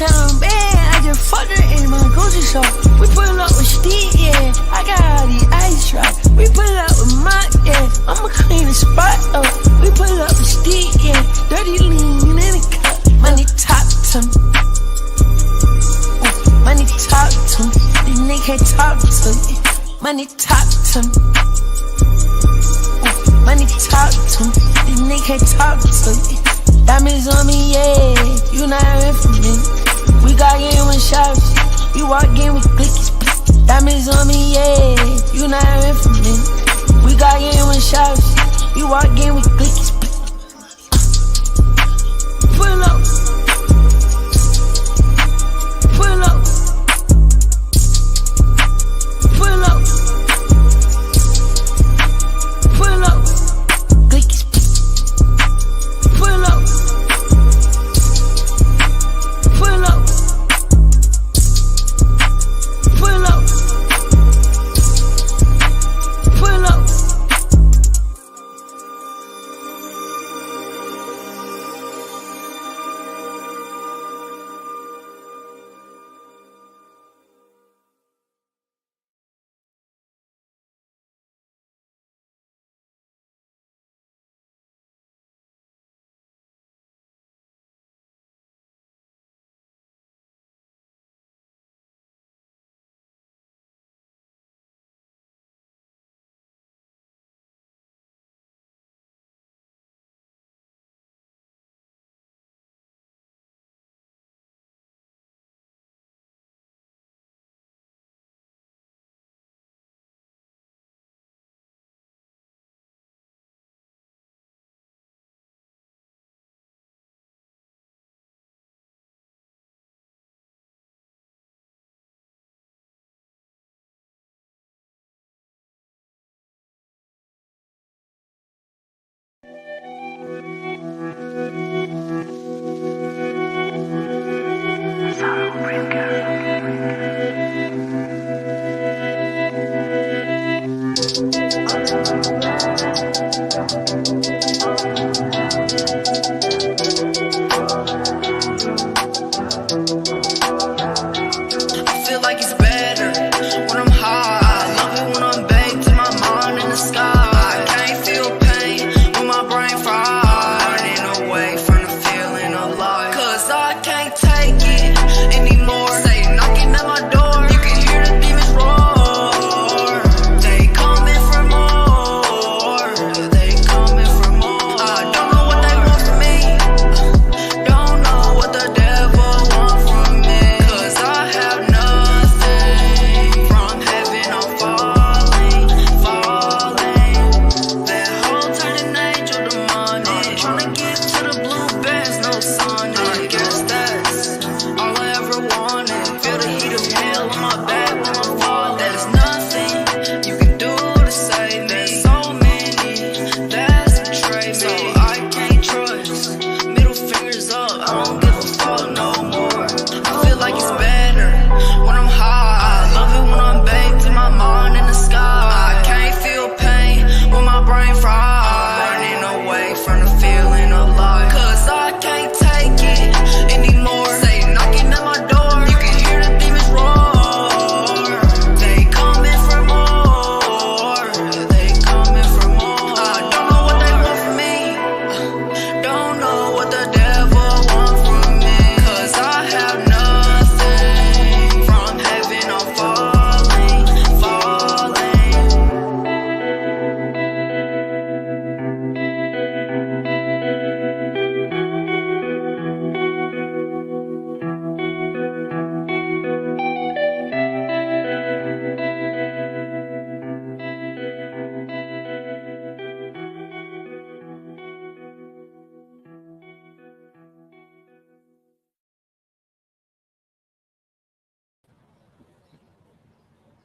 sound bad, I just fucked her in my Gucci shop. We pull up with Steve, yeah. I got all these ice drops. We pull up with Mike, yeah. I'ma clean the spot up. We pull up with Steve, yeah. Dirty lean in the cup. Money talk to me. Money talk to me. These niggas can't talk to me. Money talk to me. Money talk to me. These niggas can't talk to me. Diamonds on me, yeah. You not in for me. We got in with shots. You walk in with clickies. Diamonds on me, yeah. You not in for me. We got in with shots. You walk in with clickies. Pull up. Pull up. Pull up. Pull up. Clickies. Pull up. Pull up. Pull up. Pull up.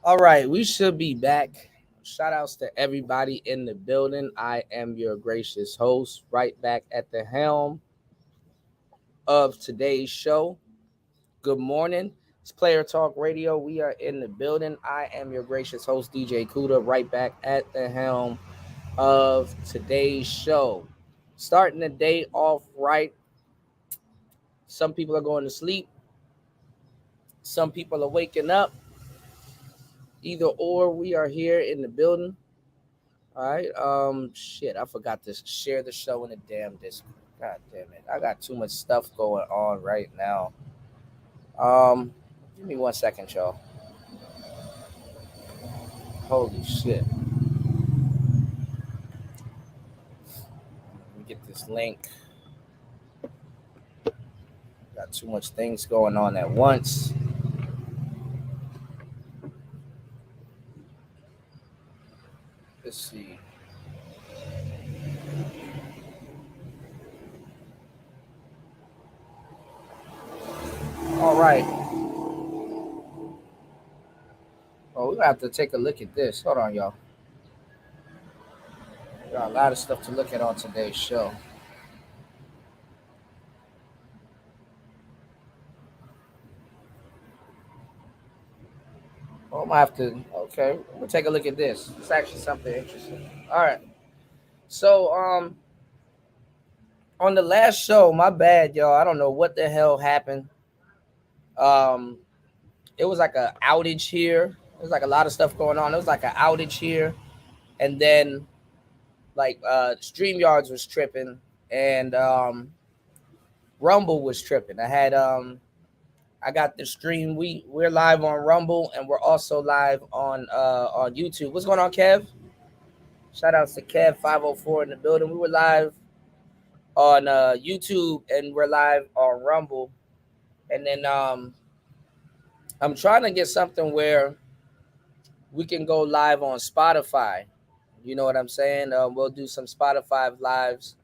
All right, we should be back. Shout outs to everybody in the building. I am your gracious host, right back at the helm of today's show. Good morning. It's Player Talk Radio. We are in the building. I am your gracious host, DJ Kuda, right back at the helm of today's show. Starting the day off right. Some people are going to sleep. Some people are waking up. Either or, we are here in the building. All right. Shit, I forgot to share the show in the damn Discord. God damn it. I got too much stuff going on right now. Um, Give me 1 second, y'all. Holy shit. Let me get this link. Got too much things going on at once. Let's see. All right. Oh, we have to take a look at this. Hold on, y'all. We got a lot of stuff to look at on today's show. Oh, I might have to. Okay, we'll take a look at this. It's actually something interesting. All right. So, on the last show, my bad, y'all. I don't know what the hell happened. Um, it was like a outage here. There's like a lot of stuff going on. It was like an outage here, and then like StreamYards was tripping, and Rumble was tripping. I got the stream. We're live on Rumble, and we're also live on YouTube. What's going on, Kev? Shout outs to Kev 504 in the building. We were live on YouTube, and we're live on Rumble, and then I'm trying to get something where we can go live on Spotify. You know what I'm saying? We'll do some Spotify lives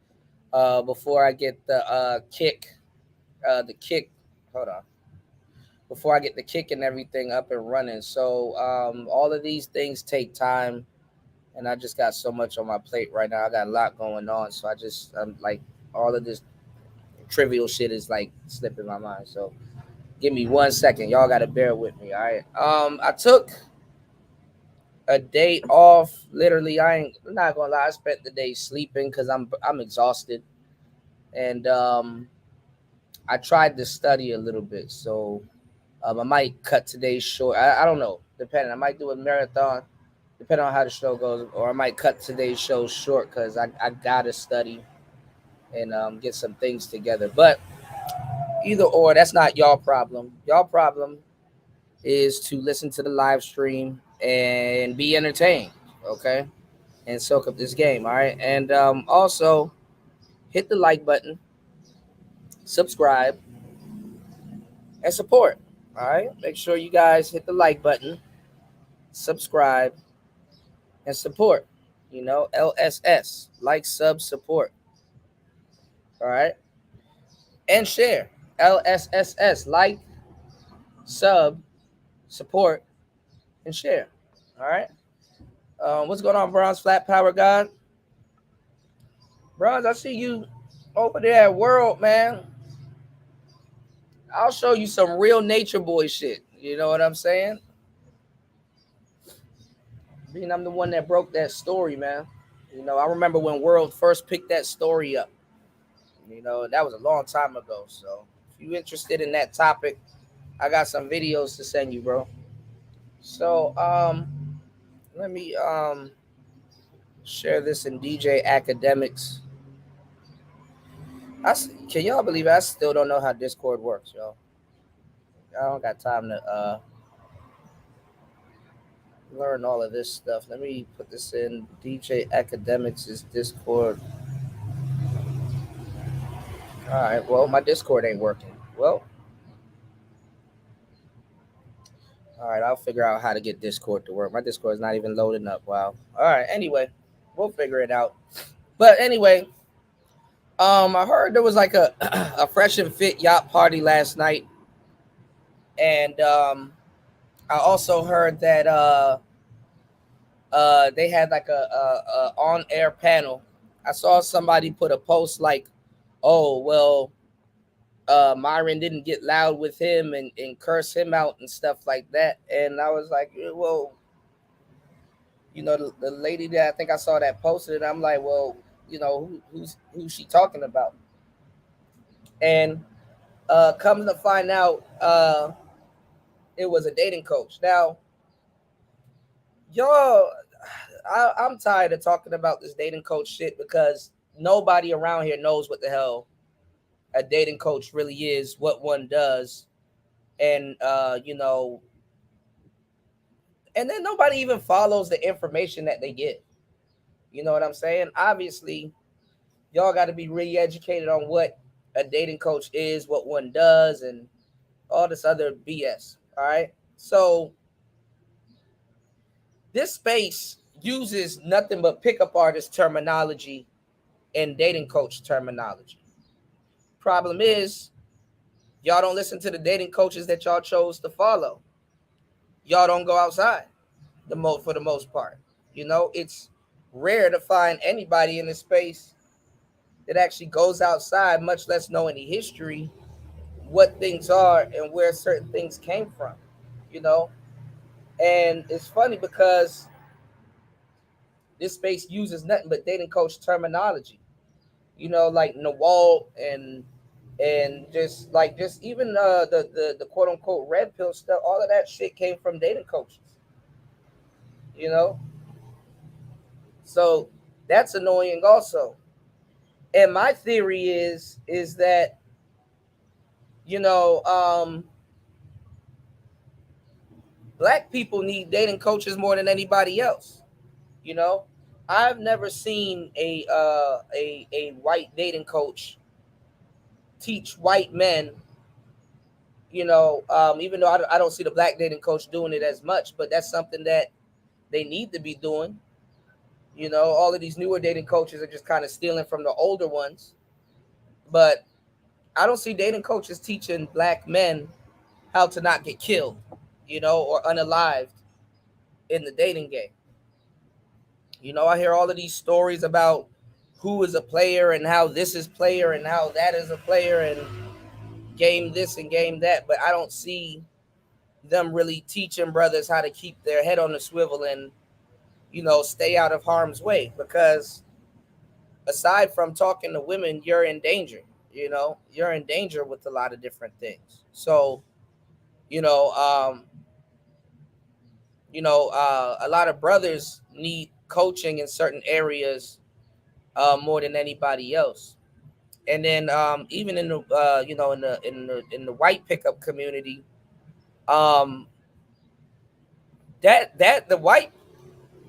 before I get the kick. The kick. Hold on. Before I get the kick and everything up and running. So all of these things take time, and I just got so much on my plate right now. I got a lot going on, so I'm like all of this trivial shit is like slipping my mind. So give me 1 second. Y'all got to bear with me. All right. I took a day off. Literally, I'm not gonna lie. I spent the day sleeping because I'm exhausted, and I tried to study a little bit. So I might cut today's short. I don't know. Depending, I might do a marathon, depending on how the show goes, or I might cut today's show short because I gotta study and get some things together. But either or, that's not y'all problem. Y'all problem is to listen to the live stream and be entertained, okay, and soak up this game. All right, and also hit the like button, subscribe, and support. All right, make sure you guys hit the like button, subscribe, and support. You know, LSS, like, sub, support. All right, and share. LSSS, like, sub, support, and share. All right. What's going on, Bronze Flat Power God? Bronze, I see you over there at World, man. I'll show you some real nature boy shit. You know what I'm saying? Being I'm the one that broke that story, man. You know, I remember when World first picked that story up. You know, that was a long time ago. So if you're interested in that topic, I got some videos to send you, bro. So let me share this in DJ Academics. Can y'all believe it? I still don't know how Discord works, y'all. I don't got time to learn all of this stuff. Let me put this in DJ Academics' Discord. All right, well, my Discord ain't working. Well, all right, I'll figure out how to get Discord to work. My Discord is not even loading up. Wow. All right, anyway, we'll figure it out. But anyway, I heard there was like a a fresh and fit yacht party last night, and I also heard that they had like a on air panel. I saw somebody put a post like, "Oh well, Myron didn't get loud with him and curse him out and stuff like that." And I was like, "Well, you know, the lady that I think I saw that posted it, I'm like, well, you know, who's she talking about?" And come to find out, it was a dating coach. Now, y'all, I'm tired of talking about this dating coach shit because nobody around here knows what the hell a dating coach really is, what one does, and and then nobody even follows the information that they get. You know what I'm saying? Obviously, y'all got to be really educated on what a dating coach is, what one does, and all this other BS. All right. So this space uses nothing but pickup artist terminology and dating coach terminology. Problem is, y'all don't listen to the dating coaches that y'all chose to follow. Y'all don't go outside for the most part. It's rare to find anybody in this space that actually goes outside, much less know any history, what things are and where certain things came from. You know, and it's funny because this space uses nothing but dating coach terminology. Like Nawal and just even the quote unquote red pill stuff. All of that shit came from dating coaches. You know, so that's annoying also. And my theory is that you know black people need dating coaches more than anybody else. You know, I've never seen a white dating coach teach white men. Even though I don't see the black dating coach doing it as much, but that's something that they need to be doing. All of these newer dating coaches are just kind of stealing from the older ones. But I don't see dating coaches teaching black men how to not get killed, or unalived in the dating game. I hear all of these stories about who is a player and how this is player and how that is a player and game this and game that, but I don't see them really teaching brothers how to keep their head on the swivel and stay out of harm's way, because aside from talking to women, you're in danger. You're in danger with a lot of different things. So you know um a lot of brothers need coaching in certain areas more than anybody else. And then even in the in the white pickup community, um that the white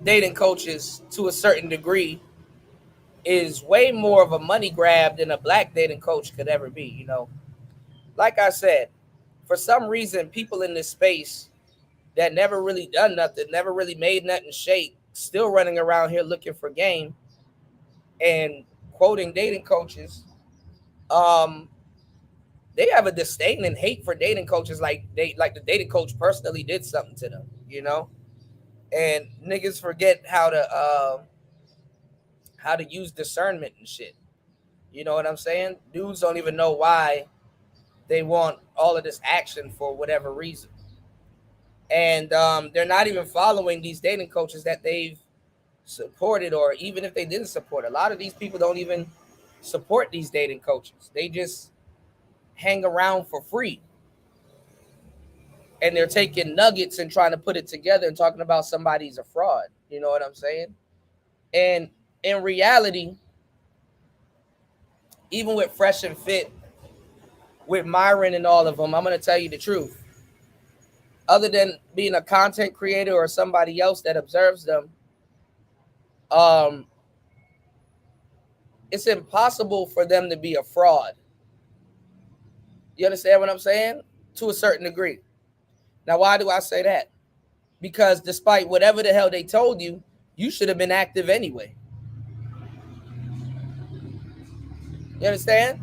dating coaches to a certain degree is way more of a money grab than a black dating coach could ever be. Like I said, for some reason, people in this space that never really done nothing, never really made nothing shake, still running around here looking for game and quoting dating coaches. Um, they have a disdain and hate for dating coaches, like the dating coach personally did something to them. And niggas forget how to use discernment and shit. You know what I'm saying? Dudes don't even know why they want all of this action for whatever reason. And they're not even following these dating coaches that they've supported, or even if they didn't support. A lot of these people don't even support these dating coaches. They just hang around for free. And they're taking nuggets and trying to put it together and talking about somebody's a fraud. You know what I'm saying? And in reality, even with Fresh and Fit, with Myron and all of them, I'm going to tell you the truth. Other than being a content creator or somebody else that observes them, it's impossible for them to be a fraud. You understand what I'm saying? To a certain degree. Now, why do I say that? Because despite whatever the hell they told you, you should have been active anyway. You understand?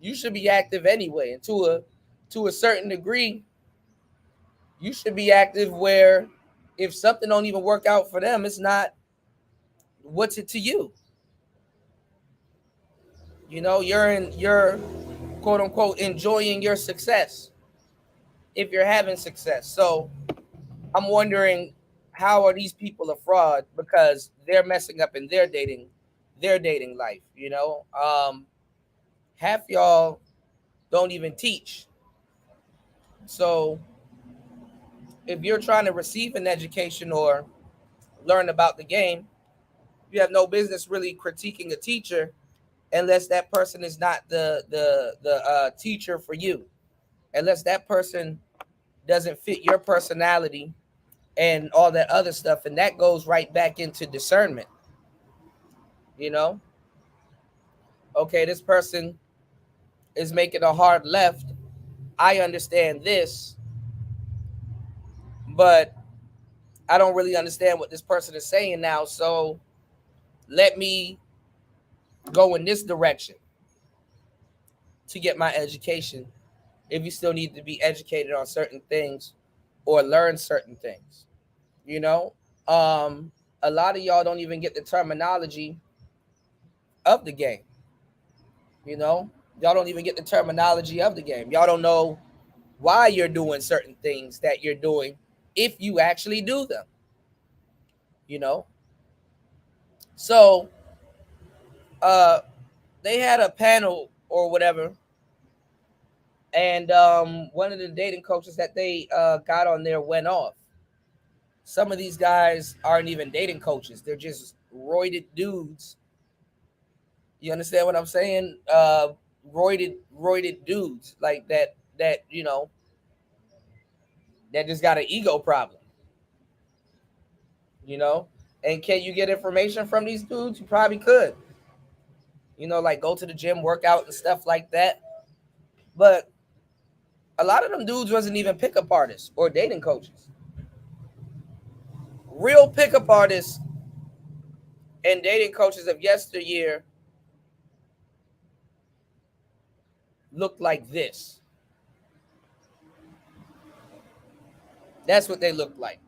You should be active anyway. And to a certain degree, you should be active where if something don't even work out for them, it's not, what's it to you? You're quote unquote enjoying your success if you're having success. So I'm wondering, how are these people a fraud? Because they're messing up in their dating life. Half y'all don't even teach. So if you're trying to receive an education or learn about the game, you have no business really critiquing a teacher unless that person is not the teacher for you, unless that person doesn't fit your personality and all that other stuff, and that goes right back into discernment. You know, okay, this person is making a hard left. I understand this, but I don't really understand what this person is saying now. So let me go in this direction to get my education. If you still need to be educated on certain things or learn certain things, you know, a lot of y'all don't even get the terminology of the game. You know, y'all don't even get the terminology of the game. Y'all don't know why you're doing certain things that you're doing if you actually do them. You know, so uh, they had a panel or whatever, and one of the dating coaches that they got on there went off. Some of these guys aren't even dating coaches; they're just roided dudes. You understand what I'm saying? Roided dudes like that. That that just got an ego problem. You know, and can you get information from these dudes? You probably could. Like go to the gym, work out, and stuff like that. But a lot of them dudes wasn't even pickup artists or dating coaches. Real pickup artists and dating coaches of yesteryear looked like this. That's what they looked like.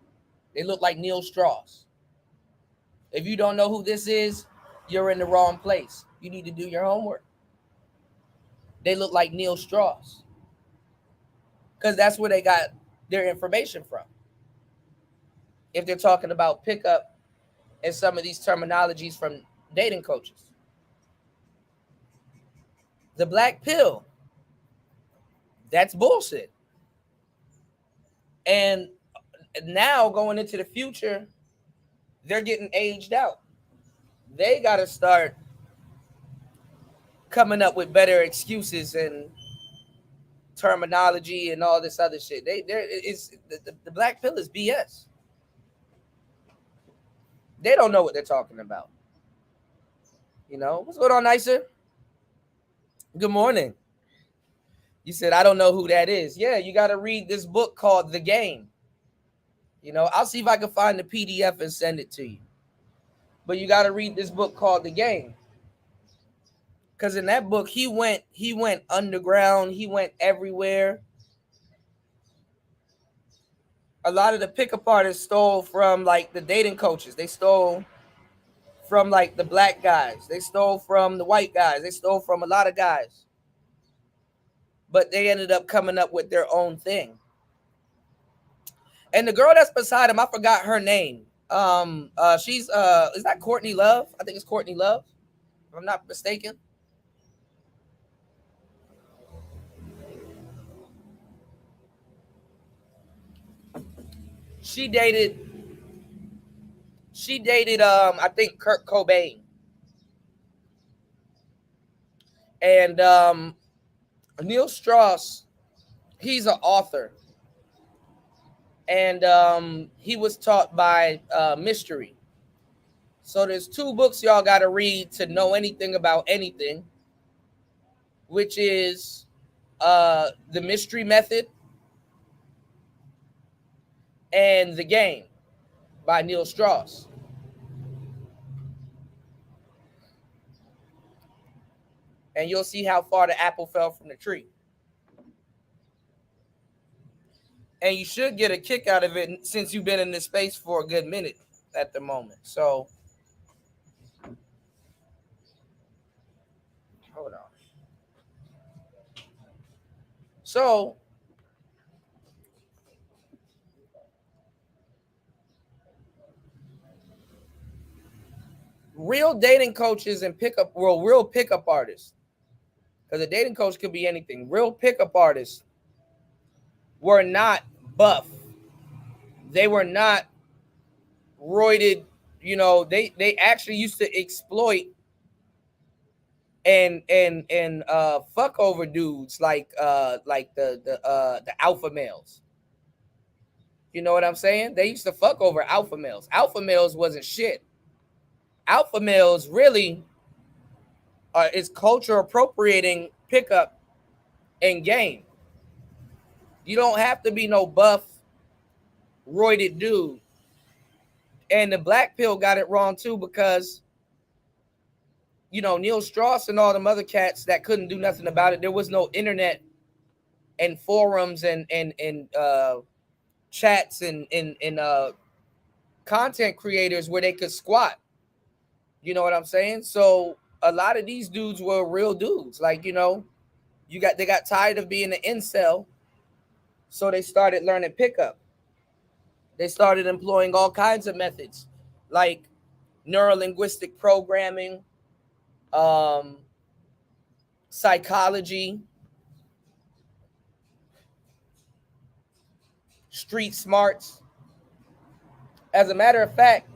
They look like Neil Strauss. If you don't know who this is, you're in the wrong place. You need to do your homework. They look like Neil Strauss because that's where they got their information from. If they're talking about pickup and some of these terminologies from dating coaches, the black pill, that's bullshit. And now going into the future, they're getting aged out. They got to start coming up with better excuses and terminology and all this other shit. The black pill is BS. They don't know what they're talking about. What's going on, Nicer? Good morning. You said, I don't know who that is. Yeah, you got to read this book called The Game. I'll see if I can find the PDF and send it to you. But you got to read this book called The Game. Because in that book, he went underground. He went everywhere. A lot of the pickup artists stole from like the dating coaches. They stole from like the black guys. They stole from the white guys. They stole from a lot of guys. But they ended up coming up with their own thing. And the girl that's beside him, I forgot her name. She's is that Courtney Love? I think it's Courtney Love, if I'm not mistaken. She dated I think Kurt Cobain. And Neil Strauss, he's an author. And he was taught by Mystery. So there's two books y'all got to read to know anything about anything, which is The Mystery Method and The Game by Neil Strauss. And you'll see how far the apple fell from the tree. And you should get a kick out of it since you've been in this space for a good minute at the moment. So, hold on. So, real dating coaches and real pickup artists, because a dating coach could be anything. Real pickup artists were not buff. They were not roided. You know, they actually used to exploit and fuck over dudes like the alpha males. You know what I'm saying? They used to fuck over alpha males. Alpha males wasn't shit. Alpha males really is culture appropriating pickup and game. You don't have to be no buff, roided dude. And the black pill got it wrong too, because you know Neil Strauss and all them other cats that couldn't do nothing about it. There was no internet and forums and chats and content creators where they could squat. You know what I'm saying? So a lot of these dudes were real dudes. Like, you know, they got tired of being an incel, so they started learning pickup. They started employing all kinds of methods, like neurolinguistic programming, psychology, street smarts. As a matter of fact,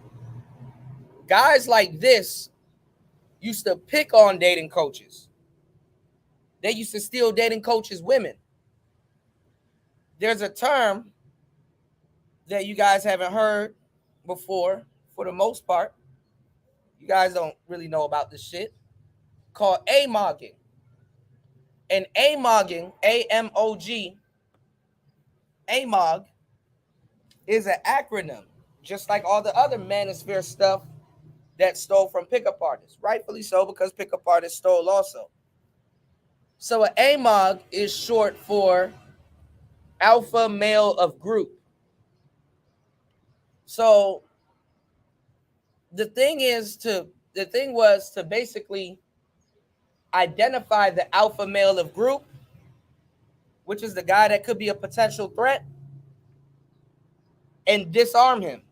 guys like this used to pick on dating coaches. They used to steal dating coaches' women. There's a term that you guys haven't heard before, for the most part. You guys don't really know about this shit, called amogging. And amogging, AMOG, amog, is an acronym, just like all the other manosphere stuff that stole from pickup artists. Rightfully so, because pickup artists stole also. So an AMOG is short for alpha male of group. So the thing was to basically identify the alpha male of group, which is the guy that could be a potential threat, and disarm him.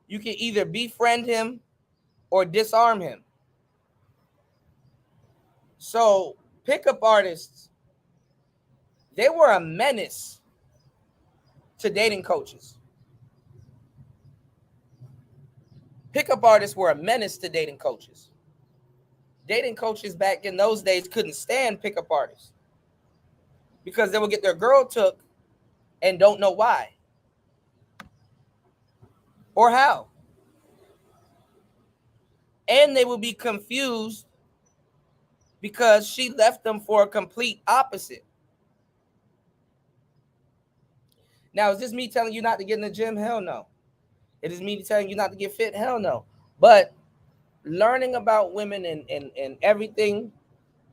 You can either befriend him or disarm him. So pickup artists, they were a menace to dating coaches. Pickup artists were a menace to dating coaches. Dating coaches back in those days couldn't stand pickup artists because they would get their girl took and don't know why or how. And they would be confused because she left them for a complete opposite. Now, is this me telling you not to get in the gym? Hell no. It is me telling you not to get fit? Hell no. But learning about women and everything,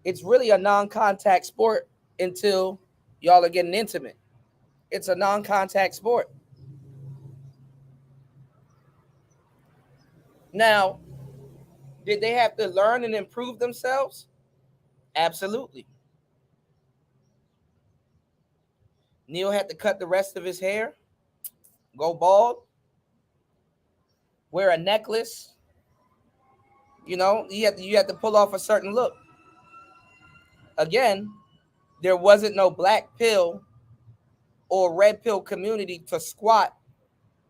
it's really a non-contact sport until y'all are getting intimate. It's a non-contact sport. Now, did they have to learn and improve themselves? Absolutely. Neil had to cut the rest of his hair, go bald, wear a necklace. You know, you had to pull off a certain look. Again, there wasn't no black pill or red pill community to squat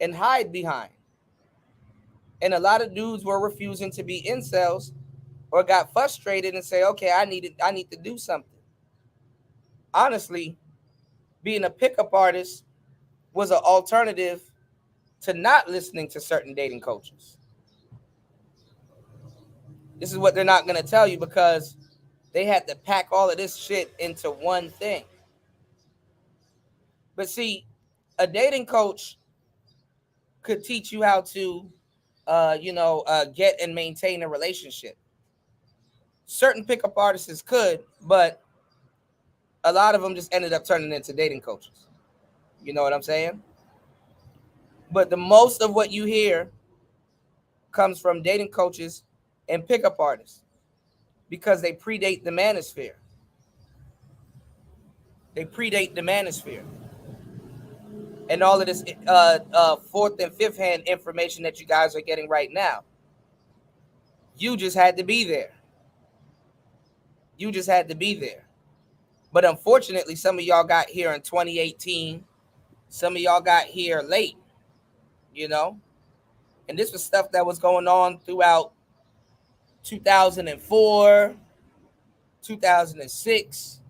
and hide behind. And a lot of dudes were refusing to be incels or got frustrated and say, okay, I need to do something. Honestly, being a pickup artist was an alternative to not listening to certain dating coaches. This is what they're not going to tell you because they had to pack all of this shit into one thing. But see, a dating coach could teach you how to, get and maintain a relationship. Certain pickup artists could, but a lot of them just ended up turning into dating coaches. You know what I'm saying? But the most of what you hear comes from dating coaches and pickup artists because they predate the manosphere. They predate the manosphere. And all of this fourth and fifth hand information that you guys are getting right now. You just had to be there. You just had to be there. But unfortunately, some of y'all got here in 2018. Some of y'all got here late, you know? And this was stuff that was going on throughout 2004, 2006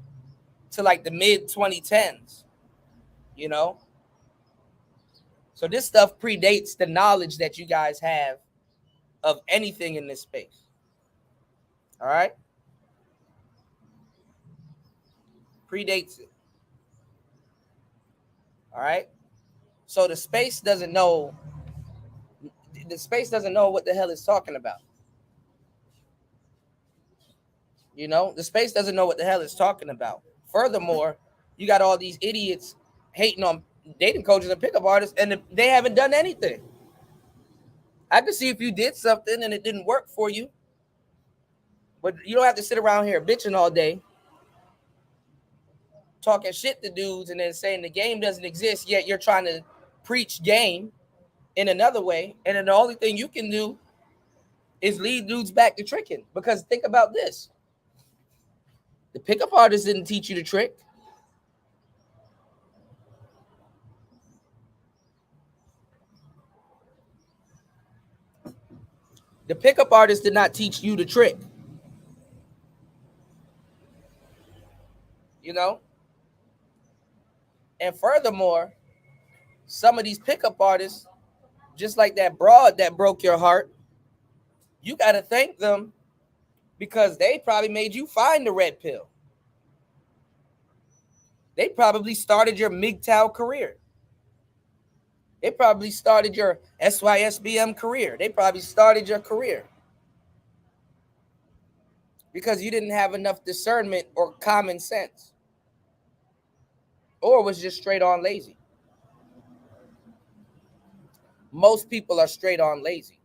to like the mid 2010s, you know? So this stuff predates the knowledge that you guys have of anything in this space. All right? Predates it. All right? So the space doesn't know what the hell it's talking about. You know, the space doesn't know what the hell it's talking about. Furthermore, you got all these idiots hating on dating coaches and pickup artists, and they haven't done anything. I can see if you did something and it didn't work for you, but you don't have to sit around here bitching all day, talking shit to dudes, and then saying the game doesn't exist, yet you're trying to preach game in another way. And then the only thing you can do is lead dudes back to tricking. Because think about this. The pickup artist didn't teach you to trick. The pickup artist did not teach you to trick. You know? And furthermore, some of these pickup artists, just like that broad that broke your heart, you got to thank them because they probably made you find the red pill. They probably started your MGTOW career. They probably started your SYSBM career. They probably started your career because you didn't have enough discernment or common sense, or was just straight on lazy. Most people are straight on lazy.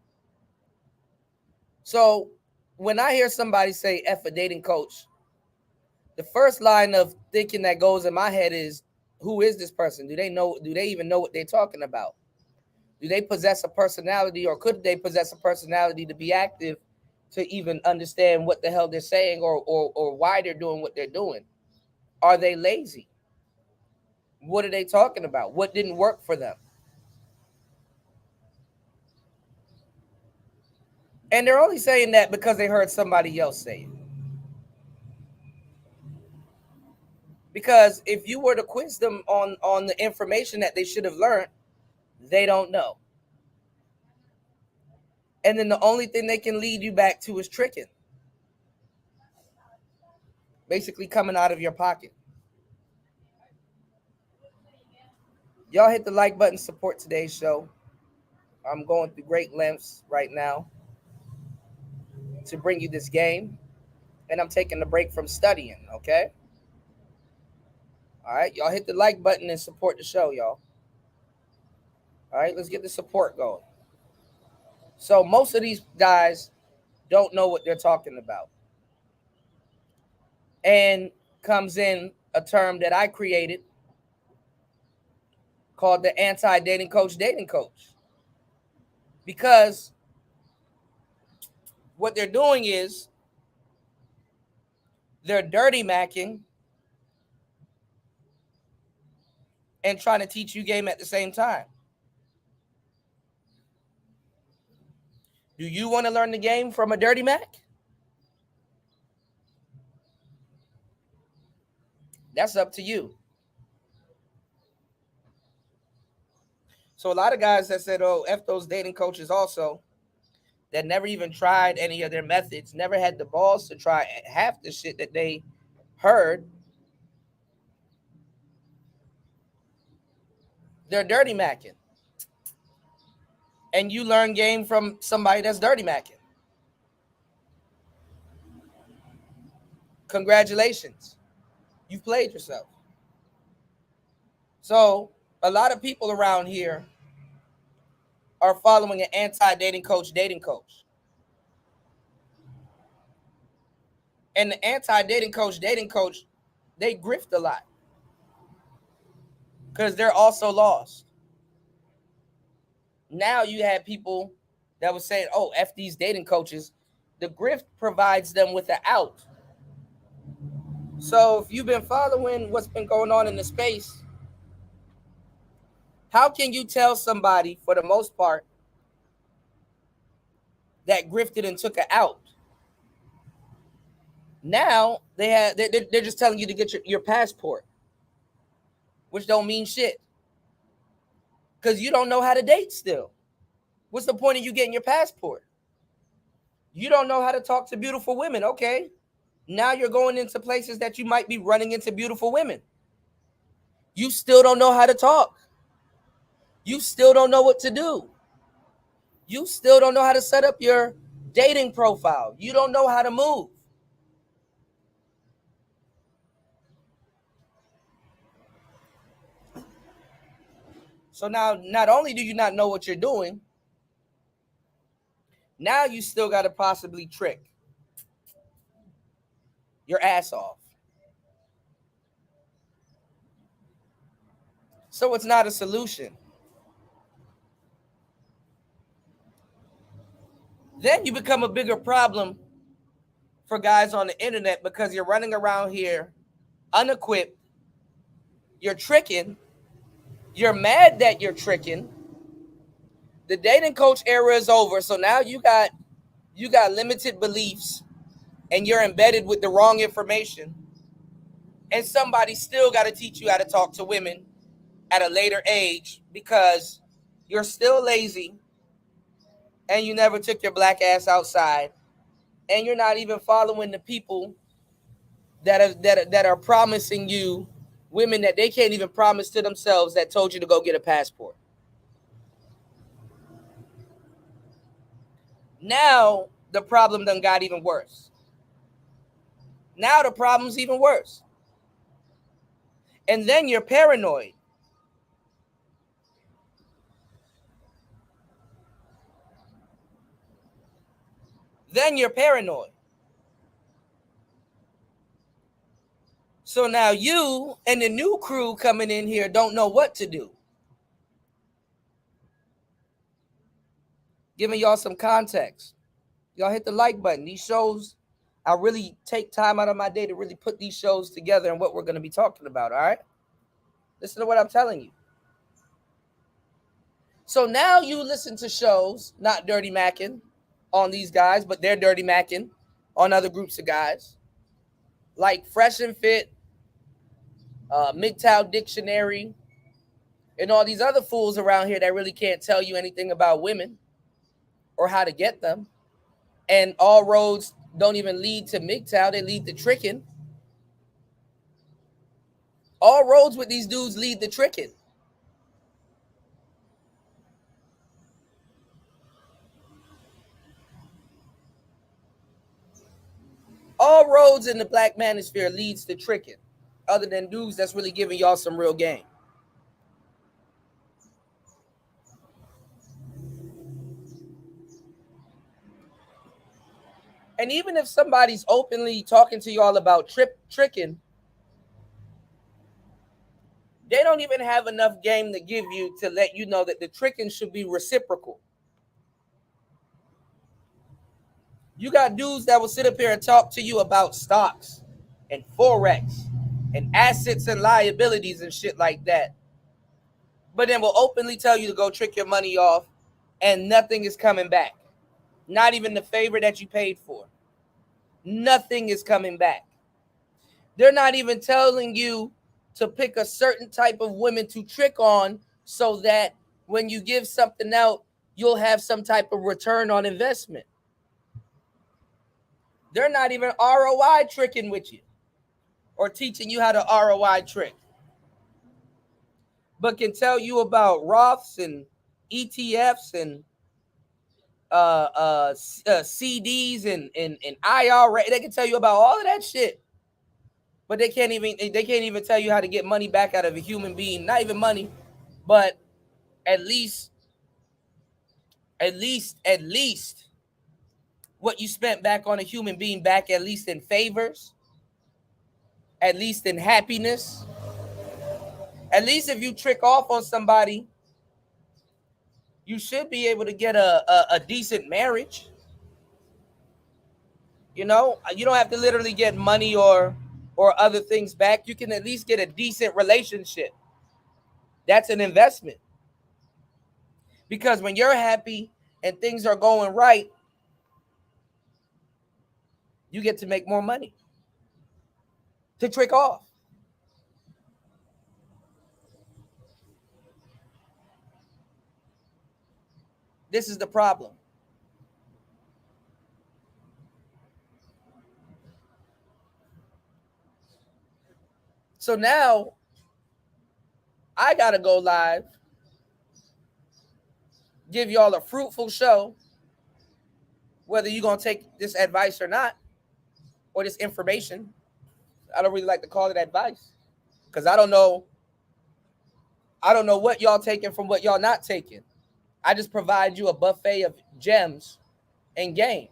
So when I hear somebody say F a dating coach, the first line of thinking that goes in my head is, who is this person? Do they even know what they're talking about? Do they possess a personality, or could they possess a personality to be active to even understand what the hell they're saying or why they're doing what they're doing? Are they lazy? What are they talking about? What didn't work for them? And they're only saying that because they heard somebody else say it. Because if you were to quiz them on the information that they should have learned, they don't know. And then the only thing they can lead you back to is tricking. Basically coming out of your pocket. Y'all hit the like button, support today's show. I'm going through great lengths right now to bring you this game. And I'm taking a break from studying, okay? All right, y'all hit the like button and support the show, y'all. All right, let's get the support going. So most of these guys don't know what they're talking about. And comes in a term that I created called the anti-dating coach dating coach. Because what they're doing is they're dirty macking and trying to teach you game at the same time. Do you want to learn the game from a dirty Mac? That's up to you. So a lot of guys that said, oh, F those dating coaches also, that never even tried any of their methods, never had the balls to try half the shit that they heard. They're dirty macking. And you learn game from somebody that's dirty macking. Congratulations. You've played yourself. So a lot of people around here are following an anti-dating coach dating coach. And the anti-dating coach dating coach, they grift a lot. Because they're also lost. Now you have people that was saying, oh, F these dating coaches. The grift provides them with an out. So if you've been following what's been going on in the space, how can you tell somebody, for the most part, that grifted and took it out? Now they're just telling you to get your passport, which don't mean shit, because you don't know how to date still. What's the point of you getting your passport? You don't know how to talk to beautiful women. Okay, now you're going into places that you might be running into beautiful women. You still don't know how to talk. You still don't know what to do. You still don't know how to set up your dating profile. You don't know how to move. So now, not only do you not know what you're doing, now you still got to possibly trick your ass off. So it's not a solution. Then you become a bigger problem for guys on the internet because you're running around here unequipped. You're tricking. You're mad that you're tricking. The dating coach era is over. So now you got limited beliefs and you're embedded with the wrong information. And somebody still got to teach you how to talk to women at a later age because you're still lazy and you never took your black ass outside and you're not even following the people that are promising you women that they can't even promise to themselves, that told you to go get a passport. Now the problem done got even worse. Now the problem's even worse. And then you're paranoid. Then you're paranoid. So now you and the new crew coming in here don't know what to do. Giving y'all some context. Y'all hit the like button. These shows, I really take time out of my day to really put these shows together and what we're going to be talking about, all right? Listen to what I'm telling you. So now you listen to shows, not dirty macking on these guys, but they're dirty macking on other groups of guys, like Fresh and Fit, MGTOW Dictionary, and all these other fools around here that really can't tell you anything about women or how to get them. And all roads don't even lead to MGTOW, they lead to tricking. All roads with these dudes lead to tricking. All roads in the black manosphere leads to tricking, other than dudes that's really giving y'all some real game. And even if somebody's openly talking to y'all about tricking, they don't even have enough game to give you to let you know that the tricking should be reciprocal. You got dudes that will sit up here and talk to you about stocks and Forex and assets and liabilities and shit like that, but then will openly tell you to go trick your money off and nothing is coming back. Not even the favor that you paid for. Nothing is coming back. They're not even telling you to pick a certain type of women to trick on so that when you give something out, you'll have some type of return on investment. They're not even ROI tricking with you or teaching you how to ROI trick, but can tell you about Roths and ETFs and CDs and IRA. They can tell you about all of that shit, but they can't even tell you how to get money back out of a human being. Not even money, but at least what you spent back on a human being back, at least in favors, at least in happiness. At least if you trick off on somebody, you should be able to get a decent marriage. You know, you don't have to literally get money or or other things back, you can at least get a decent relationship. That's an investment. Because when you're happy and things are going right, you get to make more money to trick off. This is the problem. So now I got to go live, give y'all a fruitful show, whether you're going to take this advice or not, or this information. I don't really like to call it advice because I don't know what y'all taking from what y'all not taking. I just provide you a buffet of gems and game.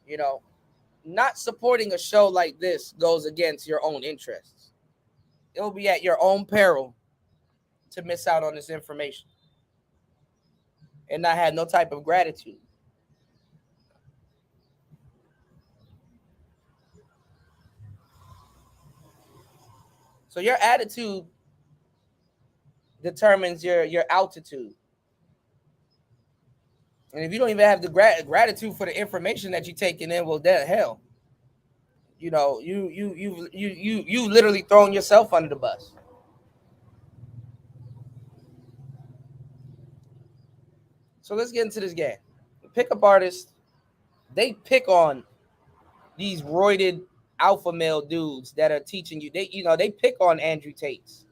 You know, not supporting a show like this goes against your own interests. It'll be at your own peril to miss out on this information and not have no type of gratitude. So your attitude determines your altitude. And if you don't even have the gratitude for the information that you're taking in, well, that hell, you know, you literally throwing yourself under the bus. So let's get into this game. The pickup artists, they pick on these roided alpha male dudes that are teaching you. They pick on Andrew Tates,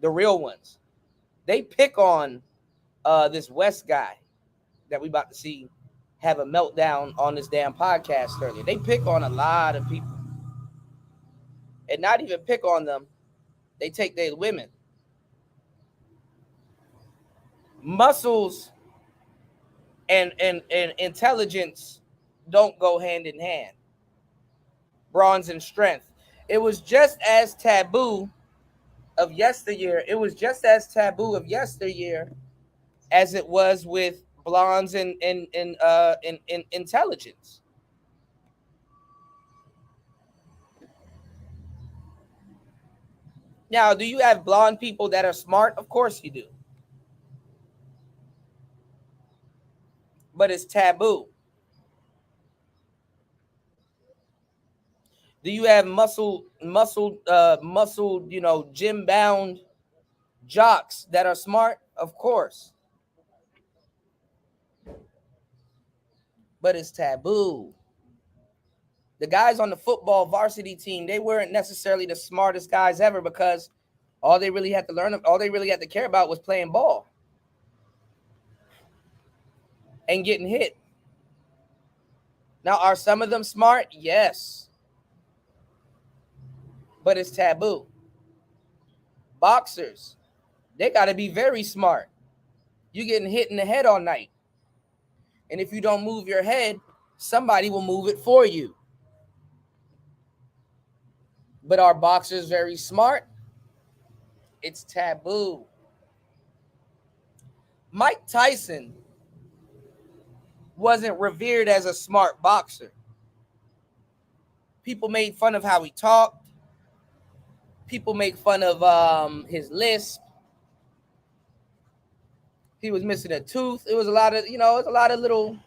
the real ones. They pick on this West guy that we about to see have a meltdown on this damn podcast earlier. They pick on a lot of people. And not even pick on them, they take their women. Muscles and intelligence don't go hand in hand. Bronze and strength. It was just as taboo of yesteryear. It was just as taboo of yesteryear as it was with blondes and intelligence. Now, do you have blonde people that are smart? Of course you do. But it's taboo. Do you have muscle, gym bound jocks that are smart? Of course. But it's taboo. The guys on the football varsity team, they weren't necessarily the smartest guys ever because all they really had to learn, all they really had to care about was playing ball and getting hit. Now, are some of them smart? Yes. But it's taboo. Boxers, they got to be very smart. You're getting hit in the head all night. And if you don't move your head, somebody will move it for you. But are boxers very smart? It's taboo. Mike Tyson wasn't revered as a smart boxer. People made fun of how he talked. People make fun of his lisp. He was missing a tooth. It was a lot of, little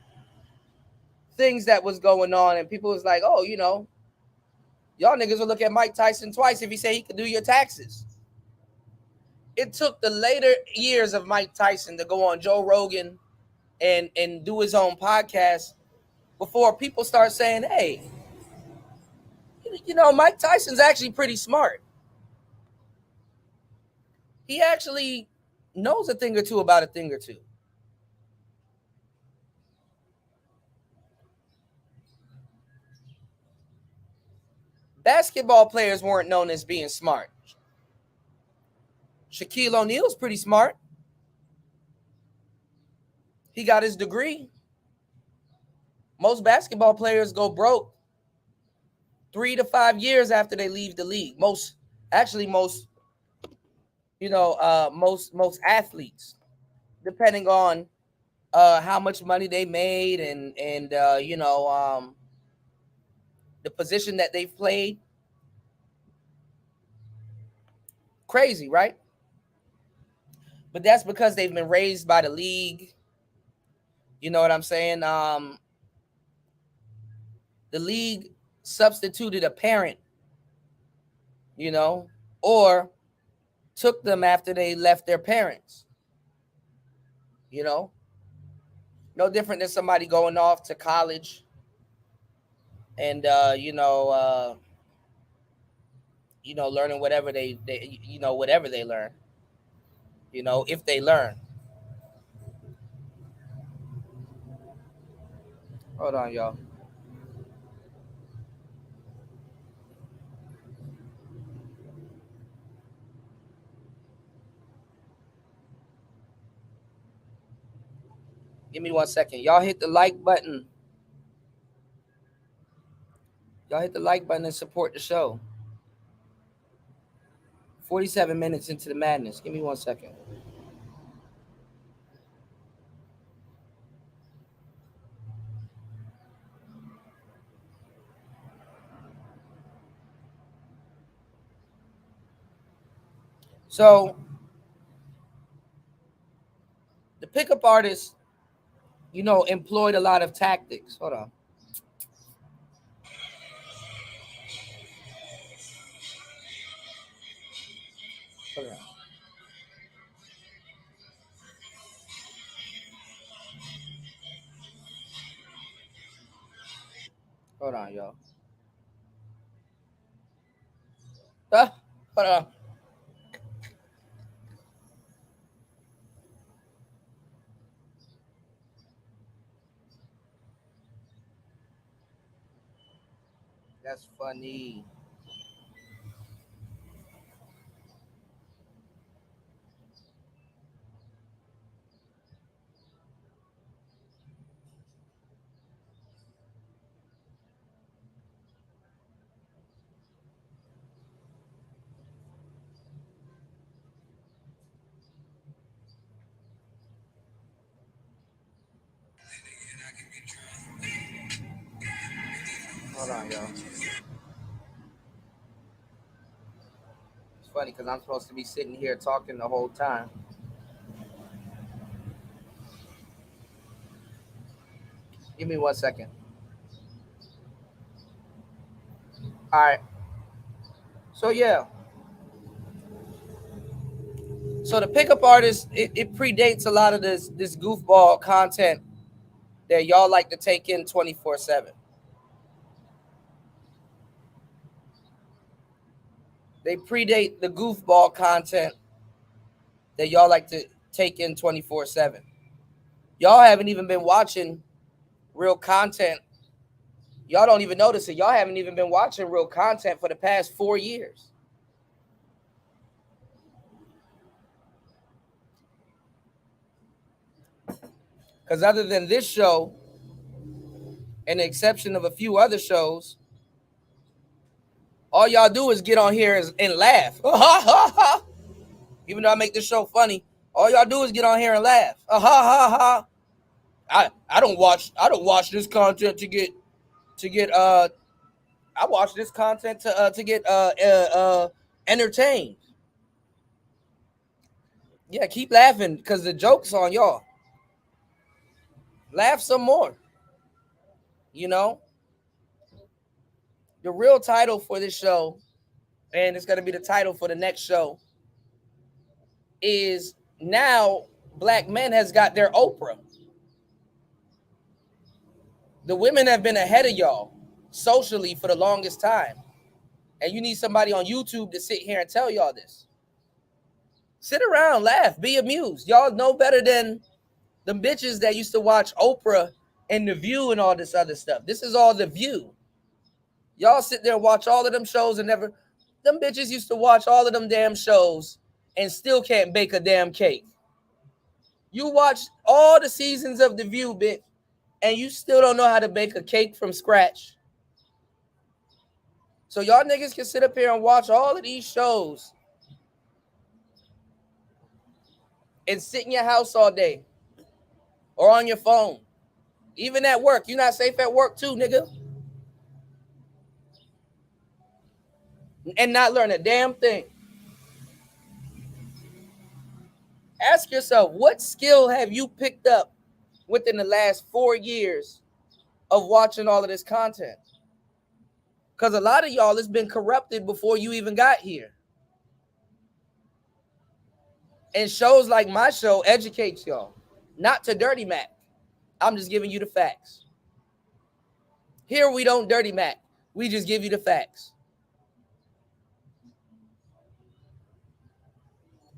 things that was going on. And people was like, oh, y'all niggas will look at Mike Tyson twice if he said he could do your taxes. It took the later years of Mike Tyson to go on Joe Rogan and do his own podcast before people start saying, hey, Mike Tyson's actually pretty smart. He actually knows a thing or two about a thing or two. Basketball players weren't known as being smart. Shaquille O'Neal's pretty smart. He got his degree. Most basketball players go broke 3 to 5 years after they leave the league. Most athletes, depending on how much money they made, and the position that they've played. Crazy, right? But that's because they've been raised by the league. You know what I'm saying? The league substituted a parent, you know, or took them after they left their parents. You know, no different than somebody going off to college and learning whatever they whatever they learn. If they learn. Hold on, y'all. Give me 1 second. Y'all hit the like button. Y'all hit the like button and support the show. 47 minutes into the madness. Give me 1 second. So the pickup artist, employed a lot of tactics. Hold on. Hold on. Hold on, y'all. Hold on. That's funny. Hold on, y'all. It's funny because I'm supposed to be sitting here talking the whole time. Give me 1 second. All right. So yeah. So the pickup artist, it predates a lot of this goofball content that y'all like to take in 24/7. They predate the goofball content that y'all like to take in 24/7. Y'all haven't even been watching real content. Y'all don't even notice it. Y'all haven't even been watching real content for the past 4 years. Because other than this show, and the exception of a few other shows, all y'all do is get on here and laugh. Even though I make this show funny, all y'all do is get on here and laugh. I don't watch this content to get I watch this content to get entertained. Yeah, keep laughing because the joke's on y'all. Laugh some more. You know, the real title for this show, and it's gonna be the title for the next show, is now black men has got their Oprah. The women have been ahead of y'all socially for the longest time. And you need somebody on YouTube to sit here and tell y'all this. Sit around, laugh, be amused. Y'all know better than the bitches that used to watch Oprah and The View and all this other stuff. This is all The View. Y'all sit there and watch all of them shows and never. Them bitches used to watch all of them damn shows and still can't bake a damn cake. You watch all the seasons of The View, bitch, and you still don't know how to bake a cake from scratch. So y'all niggas can sit up here and watch all of these shows and sit in your house all day or on your phone. Even at work. You're not safe at work too, nigga. And not learn a damn thing. Ask yourself, what skill have you picked up within the last 4 years of watching all of this content? Because a lot of y'all has been corrupted before you even got here. And shows like my show educates y'all. Not to Dirty Mac. I'm just giving you the facts. Here we don't Dirty Mac. We just give you the facts.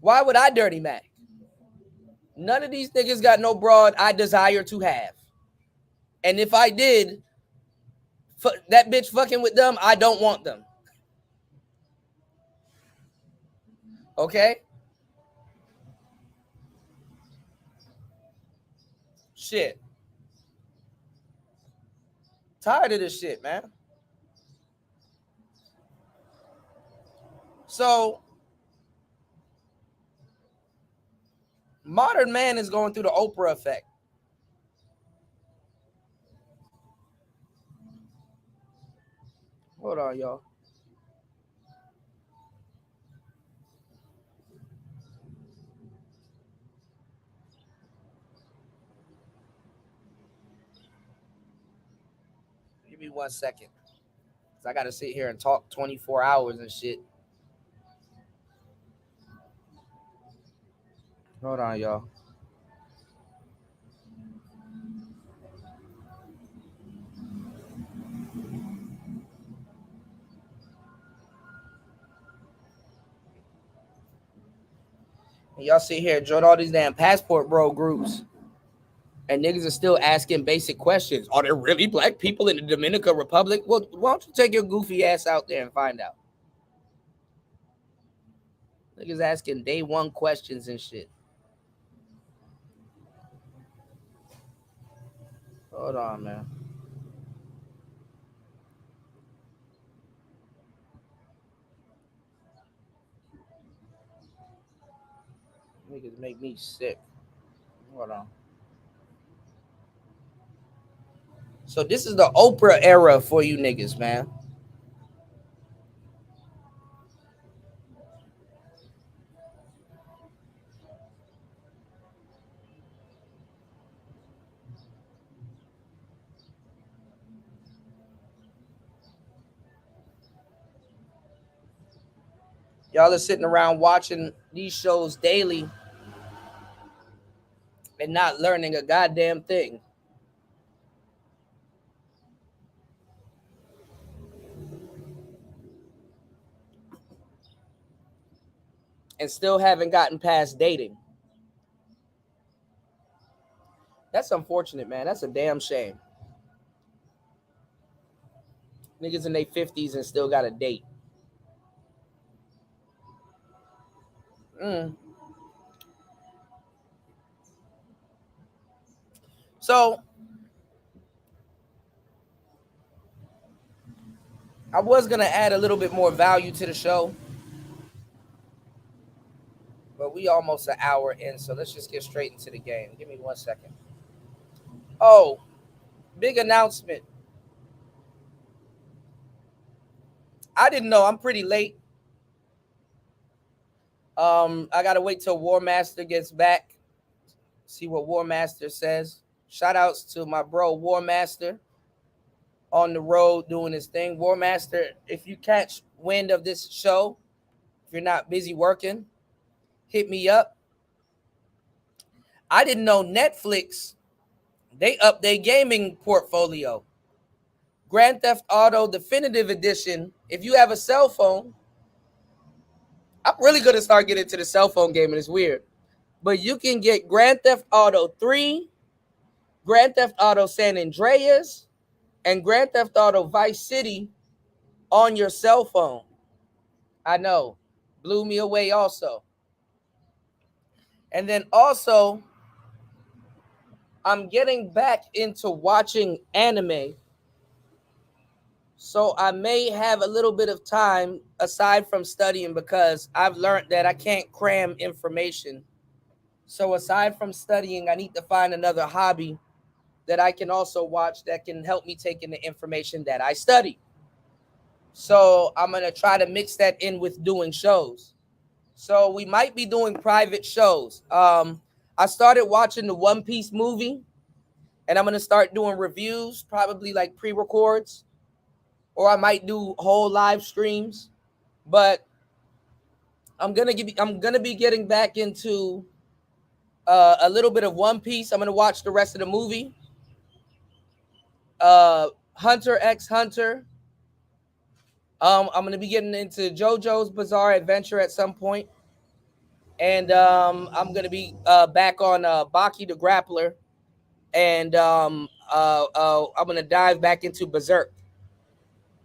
Why would I Dirty Mac? None of these niggas got no broad I desire to have. And if I did, that bitch fucking with them, I don't want them. Okay? Shit. Tired of this shit, man. So, modern man is going through the Oprah effect. Hold on, y'all. Give me 1 second. I got to sit here and talk 24 hours and shit. Hold on, y'all. And y'all sit here and join all these damn passport bro groups. And niggas are still asking basic questions. Are there really black people in the Dominican Republic? Well, why don't you take your goofy ass out there and find out? Niggas asking day one questions and shit. Hold on, man. Niggas make me sick. Hold on. So this is the Oprah era for you niggas, man. Y'all are sitting around watching these shows daily and not learning a goddamn thing. And still haven't gotten past dating. That's unfortunate, man. That's a damn shame. Niggas in their 50s and still got a date. So I was going to add a little bit more value to the show, but we almost an hour in, so let's just get straight into the game. Give me 1 second. Oh, big announcement. I didn't know. I'm pretty late. I got to wait till War Master gets back. See what War Master says. Shout outs to my bro War Master on the road doing his thing. War Master, if you catch wind of this show, if you're not busy working, hit me up. I didn't know Netflix, they up their gaming portfolio. Grand Theft Auto Definitive Edition. If you have a cell phone, I'm really going to start getting into the cell phone gaming. It's weird. But you can get Grand Theft Auto 3, Grand Theft Auto San Andreas, and Grand Theft Auto Vice City on your cell phone. I know. Blew me away also. And then also, I'm getting back into watching anime. So I may have a little bit of time aside from studying because I've learned that I can't cram information So aside from studying, I need to find another hobby that I can also watch that can help me take in the information that I study. So I'm gonna try to mix that in with doing shows. So we might be doing private shows. I started watching the One Piece movie, and I'm gonna start doing reviews, probably like pre-records, or I might do whole live streams. But I'm gonna be getting back into a little bit of One Piece. I'm gonna watch the rest of the movie. Hunter x Hunter. I'm gonna be getting into JoJo's Bizarre Adventure at some point, and I'm gonna be back on Baki the Grappler, and I'm gonna dive back into Berserk.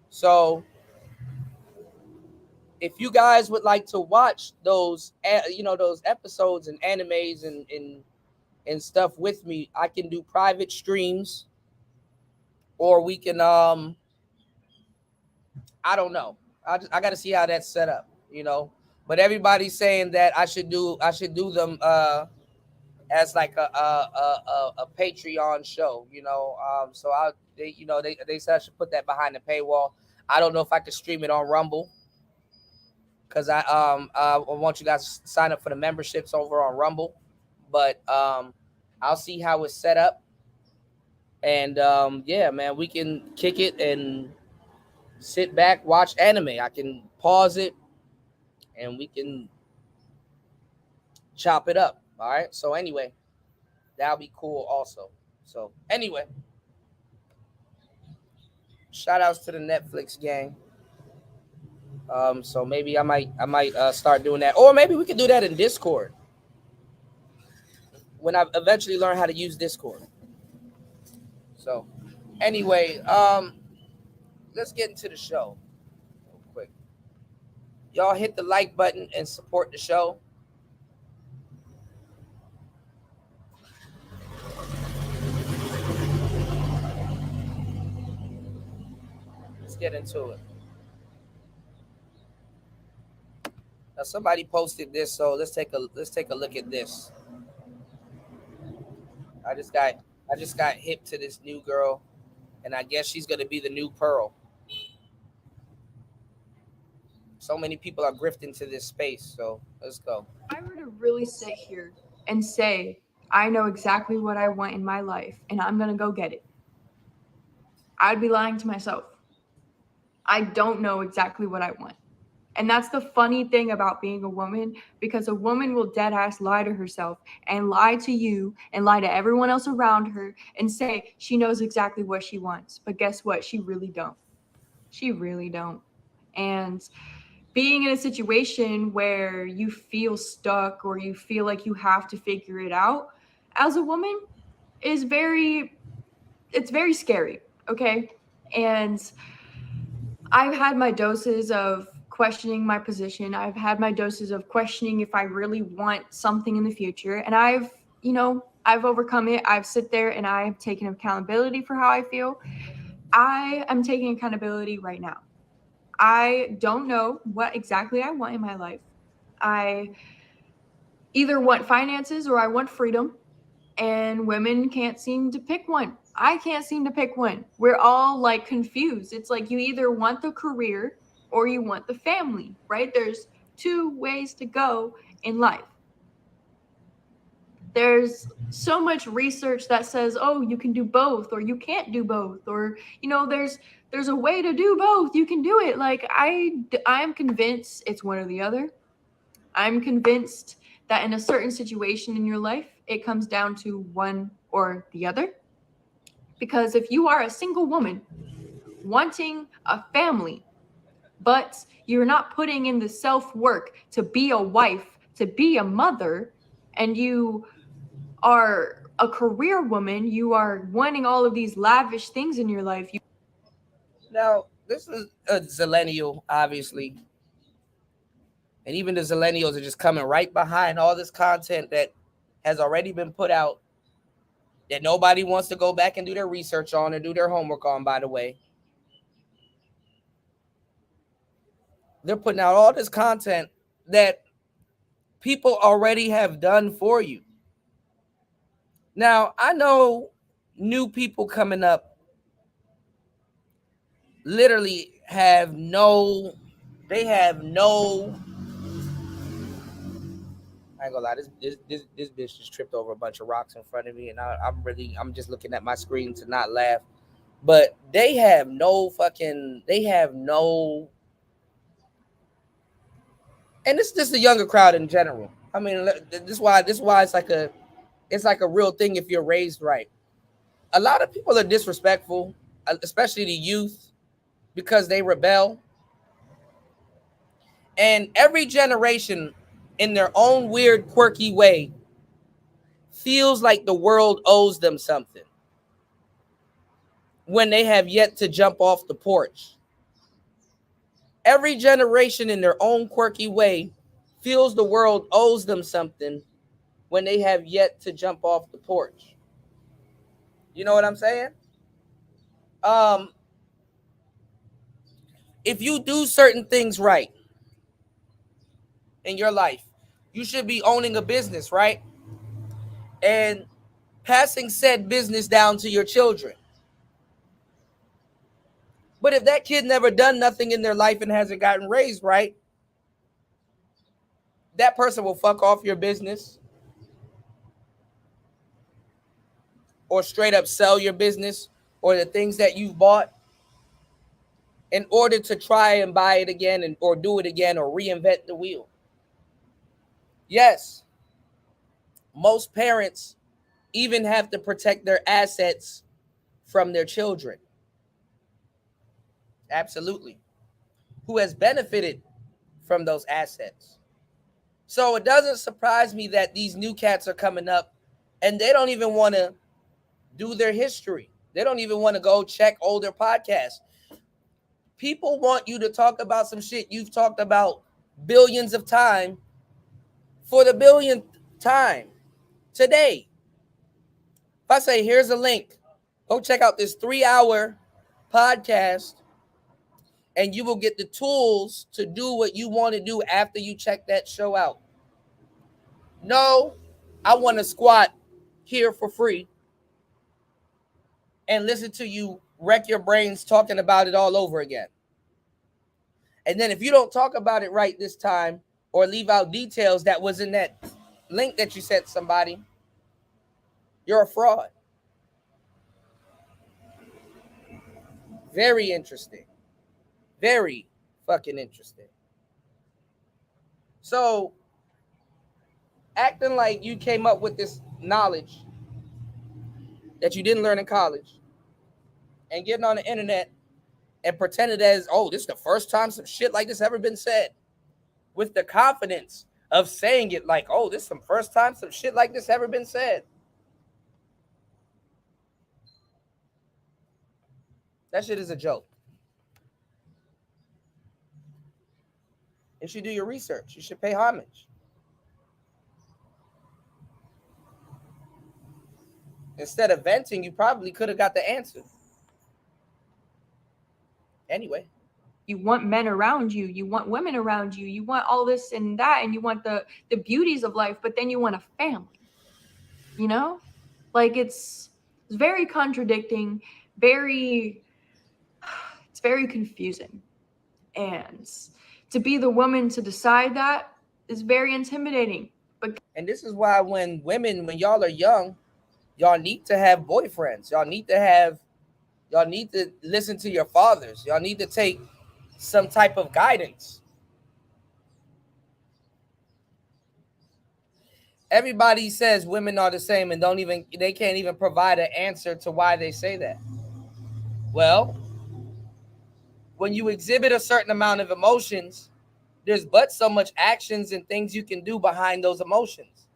So if you guys would like to watch those, those episodes and animes and stuff with me, I can do private streams, or we can I don't know. I got to see how that's set up, But everybody's saying that I should do them as like a Patreon show, So they said I should put that behind the paywall. I don't know if I could stream it on Rumble, because I want you guys to sign up for the memberships over on Rumble, but I'll see how it's set up, and yeah, man, we can kick it and sit back, watch anime. I can pause it, and we can chop it up. All right. So anyway, that'll be cool also. So anyway, shout outs to the Netflix gang. So maybe I might start doing that, or maybe we could do that in Discord when I eventually learn how to use Discord. So anyway, let's get into the show real quick. Y'all hit the like button and support the show. Let's get into it. Now somebody posted this, so let's take a look at this. I just got I just got hip to this new girl, and I guess she's gonna be the new Pearl. So many people are grifting to this space, so let's go. I were to really sit here and say, I know exactly what I want in my life and I'm going to go get it, I'd be lying to myself. I don't know exactly what I want. And that's the funny thing about being a woman, because a woman will dead ass lie to herself and lie to you and lie to everyone else around her and say she knows exactly what she wants. But guess what? She really don't. She really don't. And being in a situation where you feel stuck or you feel like you have to figure it out as a woman is it's very scary, okay? And I've had my doses of questioning my position. I've had my doses of questioning if I really want something in the future. And I've overcome it. I've sit there and I've taken accountability for how I feel. I am taking accountability right now. I don't know what exactly I want in my life. I either want finances or I want freedom, and women can't seem to pick one. I can't seem to pick one. We're all like confused. It's like you either want the career or you want the family, right? There's two ways to go in life. There's so much research that says, oh, you can do both or you can't do both, or there's a way to do both. You can do it. Like I am convinced it's one or the other. I'm convinced that in a certain situation in your life, it comes down to one or the other. Because if you are a single woman wanting a family, but you're not putting in the self-work to be a wife, to be a mother, and you are a career woman, you are wanting all of these lavish things in your life. Now, this is a zillennial, obviously. And even the zillennials are just coming right behind all this content that has already been put out that nobody wants to go back and do their research on or do their homework on, by the way. They're putting out all this content that people already have done for you. Now, I know new people coming up literally have no, I ain't gonna lie, this bitch just tripped over a bunch of rocks in front of me, and I'm just looking at my screen to not laugh. But they have no, and this is just the younger crowd in general. I mean, this is why it's like a real thing if you're raised right. A lot of people are disrespectful, especially the youth, because they rebel. And every generation, in their own weird, quirky way, feels like the world owes them something when they have yet to jump off the porch. Every generation, in their own quirky way, feels the world owes them something when they have yet to jump off the porch. You know what I'm saying? If you do certain things right in your life, you should be owning a business, right? And passing said business down to your children. But if that kid never done nothing in their life and hasn't gotten raised right, that person will fuck off your business or straight up sell your business or the things that you've bought in order to try and buy it again or do it again or reinvent the wheel. Yes, most parents even have to protect their assets from their children. Absolutely. Who has benefited from those assets. So it doesn't surprise me that these new cats are coming up and they don't even want to do their history. They don't even want to go check older podcasts. People want you to talk about some shit you've talked about billions of times for the billionth time today. If I say, here's a link, go check out this 3-hour podcast, and you will get the tools to do what you want to do after you check that show out. No, I want to squat here for free and listen to you wreck your brains talking about it all over again. And then if you don't talk about it right this time or leave out details that was in that link that you sent somebody, you're a fraud. Very interesting. Very fucking interesting. So, acting like you came up with this knowledge that you didn't learn in college and getting on the internet and pretending as, oh, this is the first time some shit like this ever been said, with the confidence of saying it like, oh, this is the first time some shit like this ever been said. That shit is a joke. You should do your research. You should pay homage. Instead of venting, you probably could have got the answer. Anyway. You want men around you. You want women around you. You want all this and that. And you want the beauties of life. But then you want a family. You know? Like it's very contradicting. It's very confusing. And to be the woman to decide that is very intimidating. And this is why when y'all are young, y'all need to have boyfriends. Y'all need to listen to your fathers. Y'all need to take some type of guidance. Everybody says women are the same and they can't even provide an answer to why they say that. Well, when you exhibit a certain amount of emotions, there's but so much actions and things you can do behind those emotions.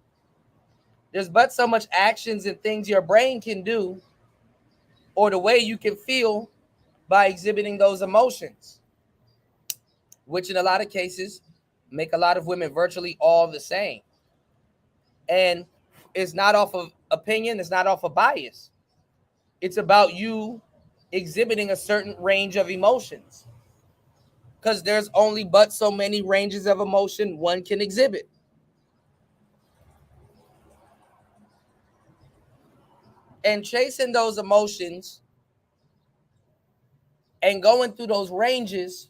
There's but so much actions and things your brain can do or the way you can feel by exhibiting those emotions, which in a lot of cases make a lot of women virtually all the same. And it's not off of opinion. It's not off of bias. It's about you exhibiting a certain range of emotions, because there's only but so many ranges of emotion one can exhibit. And chasing those emotions and going through those ranges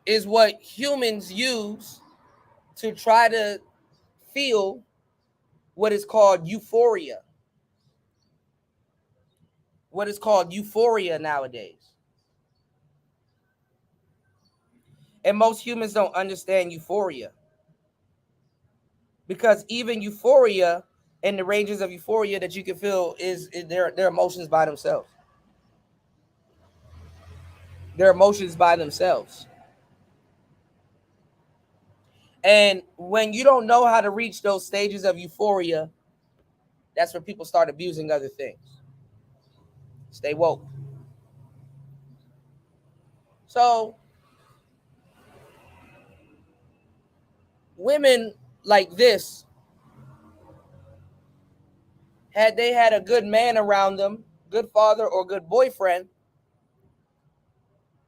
is what humans use to try to feel what is called euphoria. What is called euphoria nowadays. And most humans don't understand euphoria. Because even euphoria and the ranges of euphoria that you can feel is their emotions by themselves. Their emotions by themselves. And when you don't know how to reach those stages of euphoria, that's when people start abusing other things. Stay woke. So women like this, had they had a good man around them, good father or good boyfriend,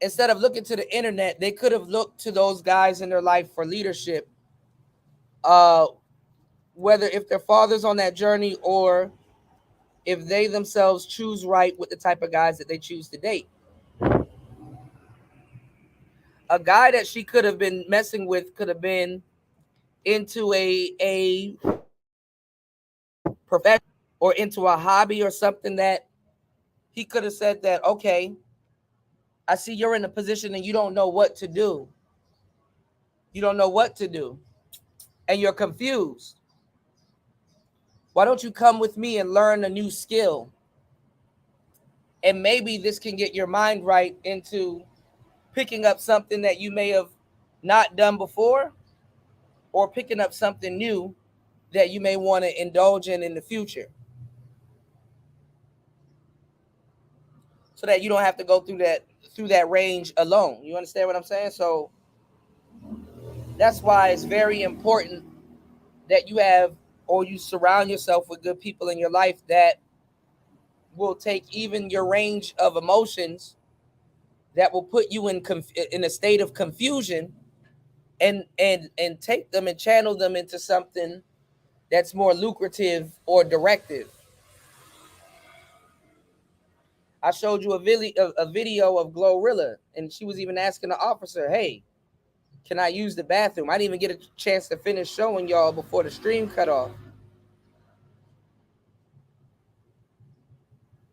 instead of looking to the internet, they could have looked to those guys in their life for leadership. Whether if their father's on that journey or if they themselves choose right with the type of guys that they choose to date. A guy that she could have been messing with could have been into a profession or into a hobby or something that he could have said that, okay, I see you're in a position and you don't know what to do. You don't know what to do. And you're confused. Why don't you come with me and learn a new skill? And maybe this can get your mind right into picking up something that you may have not done before, or picking up something new that you may want to indulge in the future, so that you don't have to go through that range alone. You understand what I'm saying? So that's why it's very important that you have, or you surround yourself with good people in your life that will take even your range of emotions, that will put you in a state of confusion, and take them and channel them into something that's more lucrative or directive. I showed you a video of Glorilla, and she was even asking the officer, hey, can I use the bathroom? I didn't even get a chance to finish showing y'all before the stream cut off.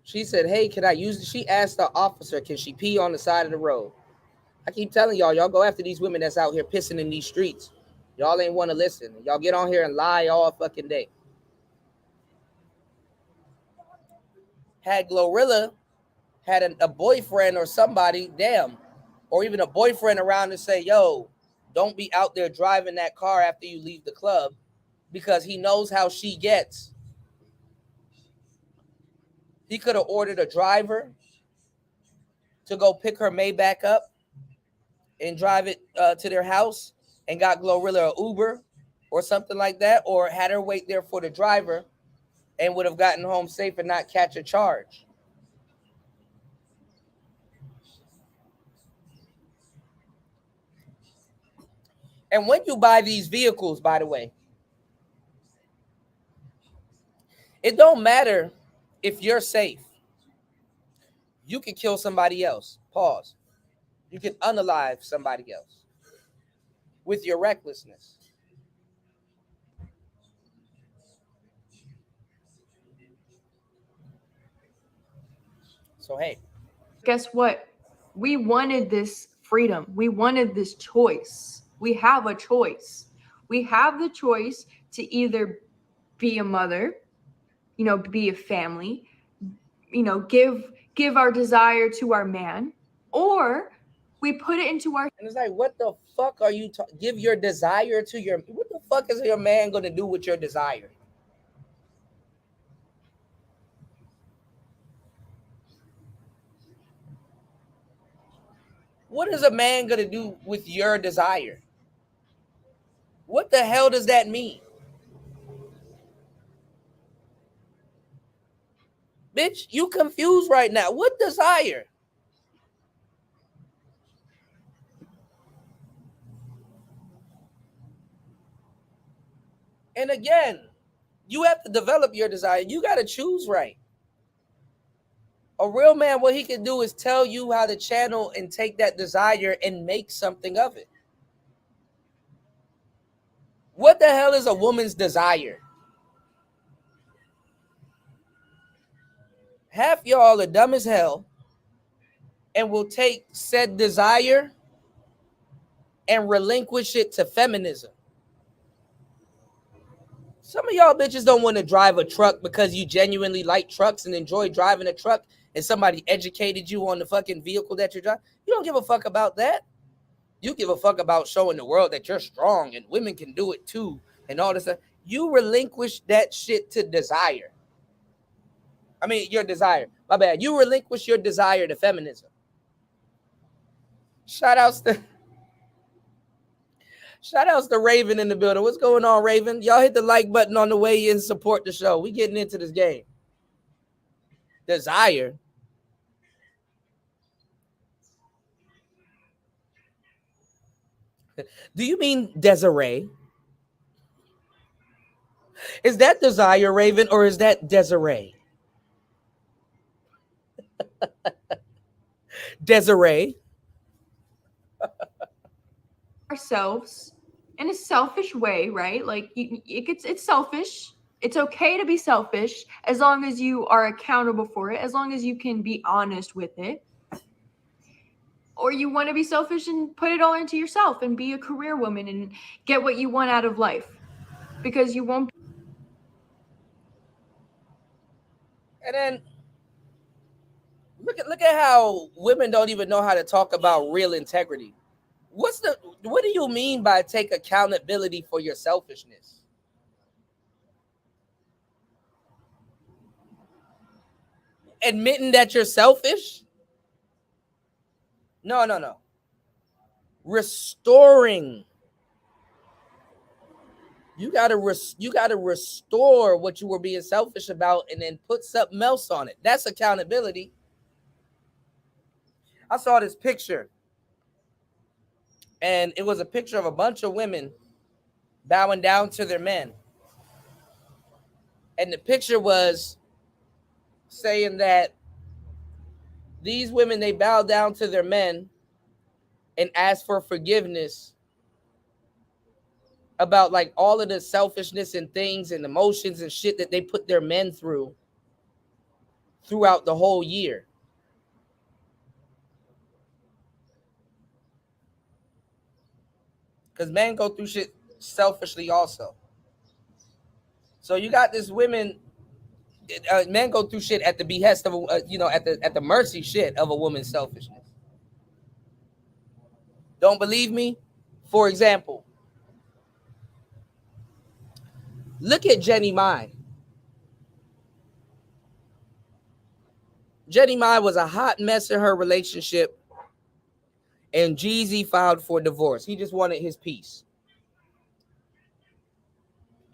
She said, hey, can I use it? She asked the officer, can she pee on the side of the road? I keep telling y'all go after these women that's out here pissing in these streets. Y'all ain't want to listen. Y'all get on here and lie all fucking day. Had Glorilla had a boyfriend or somebody, damn, or even a boyfriend around to say, yo, don't be out there driving that car after you leave the club, because he knows how she gets. He could have ordered a driver to go pick her Maybach up and drive it to their house, and got Glorilla an Uber or something like that, or had her wait there for the driver and would have gotten home safe and not catch a charge. And when you buy these vehicles, by the way, it don't matter if you're safe. You can kill somebody else. Pause. You can unalive somebody else with your recklessness. So, hey. Guess what? We wanted this freedom. We wanted this choice. We have a choice. We have the choice to either be a mother, be a family, give our desire to our man, or we put it into our. And it's like, what the fuck are you give your desire to your, what the fuck is your man going to do with your desire? What is a man going to do with your desire? What the hell does that mean? Bitch, you confused right now. What desire? And again, You have to develop your desire. You got to choose right. A real man, what he can do is tell you how to channel and take that desire and make something of it. What the hell is a woman's desire? Half y'all are dumb as hell and will take said desire and relinquish it to feminism. Some of y'all bitches don't want to drive a truck because you genuinely like trucks and enjoy driving a truck and somebody educated you on the fucking vehicle that you're driving. You don't give a fuck about that. You give a fuck about showing the world that you're strong and women can do it too and all this stuff. You relinquish that shit to desire. I mean, your desire. My bad. You relinquish your desire to feminism. Shout outs to Raven in the building. What's going on, Raven? Y'all hit the like button on the way in. Support the show. We getting into this game. Desire. Do you mean Desiree? Is that desire, Raven, or is that Desiree? Desiree. Ourselves in a selfish way, right? Like it's selfish. It's okay to be selfish as long as you are accountable for it, as long as you can be honest with it. Or you want to be selfish and put it all into yourself and be a career woman and get what you want out of life, because you won't. And then look at how women don't even know how to talk about real integrity. What do you mean by take accountability for your selfishness? Admitting that you're selfish? No. Restoring. You gotta restore what you were being selfish about and then put something else on it. That's accountability. I saw this picture, and it was a picture of a bunch of women bowing down to their men. And the picture was saying that these women, they bow down to their men and ask for forgiveness about like all of the selfishness and things and emotions and shit that they put their men throughout the whole year. Because men go through shit selfishly also. So you got this women, men go through shit at the behest of, at the mercy shit of a woman's selfishness. Don't believe me? For example, look at Jenny Mai. Jenny Mai was a hot mess in her relationship, and Jeezy filed for divorce. He just wanted his peace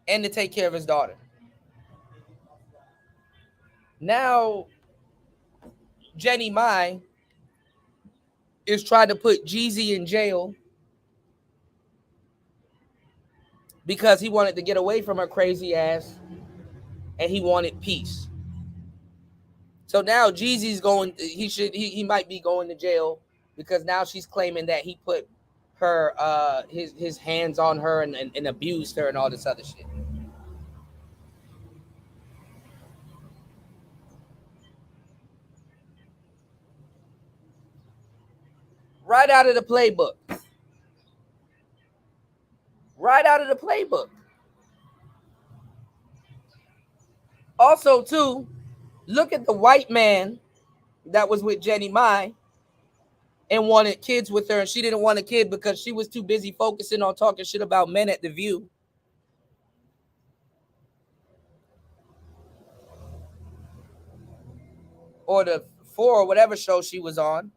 and to take care of his daughter. Now, Jenny Mai is trying to put Jeezy in jail because he wanted to get away from her crazy ass and he wanted peace. So now Jeezy's going, he might be going to jail because now she's claiming that he put her his hands on her and abused her and all this other shit. Right out of the playbook. Right out of the playbook. Also, too, look at the white man that was with Jenny Mai and wanted kids with her, and she didn't want a kid because she was too busy focusing on talking shit about men at The View. Or the 4 or whatever show she was on.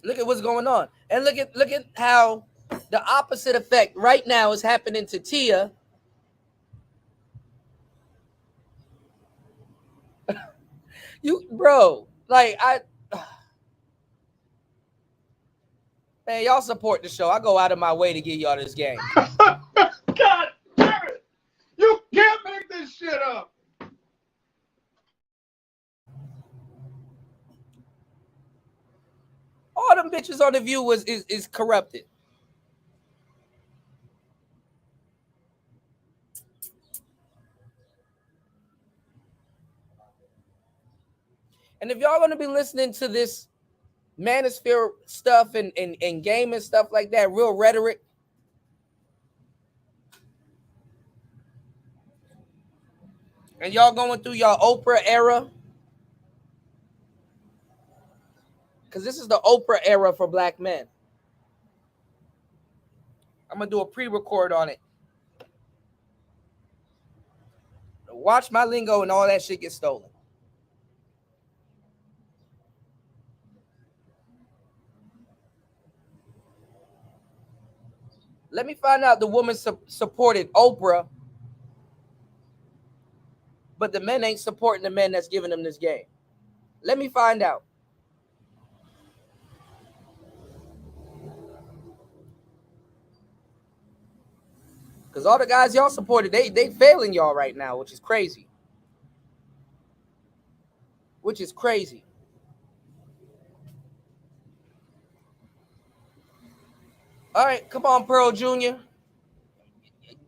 Look at what's going on. And look at how the opposite effect right now is happening to Tia. Man, y'all support the show. I go out of my way to give y'all this game. All them bitches on The View is corrupted. And if y'all gonna be listening to this manosphere stuff and game and stuff like that, real rhetoric, and y'all going through y'all Oprah era, because this is the Oprah era for black men. I'm gonna do a pre-record on it. Watch my lingo and all that shit get stolen. Let me find out the woman supported Oprah, but the men ain't supporting the men that's giving them this game. Let me find out. Because all the guys y'all supported, they failing y'all right now, which is crazy. Which is crazy. All right, come on, Pearl Jr.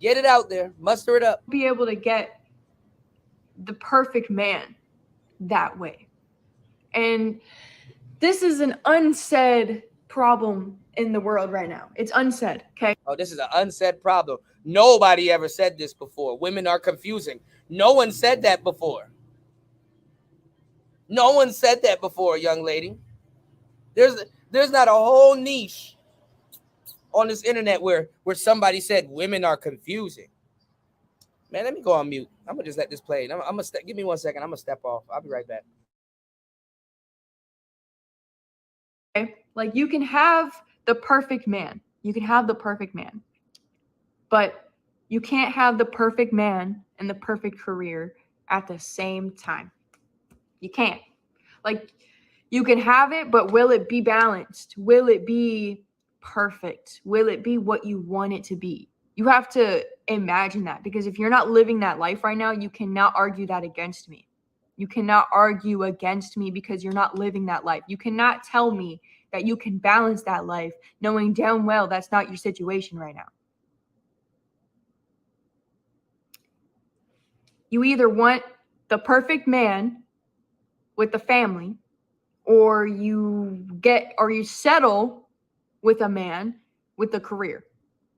Get it out there. Muster it up. Be able to get the perfect man that way. And this is an unsaid problem in the world right now. It's unsaid, okay? Oh, this is an unsaid problem. Nobody ever said this before. Women are confusing. No one said that before. No one said that before, young lady. There's not a whole niche on this internet where somebody said women are confusing. Man, let me go on mute. I'm gonna just let this play. I'm gonna give me 1 second. I'm gonna step off. I'll be right back. Okay? Like, you can have the perfect man. You can have the perfect man. But you can't have the perfect man and the perfect career at the same time. You can't. Like, you can have it, but will it be balanced? Will it be perfect? Will it be what you want it to be? You have to imagine that, because if you're not living that life right now, you cannot argue that against me. You cannot argue against me because you're not living that life. You cannot tell me that you can balance that life knowing damn well that's not your situation right now. You either want the perfect man with the family, or you settle with a man with a career.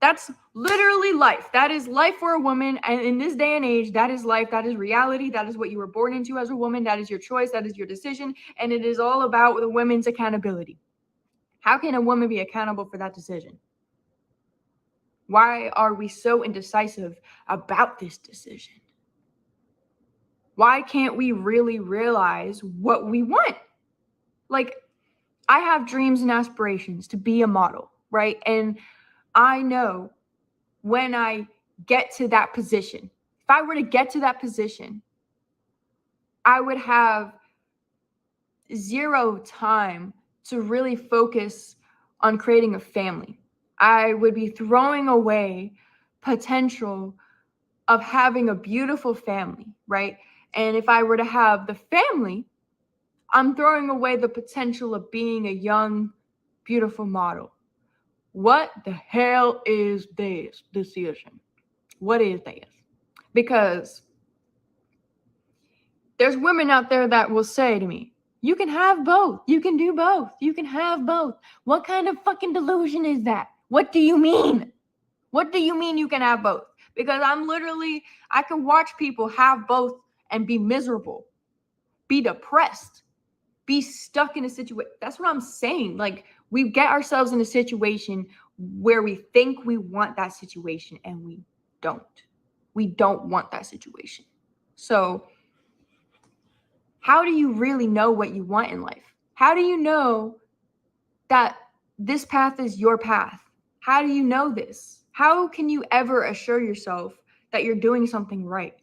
That's literally life. That is life for a woman. And in this day and age, that is life. That is reality. That is what you were born into as a woman. That is your choice. That is your decision. And it is all about the women's accountability. How can a woman be accountable for that decision? Why are we so indecisive about this decision? Why can't we really realize what we want? Like, I have dreams and aspirations to be a model, right? And I know when I get to that position, if I were to get to that position, I would have zero time to really focus on creating a family. I would be throwing away potential of having a beautiful family, right? And if I were to have the family, I'm throwing away the potential of being a young, beautiful model. What the hell is this decision? What is this? Because there's women out there that will say to me, you can have both. You can do both. You can have both. What kind of fucking delusion is that? What do you mean? What do you mean you can have both? Because I can watch people have both and be miserable, be depressed, be stuck in a situation. That's what I'm saying. Like, we get ourselves in a situation where we think we want that situation and we don't. We don't want that situation. So how do you really know what you want in life? How do you know that this path is your path? How do you know this? How can you ever assure yourself that you're doing something right?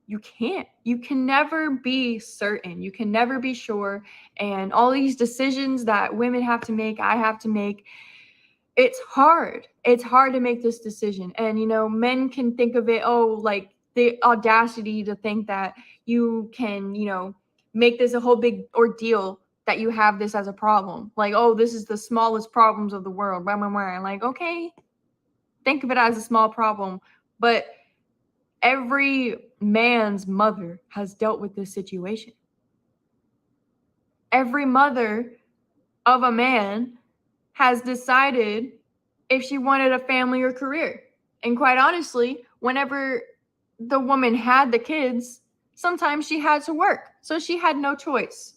You can't. You can never be certain. You can never be sure. And all these decisions that women have to make, I have to make, it's hard. It's hard to make this decision. And, men can think of it, like the audacity to think that you can, make this a whole big ordeal that you have this as a problem. Like, oh, this is the smallest problems of the world. Blah, blah, blah. Like, okay, think of it as a small problem. But every man's mother has dealt with this situation. Every mother of a man has decided if she wanted a family or career. And quite honestly, whenever the woman had the kids, sometimes she had to work. So she had no choice.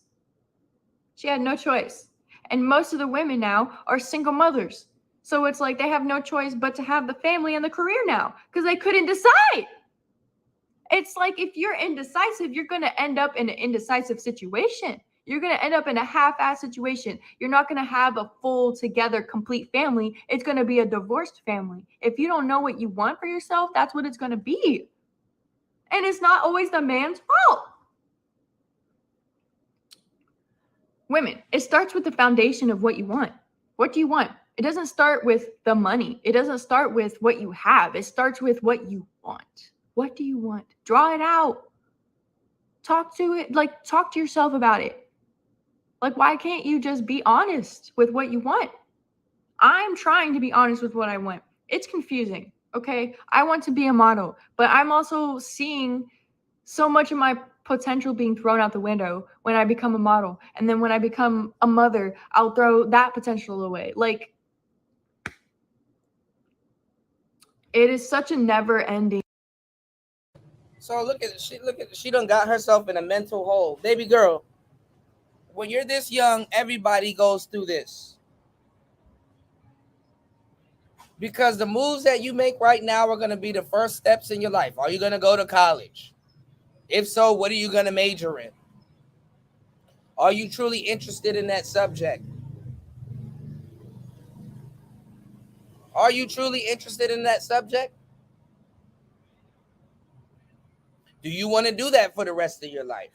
She had no choice. And most of the women now are single mothers. So it's like they have no choice but to have the family and the career now because they couldn't decide. It's like if you're indecisive, you're going to end up in an indecisive situation. You're going to end up in a half-ass situation. You're not going to have a full together complete family. It's going to be a divorced family. If you don't know what you want for yourself, that's what it's going to be. And it's not always the man's fault. Women, it starts with the foundation of what you want. What do you want? It doesn't start with the money. It doesn't start with what you have. It starts with what you want. What do you want? Draw it out. Talk to it. Like, talk to yourself about it. Like, why can't you just be honest with what you want? I'm trying to be honest with what I want. It's confusing, okay? I want to be a model, but I'm also seeing so much of my potential being thrown out the window when I become a model. And then when I become a mother, I'll throw that potential away. Like, it is such a never-ending. So look at it. She done got herself in a mental hole. Baby girl, when you're this young, everybody goes through this. Because the moves that you make right now are going to be the first steps in your life. Are you going to go to college? If so, what are you going to major in? Are you truly interested in that subject? Are you truly interested in that subject? Do you want to do that for the rest of your life?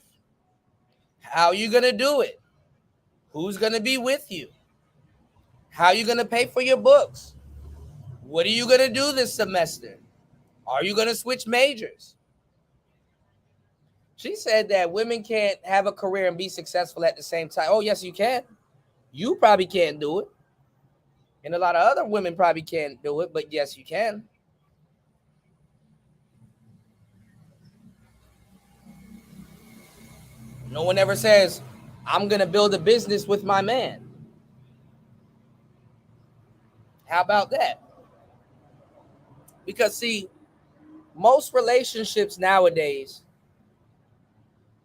How are you going to do it? Who's going to be with you? How are you going to pay for your books? What are you going to do this semester? Are you going to switch majors? She said that women can't have a career and be successful at the same time. Oh, yes, you can. You probably can't do it. And a lot of other women probably can't do it, but yes, you can. No one ever says, I'm going to build a business with my man. How about that? Because, see, most relationships nowadays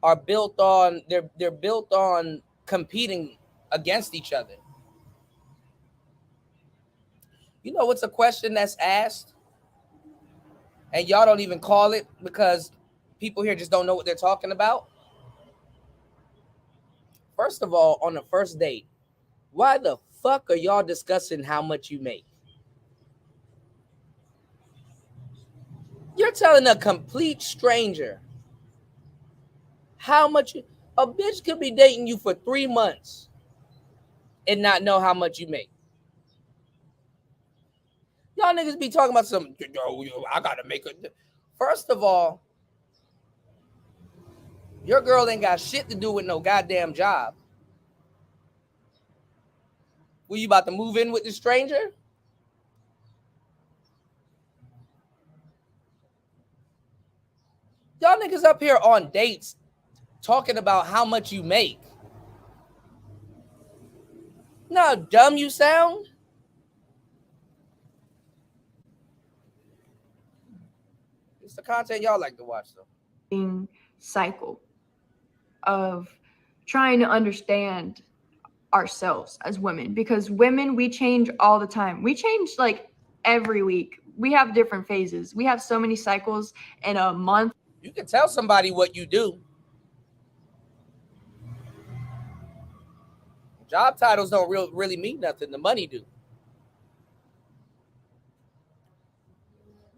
are built on, they're built on competing against each other. You know what's a question that's asked? And y'all don't even call it because people here just don't know what they're talking about. First of all, on the first date, why the fuck are y'all discussing how much you make? You're telling a complete stranger how much a bitch could be dating you for 3 months and not know how much you make. Y'all niggas be talking about some, I gotta make it. First of all, your girl ain't got shit to do with no goddamn job. Were you about to move in with the stranger? Y'all niggas up here on dates talking about how much you make. You know how dumb you sound? It's the content y'all like to watch, though. Cycle of trying to understand ourselves as women, because women, we change all the time. We change like every week. We have different phases. We have so many cycles in a month. You can tell somebody what you do. Job titles don't really mean nothing. The money do.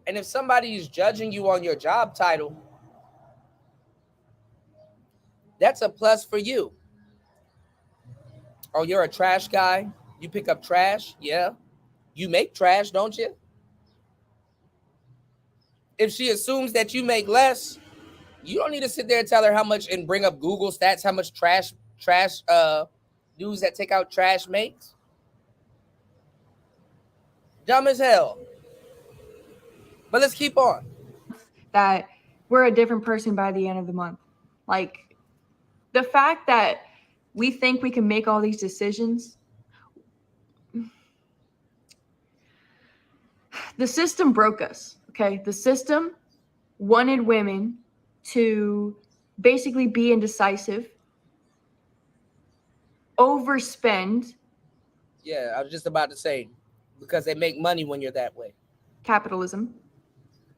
And if somebody is judging you on your job title, that's a plus for you. Oh, you're a trash guy? You pick up trash? Yeah. You make trash, don't you? If she assumes that you make less, you don't need to sit there and tell her how much and bring up Google stats, how much trash dudes that take out trash makes? Dumb as hell. But let's keep on. That we're a different person by the end of the month. Like, the fact that we think we can make all these decisions, the system broke us, okay? The system wanted women to basically be indecisive, overspend. Yeah, I was just about to say, because they make money when you're that way. Capitalism.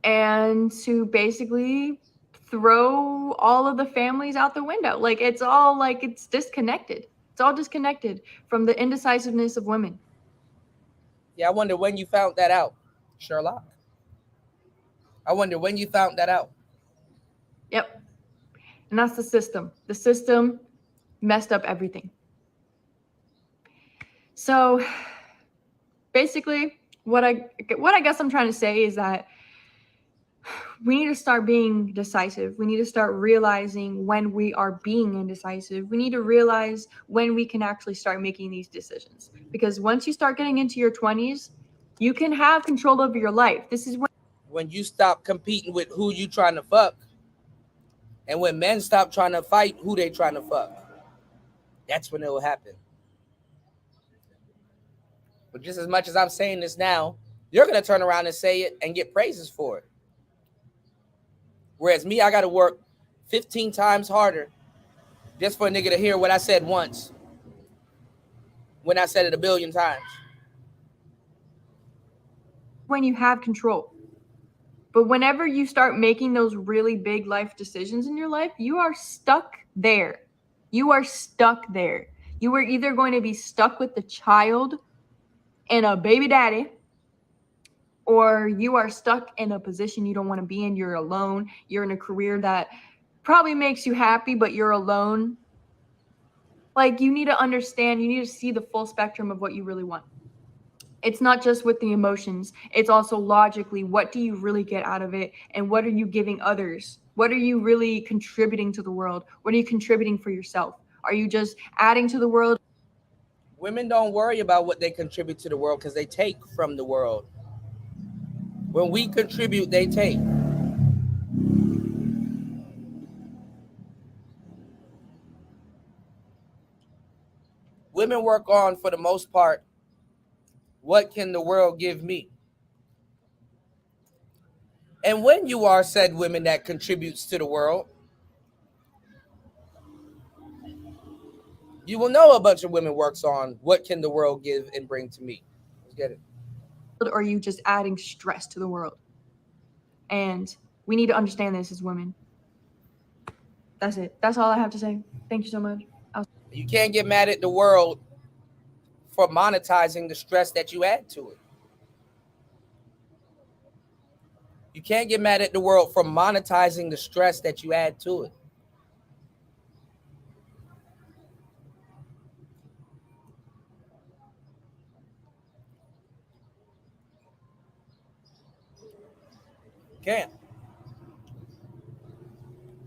And to basically throw all of the families out the window. Like, it's all like, it's disconnected. It's all disconnected from the indecisiveness of women. Yeah, I wonder when you found that out, Sherlock. I wonder when you found that out. Yep. And that's the system. The system messed up everything. So basically, what I guess I'm trying to say is that we need to start being decisive. We need to start realizing when we are being indecisive. We need to realize when we can actually start making these decisions. Because once you start getting into your 20s, you can have control over your life. This is when you stop competing with who you trying to fuck, and when men stop trying to fight who they trying to fuck. That's when it will happen. But just as much as I'm saying this now, you're going to turn around and say it and get praises for it. Whereas me, I got to work 15 times harder just for a nigga to hear what I said once when I said it a billion times. When you have control. But whenever you start making those really big life decisions in your life, you are stuck there. You are stuck there. You are either going to be stuck with the child and a baby daddy, or you are stuck in a position you don't want to be in. You're alone. You're in a career that probably makes you happy, but you're alone. Like, you need to understand, you need to see the full spectrum of what you really want. It's not just with the emotions. It's also logically, what do you really get out of it? And what are you giving others? What are you really contributing to the world? What are you contributing for yourself? Are you just adding to the world? Women don't worry about what they contribute to the world because they take from the world. When we contribute, they take. Women work on, for the most part, what can the world give me? And when you are said women that contributes to the world, you will know a bunch of women works on what can the world give and bring to me. Let's get it. Or are you just adding stress to the world? And we need to understand this as women. That's it. That's all I have to say. Thank you so much. You can't get mad at the world for monetizing the stress that you add to it. You can't get mad at the world for monetizing the stress that you add to it. Can't.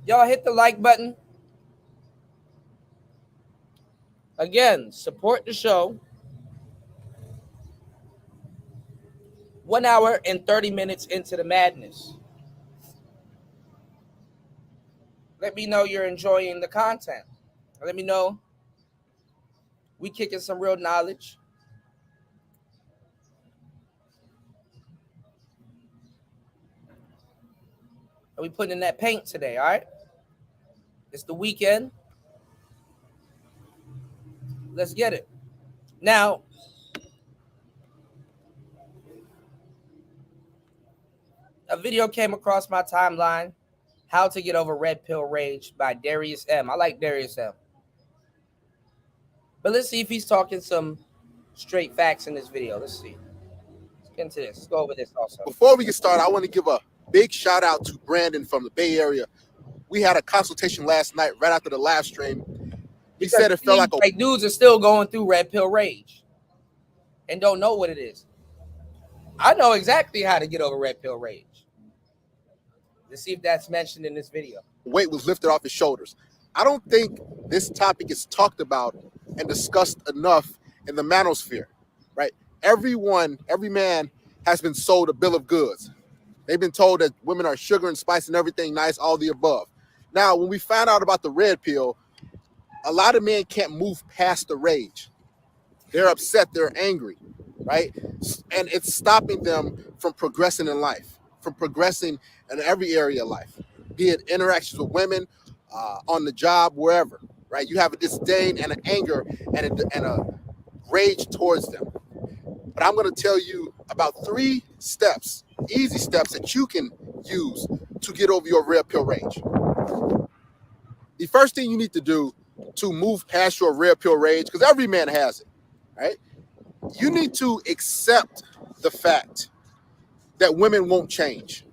Y'all hit the like button. Again, support the show. 1 hour and 30 minutes into the madness. Let me know you're enjoying the content. Let me know we kicking some real knowledge. And we putting in that paint today, all right? It's the weekend. Let's get it. Now, a video came across my timeline, How to Get Over Red Pill Rage by Darius M. I like Darius M. But let's see if he's talking some straight facts in this video. Let's see. Let's get into this. Let's go over this also. Before we get started, I want to give a big shout out to Brandon from the Bay Area. We had a consultation last night right after the live stream. He said it felt like dudes are still going through red pill rage and don't know what it is. I know exactly how to get over red pill rage. Let's see if that's mentioned in this video. Weight was lifted off his shoulders. I don't think this topic is talked about and discussed enough in the manosphere, right? Every man has been sold a bill of goods. They've been told that women are sugar and spice and everything nice, all the above. Now, when we found out about the red pill, a lot of men can't move past the rage. They're upset, they're angry, right? And it's stopping them from progressing in life, from progressing in every area of life, be it interactions with women, on the job, wherever, right? You have a disdain and an anger and a rage towards them. But I'm going to tell you about 3 steps, easy steps that you can use to get over your red pill rage. The first thing you need to do to move past your red pill rage, because every man has it, right? You need to accept the fact that women won't change.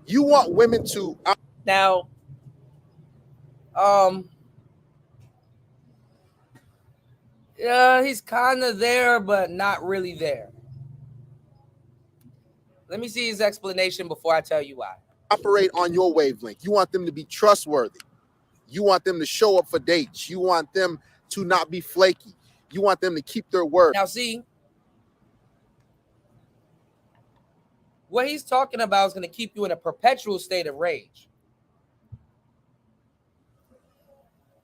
You want women to... Now, yeah, he's kind of there, but not really there. Let me see his explanation before I tell you why. Operate on your wavelength. You want them to be trustworthy. You want them to show up for dates. You want them to not be flaky. You want them to keep their word. Now, see, what he's talking about is going to keep you in a perpetual state of rage.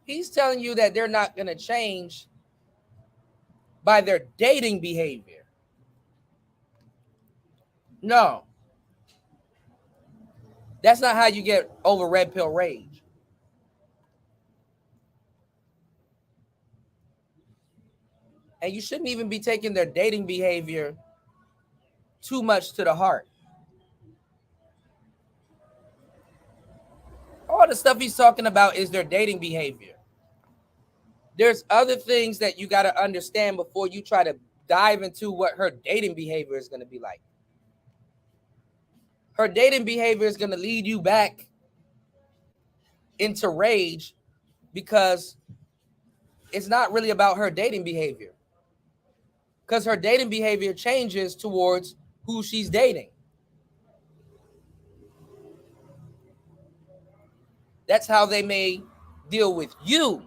He's telling you that they're not going to change by their dating behavior. No. That's not how you get over red pill rage. And you shouldn't even be taking their dating behavior too much to the heart. All the stuff he's talking about is their dating behavior. There's other things that you got to understand before you try to dive into what her dating behavior is going to be like. Her dating behavior is going to lead you back into rage because it's not really about her dating behavior. Because her dating behavior changes towards who she's dating. That's how they may deal with you,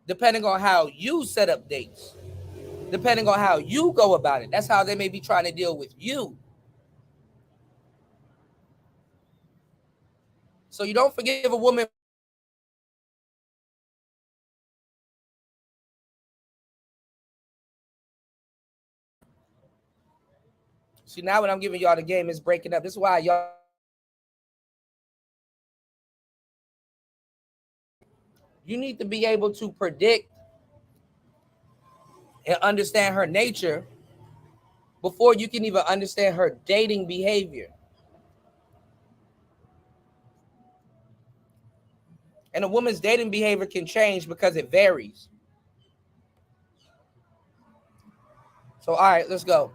depending on how you set up dates, depending on how you go about it. That's how they may be trying to deal with you. So you don't forgive a woman. See, now when I'm giving y'all the game, it's breaking up. This is why y'all... You need to be able to predict and understand her nature before you can even understand her dating behavior. And a woman's dating behavior can change because it varies. So, all right, let's go.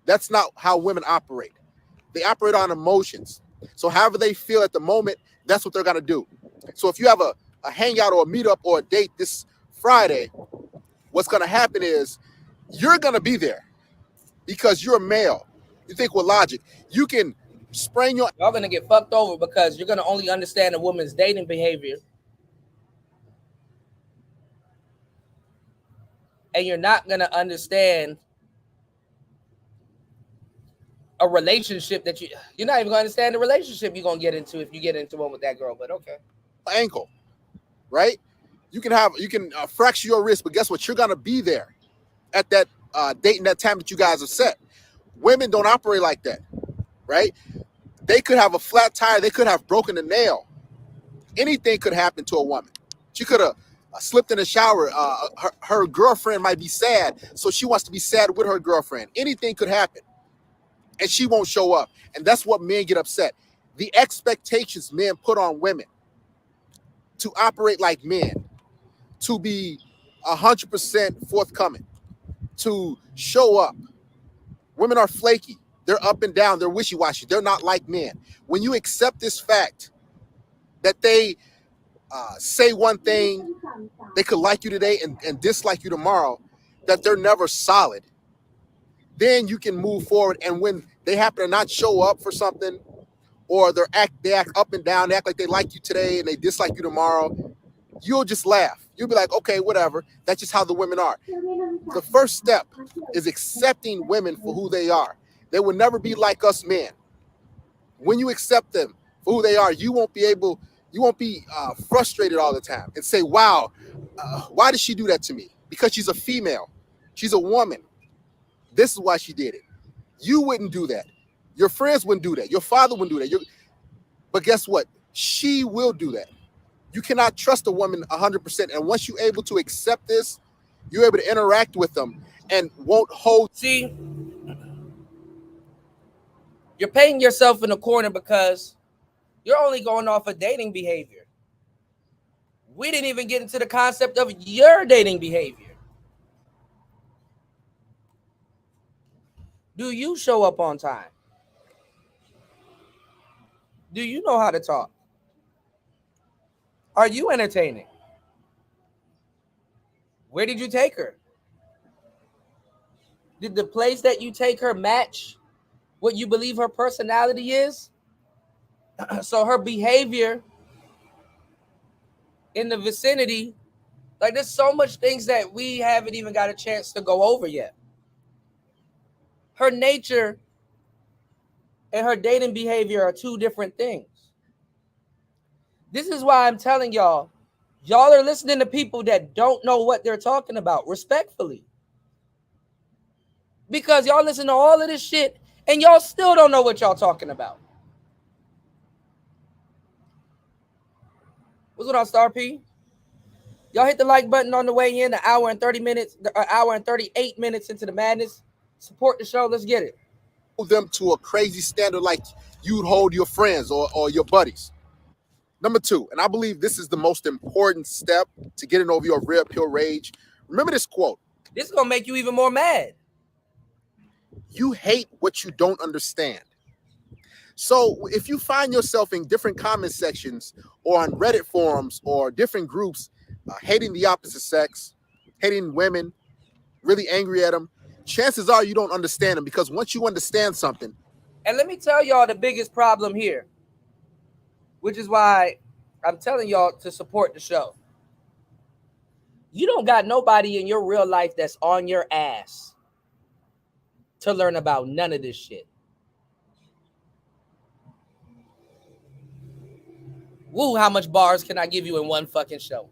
That's not how women operate. They operate on emotions. So however they feel at the moment, that's what they're going to do. So if you have a hangout or a meetup or a date this Friday, what's going to happen is you're going to be there because you're a male. You think with logic. You can sprain your... Y'all going to get fucked over because you're going to only understand a woman's dating behavior. And you're not going to understand a relationship that you're not even going to understand the relationship you're going to get into if you get into one with that girl. But okay. Ankle, right? You can fracture your wrist, but guess what? You're going to be there at that date and that time that you guys have set. Women don't operate like that, right? They could have a flat tire. They could have broken a nail. Anything could happen to a woman. She could have slipped in the shower. Her girlfriend might be sad, so she wants to be sad with her girlfriend. Anything could happen, and she won't show up. And that's what men get upset. The expectations men put on women to operate like men, to be 100% forthcoming, to show up. Women are flaky. They're up and down. They're wishy-washy. They're not like men. When you accept this fact that they say one thing, they could like you today and dislike you tomorrow, that they're never solid, then you can move forward. And when they happen to not show up for something, or they act up and down, they act like they like you today and they dislike you tomorrow, you'll just laugh. You'll be like, okay, whatever. That's just how the women are. The first step is accepting women for who they are. They will never be like us men. When you accept them for who they are, you won't be frustrated all the time and say, wow, why did she do that to me? Because she's a female. She's a woman. This is why she did it. You wouldn't do that. Your friends wouldn't do that. Your father wouldn't do that. But guess what? She will do that. You cannot trust a woman 100%. And once you're able to accept this, you're able to interact with them and won't hold. See, you're painting yourself in a corner because you're only going off of dating behavior. We didn't even get into the concept of your dating behavior. Do you show up on time? Do you know how to talk? Are you entertaining? Where did you take her? Did the place that you take her match what you believe her personality is? So her behavior in the vicinity, like there's so much things that we haven't even got a chance to go over yet. Her nature and her dating behavior are two different things. This is why I'm telling y'all are listening to people that don't know what they're talking about, respectfully. Because y'all listen to all of this shit and y'all still don't know what y'all talking about. What's going on, Star P? Y'all hit the like button on the way in, an hour and 38 minutes into the madness. Support the show. Let's get it. Them to a crazy standard like you'd hold your friends or your buddies. Number two, and I believe this is the most important step to getting over your red pill rage. Remember this quote. This is going to make you even more mad. You hate what you don't understand. So if you find yourself in different comment sections or on Reddit forums or different groups, hating the opposite sex, hating women, really angry at them, chances are you don't understand them, because once you understand something. And let me tell y'all the biggest problem here, which is why I'm telling y'all to support the show. You don't got nobody in your real life that's on your ass to learn about none of this shit. Woo, how much bars can I give you in one fucking show?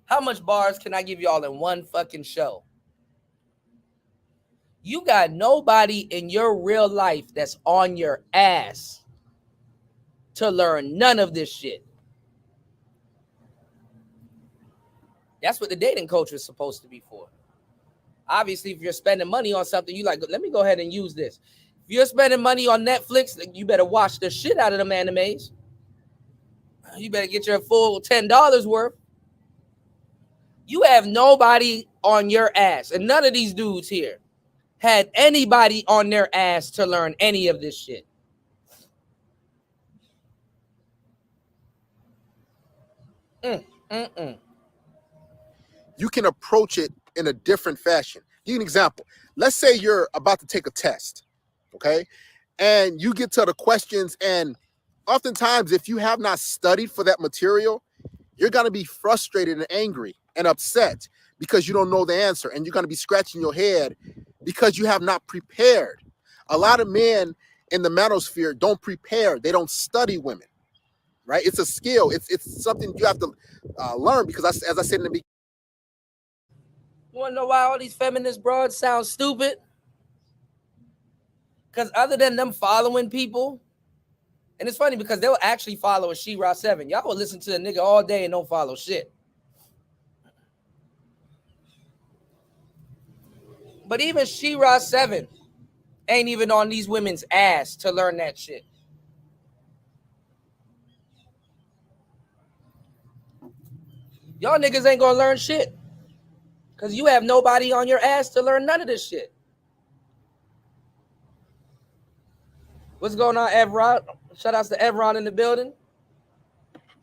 How much bars can I give y'all in one fucking show? You got nobody in your real life that's on your ass to learn none of this shit. That's what the dating coach is supposed to be for. Obviously, if you're spending money on something, you like, let me go ahead and use this. If you're spending money on Netflix, you better watch the shit out of them animes. You better get your full $10 worth. You have nobody on your ass. And none of these dudes here had anybody on their ass to learn any of this shit. You can approach it in a different fashion. Give you an example. Let's say you're about to take a test, okay? And you get to the questions, and oftentimes if you have not studied for that material, you're going to be frustrated and angry and upset because you don't know the answer, and you're going to be scratching your head because you have not prepared. A lot of men in the manosphere don't prepare. They don't study women, right? It's a skill. It's something you have to learn, because as I said in the beginning. You want to know why all these feminist broads sound stupid? Because other than them following people, and it's funny because they'll actually follow a She-Ra 7. Y'all will listen to a nigga all day and don't follow shit. But even She-Ra 7 ain't even on these women's ass to learn that shit. Y'all niggas ain't gonna learn shit because you have nobody on your ass to learn none of this shit. What's going on, Evron? Shout outs to Evron in the building.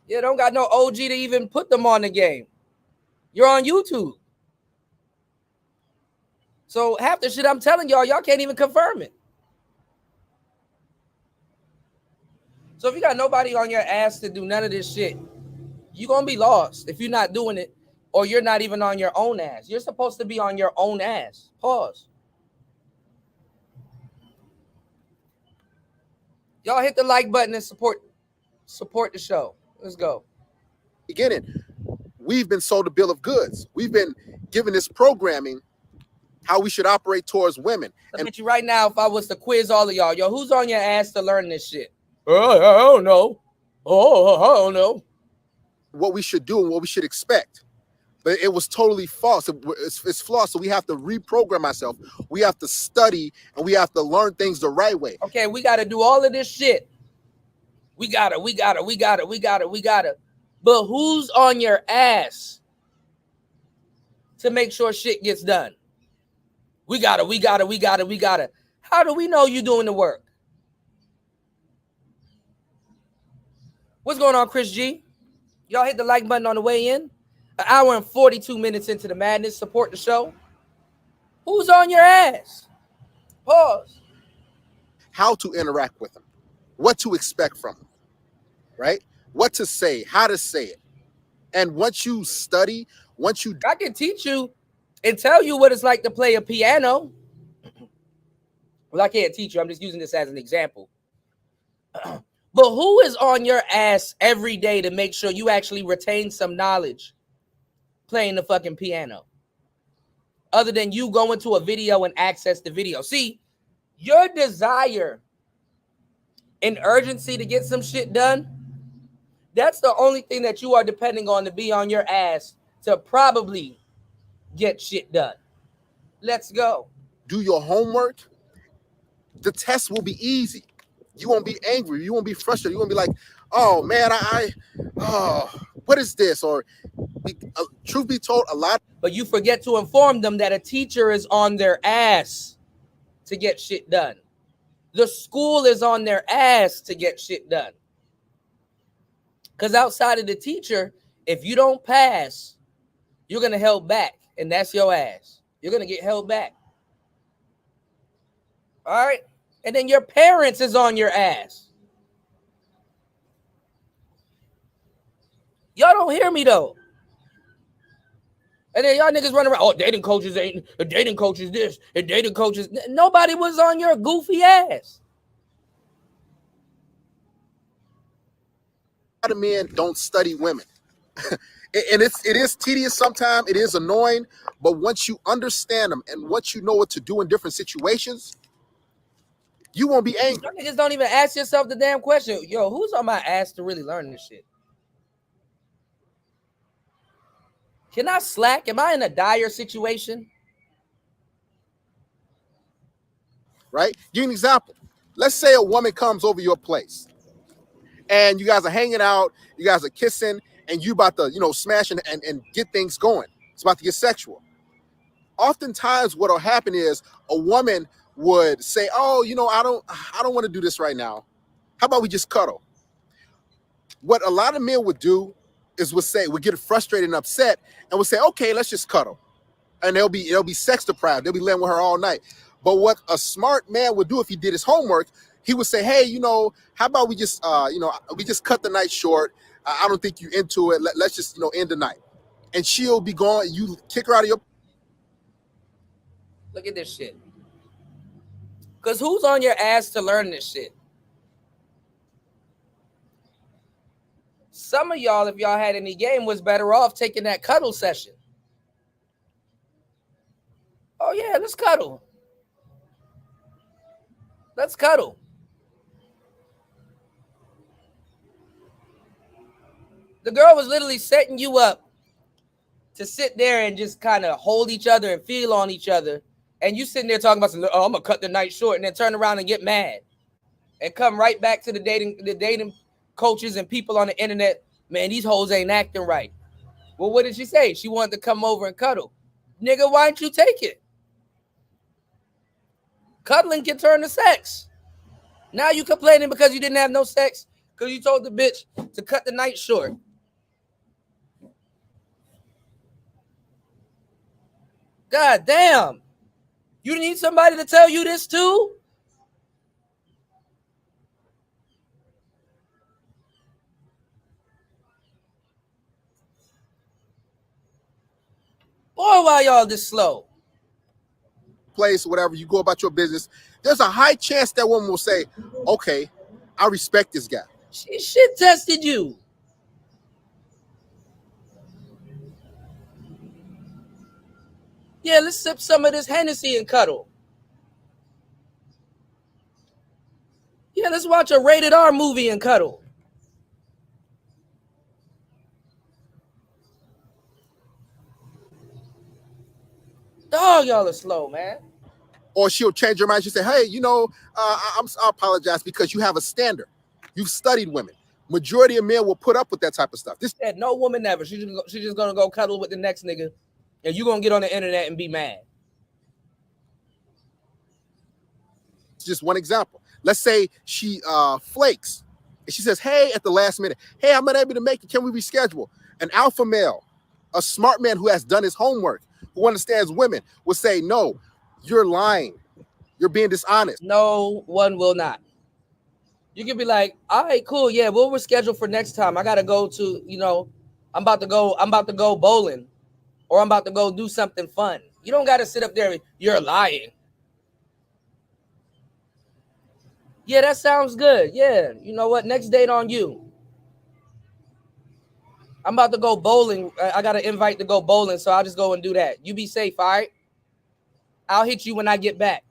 Yeah, don't got no OG to even put them on the game. You're on YouTube. So half the shit I'm telling y'all can't even confirm it. So if you got nobody on your ass to do none of this shit, you're going to be lost if you're not doing it, or you're not even on your own ass. You're supposed to be on your own ass. Pause. Y'all hit the like button and support the show. Let's go. Beginning, we've been sold a bill of goods. We've been given this programming how we should operate towards women. I bet you right now, if I was to quiz all of y'all, yo, who's on your ass to learn this shit? I don't know. I don't know. What we should do and what we should expect. But it was totally false. It's flawed. So we have to reprogram ourselves. We have to study and we have to learn things the right way. Okay, we got to do all of this shit. We got to. But who's on your ass to make sure shit gets done? We got to. How do we know you doing the work? What's going on, Chris G? Y'all hit the like button on the way in. An hour and 42 minutes into the madness. Support the show. Who's on your ass? Pause. How to interact with them. What to expect from them. Right? What to say. How to say it. And once you study, I can teach you and tell you what it's like to play a piano. Well, I can't teach you. I'm just using this as an example. But who is on your ass every day to make sure you actually retain some knowledge playing the fucking piano? Other than you going to a video and access the video. See, your desire and urgency to get some shit done, that's the only thing that you are depending on to be on your ass to probably get shit done. Let's go. Do your homework. The test will be easy. You won't be angry. You won't be frustrated. You won't be like, oh man, what is this? Or truth be told, a lot. But you forget to inform them that a teacher is on their ass to get shit done. The school is on their ass to get shit done. Because outside of the teacher, if you don't pass, you're going to held back. And that's your ass. You're going to get held back. All right? And then your parents is on your ass. Y'all don't hear me, though. And then y'all niggas running around, oh, dating coaches ain't, a dating coach is this, a dating coach is... Nobody was on your goofy ass. A lot of men don't study women. And it is tedious sometimes. It is annoying. But once you understand them and once you know what to do in different situations, you won't be angry. You niggas don't even ask yourself the damn question. Yo, who's on my ass to really learn this shit? Can I slack? Am I in a dire situation? Right? Give you an example. Let's say a woman comes over your place and you guys are hanging out, you guys are kissing, and you about to, smash and get things going. It's about to get sexual. Oftentimes what'll happen is a woman would say, oh, I don't want to do this right now. How about we just cuddle? What a lot of men would do is would get frustrated and upset and would say, okay, let's just cuddle. And they'll be sex deprived. They'll be laying with her all night. But what a smart man would do if he did his homework, he would say, hey, how about we just, we just cut the night short. I don't think you're into it. Let's just, end the night. And she'll be gone. You kick her out of your... Look at this shit. Because who's on your ass to learn this shit? Some of y'all, if y'all had any game, was better off taking that cuddle session. Oh, yeah, let's cuddle. Let's cuddle. The girl was literally setting you up to sit there and just kind of hold each other and feel on each other. And you sitting there talking about, I'm going to cut the night short, and then turn around and get mad and come right back to the dating coaches and people on the internet. Man, these hoes ain't acting right. Well, what did she say? She wanted to come over and cuddle. Nigga, why don't you take it? Cuddling can turn to sex. Now you complaining because you didn't have no sex because you told the bitch to cut the night short. God damn. You need somebody to tell you this too? Or why y'all this slow? Place, whatever, you go about your business, there's a high chance that woman will say, okay, I respect this guy. She shit tested you. Yeah, let's sip some of this Hennessy and cuddle. Yeah, let's watch a rated R movie and cuddle. Dog, y'all are slow, man. Or she'll change her mind. She'll say, hey, I apologize because you have a standard. You've studied women. Majority of men will put up with that type of stuff. This said no woman ever. She's just gonna go cuddle with the next nigga, and you gonna get on the internet and be mad. It's just one example. Let's say she flakes and she says, hey, at the last minute, hey, I'm not able to make it. Can we reschedule? An alpha male, a smart man who has done his homework, who understands women, will say, no, you're lying. You're being dishonest. No one will not. You can be like, all right, cool. Yeah, we'll reschedule for next time. I gotta go to, I'm about to go bowling, or I'm about to go do something fun. You don't gotta sit up there. You're lying. Yeah, that sounds good. Yeah, you know what? Next date on you. I'm about to go bowling. I got an invite to go bowling, so I'll just go and do that. You be safe, all right? I'll hit you when I get back.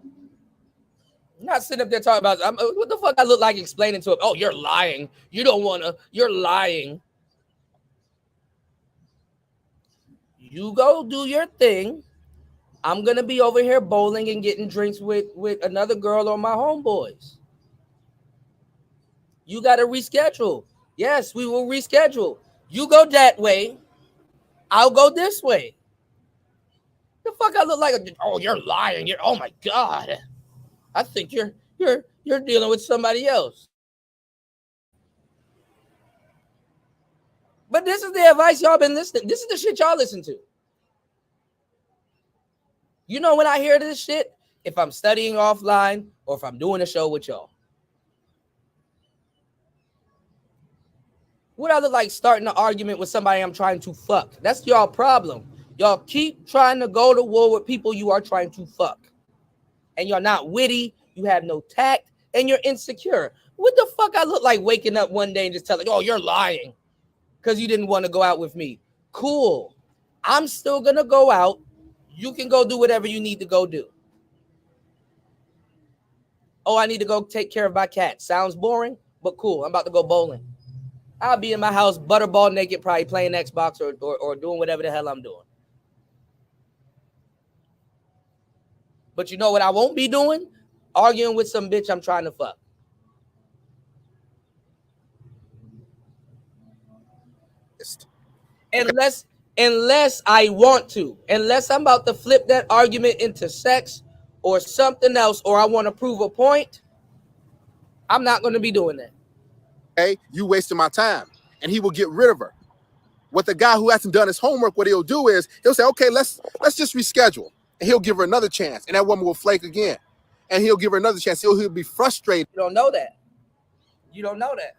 I'm not sitting up there talking about what the fuck I look like explaining to him. Oh, you're lying. You don't want to. You're lying. You go do your thing. I'm going to be over here bowling and getting drinks with another girl or my homeboys. You got to reschedule. Yes, we will reschedule. You go that way. I'll go this way. The fuck I look like? Oh, you're lying. Oh my God. I think you're dealing with somebody else. But this is the advice y'all been listening. This is the shit y'all listen to. You know when I hear this shit, if I'm studying offline or if I'm doing a show with y'all. What I look like starting an argument with somebody I'm trying to fuck? That's y'all problem. Y'all keep trying to go to war with people you are trying to fuck. And you're not witty, you have no tact, and you're insecure. What the fuck I look like waking up one day and just telling, oh, you're lying because you didn't want to go out with me? Cool. I'm still going to go out. You can go do whatever you need to go do. Oh, I need to go take care of my cat. Sounds boring, but cool. I'm about to go bowling. I'll be in my house, butterball naked, probably playing Xbox or doing whatever the hell I'm doing. But you know what I won't be doing? Arguing with some bitch I'm trying to fuck. Unless I want to. Unless I'm about to flip that argument into sex or something else, or I want to prove a point, I'm not going to be doing that. Hey, you wasting my time. And he will get rid of her. What the guy who hasn't done his homework, what he'll do is he'll say, okay, let's just reschedule. And he'll give her another chance. And that woman will flake again. And he'll give her another chance. He'll be frustrated. You don't know that. You don't know that.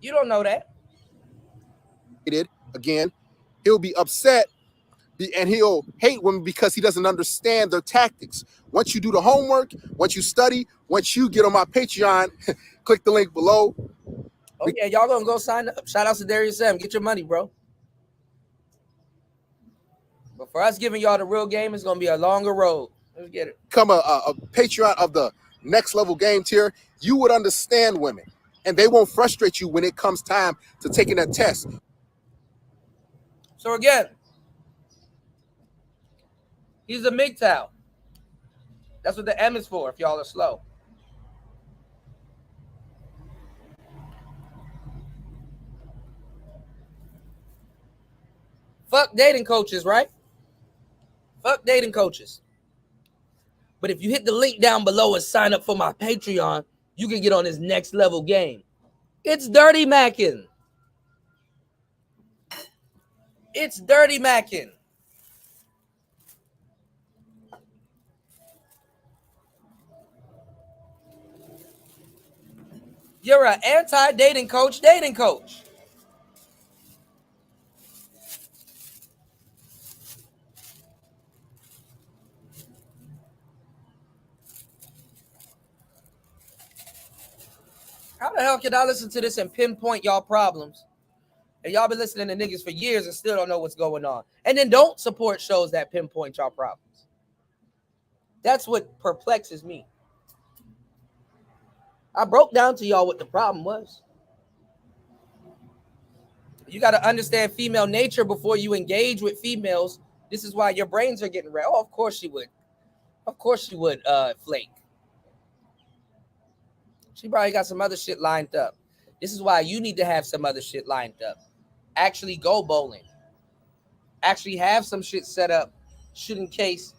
You don't know that. Again, he'll be upset and he'll hate women because he doesn't understand their tactics. Once you do the homework, once you study, once you get on my Patreon, click the link below. Oh yeah, y'all gonna go sign up. Shout out to Darius M. Get your money, bro. But for us giving y'all the real game, it's gonna be a longer road. Let's get it. Become a Patreon of the next level game tier. You would understand women, and they won't frustrate you when it comes time to taking that test. So again, he's a MGTOW. That's what the M is for if y'all are slow. Fuck dating coaches, right? Fuck dating coaches. But if you hit the link down below and sign up for my Patreon, you can get on this next level game. It's Dirty Mackin. It's Dirty Mackin. You're an anti-dating coach, dating coach. How the hell can I listen to this and pinpoint y'all problems? And y'all been listening to niggas for years and still don't know what's going on. And then don't support shows that pinpoint y'all problems. That's what perplexes me. I broke down to y'all what the problem was. You got to understand female nature before you engage with females. This is why your brains are getting red. Oh, of course she would. Of course she would flake. She probably got some other shit lined up. This is why you need to have some other shit lined up. Actually go bowling. Actually have some shit set up should in case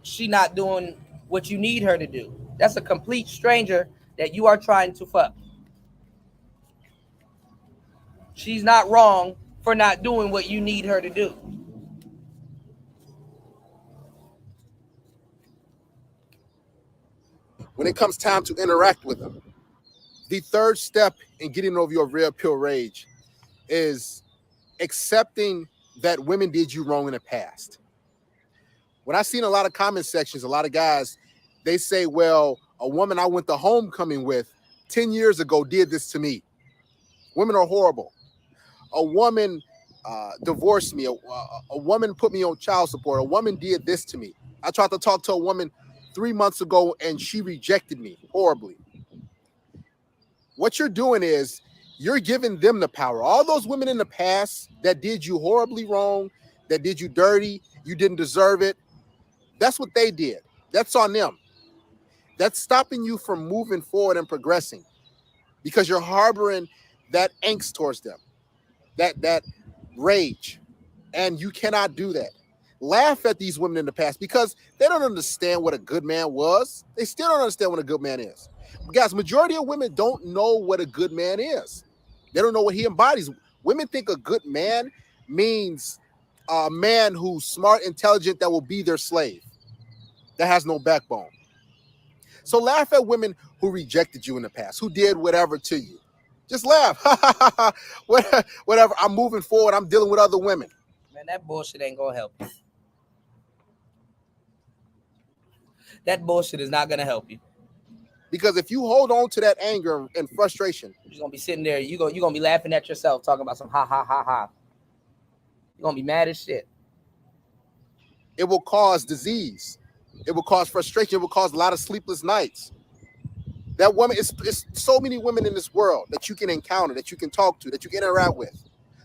she not doing what you need her to do. That's a complete stranger that you are trying to fuck. She's not wrong for not doing what you need her to do. When it comes time to interact with them, the third step in getting over your red pill rage is accepting that women did you wrong in the past. When I seen a lot of comment sections, a lot of guys, they say, well, a woman I went to homecoming with 10 years ago did this to me. Women are horrible. A woman divorced me. A woman put me on child support. A woman did this to me. I tried to talk to a woman 3 months ago and she rejected me horribly. What you're doing is you're giving them the power. All those women in the past that did you horribly wrong, that did you dirty, you didn't deserve it. That's what they did. That's on them. That's stopping you from moving forward and progressing because you're harboring that angst towards them, that rage, and you cannot do that. Laugh at these women in the past because they don't understand what a good man was. They still don't understand what a good man is. Guys, majority of women don't know what a good man is. They don't know what he embodies. Women think a good man means a man who's smart, intelligent, that will be their slave, that has no backbone. So laugh at women who rejected you in the past, who did whatever to you. Just laugh. Whatever. I'm moving forward. I'm dealing with other women. Man, that bullshit ain't gonna help you. That bullshit is not gonna help you. Because if you hold on to that anger and frustration, you're gonna be sitting there, you're gonna be laughing at yourself, talking about some ha ha ha ha. You're gonna be mad as shit. It will cause disease. It will cause frustration. It will cause a lot of sleepless nights. That woman, it's so many women in this world that you can encounter, that you can talk to, that you can interact with.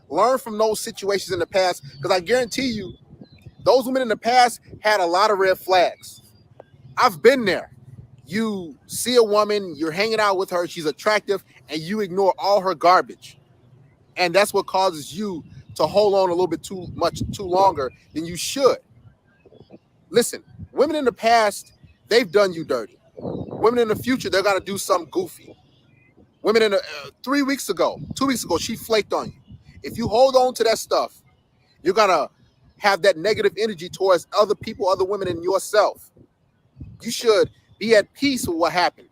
Learn from those situations in the past, because I guarantee you, those women in the past had a lot of red flags. I've been there. You see a woman, you're hanging out with her, she's attractive, and you ignore all her garbage. And that's what causes you to hold on a little bit too longer than you should. Listen, women in the past, they've done you dirty. Women in the future, they're going to do something goofy. Women in 2 weeks ago, she flaked on you. If you hold on to that stuff, you're going to have that negative energy towards other people, other women, and yourself. You should be at peace with what happened.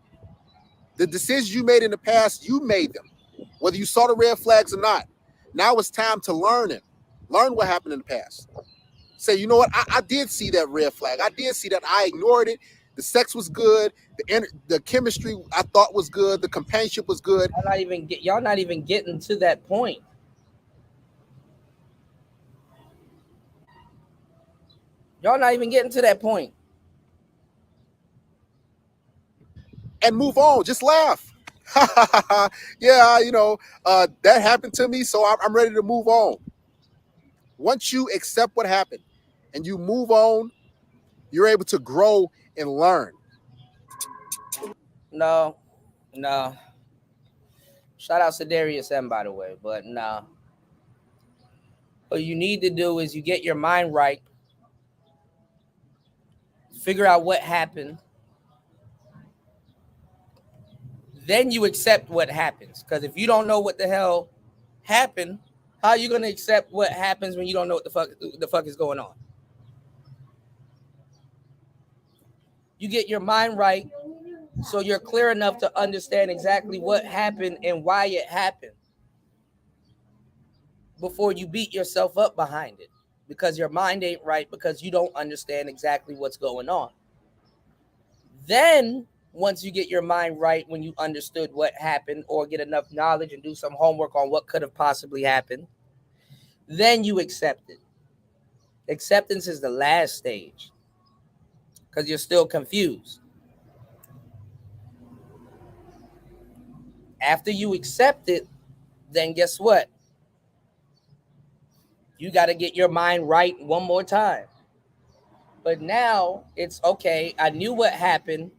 The decisions you made in the past, you made them, whether you saw the red flags or not. Now it's time to learn it. Learn what happened in the past. Say, you know what? I did see that red flag. I did see that. I ignored it. The sex was good. The chemistry I thought was good. The companionship was good. Y'all not even getting to that point. Y'all not even getting to that point. And move on. Just laugh. Yeah, that happened to me, so I'm ready to move on. Once you accept what happened and you move on, you're able to grow and learn. No. Shout out to Darius M, by the way, but no. What you need to do is you get your mind right, figure out what happened, then you accept what happens. Because if you don't know what the hell happened, how are you going to accept what happens when you don't know what the fuck is going on? You get your mind right, So you're clear enough to understand exactly what happened and why it happened before you beat yourself up behind it, because your mind ain't right, because you don't understand exactly what's going on. Then once you get your mind right, when you understood what happened or get enough knowledge and do some homework on what could have possibly happened, then you accept it. Acceptance is the last stage because you're still confused. After you accept it, then guess what? You got to get your mind right one more time. But now it's okay. I knew what happened.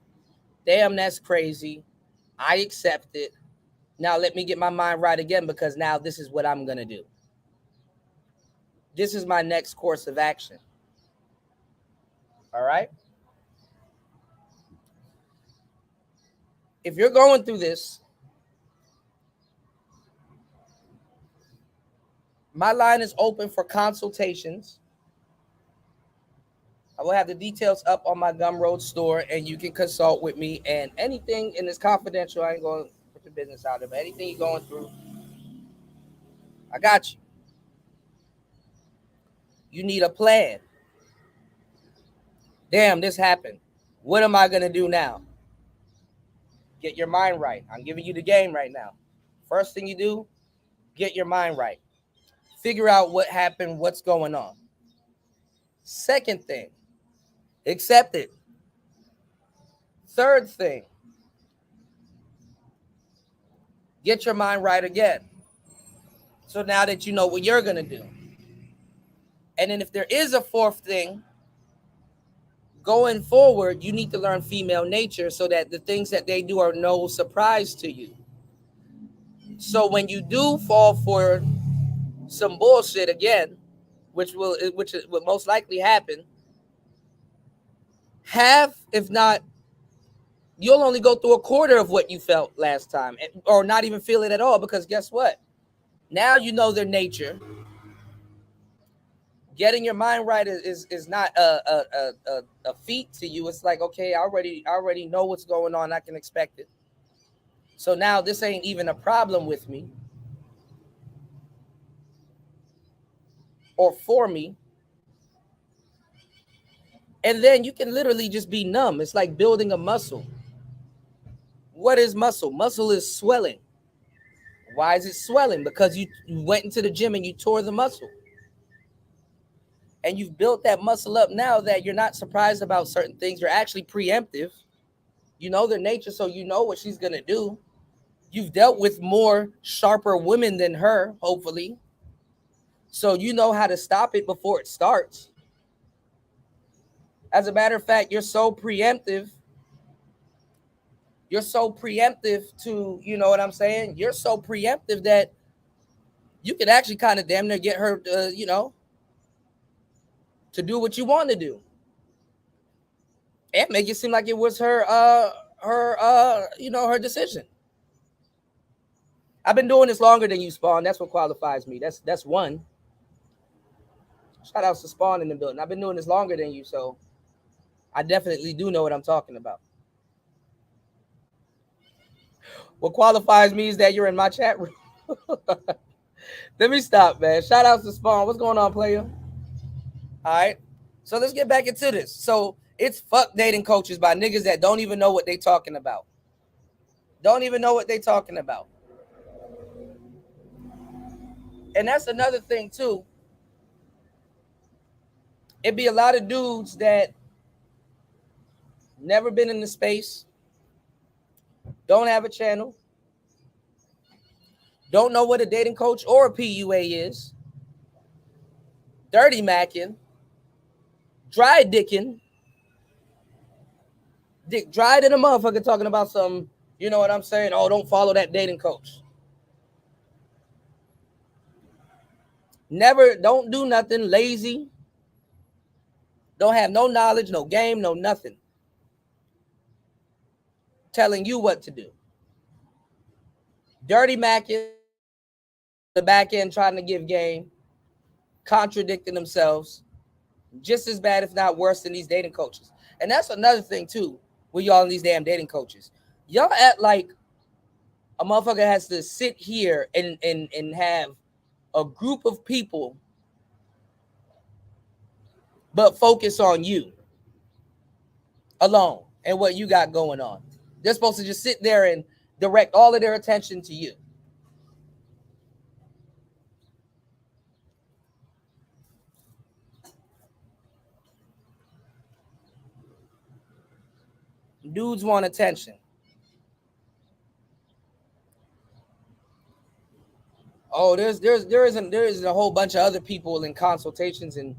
Damn, that's crazy. I accept it. Now let me get my mind right again, because now this is what I'm going to do. This is my next course of action. All right? If you're going through this, my line is open for consultations. I will have the details up on my Gumroad store, and you can consult with me. And anything in this confidential, I ain't going to put the business out of it. Anything you're going through, I got you. You need a plan. Damn, this happened. What am I going to do now? Get your mind right. I'm giving you the game right now. First thing you do, get your mind right. Figure out what happened, what's going on. Second thing, accept it. Third thing, get your mind right again. So now that you know what you're going to do. And then if there is a fourth thing, going forward, you need to learn female nature so that the things that they do are no surprise to you. So when you do fall for some bullshit again, which will most likely happen, half, if not, you'll only go through a quarter of what you felt last time, or not even feel it at all, because guess what? Now you know their nature. Getting your mind right is not a feat to you. It's like, okay, I already know what's going on. I can expect it. So now this ain't even a problem with me or for me. And then you can literally just be numb. It's like building a muscle. What is muscle? Muscle is swelling. Why is it swelling? Because you went into the gym and you tore the muscle. And you've built that muscle up now that you're not surprised about certain things. You're actually preemptive. You know their nature, so you know what she's going to do. You've dealt with more sharper women than her, hopefully. So you know how to stop it before it starts. As a matter of fact, you're so preemptive. You're so preemptive to, you know what I'm saying? You're so preemptive that you could actually kind of damn near get her, to do what you want to do, and make it seem like it was her decision. I've been doing this longer than you, Spawn. That's what qualifies me. That's one. Shout out to Spawn in the building. I've been doing this longer than you, so I definitely do know what I'm talking about. What qualifies me is that you're in my chat room. Let me stop, man. Shout out to Spawn. What's going on, player? All right, so let's get back into this. So it's fuck dating coaches by niggas that don't even know what they talking about. Don't even know what they talking about. And that's another thing too. It'd be a lot of dudes that never been in the space, don't have a channel, don't know what a dating coach or a PUA is, dirty macking, dry dicking, dick dried in a motherfucker, talking about some, you know what I'm saying? Oh, don't follow that dating coach. Never, don't do nothing, lazy, don't have no knowledge, no game, no nothing. Telling you what to do. Dirty macking, the back end trying to give game, contradicting themselves, just as bad, if not worse, than these dating coaches. And that's another thing too. with y'all and these damn dating coaches. Y'all act like a motherfucker has to sit here and have a group of people but focus on you alone and what you got going on. They're supposed to just sit there and direct all of their attention to you. Dudes want attention. Oh, there is a whole bunch of other people in consultations and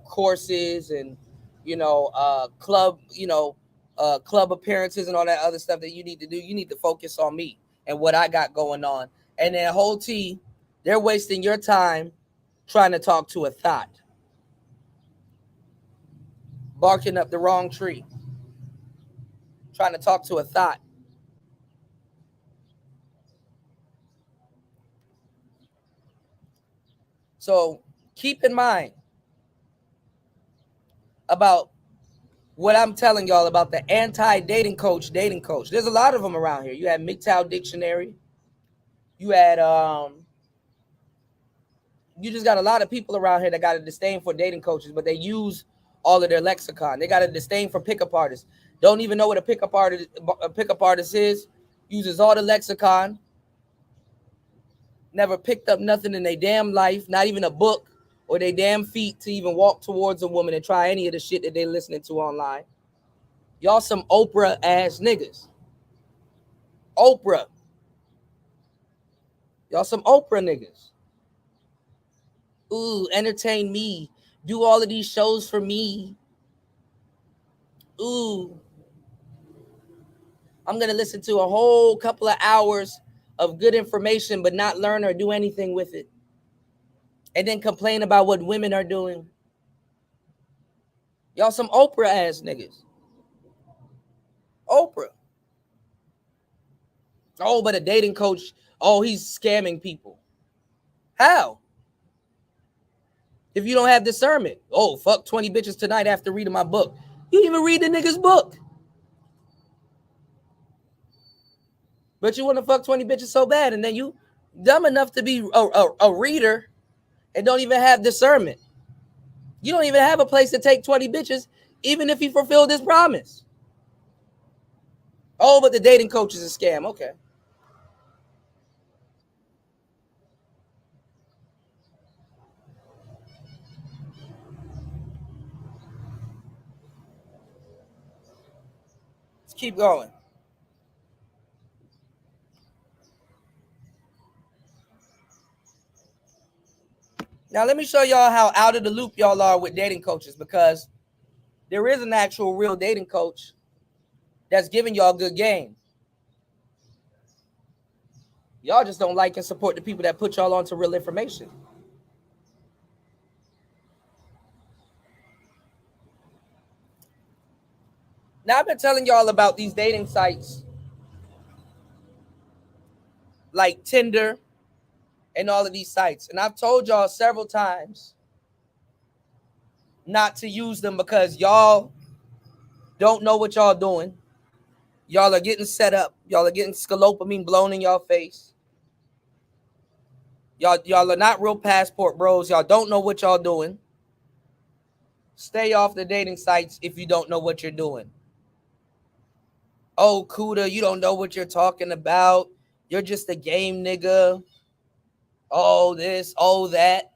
courses and club club appearances and all that other stuff that you need to do. You need to focus on me and what I got going on. And then whole T, they're wasting your time trying to talk to a thought, barking up the wrong tree, trying to talk to a thought. So keep in mind about what I'm telling y'all about the anti-dating coach, dating coach. There's a lot of them around here. You had MGTOW Dictionary. You had you just got a lot of people around here that got a disdain for dating coaches, but they use all of their lexicon. They got a disdain for pickup artists. Don't even know what a pickup artist is. Uses all the lexicon. Never picked up nothing in their damn life, not even a book or their damn feet to even walk towards a woman and try any of the shit that they listening to online. Y'all some Oprah ass niggas. Oprah. Y'all some Oprah niggas. Ooh, entertain me. Do all of these shows for me. Ooh. I'm going to listen to a whole couple of hours of good information, but not learn or do anything with it. And then complain about what women are doing. Y'all some Oprah ass niggas. Oprah. Oh, but a dating coach, oh, he's scamming people. How? If you don't have discernment. Oh, fuck 20 bitches tonight after reading my book. You didn't even read the nigga's book. But you want to fuck 20 bitches so bad, and then you dumb enough to be a reader and don't even have discernment. You don't even have a place to take 20 bitches, even if he fulfilled his promise. Oh, but the dating coach is a scam. Okay. Let's keep going. Now, let me show y'all how out of the loop y'all are with dating coaches, because there is an actual real dating coach that's giving y'all good game. Y'all just don't like and support the people that put y'all onto real information. Now, I've been telling y'all about these dating sites like Tinder and all of these sites. And I've told y'all several times not to use them because y'all don't know what y'all doing. Y'all are getting set up. Y'all are getting scolopamine blown in y'all face. Y'all are not real passport bros. Y'all don't know what y'all doing. Stay off the dating sites if you don't know what you're doing. Oh, Kuda, you don't know what you're talking about. You're just a game nigga. Oh, this, oh, that.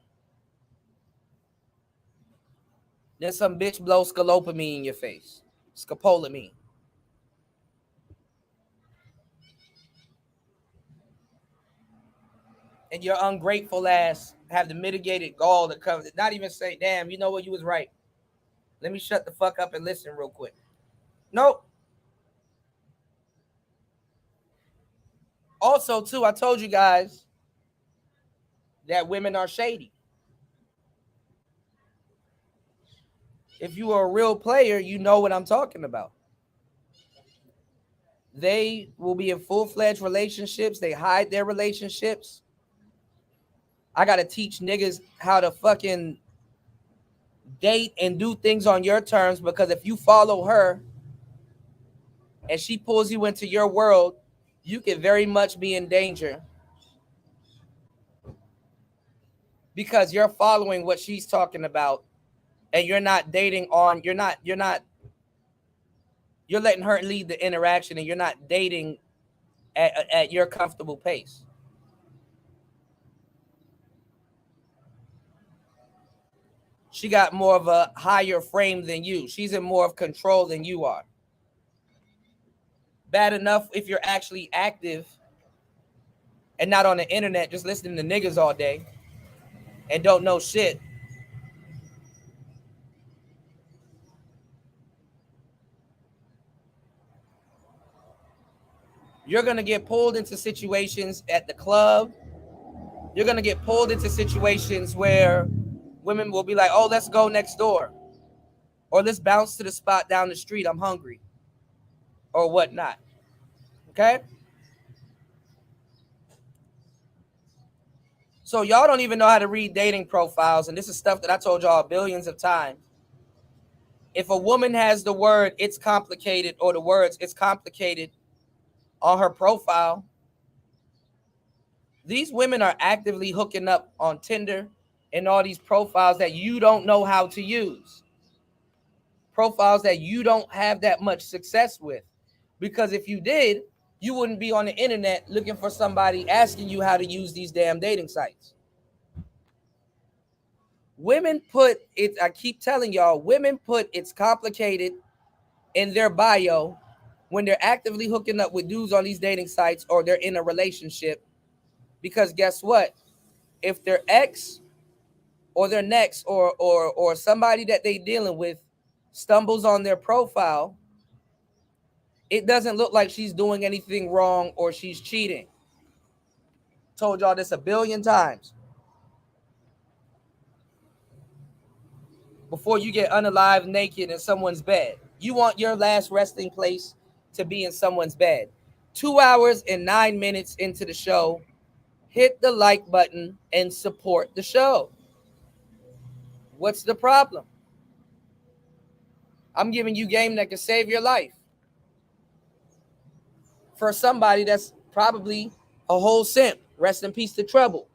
Then some bitch blow scolopamine in your face. Scopolamine. And your ungrateful ass have the mitigated gall to cover it. Not even say, damn, you know what, you was right. Let me shut the fuck up and listen real quick. Nope. Also, too, I told you guys that women are shady. If you are a real player, you know what I'm talking about. They will be in full-fledged relationships. They hide their relationships. I got to teach niggas how to fucking date and do things on your terms, because if you follow her and she pulls you into your world, you could very much be in danger because you're following what she's talking about, and you're not dating on, you're letting her lead the interaction, and you're not dating at your comfortable pace. She got more of a higher frame than you. She's in more of control than you are. Bad enough if you're actually active and not on the internet just listening to niggas all day and don't know shit. You're going to get pulled into situations at the club. You're going to get pulled into situations where women will be like, oh, let's go next door. Or let's bounce to the spot down the street. I'm hungry. Or whatnot. Okay? So y'all don't even know how to read dating profiles. And this is stuff that I told y'all billions of times. If a woman has the word "it's complicated" or the words "it's complicated" on her profile, these women are actively hooking up on Tinder and all these profiles that you don't know how to use. Profiles that you don't have that much success with. Because if you did, you wouldn't be on the internet looking for somebody asking you how to use these damn dating sites. Women put it, I keep telling y'all, women put "it's complicated" in their bio when they're actively hooking up with dudes on these dating sites or they're in a relationship. Because guess what? If their ex or their next or somebody that they dealing with stumbles on their profile, it doesn't look like she's doing anything wrong or she's cheating. Told y'all this a billion times. Before you get unalive naked in someone's bed, you want your last resting place to be in someone's bed. 2 hours and 9 minutes into the show, hit the like button and support the show. What's the problem? I'm giving you game that can save your life. For somebody that's probably a whole simp. Rest in peace to Trouble.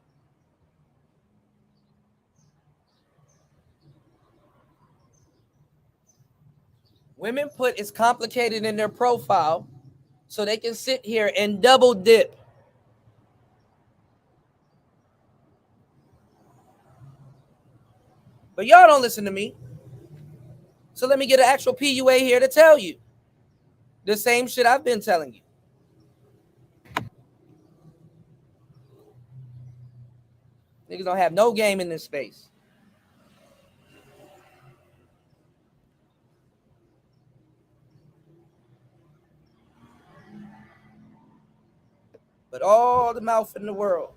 Women put "it's complicated" in their profile so they can sit here and double dip. But y'all don't listen to me. So let me get an actual PUA here to tell you the same shit I've been telling you. Niggas don't have no game in this space. But all the mouth in the world.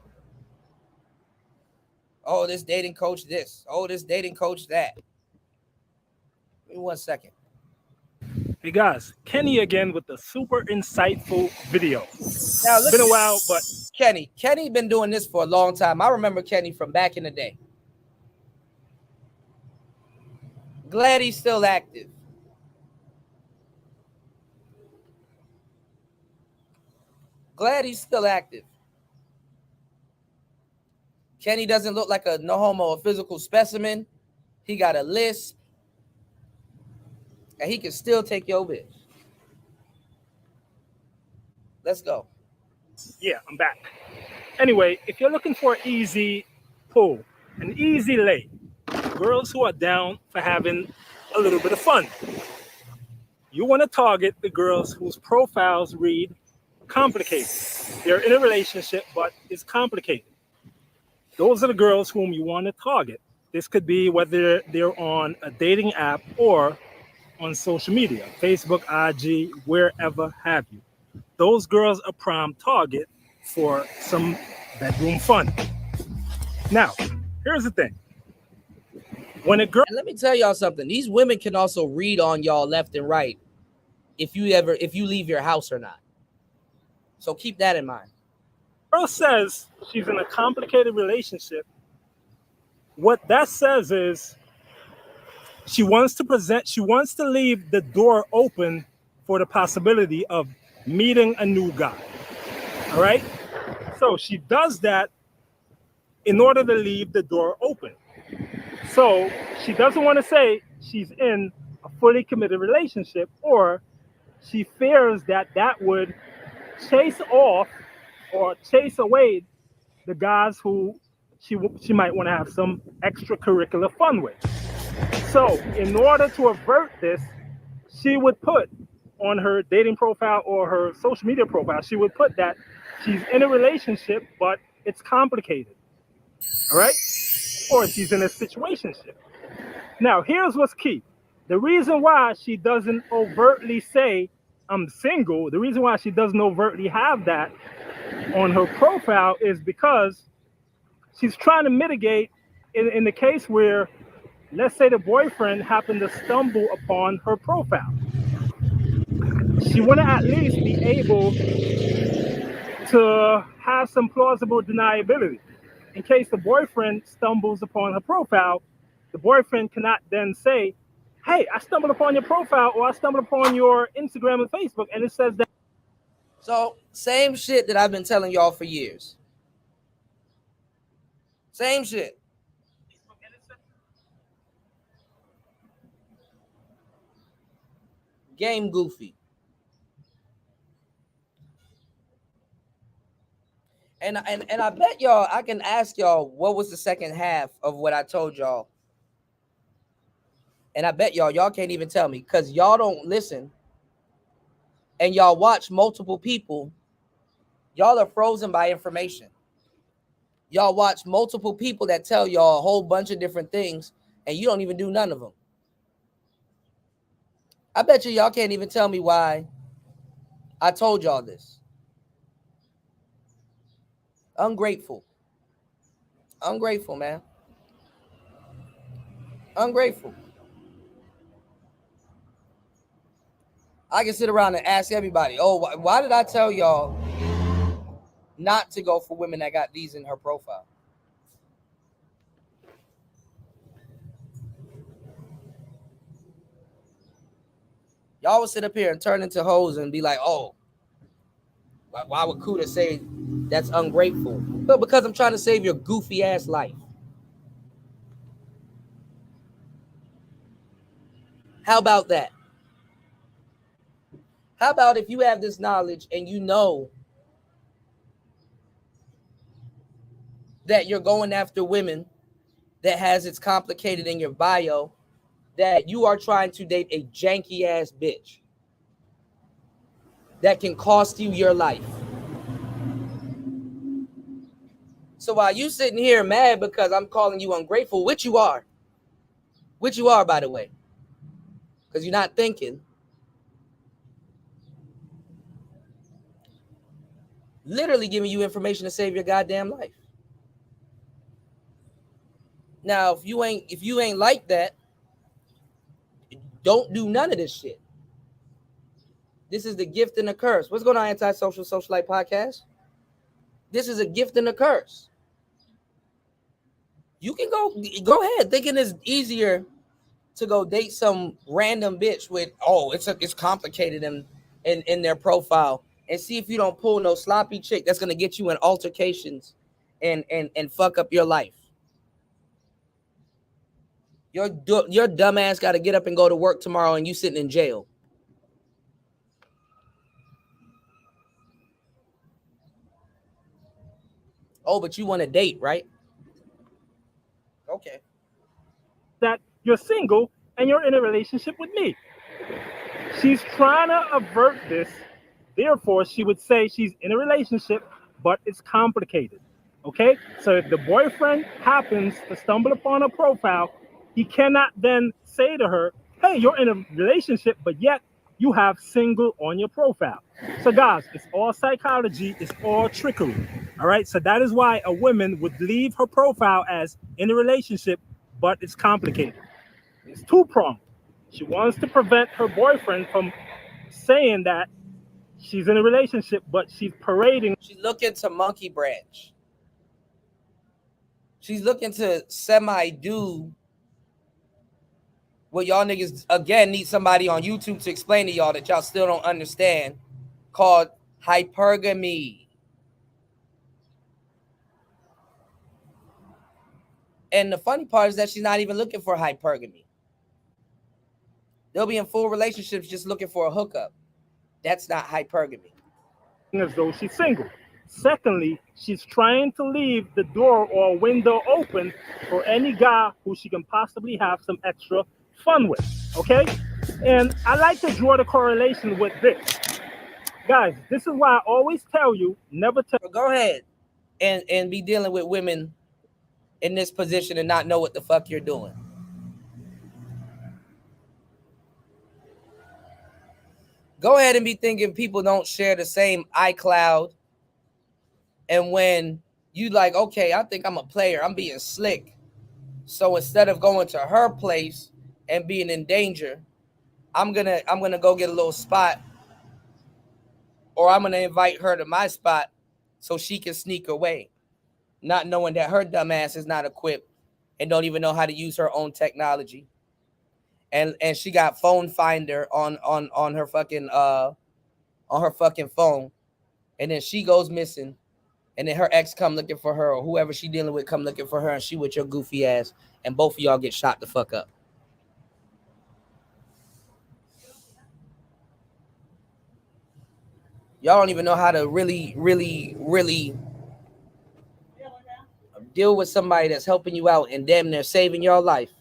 Oh, this dating coach this. Oh, this dating coach that. Give me 1 second. Hey guys, Kenny again with the super insightful video. Now, It's been a while, but Kenny been doing this for a long time. I remember Kenny from back in the day. Glad he's still active. Glad he's still active. Kenny doesn't look like a no homo, a physical specimen. He got a lisp. And he can still take your bitch. Let's go. yeah, I'm back. Anyway, if you're looking for an easy pull, an easy lay, girls who are down for having a little bit of fun, you want to target the girls whose profiles read complicated. They're in a relationship, but it's complicated. Those are the girls whom you want to target. This could be whether they're on a dating app or on social media, Facebook, IG, wherever have you. Those girls are prime target for some bedroom fun. Now, here's the thing. When a girl, And let me tell y'all something. These women can also read on y'all left and right if you leave your house or not. So keep that in mind. girl says she's in a complicated relationship, what that says is she wants to leave the door open for the possibility of meeting a new guy. All right? So she does that in order to leave the door open. So she doesn't want to say she's in a fully committed relationship, or she fears that that would chase off or chase away the guys who she might want to have some extracurricular fun with. So in order to avert this, she would put on her dating profile or her social media profile, she would put that she's in a relationship, but it's complicated. All right? Or she's in a situationship. Now, here's what's key. The reason why she doesn't overtly say, I'm single, the reason why she doesn't overtly have that on her profile is because she's trying to mitigate in the case where, let's say the boyfriend happened to stumble upon her profile. She want to at least be able to have some plausible deniability. In case the boyfriend stumbles upon her profile, the boyfriend cannot then say, hey, I stumbled upon your profile, or I stumbled upon your Instagram and Facebook, and it says that. So, same shit that I've been telling y'all for years. Same shit. Game goofy. And I bet y'all, I can ask y'all what was the second half of what I told y'all. And I bet y'all can't even tell me, because y'all don't listen and y'all watch multiple people. Y'all are frozen by information. Y'all watch multiple people that tell y'all a whole bunch of different things, and you don't even do none of them. I bet y'all can't even tell me why I told y'all this. Ungrateful. Ungrateful, man. Ungrateful. I can sit around and ask everybody, oh, why did I tell y'all not to go for women that got these in her profile? Y'all would sit up here and turn into hoes and be like, oh, why would Kuda say that's ungrateful? Well, because I'm trying to save your goofy ass life. How about that? How about if you have this knowledge and you know that you're going after women that has it's complicated in your bio, that you are trying to date a janky ass bitch that can cost you your life. So while you sitting here mad because I'm calling you ungrateful, which you are, by the way, because you're not thinking, literally giving you information to save your goddamn life. Now, if you ain't like that, don't do none of this shit. This is the gift and the curse. What's going on, Antisocial Socialite Podcast? This is a gift and a curse. You can go ahead thinking it's easier to go date some random bitch with, oh, it's complicated in their profile, and see if you don't pull no sloppy chick that's gonna get you in altercations and fuck up your life. Your dumb ass got to get up and go to work tomorrow, and you sitting in jail. Oh, but you want to date, right? Okay. That you're single and you're in a relationship with me. She's trying to avert this. Therefore, she would say she's in a relationship, but it's complicated. Okay? So if the boyfriend happens to stumble upon her profile, he cannot then say to her, hey, you're in a relationship, but yet you have single on your profile. So guys, it's all psychology. It's all trickery. All right? So that is why a woman would leave her profile as in a relationship, but it's complicated. It's two-pronged. She wants to prevent her boyfriend from saying that she's in a relationship, but she's parading. She's looking to monkey branch. She's looking to semi-do what y'all niggas again need somebody on YouTube to explain to y'all that y'all still don't understand, called hypergamy. And the funny part is that she's not even looking for hypergamy. They'll be in full relationships just looking for a hookup. That's not hypergamy. As though she's single. Secondly, she's trying to leave the door or window open for any guy who she can possibly have some extra fun with. Okay? And I like to draw the correlation with this. Guys, this is why I always tell you, never tell. Go ahead and be dealing with women in this position and not know what the fuck you're doing. Go ahead and be thinking people don't share the same iCloud. And when you like, okay, I think I'm a player, I'm being slick. So instead of going to her place and being in danger, I'm gonna go get a little spot, or I'm gonna invite her to my spot so she can sneak away, not knowing that her dumb ass is not equipped and don't even know how to use her own technology. And she got phone finder on her fucking phone, and then she goes missing, and then her ex come looking for her, or whoever she dealing with come looking for her, and she with your goofy ass, and both of y'all get shot the fuck up. Y'all don't even know how to really deal with somebody that's helping you out and damn near saving your life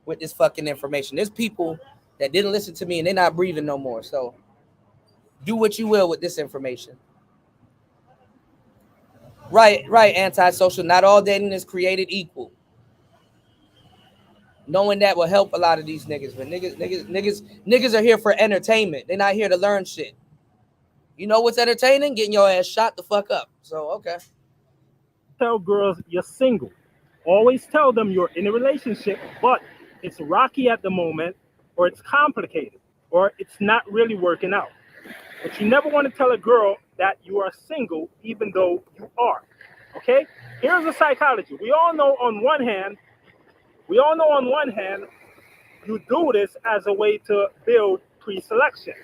with this fucking information. There's people that didn't listen to me and they're not breathing no more. So do what you will with this information. Right, antisocial. Not all dating is created equal. Knowing that will help a lot of these niggas. But niggas are here for entertainment. They're not here to learn shit. You know what's entertaining? Getting your ass shot the fuck up. So, okay. Tell girls you're single. Always tell them you're in a relationship, but it's rocky at the moment, or it's complicated, or it's not really working out. But you never want to tell a girl that you are single, even though you are. Okay? Here's the psychology. We all know on one hand, you do this as a way to build pre-selection.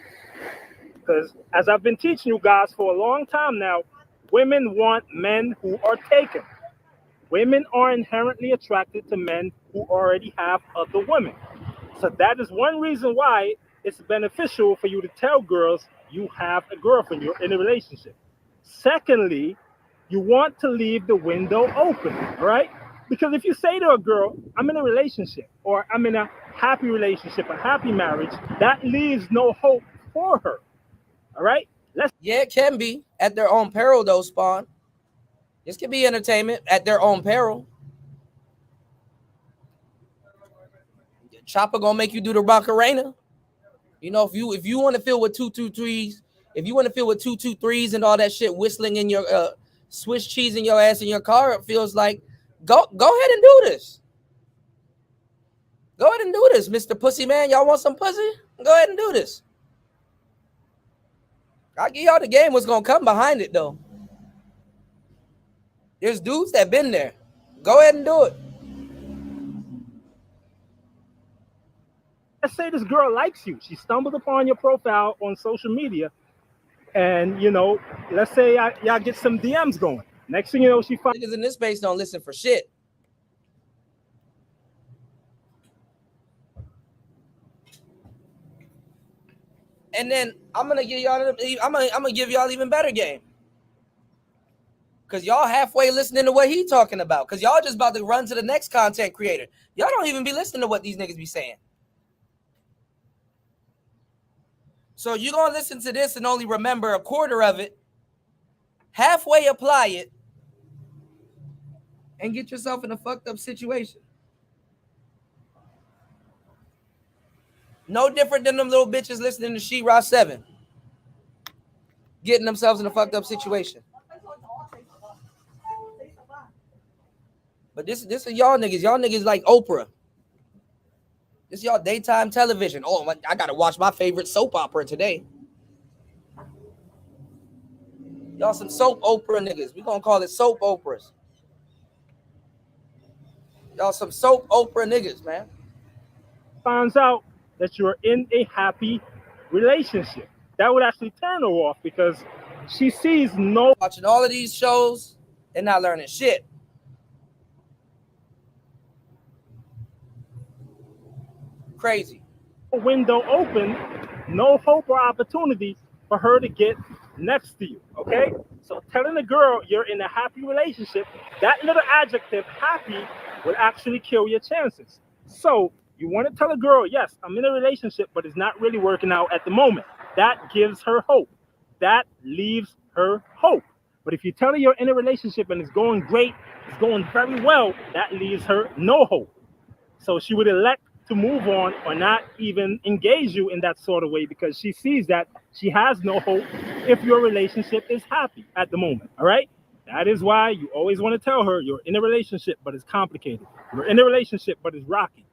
Because as I've been teaching you guys for a long time now, women want men who are taken. Women are inherently attracted to men who already have other women. So that is one reason why it's beneficial for you to tell girls you have a girlfriend, you're in a relationship. Secondly, you want to leave the window open, all right? Because if you say to a girl, I'm in a relationship, or I'm in a happy relationship, a happy marriage, that leaves no hope for her, all right? Yeah, it can be at their own peril, though, Spawn. This can be entertainment at their own peril. Chopper gonna make you do the Macarena. You know, if you want to feel with 223s, if you want to feel with 223s and all that shit whistling in your Swiss cheese in your ass in your car, it feels like go ahead and do this. Go ahead and do this, Mr. Pussy Man. Y'all want some pussy? Go ahead and do this. I'll give y'all the game. What's gonna come behind it though? There's dudes that been there. Go ahead and do it. Let's say this girl likes you. She stumbled upon your profile on social media, and you know, let's say y'all get some DMs going. Next thing you know, she finds niggas in this space don't listen for shit. And then I'm gonna give y'all even better game. Cause y'all halfway listening to what he talking about. Cause y'all just about to run to the next content creator. Y'all don't even be listening to what these niggas be saying. So you're gonna listen to this and only remember a quarter of it, halfway apply it, and get yourself in a fucked up situation. No different than them little bitches listening to She-Ra 7. Getting themselves in a fucked up situation. But this is y'all niggas. Y'all niggas like Oprah. This is y'all daytime television. Oh, I gotta watch my favorite soap opera today. Y'all some soap opera niggas. We gonna call it soap operas. Y'all some soap opera niggas, man. finds out that you're in a happy relationship. That would actually turn her off because she sees no Watching all of these shows and not learning shit. Crazy. window open, no hope or opportunity for her to get next to you. Okay? So telling a girl you're in a happy relationship, that little adjective, happy, will actually kill your chances. So you want to tell a girl, yes, I'm in a relationship, but it's not really working out at the moment. That gives her hope. That leaves her hope. But if you tell her you're in a relationship and it's going great, it's going very well, that leaves her no hope. So she would elect to move on or not even engage you in that sort of way because she sees that she has no hope if your relationship is happy at the moment. All right. That is why you always want to tell her you're in a relationship, but it's complicated. You're in a relationship, but it's rocky.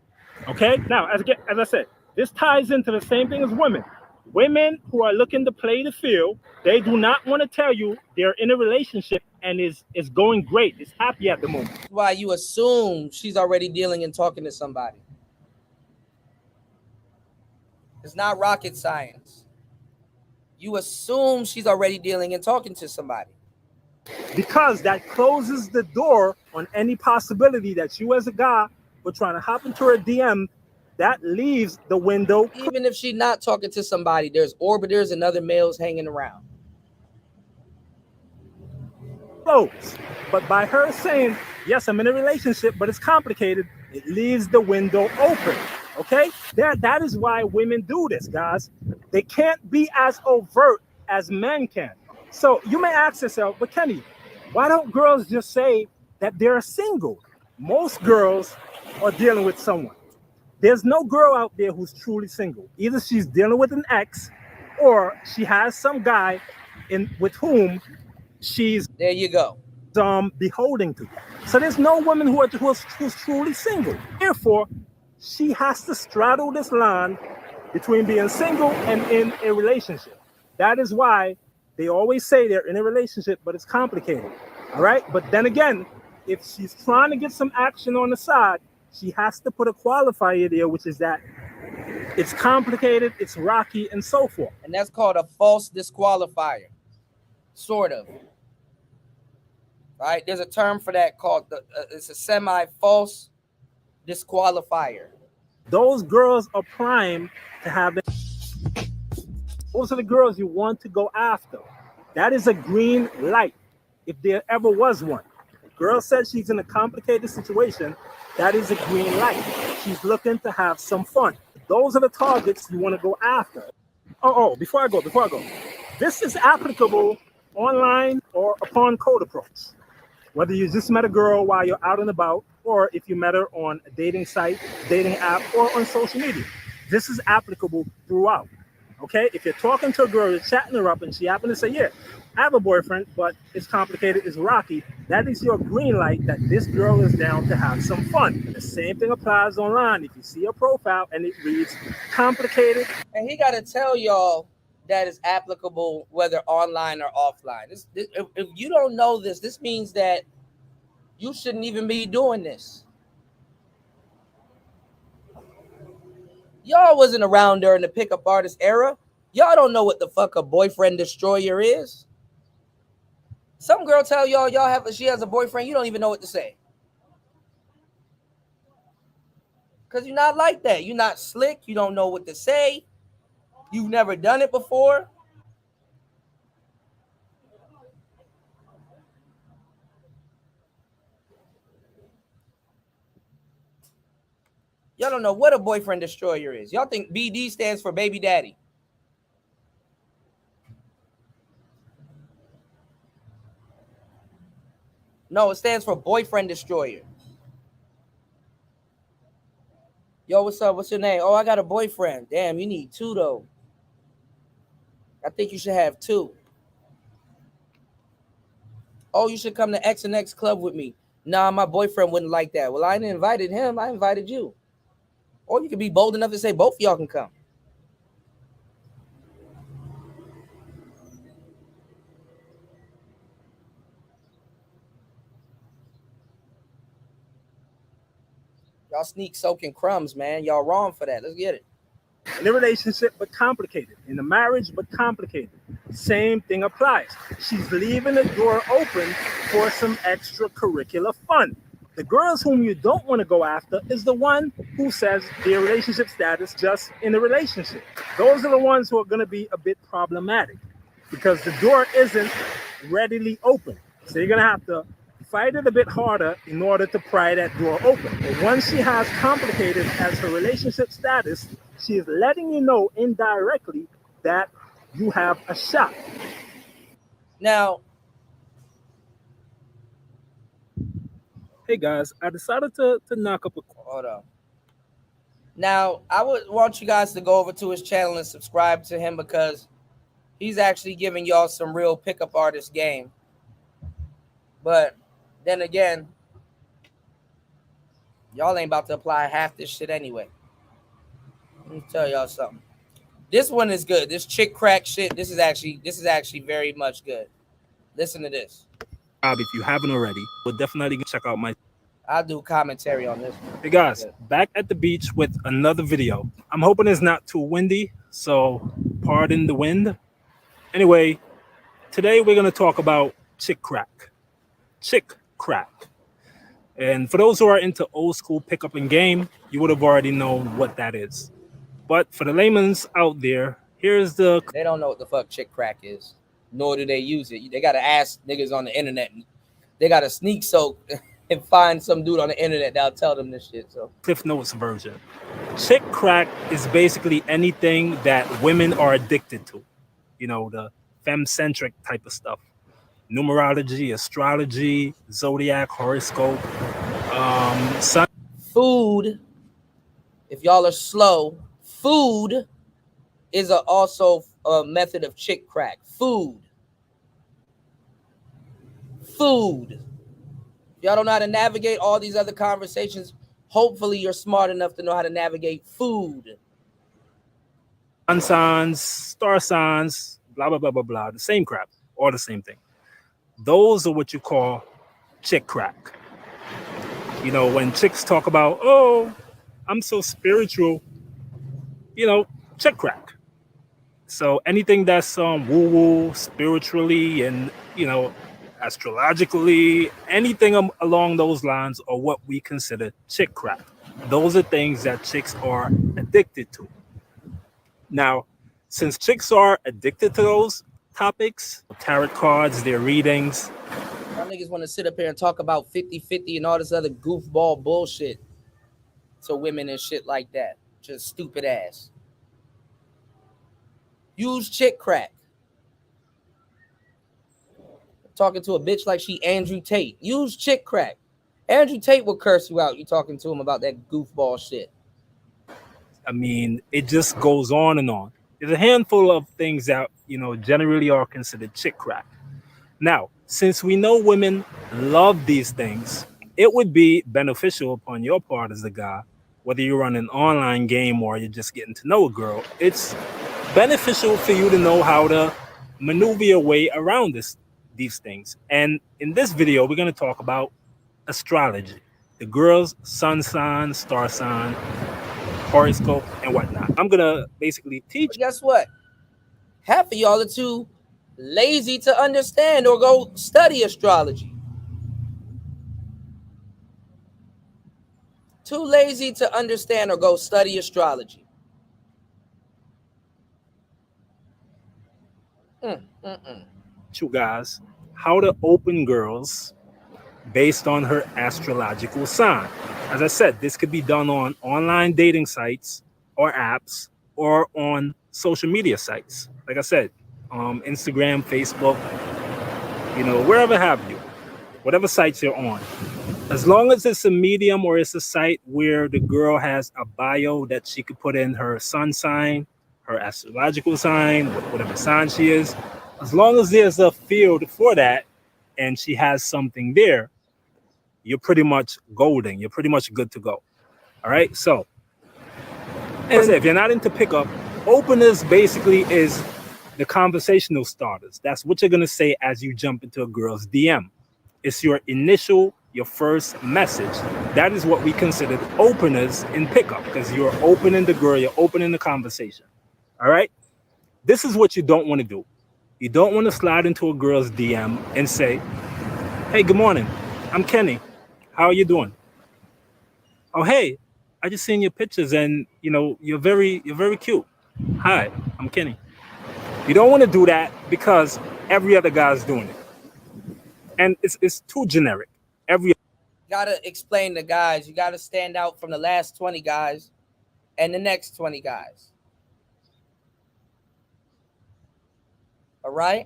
Okay. Now, as I said, this ties into the same thing as women. Women who are looking to play the field, they do not want to tell you they're in a relationship and is going great. It's happy at the moment. That's why you assume she's already dealing and talking to somebody. It's not rocket science. You assume she's already dealing and talking to somebody. Because that closes the door on any possibility that you as a guy were trying to hop into her DM. That leaves the window. Even if she's not talking to somebody, there's orbiters and other males hanging around. Closed. But by her saying, yes, I'm in a relationship, but it's complicated, it leaves the window open. Okay? That is why women do this, guys. They can't be as overt as men can. So you may ask yourself, but Kenny, why don't girls just say that they're single? Most girls are dealing with someone. There's no girl out there who's truly single. Either she's dealing with an ex or she has some guy with whom she's There you go. beholding to. So there's no woman who's truly single. Therefore, she has to straddle this line between being single and in a relationship. That is why they always say they're in a relationship, but it's complicated. All right. But then again, if she's trying to get some action on the side, she has to put a qualifier there, which is that it's complicated, it's rocky, and so forth. And that's called a false disqualifier. Sort of. Right? There's a term for that called it's a semi-false disqualifier. Those girls are primed to have it. Those are the girls you want to go after. That is a green light, if there ever was one. The girl said she's in a complicated situation. That is a green light. She's looking to have some fun. Those are the targets you want to go after. Before I go. This is applicable online or upon cold approach. Whether you just met a girl while you're out and about, or if you met her on a dating site, dating app, or on social media. This is applicable throughout. Okay? If you're talking to a girl, you're chatting her up, and she happened to say, yeah, I have a boyfriend, but it's complicated, it's rocky, that is your green light that this girl is down to have some fun. The same thing applies online. If you see a profile and it reads complicated. And he got to tell y'all that is applicable whether online or offline. If you don't know this, this means that you shouldn't even be doing this. Y'all wasn't around during the pickup artist era. Y'all don't know what the fuck a boyfriend destroyer is. Some girl tell y'all she has a boyfriend, you don't even know what to say. Because you're not like that. You're not slick. You don't know what to say. You've never done it before. Y'all don't know what a boyfriend destroyer is. Y'all think BD stands for baby daddy. No, it stands for boyfriend destroyer. Yo, what's up? What's your name? Oh, I got a boyfriend. Damn, you need two, though. I think you should have two. Oh, you should come to X and X Club with me. Nah, my boyfriend wouldn't like that. Well, I didn't invited him. I invited you. Or you could be bold enough to say both of y'all can come. Y'all sneak soaking crumbs, man. Y'all wrong for that. Let's get it. In a relationship, but complicated. In a marriage, but complicated. Same thing applies. She's leaving the door open for some extracurricular fun. The girls whom you don't want to go after is the one who says their relationship status just in a relationship. Those are the ones who are going to be a bit problematic because the door isn't readily open. So you're going to have to fight it a bit harder in order to pry that door open. But once she has complicated as her relationship status, she is letting you know indirectly that you have a shot. Now, hey guys, I decided to knock up a hold on. Now, I would want you guys to go over to his channel and subscribe to him because he's actually giving y'all some real pickup artist game. But then again, y'all ain't about to apply half this shit anyway. Let me tell y'all something. This one is good. This chick crack shit, this is actually very much good. Listen to this. If you haven't already, we'll definitely check out my. I'll do commentary on this one. Hey guys, back at the beach with another video. I'm hoping it's not too windy, so pardon the wind. Anyway, today we're going to talk about chick crack. Chick crack. And for those who are into old school pickup and game, you would have already known what that is. But for the layman's out there, here's the... They don't know what the fuck chick crack is, nor do they use it. They got to ask niggas on the internet. They got to sneak soak and find some dude on the internet that'll tell them this shit. So Cliff Notes version. Chick crack is basically anything that women are addicted to. You know, the femme-centric type of stuff. Numerology, astrology, zodiac, horoscope, sun. food, if y'all are slow, food is also a method of chick crack. Food. Y'all don't know how to navigate all these other conversations. Hopefully you're smart enough to know how to navigate food. Sun signs, star signs, blah, blah, blah, blah, blah. The same crap, or the same thing. Those are what you call chick crack. You know, when chicks talk about, oh, I'm so spiritual, you know, chick crack. So anything that's woo-woo, spiritually, and, you know, astrologically, anything along those lines are what we consider chick crack. Those are things that chicks are addicted to. Now, since chicks are addicted to those topics, tarot cards, their readings. Y'all niggas want to sit up here and talk about 50-50 and all this other goofball bullshit to women and shit like that. Just stupid ass. Use chick crack. Talking to a bitch like she Andrew Tate. Use chick crack. Andrew Tate will curse you out. You talking to him about that goofball shit. I mean, it just goes on and on. There's a handful of things that, you know, generally are considered chick crack. Now, since we know women love these things, it would be beneficial upon your part as a guy, whether you run an online game or you're just getting to know a girl, it's beneficial for you to know how to maneuver your way around these things. And in this video, we're going to talk about astrology, the girl's sun sign, star sign, horoscope, and whatnot. I'm going to basically teach. But guess what? Half of y'all are too lazy to understand or go study astrology. Too lazy to understand or go study astrology. You guys how to open girls based on her astrological sign. As I said, this could be done on online dating sites or apps or on social media sites. Like I said, Instagram, Facebook, you know, wherever have you, whatever sites you're on. As long as it's a medium or it's a site where the girl has a bio that she could put in her sun sign, her astrological sign, whatever sign she is, as long as there's a field for that and she has something there, you're pretty much golden. You're pretty much good to go. All right. So, as if you're not into pickup, openers basically is the conversational starters. That's what you're going to say as you jump into a girl's DM. It's your initial your first message. That is what we consider openers in pickup, because you're opening the girl, you're opening the conversation. All right? This is what you don't want to do. You don't want to slide into a girl's DM and say, hey, good morning. I'm Kenny. How are you doing? Oh, hey, I just seen your pictures and you're very cute. Hi, I'm Kenny. You don't want to do that because every other guy's doing it. And it's too generic. Gotta explain the guys. You gotta stand out from the last 20 guys and the next 20 guys. All right?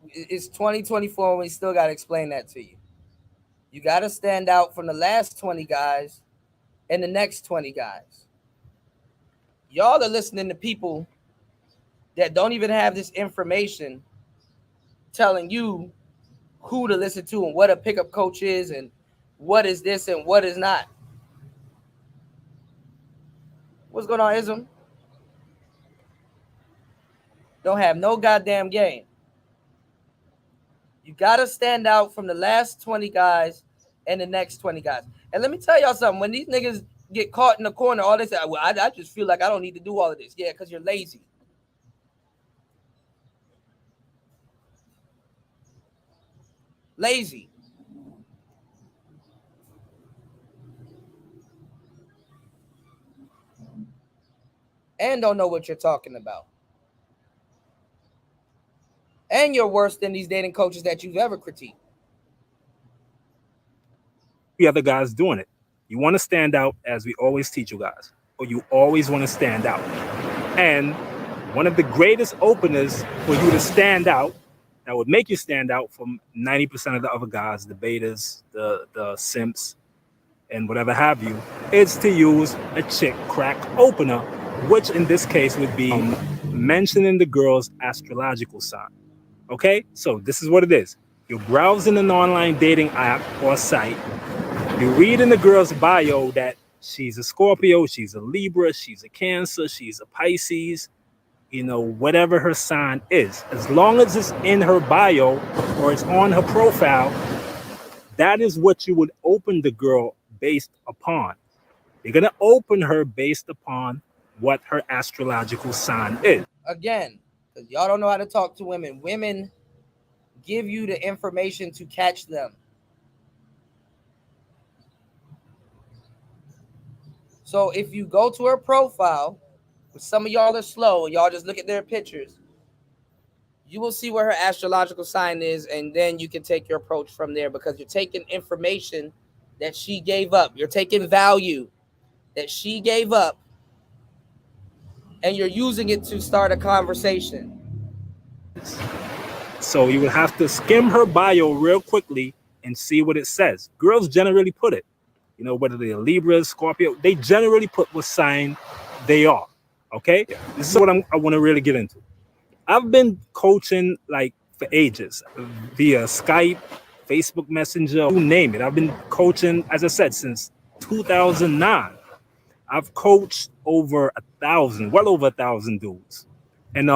It's 2024 and we still gotta explain that to you. You gotta stand out from the last 20 guys and the next 20 guys. Y'all are listening to people that don't even have this information telling you who to listen to and what a pickup coach is and what is this and what is not. What's going on, Ism? Don't have no goddamn game. You got to stand out from the last 20 guys and the next 20 guys. And let me tell y'all something. When these niggas get caught in the corner, all they say, well, I just feel like I don't need to do all of this. Yeah, because you're lazy. Lazy. And don't know what you're talking about. And you're worse than these dating coaches that you've ever critiqued. The other guys doing it. You want to stand out, as we always teach you guys, or you always want to stand out. And one of the greatest openers for you to stand out, that would make you stand out from 90% of the other guys, the betas, the simps, and whatever have you, is to use a chick crack opener, which in this case would be mentioning the girl's astrological sign. Okay, so this is what it is. You're browsing an online dating app or site. You read in the girl's bio that she's a Scorpio, she's a Libra, she's a Cancer, she's a Pisces, whatever her sign is. As long as it's in her bio or it's on her profile, that is what you would open the girl based upon. You're going to open her based upon what her astrological sign is. Again, because y'all don't know how to talk to women. Women give you the information to catch them. So if you go to her profile, some of y'all are slow and y'all just look at their pictures, you will see where her astrological sign is, and then you can take your approach from there, because you're taking information that she gave up. You're taking value that she gave up, and you're using it to start a conversation. So you would have to skim her bio real quickly and see what it says. Girls generally put it, whether they're Libras, Scorpio, they generally put what sign they are. Okay, this is what I want to really get into. I've been coaching for ages via Skype, Facebook Messenger, you name it. I've been coaching, as I said, since 2009. I've coached well over 1,000 dudes. And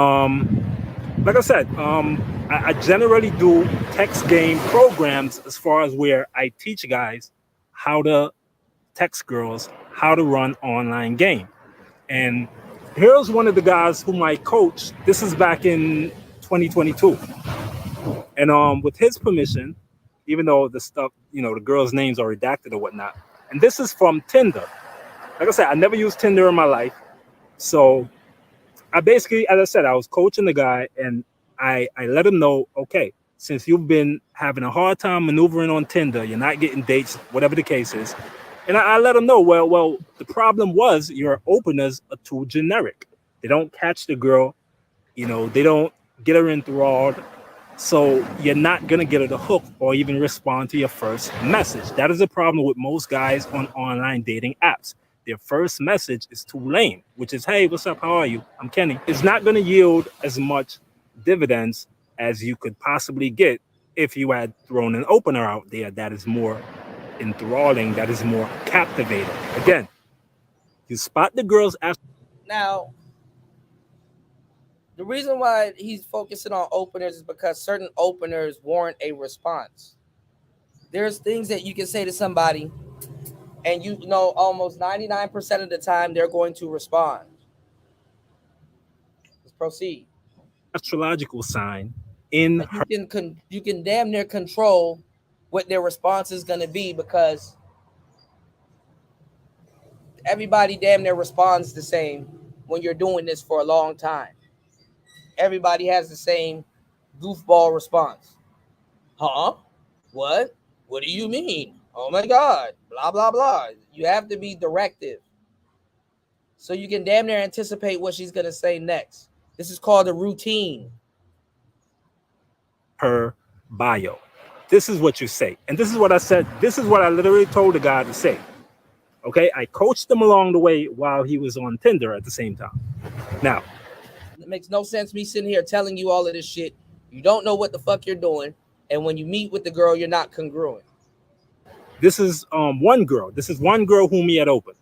like I said, I generally do text game programs, as far as where I teach guys how to text girls, how to run online game. And here's one of the guys whom I coached. This is back in 2022. And with his permission, even though the stuff, the girls' names are redacted or whatnot. And this is from Tinder. Like I said, I never used Tinder in my life. So I basically, as I said, I was coaching the guy, and I let him know, okay, since you've been having a hard time maneuvering on Tinder, you're not getting dates, whatever the case is. And I let him know, well, the problem was your openers are too generic. They don't catch the girl, they don't get her enthralled. So you're not going to get her the hook or even respond to your first message. That is a problem with most guys on online dating apps. Their first message is too lame, which is, hey, what's up? How are you? I'm Kenny. It's not going to yield as much dividends as you could possibly get if you had thrown an opener out there that is more enthralling, that is more captivating. Again, you spot the girls after. Now, the reason why he's focusing on openers is because certain openers warrant a response. There's things that you can say to somebody, and you know almost 99% of the time they're going to respond. Let's proceed. Astrological sign in But her you can damn near control what their response is going to be, because everybody damn near responds the same when you're doing this for a long time. Everybody has the same goofball response. Huh? What? What do you mean? Oh my God. Blah, blah, blah. You have to be directive so you can damn near anticipate what she's going to say next. This is called a routine. her bio. This is what you say. And this is what I said. This is what I literally told the guy to say. Okay. I coached him along the way while he was on Tinder at the same time. Now, It makes no sense me sitting here telling you all of this shit. You don't know what the fuck you're doing. And when you meet with the girl, you're not congruent. this is one girl. This is one girl whom he had opened.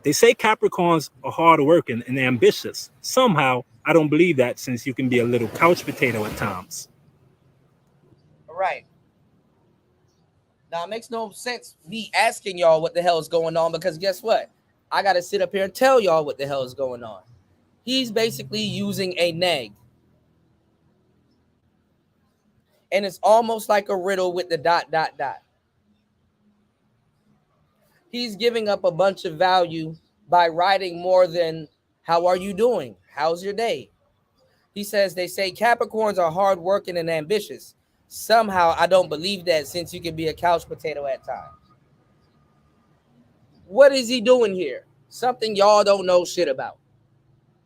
They say Capricorns are hardworking and ambitious. Somehow, I don't believe that, since you can be a little couch potato at times. All right. Now, it makes no sense me asking y'all what the hell is going on, because guess what? I got to sit up here and tell y'all what the hell is going on. He's basically using a neg. And it's almost like a riddle with the ... He's giving up a bunch of value by writing more than, how are you doing? How's your day? He says, they say Capricorns are hardworking and ambitious. Somehow, I don't believe that, since you can be a couch potato at times. What is he doing here? Something y'all don't know shit about.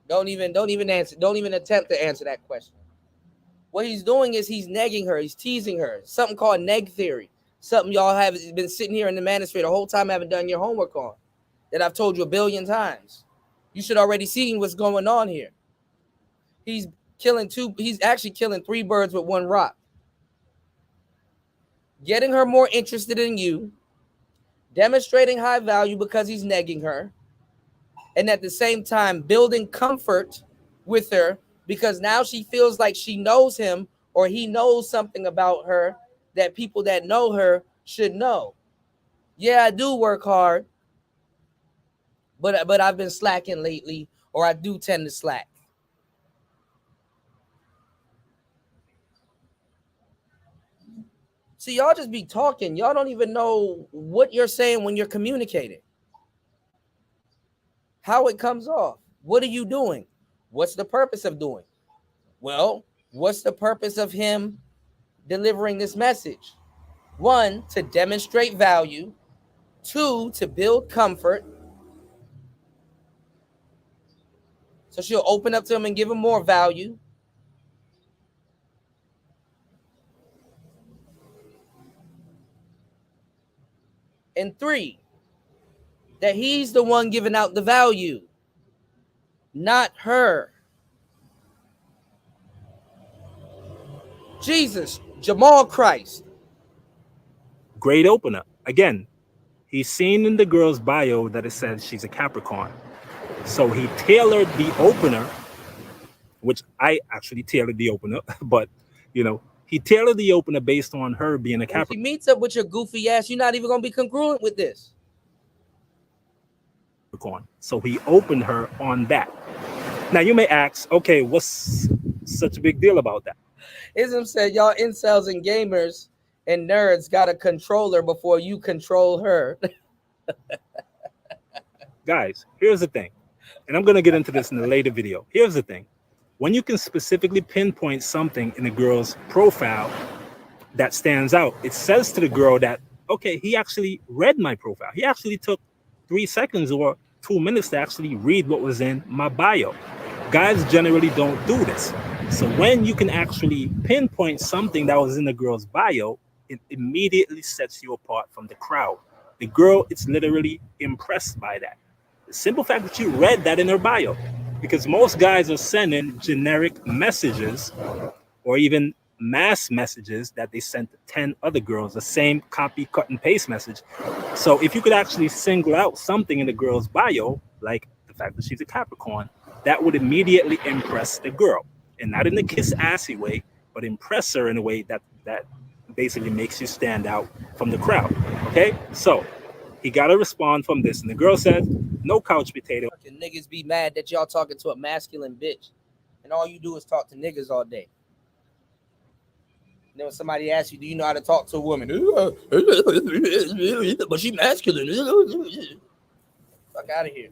Don't even answer. Don't even attempt to answer that question. What he's doing is he's negging her. He's teasing her. Something called neg theory. Something y'all have been sitting here in the manosphere the whole time, haven't done your homework on, that I've told you a billion times. You should already see what's going on here. He's actually killing 3 birds with 1 rock. Getting her more interested in you, demonstrating high value because he's negging her, and at the same time building comfort with her, because now she feels like she knows him, or he knows something about her that people that know her should know. Yeah, I do work hard, but I've been slacking lately, or I do tend to slack. See, y'all just be talking. Y'all don't even know what you're saying when you're communicating. How it comes off. What are you doing? What's the purpose of doing? Well, what's the purpose of him delivering this message? 1, to demonstrate value. 2, to build comfort. So she'll open up to him and give him more value. And 3, that he's the one giving out the value, not her. Jesus, Jamal Christ. Great opener. Again, he's seen in the girl's bio that it says she's a Capricorn. So he tailored the opener, which I actually tailored the opener, but he tailored the opener based on her being a If Capricorn. he meets up with your goofy ass, you're not even going to be congruent with this. So he opened her on that. Now you may ask, okay, what's such a big deal about that? Ism said, y'all incels and gamers and nerds got to control her before you control her. Guys, here's the thing. And I'm going to get into this in a later video. Here's the thing. When you can specifically pinpoint something in a girl's profile that stands out, it says to the girl that, okay, he actually read my profile. He actually took 3 seconds or 2 minutes to actually read what was in my bio. Guys generally don't do this. So when you can actually pinpoint something that was in the girl's bio, it immediately sets you apart from the crowd. The girl is literally impressed by that. The simple fact that you read that in her bio, because most guys are sending generic messages or even mass messages that they sent to 10 other girls, the same copy, cut, and paste message. So if you could actually single out something in the girl's bio, like the fact that she's a Capricorn, that would immediately impress the girl. And not in the kiss assy way, but impress her in a way that basically makes you stand out from the crowd. Okay, so he got a response from this, and the girl said, "No couch potato." Fucking niggas be mad that y'all talking to a masculine bitch, and all you do is talk to niggas all day. And then when somebody asks you, "Do you know how to talk to a woman?" But she masculine. Fuck out of here.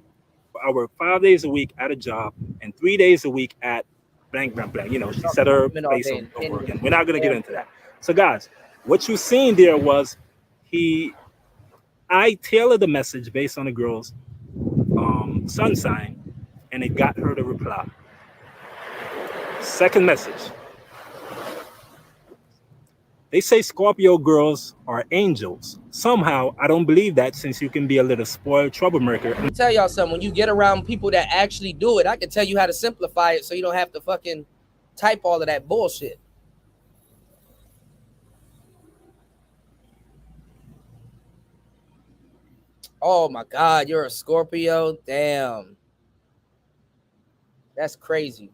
I work 5 days a week at a job and 3 days a week at blank, blank, blank. You know, she said her Women all place day of in- work. And we're not going to get into that. So, guys, what you seen there was I tailored the message based on the girl's sun sign, and it got her to reply. Second message. They say Scorpio girls are angels. Somehow, I don't believe that, since you can be a little spoiled troublemaker. Let me tell y'all something. When you get around people that actually do it, I can tell you how to simplify it so you don't have to fucking type all of that bullshit. Oh my God, you're a Scorpio? Damn. That's crazy.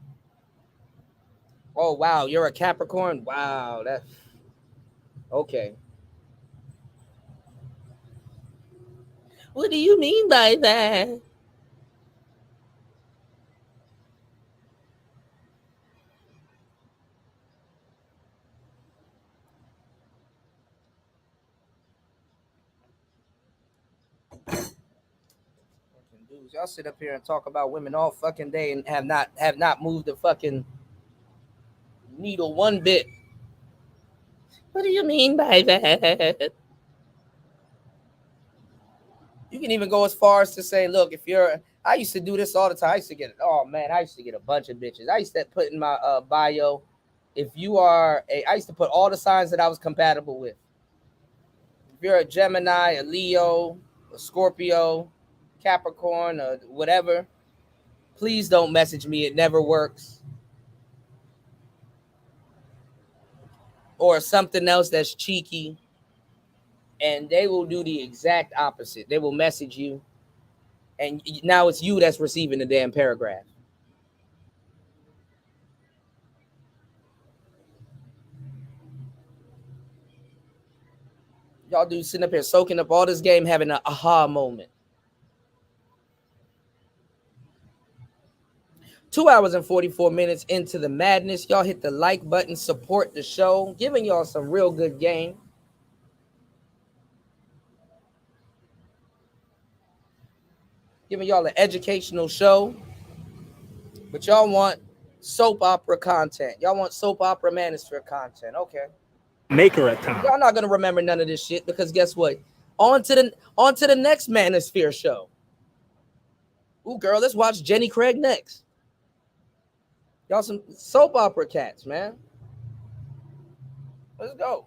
Oh wow, you're a Capricorn? Wow, that's okay. What do you mean by that? Dudes, y'all sit up here and talk about women all fucking day and have not moved the fucking needle one bit. What do you mean by that? You can even go as far as to say, look, I used to do this all the time. I used to get a bunch of bitches. I used to put in my bio, I used to put all the signs that I was compatible with. If you're a Gemini, a Leo, a Scorpio, Capricorn, or whatever, please don't message me. It never works. Or something else that's cheeky. And they will do the exact opposite. They will message you, and now it's you that's receiving the damn paragraph. Y'all dudes sitting up here soaking up all this game, having an aha moment. 2 hours and 44 minutes into the madness. Y'all hit the like button, support the show, giving y'all some real good game. Giving y'all an educational show. But y'all want soap opera content. Y'all want soap opera manosphere content. Okay. Maker at times. Y'all not gonna remember none of this shit, because guess what? On to the next manosphere show. Ooh, girl, let's watch Jenny Craig next. Y'all some soap opera cats, man. Let's go.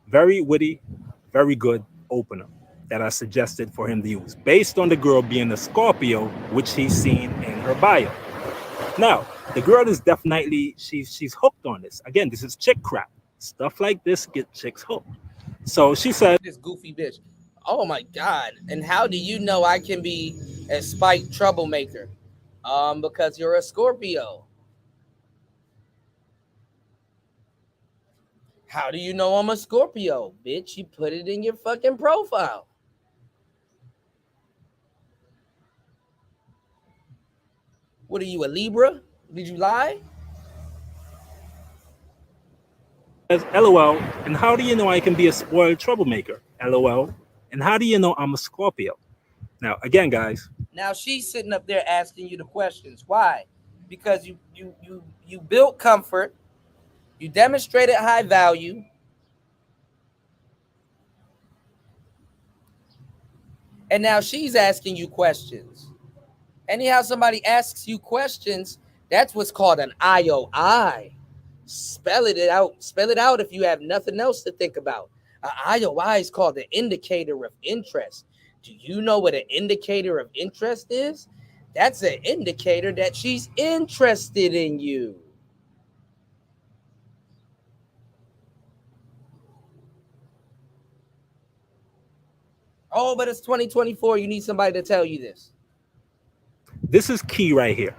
Very witty, very good opener that I suggested for him to use, based on the girl being a Scorpio, which he's seen in her bio. Now, the girl is definitely, she's hooked on this. Again, this is chick crap. Stuff like this get chicks hooked. So she said, this goofy bitch. Oh my God. And how do you know I can be a spite troublemaker? Because you're a Scorpio. How do you know I'm a Scorpio? Bitch, you put it in your fucking profile. What are you, a Libra? Did you lie? LOL, and how do you know I can be a spoiled troublemaker? LOL, and how do you know I'm a Scorpio? Now, again, guys. Now she's sitting up there asking you the questions. Why? Because you built comfort, you demonstrated high value, and now she's asking you questions. Anyhow, somebody asks you questions, that's what's called an IOI. Spell it out if you have nothing else to think about. An IOI is called an indicator of interest. Do you know what an indicator of interest is? That's an indicator that she's interested in you. Oh, but it's 2024. You need somebody to tell you this. This is key right here.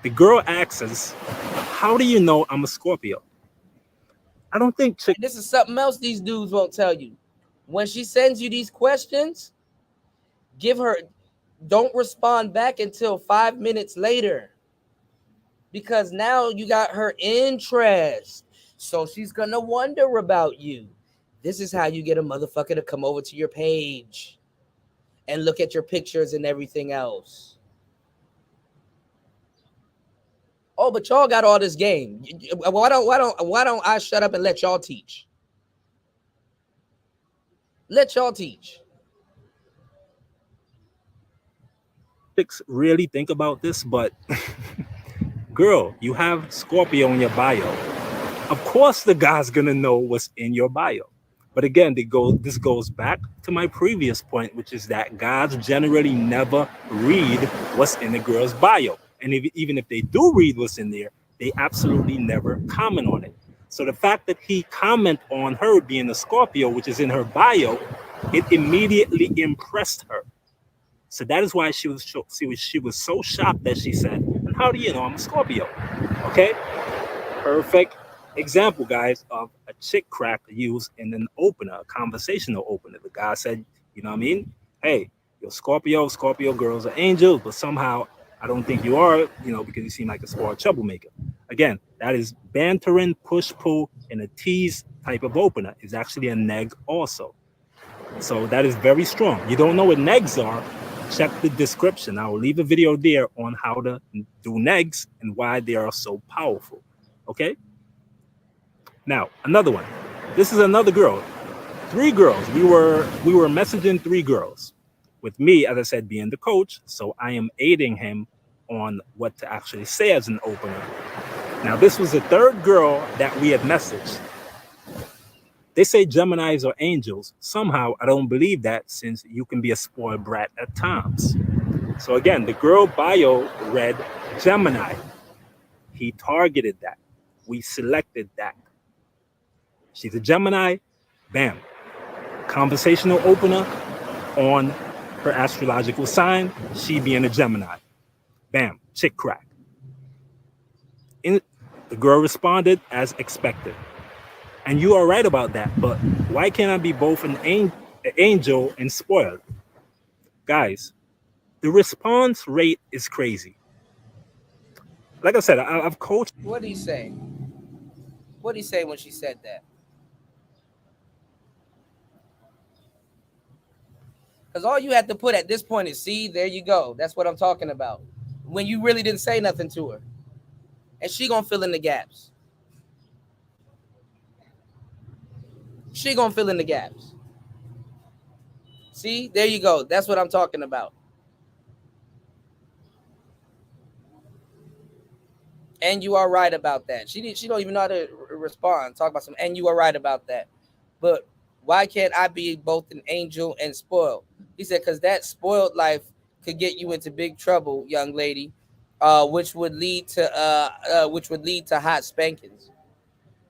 The girl asks us, how do you know I'm a Scorpio? I don't think chick. This is something else these dudes won't tell you. When she sends you these questions, don't respond back until 5 minutes later. Because now you got her interest. So she's going to wonder about you. This is how you get a motherfucker to come over to your page and look at your pictures and everything else. Oh, but y'all got all this game. Why don't I shut up and let y'all teach? Let y'all teach. Chicks really think about this, but girl, you have Scorpio in your bio. Of course, the guy's gonna know what's in your bio. But again, this goes back to my previous point, which is that guys generally never read what's in the girl's bio. And even if they do read what's in there, they absolutely never comment on it. So the fact that he comment on her being a Scorpio, which is in her bio, it immediately impressed her. So that is why she was so shocked that she said, "And how do you know I'm a Scorpio?" Okay, perfect example, guys, of a chick crack used in an opener, a conversational opener. The guy said, "You know what I mean? Hey, you're Scorpio. Scorpio girls are angels, but somehow I don't think you are, because you seem like a spoiled troublemaker." Again, that is bantering, push-pull, and a tease type of opener. Is actually a neg also. So that is very strong. You don't know what negs are? Check the description. I will leave a video there on how to do negs and why they are so powerful. Okay? Now, another one. This is another girl. 3 girls. We were messaging 3 girls. With me, as I said, being the coach, so I am aiding him on what to actually say as an opener. Now, this was the 3rd girl that we had messaged. They say Geminis are angels. Somehow, I don't believe that, since you can be a spoiled brat at times. So again, the girl bio read Gemini. He targeted that. We selected that. She's a Gemini. Bam. Conversational opener on her astrological sign, she being a Gemini. Bam. Chick crack. The girl responded as expected. And you are right about that, but why can't I be both an angel and spoiled? Guys, the response rate is crazy. Like I said, I've coached. What did he say? What did he say when she said that? Because all you have to put at this point is, see, there you go. That's what I'm talking about. When you really didn't say nothing to her. And she gonna fill in the gaps. She gonna fill in the gaps. See, there you go. That's what I'm talking about. And you are right about that. She don't even know how to respond. Talk about some. And you are right about that. But why can't I be both an angel and spoiled? He said, because that spoiled life could get you into big trouble, young lady, which would lead to hot spankings.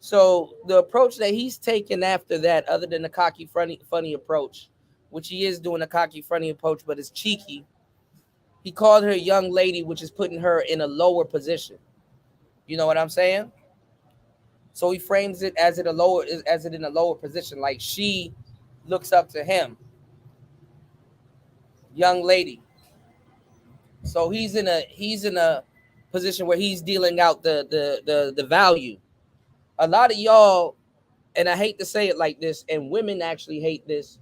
So the approach that he's taken after that, other than the cocky, funny approach, which he is doing a cocky, funny approach, but it's cheeky. He called her a young lady, which is putting her in a lower position. You know what I'm saying? So he frames it as it in a lower position, like she looks up to him. Young lady. So he's in a position where he's dealing out the value. A lot of y'all, and I hate to say it like this, and women actually hate this,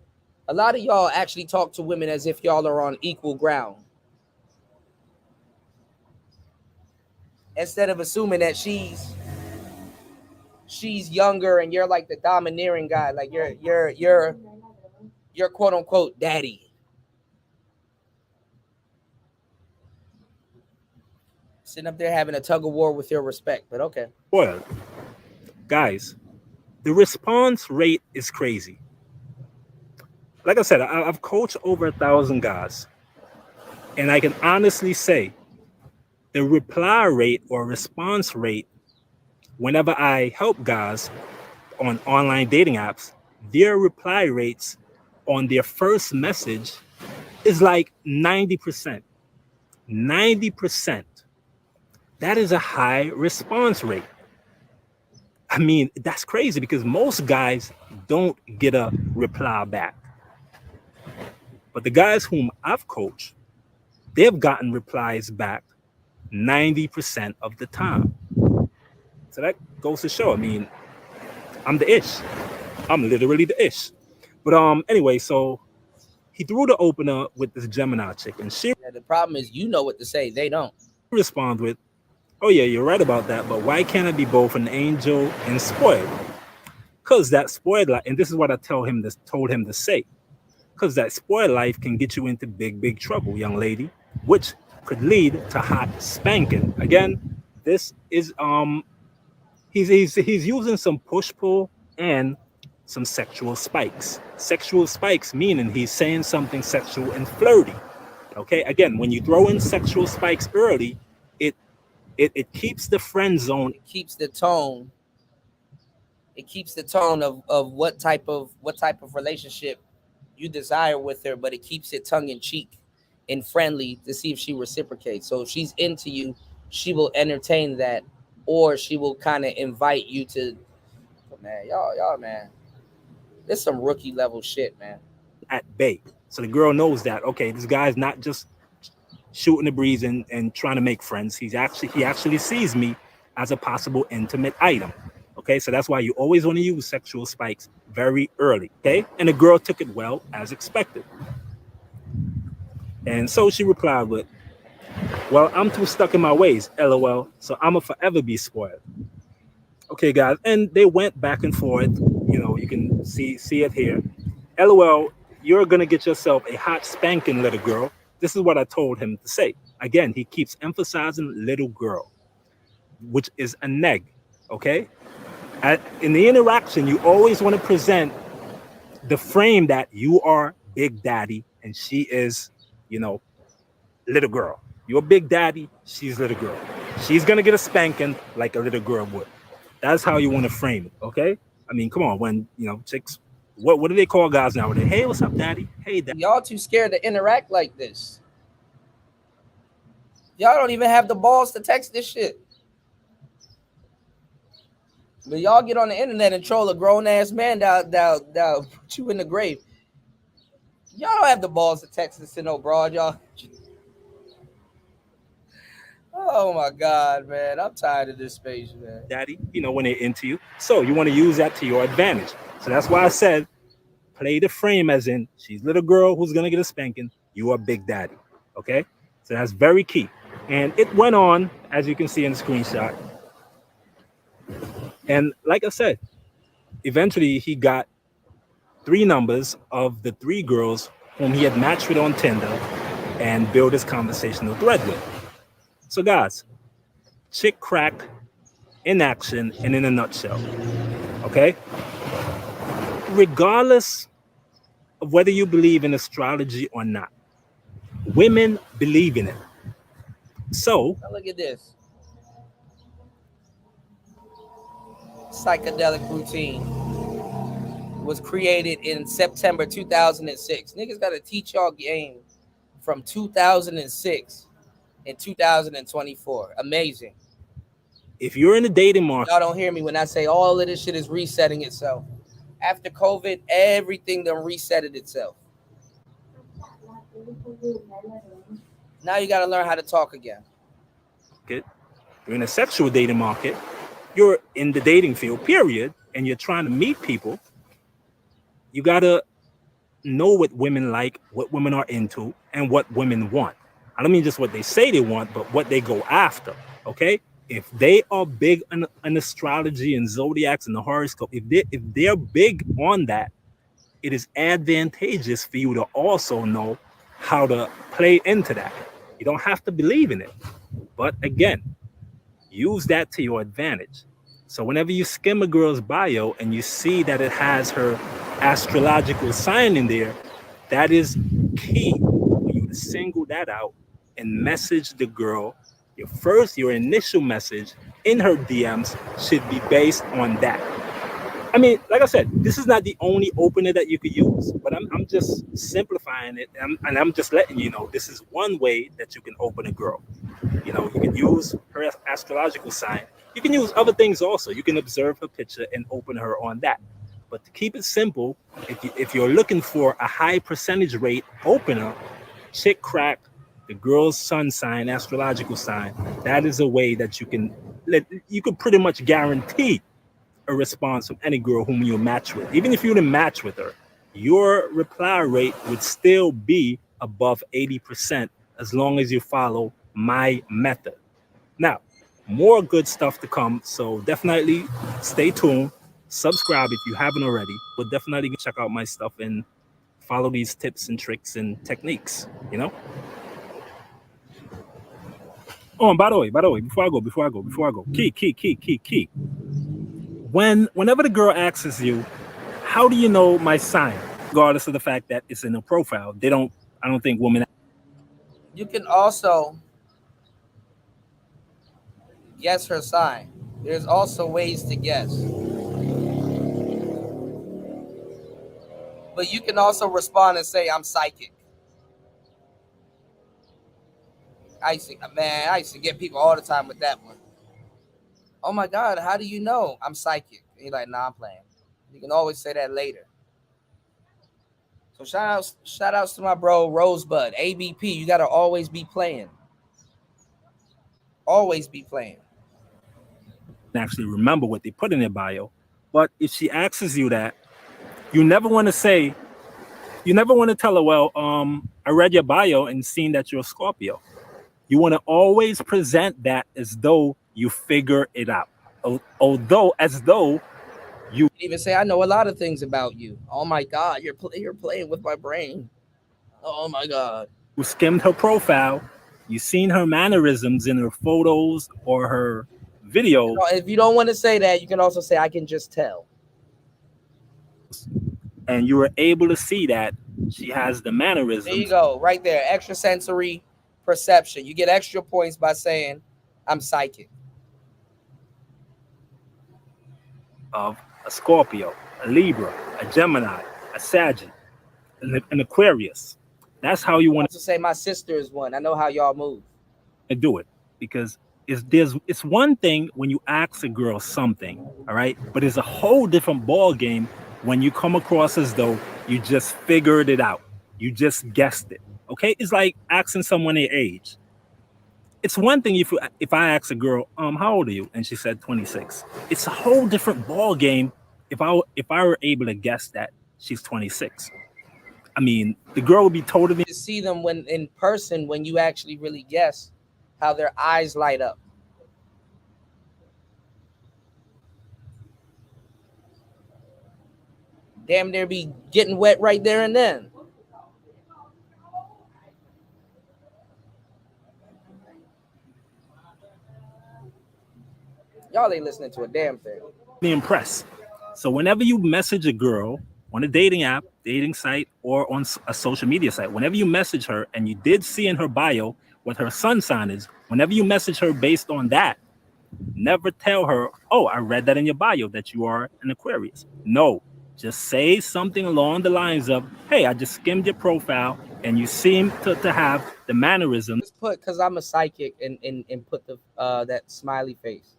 a lot of y'all actually talk to women as if y'all are on equal ground. Instead of assuming that she's younger and you're like the domineering guy, like you're quote unquote daddy. Sitting up there having a tug of war with your respect, but okay. Well, guys, the response rate is crazy. Like I said, I've coached over 1,000 guys, and I can honestly say the reply rate or response rate whenever I help guys on online dating apps, their reply rates on their first message is like 90%. 90%. That is a high response rate. I mean, that's crazy because most guys don't get a reply back. But the guys whom I've coached, they've gotten replies back 90% of the time. So that goes to show. I mean, I'm the ish. I'm literally the ish. But anyway, so he threw the opener with this Gemini chick, and she Yeah, the problem is you know what to say, they don't. responded with, "Oh yeah, you're right about that, but why can't I be both an angel and spoiled? Because that spoiled life," and this is what I told him to say, because that spoiled life can get you into big trouble, young lady, which could lead to hot spanking. Again, this is he's using some push pull and some sexual spikes. Sexual spikes meaning he's saying something sexual and flirty. Okay, again, when you throw in sexual spikes early, it keeps the friend zone. It keeps the tone. It keeps the tone of what type of relationship you desire with her, but it keeps it tongue in cheek and friendly to see if she reciprocates. So if she's into you, she will entertain that, or she will kind of invite you to. But man, y'all, man, this some rookie level shit, man. At bay. So the girl knows that, okay, this guy's not just shooting the breeze and trying to make friends. He actually sees me as a possible intimate item. Okay, so that's why you always want to use sexual spikes very early. Okay, and the girl took it well as expected. And so she replied with, "Well, I'm too stuck in my ways, LOL, so I'ma forever be spoiled." Okay, guys, and they went back and forth. You know, you can see it here. LOL, you're gonna get yourself a hot spanking, little girl. This is what I told him to say. Again, he keeps emphasizing little girl, which is a neg. Okay, in the interaction, you always want to present the frame that you are big daddy and she is, you know, little girl. You're big daddy, she's little girl. She's gonna get a spanking like a little girl would. That's how you want to frame it. Okay, I mean, come on, when you know chicks. What do they call guys nowadays? Hey, what's up, daddy? Hey, daddy. Y'all too scared to interact like this. Y'all don't even have the balls to text this shit. But y'all get on the internet and troll a grown ass man that'll put you in the grave. Y'all don't have the balls to text this to no broad, y'all. Oh my God, man. I'm tired of this space, man. Daddy, you know, when they're into you. So you want to use that to your advantage. So that's why I said, play the frame as in she's little girl who's going to get a spanking. You are big daddy. Okay. So that's very key. And it went on, as you can see in the screenshot. And like I said, eventually he got 3 numbers of the 3 girls whom he had matched with on Tinder and built his conversational thread with. So guys, chick crack in action and in a nutshell. Okay? Regardless of whether you believe in astrology or not, women believe in it. So now look at this. Psychedelic routine was created in September 2006. Niggas got to teach y'all game from 2006 and 2024. Amazing. If you're in the dating market, y'all don't hear me when I say all of this shit is resetting itself. After COVID, everything done resetted itself. Now you got to learn how to talk again. You're in a sexual dating market. You're in the dating field, period, and you're trying to meet people. You got to know what women like, what women are into, and what women want. I don't mean just what they say they want, but what they go after, okay? If they are big on astrology and zodiacs and the horoscope, if they're big on that, it is advantageous for you to also know how to play into that. You don't have to believe in it. But again, use that to your advantage. So whenever you skim a girl's bio and you see that it has her astrological sign in there, that is key for you to single that out and message the girl. Your initial message in her DMs should be based on that. I mean, like I said, this is not the only opener that you could use, but I'm just simplifying it, and I'm just letting you know this is one way that you can open a girl. You know, you can use her astrological sign. You can use other things also. You can observe her picture and open her on that. But to keep it simple, if you're looking for a high percentage rate opener, chick crack the girl's sun sign, astrological sign. That is a way that you can pretty much guarantee a response from any girl whom you match with. Even if you didn't match with her, your reply rate would still be above 80% as long as you follow my method. Now, more good stuff to come, so definitely stay tuned. Subscribe if you haven't already, but definitely check out my stuff and follow these tips and tricks and techniques, you know? Oh, and by the way, before I go, key. Whenever the girl asks you, how do you know my sign? Regardless of the fact that it's in a profile, I don't think women. You can also guess her sign. There's also ways to guess. But you can also respond and say, I'm psychic. I used to get people all the time with that one. Oh my God, how do you know I'm psychic? And you're like, nah, I'm playing. You can always say that later. So shout outs to my bro Rosebud, ABP. You gotta always be playing. Always be playing. Actually remember what they put in their bio. But if she asks you that, you never want to tell her, well, I read your bio and seen that you're a Scorpio. You want to always present that as though you figure it out. As though you even say, I know a lot of things about you. Oh my God, you're playing with my brain. Oh my God. You skimmed her profile, you seen her mannerisms in her photos or her video. If you don't want to say that, you can also say, I can just tell. And you were able to see that she has the mannerisms. There you go, right there. Extrasensory perception. You get extra points by saying, I'm psychic. Of a Scorpio, a Libra, a Gemini, a Sagittarius, an Aquarius. That's how you want to say my sister is one. I know how y'all move. And do it, because it's one thing when you ask a girl something, all right, but it's a whole different ball game when you come across as though you just figured it out, you just guessed it. Okay, it's like asking someone their age. It's one thing if I ask a girl, how old are you, and she said 26. It's a whole different ball game if I were able to guess that she's 26. I mean, the girl would be totally. You see them when in person, when you actually really guess how their eyes light up. Damn near be getting wet right there and then. Y'all ain't listening to a damn thing. Be impressed. So whenever you message a girl on a dating app, dating site, or on a social media site, whenever you message her and you did see in her bio what her sun sign is, whenever you message her based on that, never tell her, oh, I read that in your bio that you are an Aquarius. No, just say something along the lines of, hey, I just skimmed your profile and you seem to have the mannerisms. Just put, because I'm a psychic, and put the that smiley face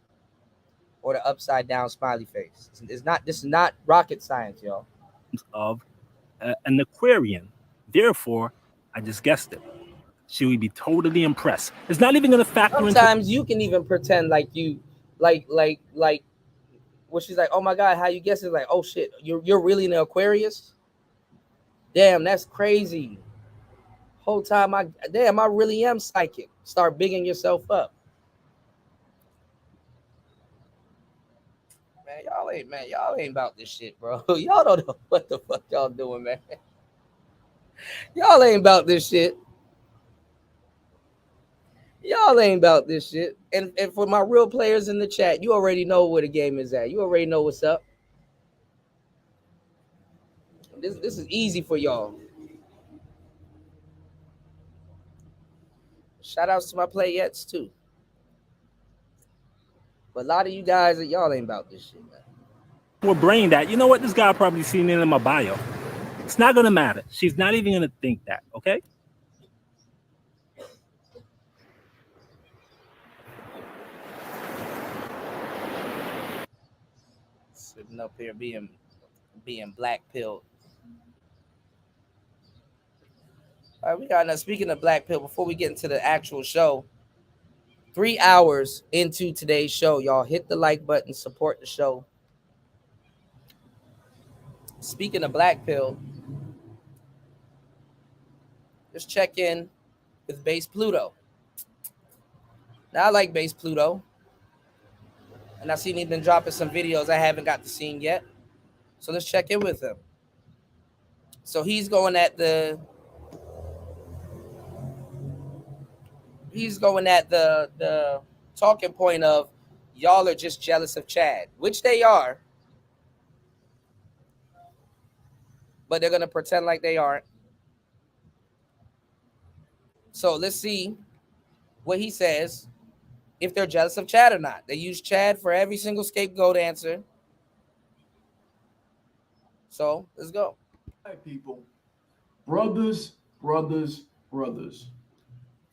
or the upside down smiley face. This is not rocket science, y'all. Of an Aquarian. Therefore, I just guessed it. She would be totally impressed. It's not even going to factor in. Sometimes you can even pretend like you, like, well, she's like, oh my God, how you guess it? Like, oh shit, you're really an Aquarius? Damn, that's crazy. Whole time I really am psychic. Start bigging yourself up. Y'all ain't about this shit, bro. Y'all don't know what the fuck y'all doing, man. Y'all ain't about this shit. Y'all ain't about this shit. And for my real players in the chat, you already know where the game is at. You already know what's up. This is easy for y'all. Shout outs to my playettes too. But a lot of you guys, y'all ain't about this shit, man. We're brain that, you know what, this guy probably seen it in my bio. It's not gonna matter. She's not even gonna think that, okay? sitting up here being black pilled. All right, we got enough. Speaking of black pill, before we get into the actual show, 3 hours into today's show, y'all hit the like button, support the show. Speaking of black pill, just check in with Base Pluto. Now I like Base Pluto, and I seen he's been dropping some videos I haven't got to see yet. So let's check in with him. So he's going at the talking point of y'all are just jealous of Chad, which they are, but they're gonna pretend like they aren't. So let's see what he says, if they're jealous of Chad or not. They use Chad for every single scapegoat answer. So let's go. Hi, people. Brothers.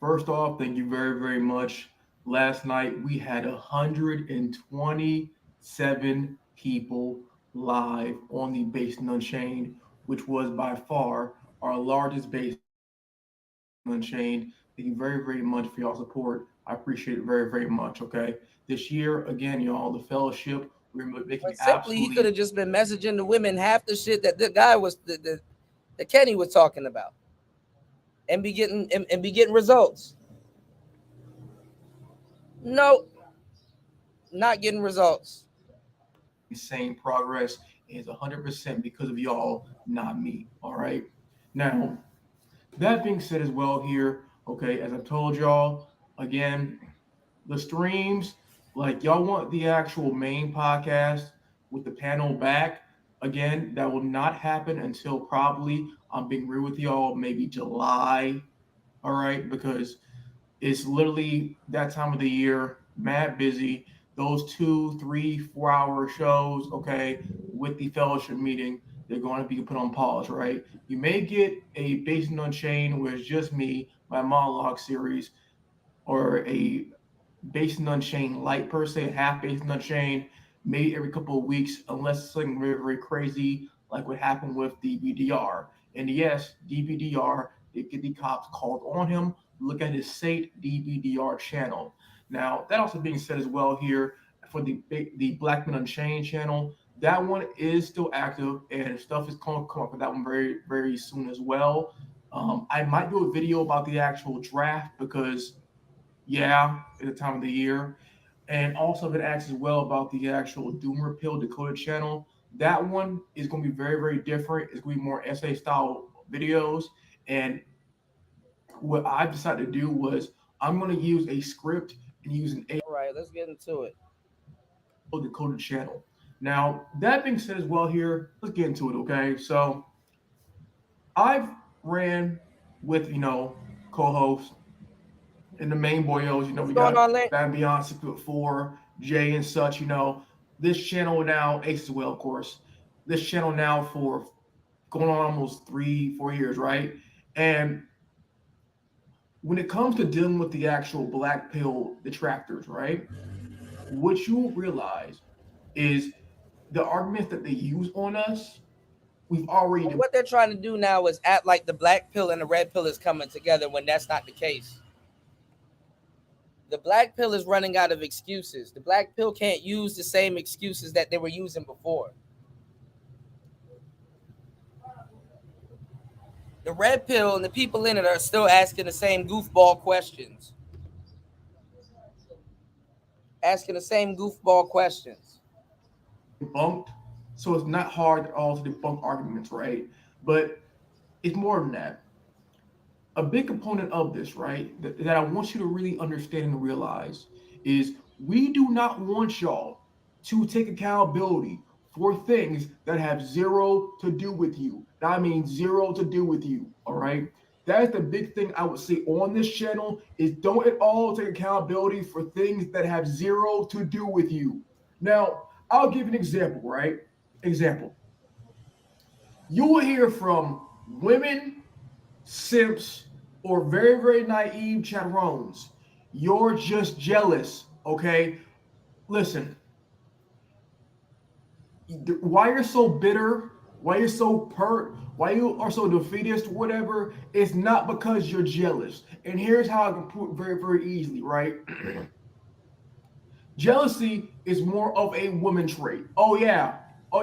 First off, thank you very, very much. Last night we had 127 people live on the Based and Unchained, which was by far our largest Based and Unchained. Thank you very, very much for y'all support. I appreciate it very, very much. Okay. This year, again, y'all, the fellowship, we're making simply, he could have just been messaging the women half the shit that the guy was the Kenny was talking about, and be getting results. No, not getting results. Same progress is 100% because of y'all, not me. All right. Now, that being said as well here, okay, as I've told y'all, again, the streams, like y'all want the actual main podcast with the panel back. Again, that will not happen until probably, I'm being real with y'all, maybe July. All right. Because it's literally that time of the year, mad busy. Those 2, 3, 4 hour shows, okay, with the fellowship meeting, they're going to be put on pause, right? You may get a Based and Unchained where it's just me, my monologue series, or a Based and Unchained light per se, half Based and Unchained, maybe every couple of weeks, unless it's something very, very crazy, like what happened with DBDR. And yes, DBDR did get the cops called on him. Look at his SATE DBDR channel. Now, that also being said as well here, for the Black Men Unchained channel, that one is still active, and stuff is going to come up with that one very, very soon as well. I might do a video about the actual draft because, yeah, at the time of the year. And also been asked as well about the actual Doomer Pill Dakota channel. That one is going to be very, very different. It's going to be more essay style videos. And what I decided to do was I'm going to use a script and use an All right, let's get into it. Dakota channel. Now, that being said as well here, let's get into it, okay? So I've ran with, co-hosts and the main boyos, we got Bam Beyond 6'4", Jay and such, this channel now, Ace as well, of course, this channel now for going on almost 3-4 years, right? And when it comes to dealing with the actual black pill detractors, right, what you will realize is the arguments that they use on us, we've already... What they're trying to do now is act like the black pill and the red pill is coming together when that's not the case. The black pill is running out of excuses. The black pill can't use the same excuses that they were using before. The red pill and the people in it are still asking the same goofball questions. Debunked, so it's not hard at all to debunk arguments, right? But it's more than that. A big component of this, right, that I want you to really understand and realize is we do not want y'all to take accountability for things that have zero to do with you. I mean, zero to do with you, all right? That is the big thing I would say on this channel is don't at all take accountability for things that have zero to do with you. Now, I'll give you an example, right? You will hear from women, simps, or very, very naive chaperones. You're just jealous, okay? Listen, why you're so bitter, why you're so pert, why you are so defeatist, whatever, it's not because you're jealous. And here's how I can prove it very, very easily, right? Jealousy is more of a woman trait. Oh yeah. All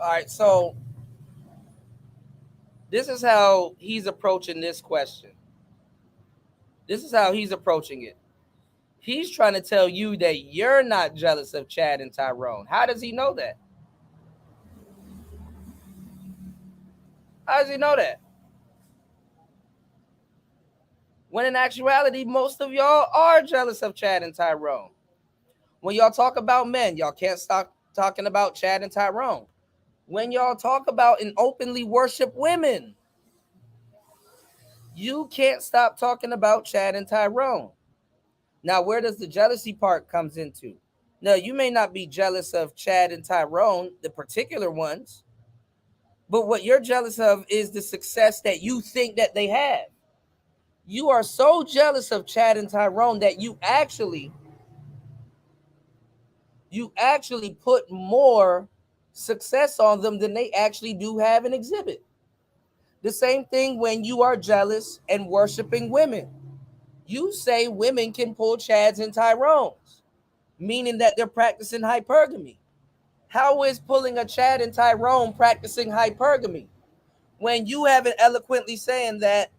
right, so this is how he's approaching this question. This is how he's approaching it. He's trying to tell you that you're not jealous of Chad and Tyrone. How does he know that? How does he know that? When in actuality, most of y'all are jealous of Chad and Tyrone. When y'all talk about men, y'all can't stop talking about Chad and Tyrone. When y'all talk about and openly worship women, you can't stop talking about Chad and Tyrone. Now, where does the jealousy part comes into? Now, you may not be jealous of Chad and Tyrone, the particular ones, but what you're jealous of is the success that you think that they have. You are so jealous of Chad and Tyrone that you actually put more success on them than they actually do have and exhibit. The same thing when you are jealous and worshiping women. You say women can pull Chads and Tyrones, meaning that they're practicing hypergamy. How is pulling a Chad and Tyrone practicing hypergamy when you have it eloquently saying that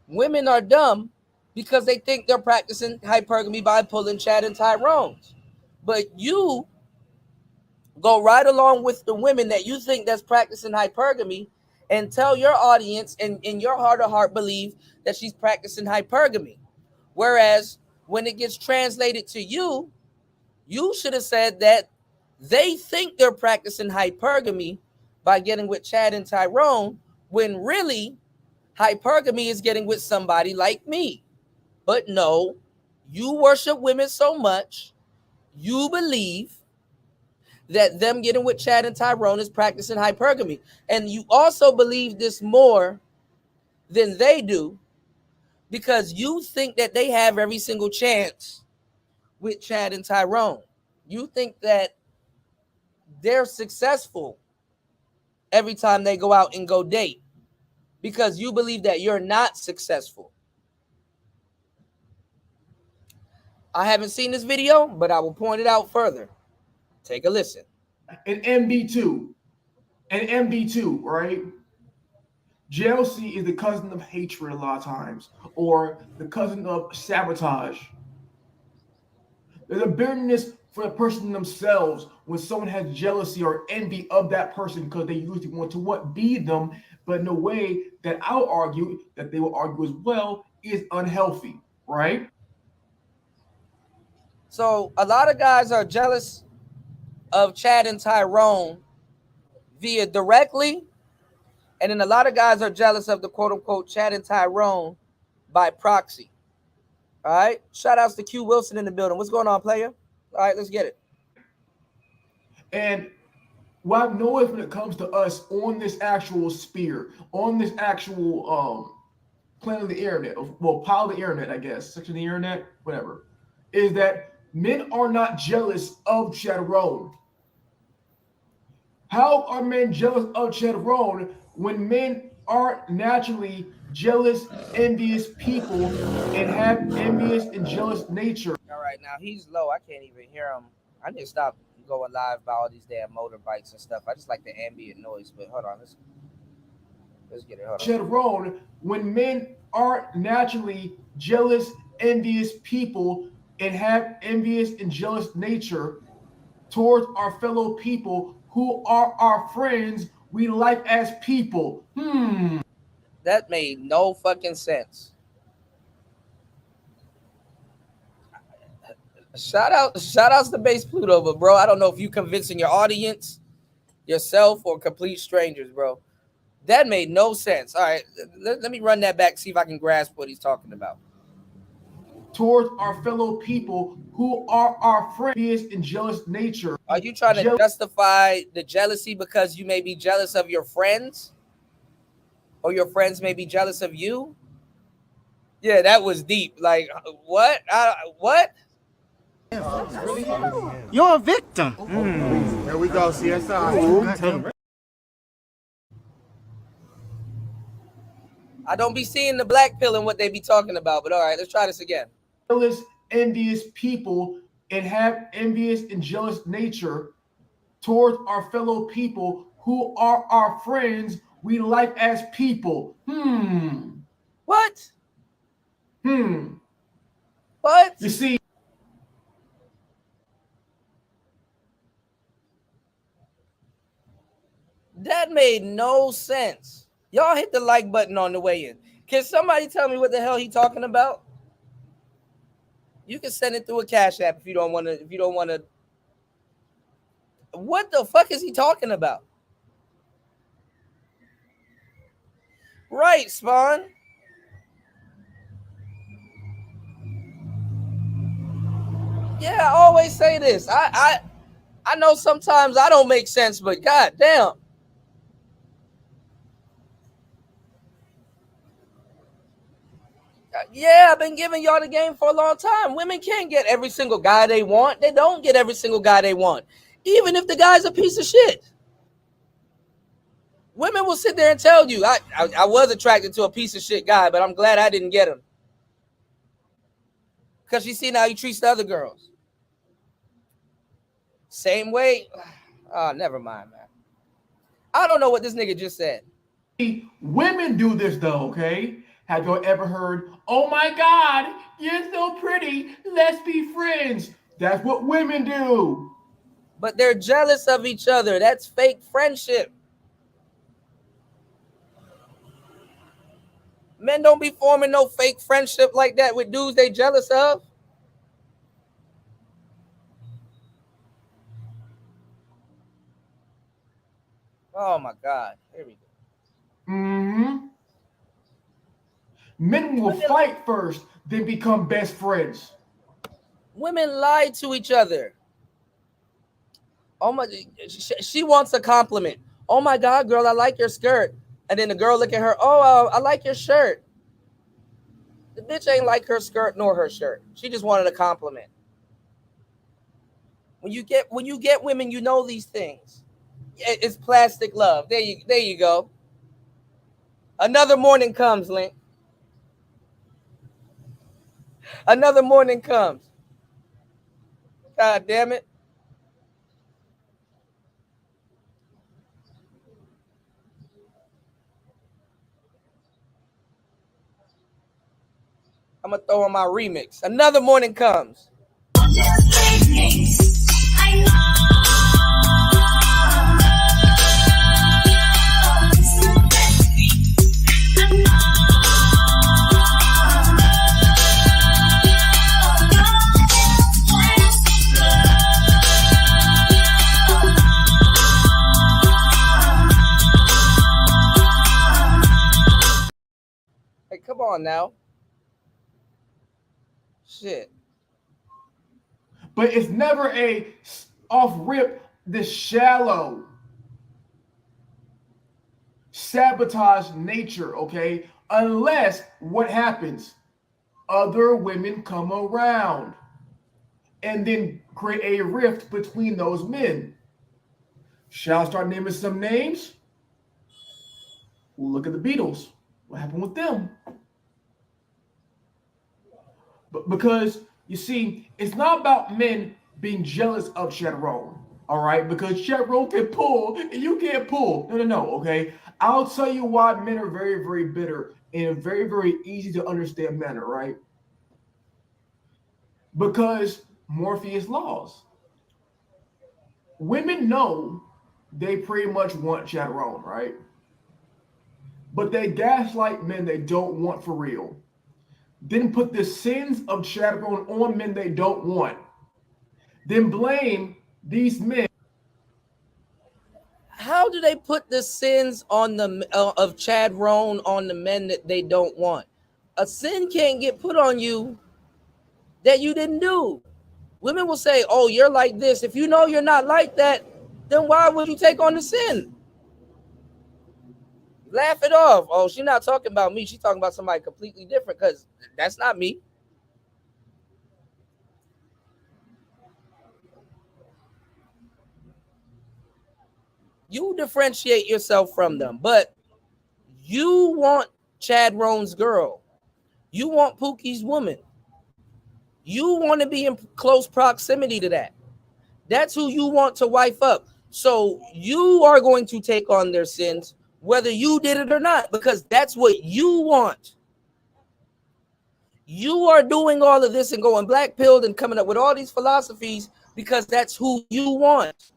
women are dumb because they think they're practicing hypergamy by pulling Chad and Tyrones? But you go right along with the women that you think that's practicing hypergamy and tell your audience and in your heart of heart believe that she's practicing hypergamy. Whereas when it gets translated to you, you should have said that they think they're practicing hypergamy by getting with Chad and Tyrone, when really hypergamy is getting with somebody like me. But no, you worship women so much, you believe that them getting with Chad and Tyrone is practicing hypergamy. And you also believe this more than they do because you think that they have every single chance with Chad and Tyrone. You think that they're successful every time they go out and go date because you believe that you're not successful. I haven't seen this video, but I will point it out further. Take a listen. And MB2, right? Jealousy is the cousin of hatred a lot of times, or the cousin of sabotage. There's a bitterness for the person themselves when someone has jealousy or envy of that person because they usually want to be them, but in a way that I'll argue that they will argue as well is unhealthy, right? So a lot of guys are jealous of Chad and Tyrone via directly, and then a lot of guys are jealous of the quote-unquote Chad and Tyrone by proxy. All right? Shout-outs to Q Wilson in the building. What's going on, player? All right, let's get it. And what I've noticed when it comes to us on this actual sphere, on this actual planet of the internet, well, pile of the internet, I guess, section of the internet, whatever, is that men are not jealous of Tyrone. How are men jealous of Tyrone when men aren't naturally jealous, envious people and have envious and jealous nature? All right, now he's low. I can't even hear him. I need to stop going live by all these damn motorbikes and stuff. I just like the ambient noise, but hold on. Let's get it. Hold on. Tyrone, when men aren't naturally jealous, envious people and have envious and jealous nature towards our fellow people who are our friends, we like as people. That made no fucking sense. Shout-outs to Base Pluto, but bro, I don't know if you convincing your audience, yourself, or complete strangers, bro. That made no sense. All right, let me run that back, see if I can grasp what he's talking about. Towards our fellow people who are our friends and jealous nature. Are you trying to justify the jealousy because you may be jealous of your friends? Or your friends may be jealous of you? Yeah, that was deep. Like, what? What? You're a victim. Here we go, CSI. I don't be seeing the black pill and what they be talking about, but all right, let's try this again. Jealous, envious people and have envious and jealous nature towards our fellow people who are our friends we like as people. What? What? You see, that made no sense. Y'all hit the like button on the way in. Can somebody tell me what the hell he talking about? You can send it through a Cash App if you don't want to. What the fuck is he talking about? Right, Spawn. Yeah, I always say this. I know sometimes I don't make sense, but god damn. Yeah, I've been giving y'all the game for a long time. Women can't get every single guy they want. They don't get every single guy they want, even if the guy's a piece of shit. Women will sit there and tell you, I was attracted to a piece of shit guy, but I'm glad I didn't get him. Because you see how he treats the other girls. Same way. Oh, never mind, man. I don't know what this nigga just said. women do this though, okay? Have you ever heard, oh my God, you're so pretty, let's be friends? That's what women do. But they're jealous of each other. That's fake friendship. Men don't be forming no fake friendship like that with dudes they jealous of. Oh my God. Here we go. Men will fight first, then become best friends. Women lie to each other. Oh my, she wants a compliment. Oh my God, girl, I like your skirt. And then the girl look at her, oh, I like your shirt. The bitch ain't like her skirt nor her shirt. She just wanted a compliment. When you get women, you know these things. It's plastic love. There you go. Another morning comes, Link. Another morning comes. God damn it. I'm going to throw on my remix. Another morning comes. Hey, come on now. Shit. But it's never a off rip, this shallow sabotage nature, okay? Unless what happens? Other women come around and then create a rift between those men. Shall I start naming some names? We'll look at the Beatles. What happened with them? But because you see, it's not about men being jealous of Sharon, all right? Because Sharon can pull and you can't pull. No, okay? I'll tell you why men are very, very bitter and very, very easy to understand men, right? Because Morpheus laws. Women know they pretty much want Sharon, right? But they gaslight men they don't want for real. Then put the sins of Sharon on men they don't want. Then blame these men. How do they put the sins on the of Chad Roan on the men that they don't want? A sin can't get put on you that you didn't do. Women will say, oh, you're like this. If you know you're not like that, then why would you take on the sin? Laugh it off. Oh, she's not talking about me. She's talking about somebody completely different because that's not me. You differentiate yourself from them, but you want Chad Roan's girl. You want Pookie's woman. You want to be in close proximity to that. That's who you want to wife up. So you are going to take on their sins, whether you did it or not, because that's what you want. You are doing all of this and going black pilled and coming up with all these philosophies because that's who you want.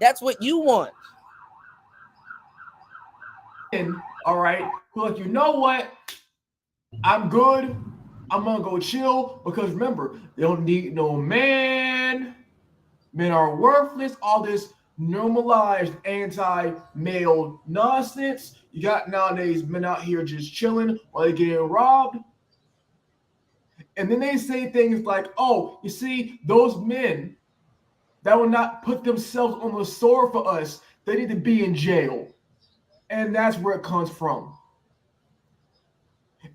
That's what you want. All right. Like, you know what? I'm good. I'm gonna go chill because remember, they don't need no man. Men are worthless. All this normalized anti-male nonsense. You got nowadays men out here just chilling while they're getting robbed. And then they say things like, oh, you see, those men that will not put themselves on the sword for us, they need to be in jail. And that's where it comes from.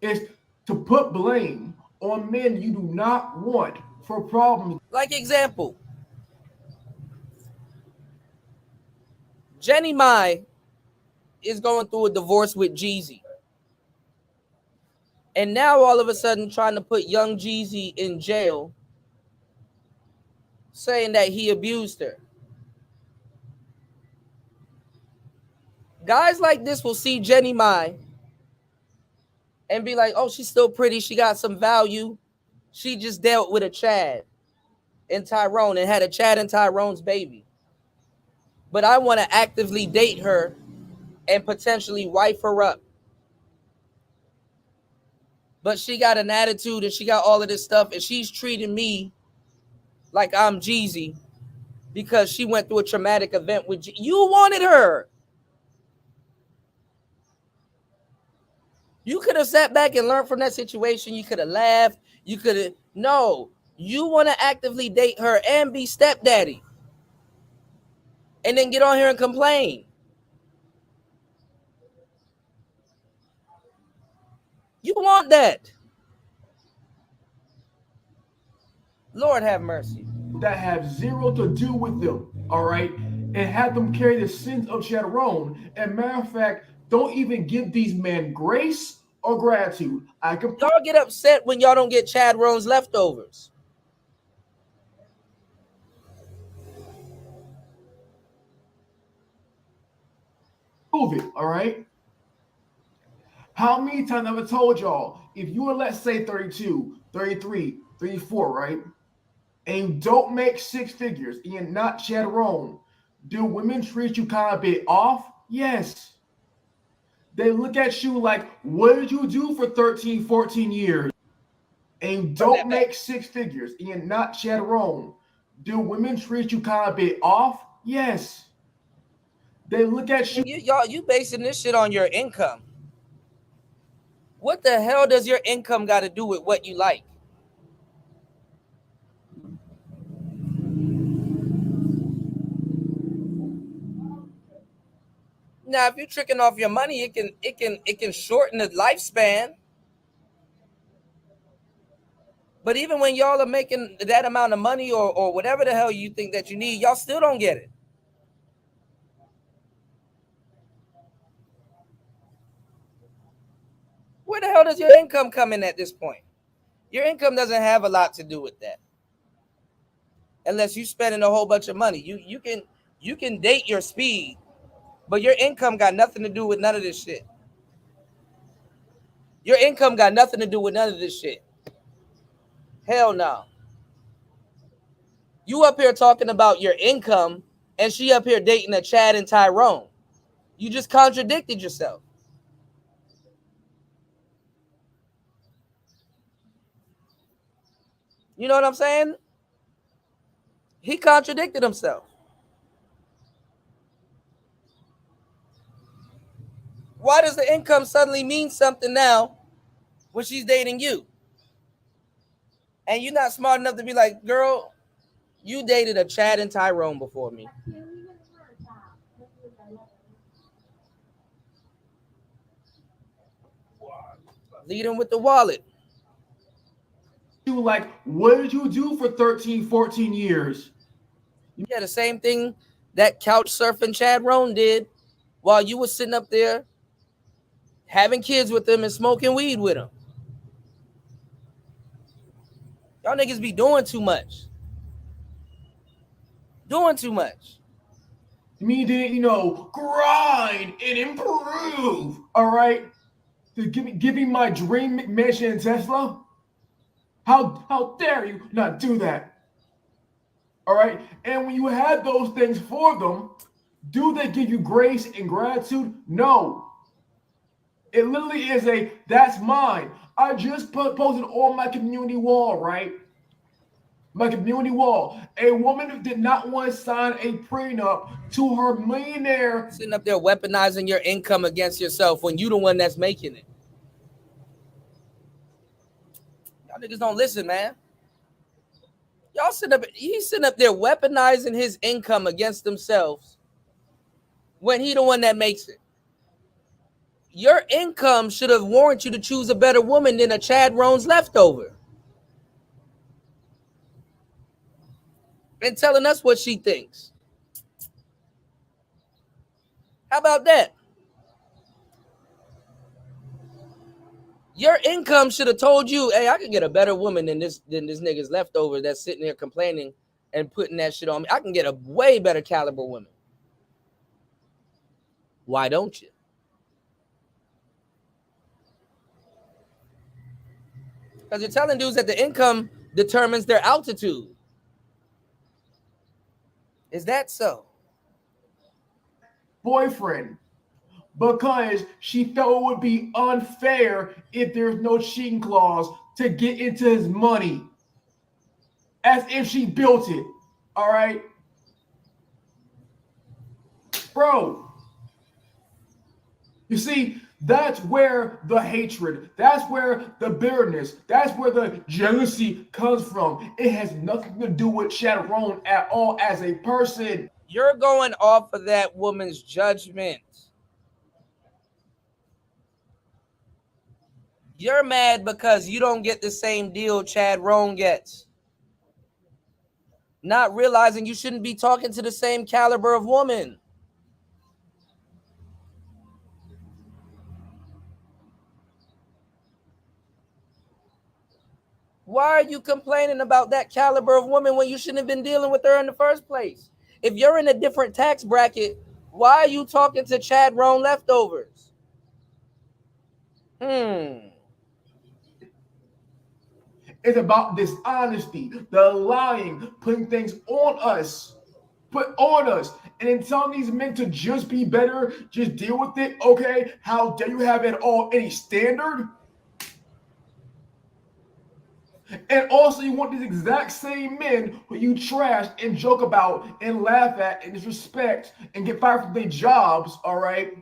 It's to put blame on men you do not want for problems. Like example, Jenny Mai is going through a divorce with Jeezy. And now all of a sudden trying to put young Jeezy in jail, saying that he abused her. Guys like this will see Jenny Mai and be like, oh, she's still pretty. She got some value. She just dealt with a Chad and Tyrone and had a Chad and Tyrone's baby. But I want to actively date her and potentially wife her up. But she got an attitude and she got all of this stuff and she's treating me like I'm Jeezy because she went through a traumatic event with you wanted her. You could have sat back and learned from that situation. You could have laughed. You could have, no, you want to actively date her and be stepdaddy. And then get on here and complain. You want that. Lord have mercy. That have zero to do with them, all right? And have them carry the sins of Chadron. And matter of fact, don't even give these men grace or gratitude. Y'all get upset when y'all don't get Chad Roan's leftovers. Prove it, all right? How many times have I told y'all, if you were, let's say, 32, 33, 34, right? And you don't make six figures and you're not Chadron, do women treat you kind of a bit off? Yes. They look at you like, what did you do for 13, 14 years? And you don't make six figures and you're not Chadron. Do women treat you kind of a bit off? Yes. They look at you. You basing this shit on your income. What the hell does your income got to do with what you like? Now, if you're tricking off your money, it can shorten the lifespan. But even when y'all are making that amount of money or whatever the hell you think that you need, y'all still don't get it. Where the hell does your income come in at this point? Your income doesn't have a lot to do with that. Unless you're spending a whole bunch of money. You can date your speed, but your income got nothing to do with none of this shit. Your income got nothing to do with none of this shit. Hell no. You up here talking about your income and she up here dating a Chad and Tyrone. You just contradicted yourself. You know what I'm saying? He contradicted himself. Why does the income suddenly mean something now when she's dating you? And you're not smart enough to be like, girl, you dated a Chad and Tyrone before me. Lead him with the wallet. you, like, what did you do for 13, 14 years? Yeah, the same thing that couch surfing Chad Roan did while you were sitting up there having kids with him and smoking weed with him. Y'all niggas be doing too much. Doing too much. You mean to, you know, grind and improve, all right? Give me my dream McMansion and Tesla? How dare you not do that? All right? And when you had those things for them, do they give you grace and gratitude? No. It literally is a, that's mine. I just posted on my community wall, right? My community wall. A woman did not want to sign a prenup to her millionaire. Sitting up there weaponizing your income against yourself when you the one that's making it. Y'all niggas don't listen, man. Y'all he's sitting up there weaponizing his income against themselves when he the one that makes it. Your income should have warranted you to choose a better woman than a Chad Roan's leftover. And telling us what she thinks. How about that? Your income should have told you, hey, I can get a better woman than this nigga's leftover that's sitting there complaining and putting that shit on me. I can get a way better caliber woman. Why don't you? Because you're telling dudes that the income determines their altitude. Is that so? Boyfriend, because she felt it would be unfair if there's no cheating clause to get into his money, as if she built it. All right, bro. You see, that's where the hatred, that's where the bitterness, that's where the jealousy comes from. It has nothing to do with Chad Roan at all as a person. You're going off of that woman's judgment. You're mad because you don't get the same deal Chad Roan gets. Not realizing you shouldn't be talking to the same caliber of woman. Why are you complaining about that caliber of woman when you shouldn't have been dealing with her in the first place? If you're in a different tax bracket, why are you talking to Chad Roan leftovers? It's about dishonesty, the lying, putting things on us. Put on us. And then telling these men to just be better, just deal with it. Okay, how dare you have it all any standard? And also, you want these exact same men who you trash and joke about and laugh at and disrespect and get fired from their jobs, all right?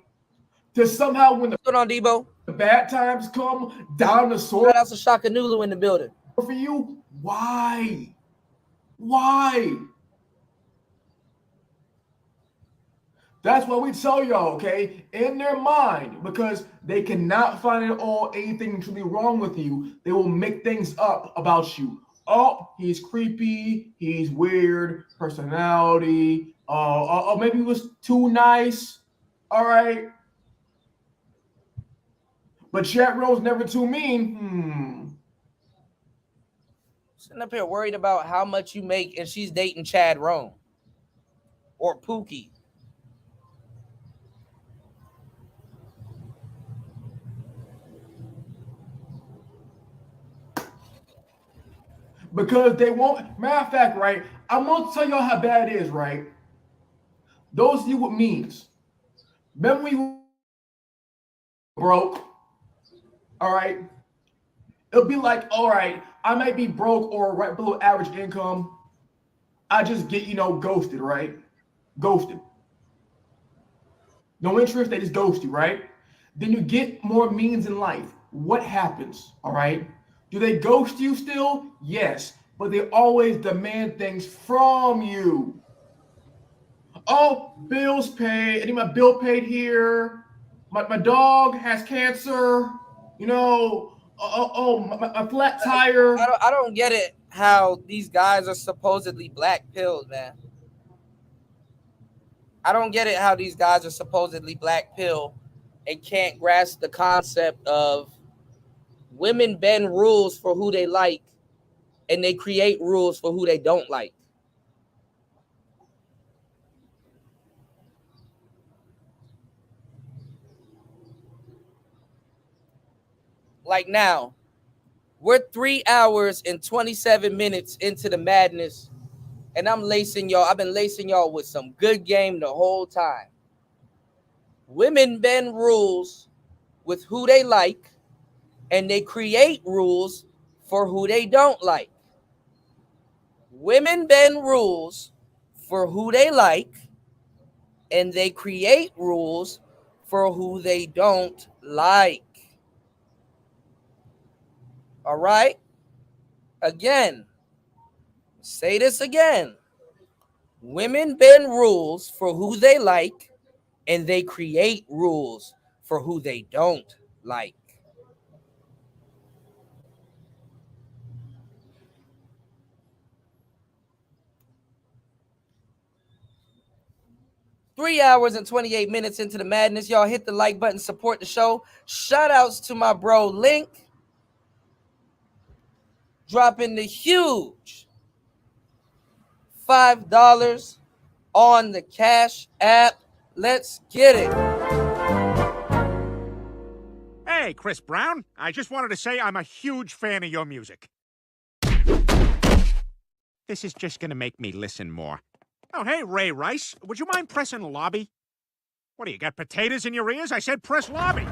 To somehow, when What's going on, Debo? the bad times come, down the sword Shout out to Shaka Nulu in the building. for you. Why? Why? That's what we tell y'all, okay? In their mind, because they cannot find at all anything truly wrong with you, they will make things up about you. Oh, he's creepy, he's weird, personality, maybe he was too nice, all right? But Chad Roan's never too mean. Sitting up here worried about how much you make and she's dating Chad Roan or Pookie. Because they won't. Matter of fact, right? I'm gonna tell y'all how bad it is, right? Those of you with means. Remember we broke. All right. It'll be like, all right, I might be broke or right below average income. I just get, ghosted, right? Ghosted. No interest, they just ghost you, right? Then you get more means in life. What happens? All right. Do they ghost you still? Yes, but they always demand things from you. Oh, bills paid. I need my bill paid here. My dog has cancer. my flat tire. I don't get it how these guys are supposedly black pilled, man. I don't get it how these guys are supposedly black pill and can't grasp the concept of women bend rules for who they like and they create rules for who they don't like. Like now, we're 3 hours and 27 minutes into the madness, and I've been lacing y'all with some good game the whole time. Women bend rules with who they like, and they create rules for who they don't like. Women bend rules for who they like, and they create rules for who they don't like. All right? Again, say this again. Women bend rules for who they like, and they create rules for who they don't like. Three hours and 28 minutes into the madness. Y'all hit the like button, support the show. Shout outs to my bro Link. Dropping the huge $5 on the Cash App. Let's get it. Hey, Chris Brown. I just wanted to say I'm a huge fan of your music. This is just going to make me listen more. Oh, hey, Ray Rice. Would you mind pressing lobby? What do you got, potatoes in your ears? I said press lobby.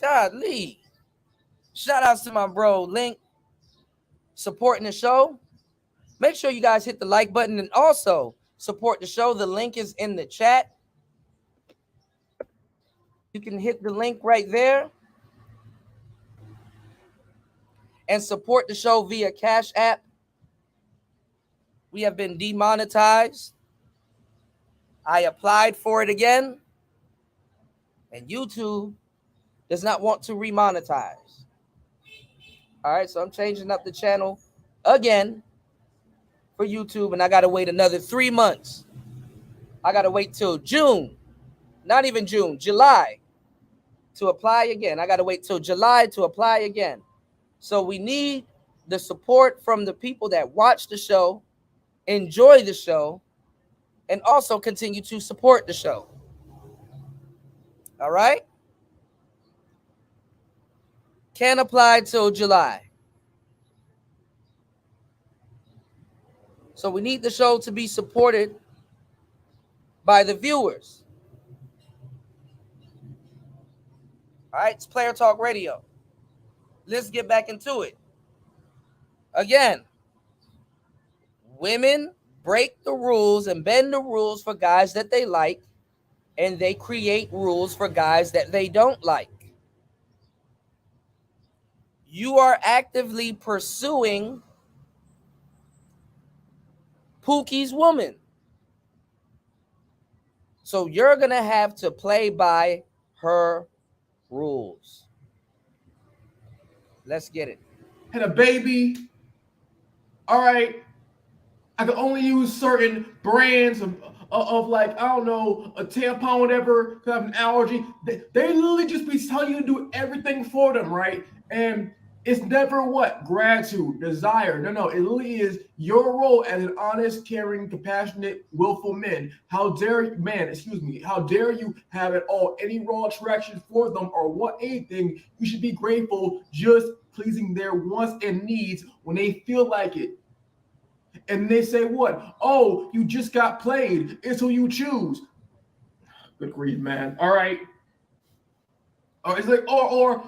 Godly. Shout outs to my bro Link supporting the show. Make sure you guys hit the like button and also support the show. The link is in the chat. You can hit the link right there and support the show via Cash App. We have been demonetized. I applied for it again, and YouTube does not want to remonetize. All right, so I'm changing up the channel again for YouTube, and I got to wait another 3 months. I got to wait till June, not even June, July to apply again. I got to wait till July to apply again. So we need the support from the people that watch the show, enjoy the show, and also continue to support the show. All right? Can't apply till July. So we need the show to be supported by the viewers. All right, it's Player Talk Radio. Let's get back into it. Again, women break the rules and bend the rules for guys that they like, and they create rules for guys that they don't like. You are actively pursuing Pookie's woman. So you're going to have to play by her rules. Let's get it. Had a baby. All right. I can only use certain brands of like, I don't know, a tampon, whatever, because I have an allergy. They literally just be telling you to do everything for them, right? And it's never what? Gratitude, desire. No. It really is your role as an honest, caring, compassionate, willful man. How dare you have at all any raw attraction for them or want anything? You should be grateful just pleasing their wants and needs when they feel like it. And they say what? Oh, you just got played. It's who you choose. Good grief, man. All right. It's like, or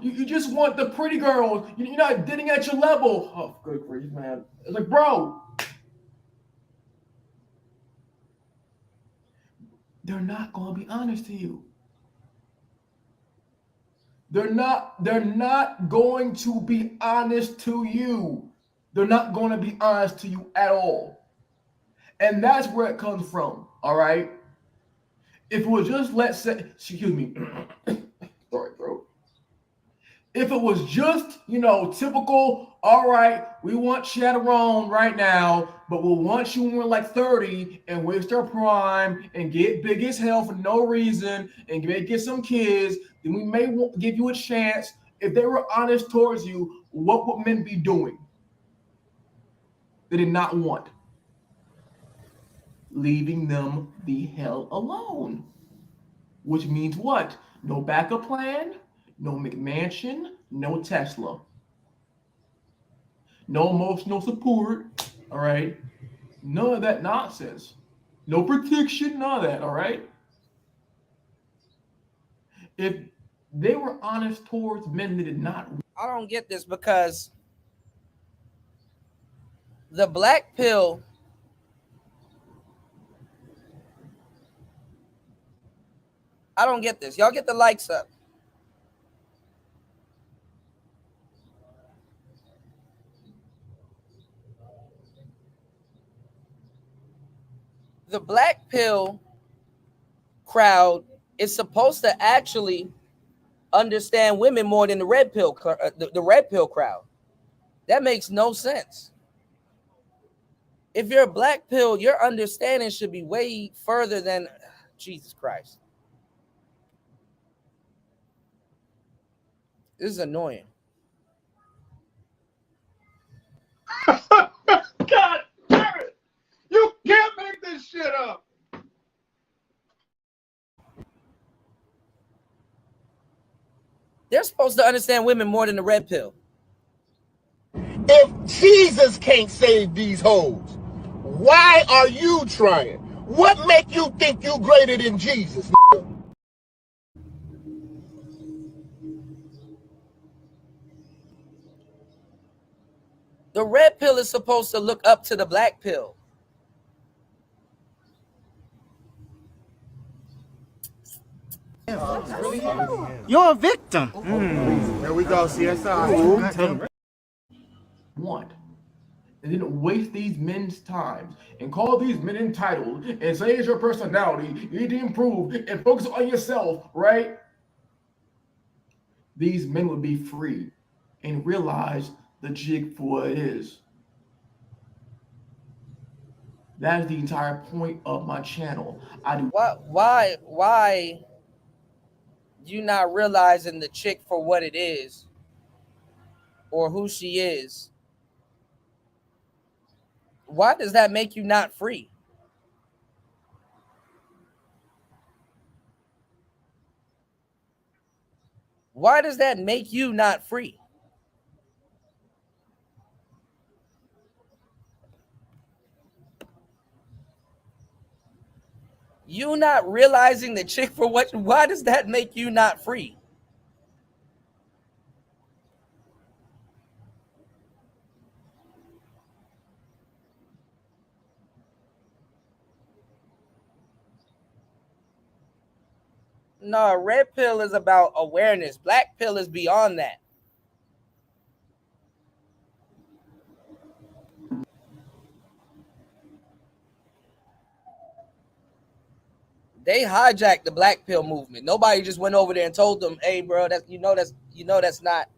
you just want the pretty girls. You're not getting at your level. Oh, good grief, man. It's like, bro. They're not going to be honest to you. They're not going to be honest to you. They're not going to be honest to you at all. And that's where it comes from, all right? If it was just, let's say, excuse me, sorry, bro. If it was just, typical, all right, we want Chateron right now, but we'll want you when we're like 30 and waste our prime and get big as hell for no reason and get some kids, then we may give you a chance. If they were honest towards you, what would men be doing? They did not want. Leaving them the hell alone. Which means what? No backup plan, no McMansion, no Tesla. No emotional support, all right? None of that nonsense. No protection, none of that, all right? If they were honest towards men, they did not. I don't get this because the black pill I don't get this. Y'all get the likes up. The black pill crowd is supposed to actually understand women more than the red pill the red pill crowd. That makes no sense. If you're a black pill, your understanding should be way further than Jesus Christ. This is annoying. God damn it! You can't make this shit up. They're supposed to understand women more than the red pill. If Jesus can't save these hoes, why are you trying? What make you think you greater than Jesus? The red pill is supposed to look up to the black pill. You're a victim. There we go, CSI. Want. And then waste these men's times and call these men entitled and say it's your personality. You need to improve and focus on yourself, right? These men would be free and realize the jig for what it is. That is the entire point of my channel. Why you not realizing the chick for what it is or who she is? Why does that make you not free? Why does that make you not free? You not realizing the chick for what? Why does that make you not free? No, red pill is about awareness. Black pill is beyond that. They hijacked the black pill movement. Nobody just went over there and told them, "Hey, bro, that's not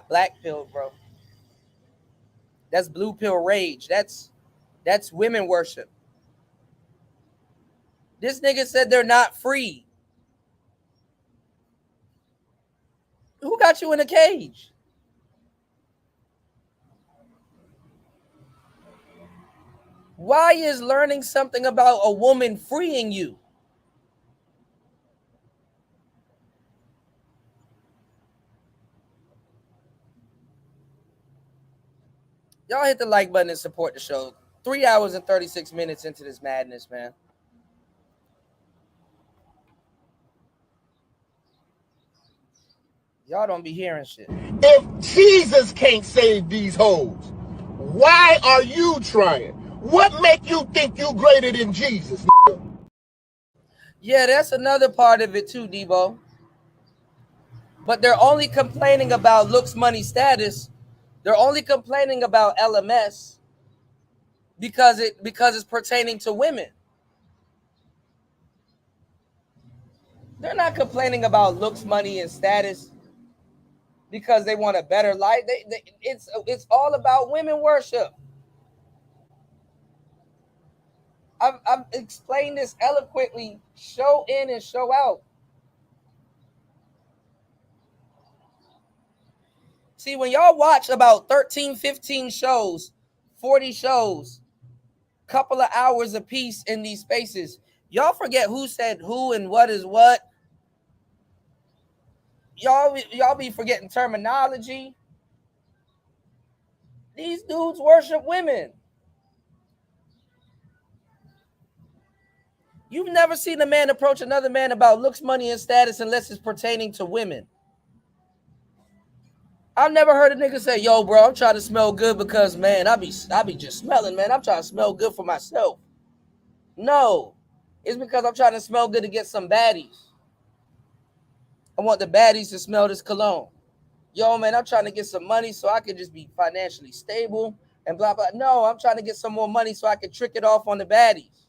black pill, bro. That's blue pill rage. That's women worship." This nigga said they're not free. Who got you in a cage? Why is learning something about a woman freeing you? Y'all hit the like button and support the show. 3 hours and 36 minutes into this madness, man. Y'all don't be hearing shit. If Jesus can't save these hoes, why are you trying? What make you think you greater than Jesus? Yeah, that's another part of it too, Debo. But they're only complaining about looks, money, status. They're only complaining about LMS because it's pertaining to women. They're not complaining about looks, money, and status because they want a better life. It's all about women worship. I've explained this eloquently, show in and show out. See, when y'all watch about 13, 15 shows, 40 shows, couple of hours a piece in these spaces, y'all forget who said who and what is what. Y'all be forgetting terminology. These dudes worship women. You've never seen a man approach another man about looks, money, and status unless it's pertaining to women. I've never heard a nigga say, yo, bro, I'm trying to smell good because, man, I be just smelling, man. I'm trying to smell good for myself. No, it's because I'm trying to smell good to get some baddies. I want the baddies to smell this cologne. Yo, man, I'm trying to get some money so I can just be financially stable and blah, blah. No, I'm trying to get some more money so I can trick it off on the baddies.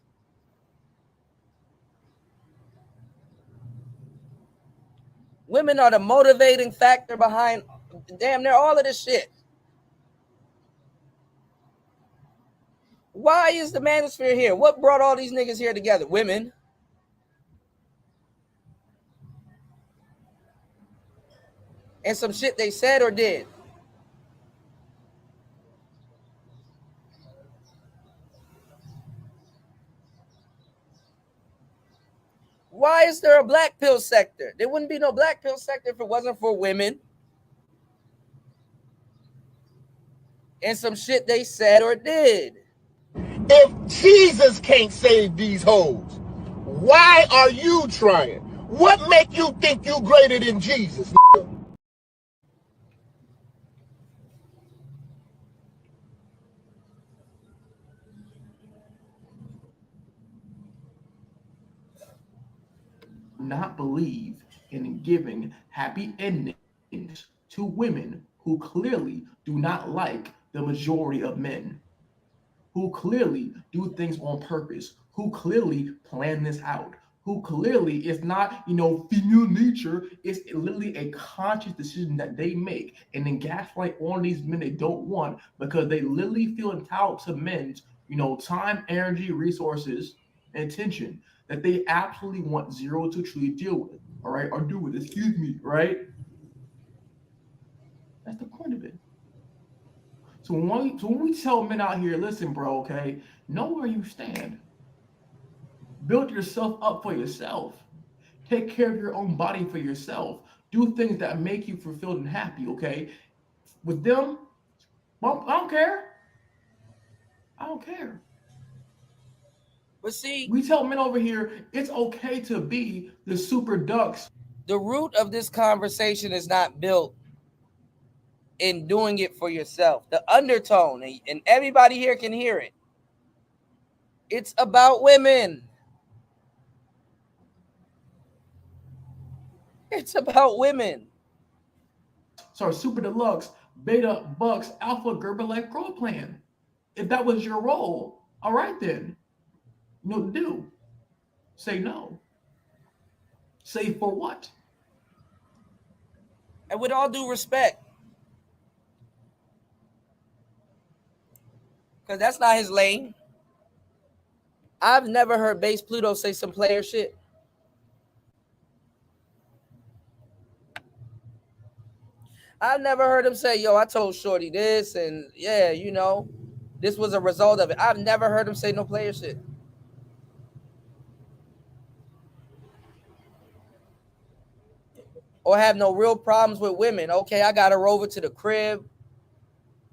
Women are the motivating factor behind damn near all of this shit. Why is the manosphere here? What brought all these niggas here together? Women. And some shit they said or did. Why is there a black pill sector? There wouldn't be no black pill sector if it wasn't for women. And some shit they said or did. If Jesus can't save these hoes, why are you trying? What make you think you greater than Jesus? Not believe in giving happy endings to women who clearly do not like the majority of men, who clearly do things on purpose, who clearly plan this out, who clearly is not, female nature. It's literally a conscious decision that they make and then gaslight on these men they don't want because they literally feel entitled to men's, time, energy, resources, and attention that they absolutely want zero to truly deal with, all right, or do with, excuse me, right? That's the point of it. So when we tell men out here, listen, bro, okay, know where you stand. Build yourself up for yourself. Take care of your own body for yourself. Do things that make you fulfilled and happy, okay? With them, well, I don't care. I don't care. But see, we tell men over here, it's okay to be the super ducks. The root of this conversation is not built in doing it for yourself. The undertone, and everybody here can hear it. It's about women. It's about women. Sorry, super deluxe, beta, bucks, alpha, Gerber-like growth plan. If that was your role, all right then. You know what to do. Say no. Say for what? And with all due respect, because that's not his lane. I've never heard Base Pluto say some player shit. I've never heard him say, yo, I told Shorty this, and yeah, this was a result of it. I've never heard him say no player shit. Or have no real problems with women. Okay, I got her over to the crib,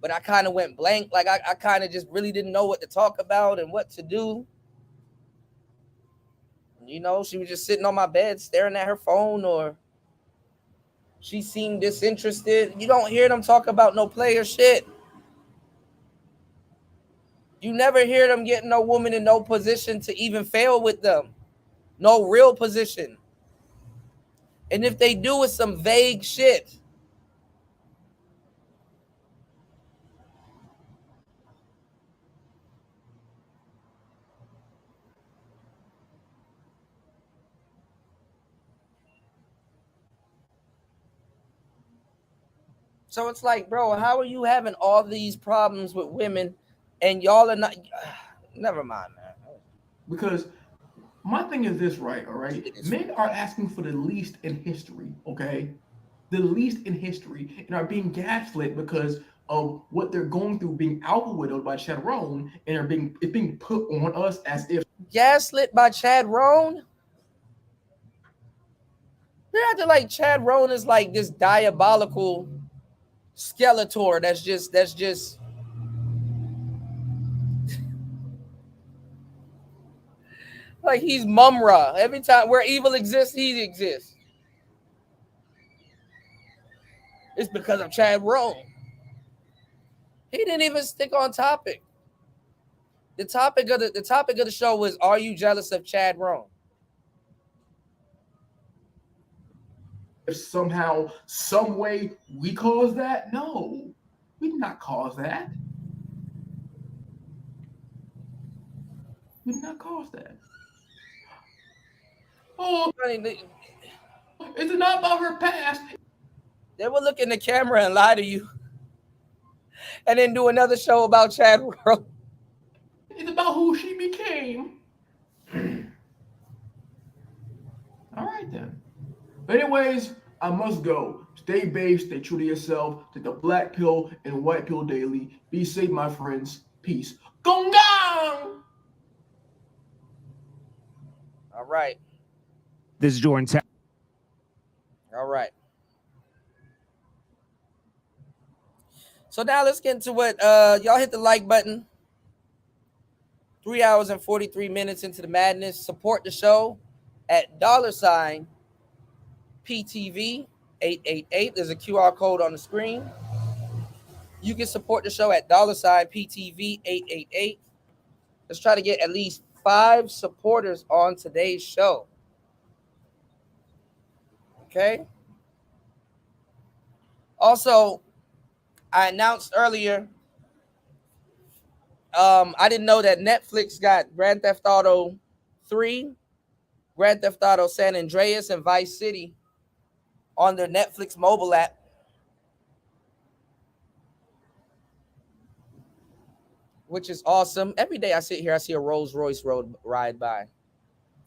but I kind of went blank. Like, I kind of just really didn't know what to talk about and what to do. She was just sitting on my bed staring at her phone, or she seemed disinterested. You don't hear them talk about no player shit. You never hear them getting no woman in no position to even fail with them. No real position. And if they do, it's some vague shit. So it's like, bro, how are you having all these problems with women and y'all are not? Never mind, man. Because my thing is this, right? All right. Men are asking for the least in history, okay? The least in history, and are being gaslit because of what they're going through, being alpha widowed by Sharon, and it's being put on us as if Gaslit by Chad Roan? They're acting like Chad Roan is like this diabolical Skeletor that's just like he's Mumra. Every time where evil exists, he exists. It's because of Chad Roan. He didn't even stick on topic. The topic of the show was, are you jealous of Chad Roan? somehow, some way we caused that. No, we did not cause that. We did not cause that. Oh, it's not about her past. They will look in the camera and lie to you, and then do another show about Chad Roan. It's about who she became. All right then. But anyways, I must go. Stay based, stay true to yourself. Take the black pill and white pill daily. Be safe, my friends. Peace. Gong gong! All right. This is Jordan. All right. So now let's get into what y'all hit the like button. 3 hours and 43 minutes into the madness. Support the show at $PTV 888. There's a QR code on the screen. You can support the show at $PTV 888. Let's try to get at least 5 supporters on today's show. Okay. Also, I announced earlier, I didn't know that Netflix got Grand Theft Auto 3, Grand Theft Auto San Andreas, and Vice City on their Netflix mobile app. Which is awesome. Every day I sit here, I see a Rolls Royce road ride by. I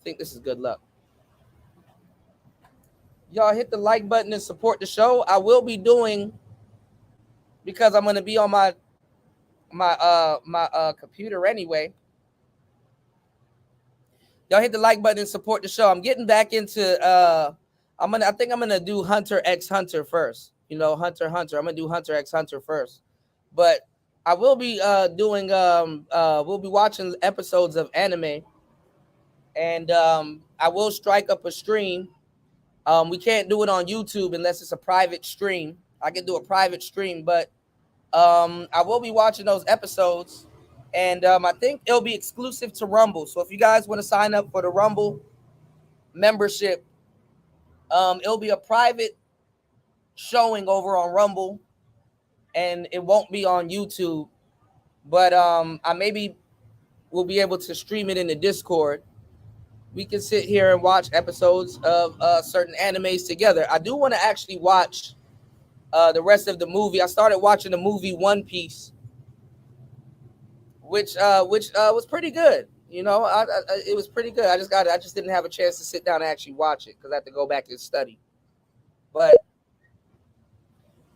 think this is good luck. Y'all hit the like button and support the show. I will be doing, because I'm going to be on my computer anyway. Y'all hit the like button and support the show. I'm getting back into I think I'm gonna do Hunter x Hunter first. You know, Hunter. I'm gonna do Hunter x Hunter first. But I will be doing we'll be watching episodes of anime, and I will strike up a stream. We can't do it on YouTube unless it's a private stream. I can do a private stream, but I will be watching those episodes, and I think it'll be exclusive to Rumble. So if you guys want to sign up for the Rumble membership, it'll be a private showing over on Rumble, and it won't be on YouTube. But I maybe will be able to stream it in the Discord. We can sit here and watch episodes of certain animes together. I do want to actually watch the rest of the movie. I started watching the movie One Piece, which was pretty good. You know, it was pretty good. I just didn't have a chance to sit down and actually watch it because I had to go back and study. But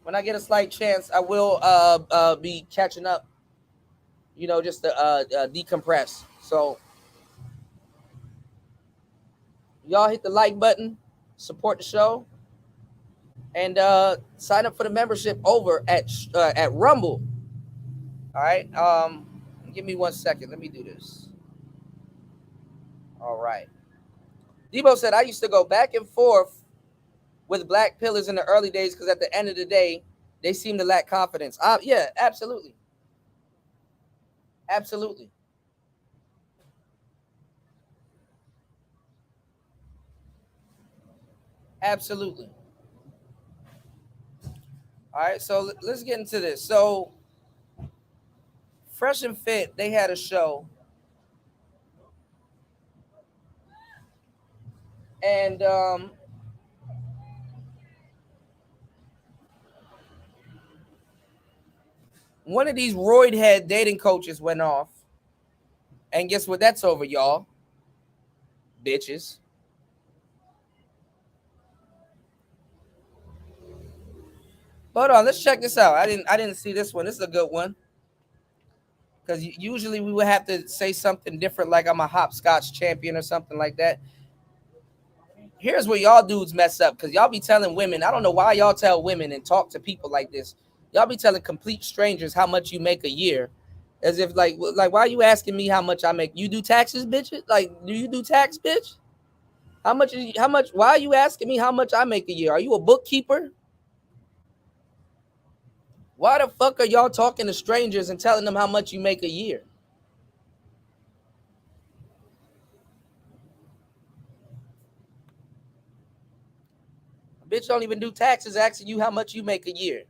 when I get a slight chance, I will be catching up. You know, just to decompress. So y'all hit the like button, support the show, and sign up for the membership over at Rumble. All right. Give me 1 second. Let me do this. All right. Debo said, I used to go back and forth with black pillars in the early days because at the end of the day, they seem to lack confidence. Yeah, absolutely. Absolutely. Absolutely. All right, so let's get into this. So, Fresh and Fit, they had a show. And one of these roid head dating coaches went off. And guess what? That's over, y'all. Bitches. Hold on, let's check this out. I didn't see this one. This is a good one. Because usually we would have to say something different, like I'm a hopscotch champion or something like that. Here's where y'all dudes mess up, because y'all be telling women, I don't know why y'all tell women and talk to people like this. Y'all be telling complete strangers how much you make a year. As if like why are you asking me how much I make? You do taxes, bitch? Like, do you do tax, bitch? How much, why are you asking me how much I make a year? Are you a bookkeeper? Why the fuck are y'all talking to strangers and telling them how much you make a year? A bitch don't even do taxes asking you how much you make a year.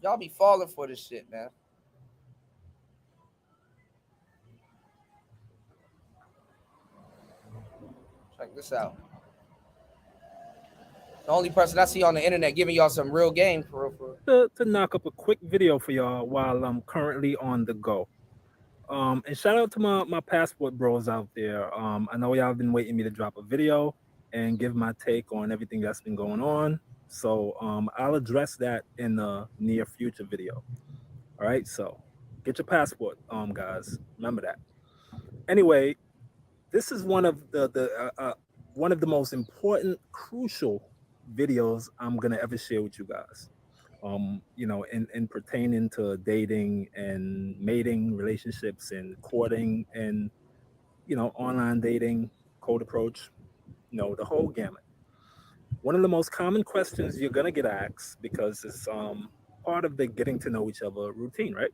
Y'all be falling for this shit, man. Check this out. The only person I see on the internet giving y'all some real game for real. To knock up a quick video for y'all while I'm currently on the go. And shout out to my passport bros out there. I know y'all have been waiting me to drop a video and give my take on everything that's been going on. So I'll address that in the near future video. All right, so get your passport, guys. Remember that. Anyway, this is one of the most important, crucial videos I'm gonna ever share with you guys. You know, in pertaining to dating and mating relationships and courting and, you know, online dating, cold approach, you know, the whole gamut. One of the most common questions you're gonna get asked, because it's part of the getting to know each other routine, right?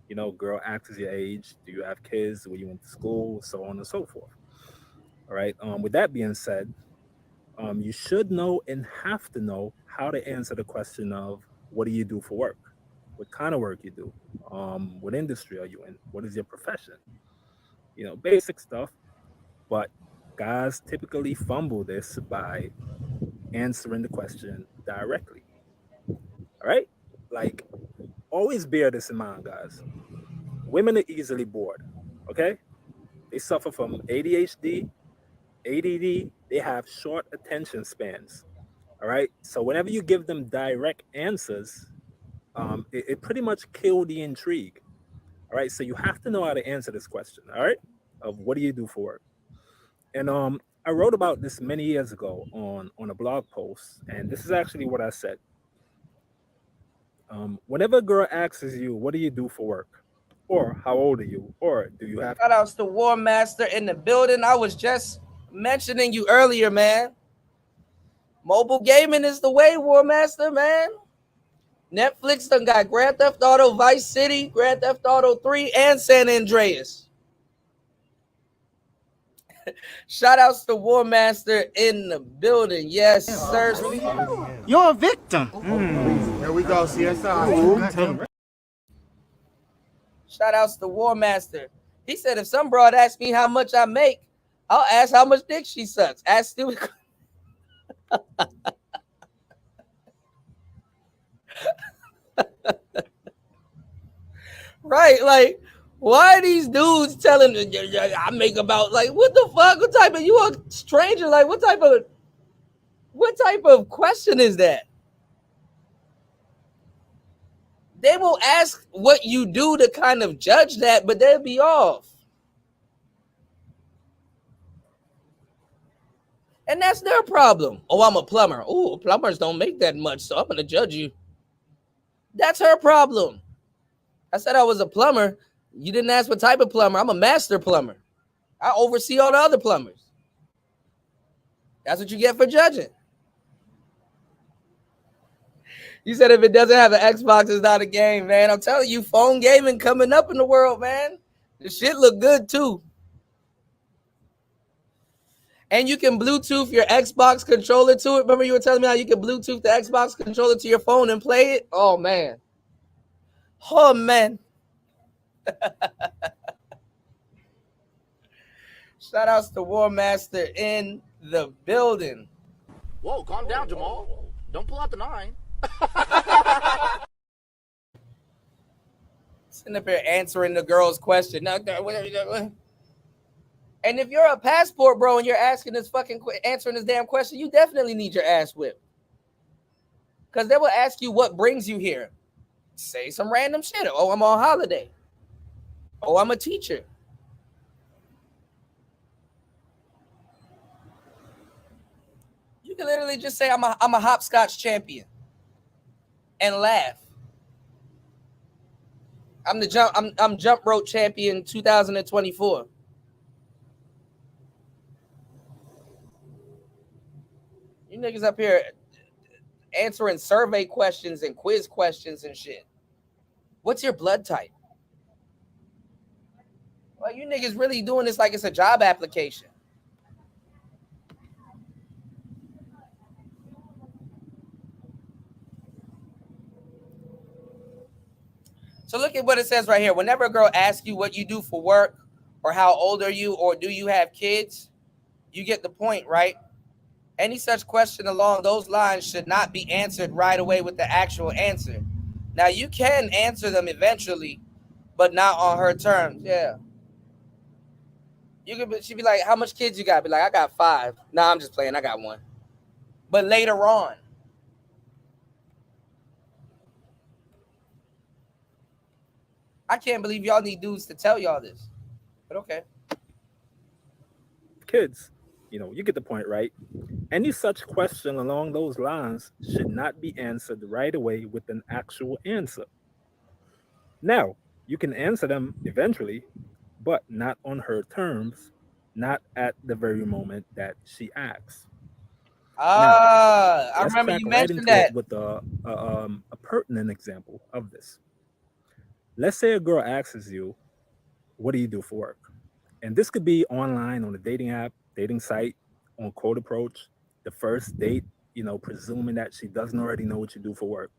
You know, girl asks your age, do you have kids, where you went to school, so on and so forth. All right. With that being said, you should know and have to know how to answer the question of what do you do for work? What kind of work you do? What industry are you in? What is your profession? You know, basic stuff. But guys typically fumble this by answering the question directly. All right? Like, always bear this in mind, guys. Women are easily bored, okay? They suffer from ADHD, ADD, they have short attention spans. All right. So whenever you give them direct answers, it pretty much kills the intrigue. All right. So you have to know how to answer this question. All right. Of what do you do for work? And I wrote about this many years ago on a blog post, and this is actually what I said. Whenever a girl asks you, what do you do for work? Or how old are you? Or do you have... Shout outs to War Master in the building. I was just mentioning you earlier, man. Mobile gaming is the way, War Master, man. Netflix done got Grand Theft Auto Vice City, Grand Theft Auto 3, and San Andreas. Shout outs to War Master in the building. Yes, sir. You're a victim. Here we go, CSI. Shout outs to War Master. He said if some broad asks me how much I make, I'll ask how much dick she sucks. Ask stupid. Right, like, why are these dudes telling I make about, like, what the fuck? What type of, you a stranger? Like, what type of question is that? They will ask what you do to kind of judge that, but they'll be off. And that's their problem. Oh, I'm a plumber. Oh, plumbers don't make that much, so I'm going to judge you. That's her problem. I said I was a plumber. You didn't ask what type of plumber. I'm a master plumber. I oversee all the other plumbers. That's what you get for judging. You said if it doesn't have an Xbox, it's not a game, man. I'm telling you, phone gaming coming up in the world, man. The shit look good, too. And you can Bluetooth your Xbox controller to it. Remember you were telling me how you can Bluetooth the Xbox controller to your phone and play it? Oh, man. Oh, man. Shout outs to War Master in the building. Whoa, calm down, Jamal. Don't pull out the 9. Sitting up here answering the girl's question. Now, and if you're a passport bro and you're asking this answering this damn question, you definitely need your ass whipped. Because they will ask you what brings you here. Say some random shit. Oh, I'm on holiday. Oh, I'm a teacher. You can literally just say I'm a hopscotch champion and laugh. I'm jump rope champion 2024. You niggas up here answering survey questions and quiz questions and shit. What's your blood type? Well, you niggas really doing this like it's a job application. So look at what it says right here. Whenever a girl asks you what you do for work or how old are you or do you have kids, you get the point, right? Any such question along those lines should not be answered right away with the actual answer. Now, you can answer them eventually, but not on her terms. Yeah. She'd be like, how much kids you got? Be like, I got 5. Nah, I'm just playing. I got 1. But later on. I can't believe y'all need dudes to tell y'all this. But okay. Kids, you get the point, right? Any such question along those lines should not be answered right away with an actual answer. Now, you can answer them eventually, but not on her terms, not at the very moment that she asks. I remember you mentioned that. With a pertinent example of this. Let's say a girl asks you, what do you do for work? And this could be online on a dating app, dating site, on Cold Approach, the first date, presuming that she doesn't already know what you do for work.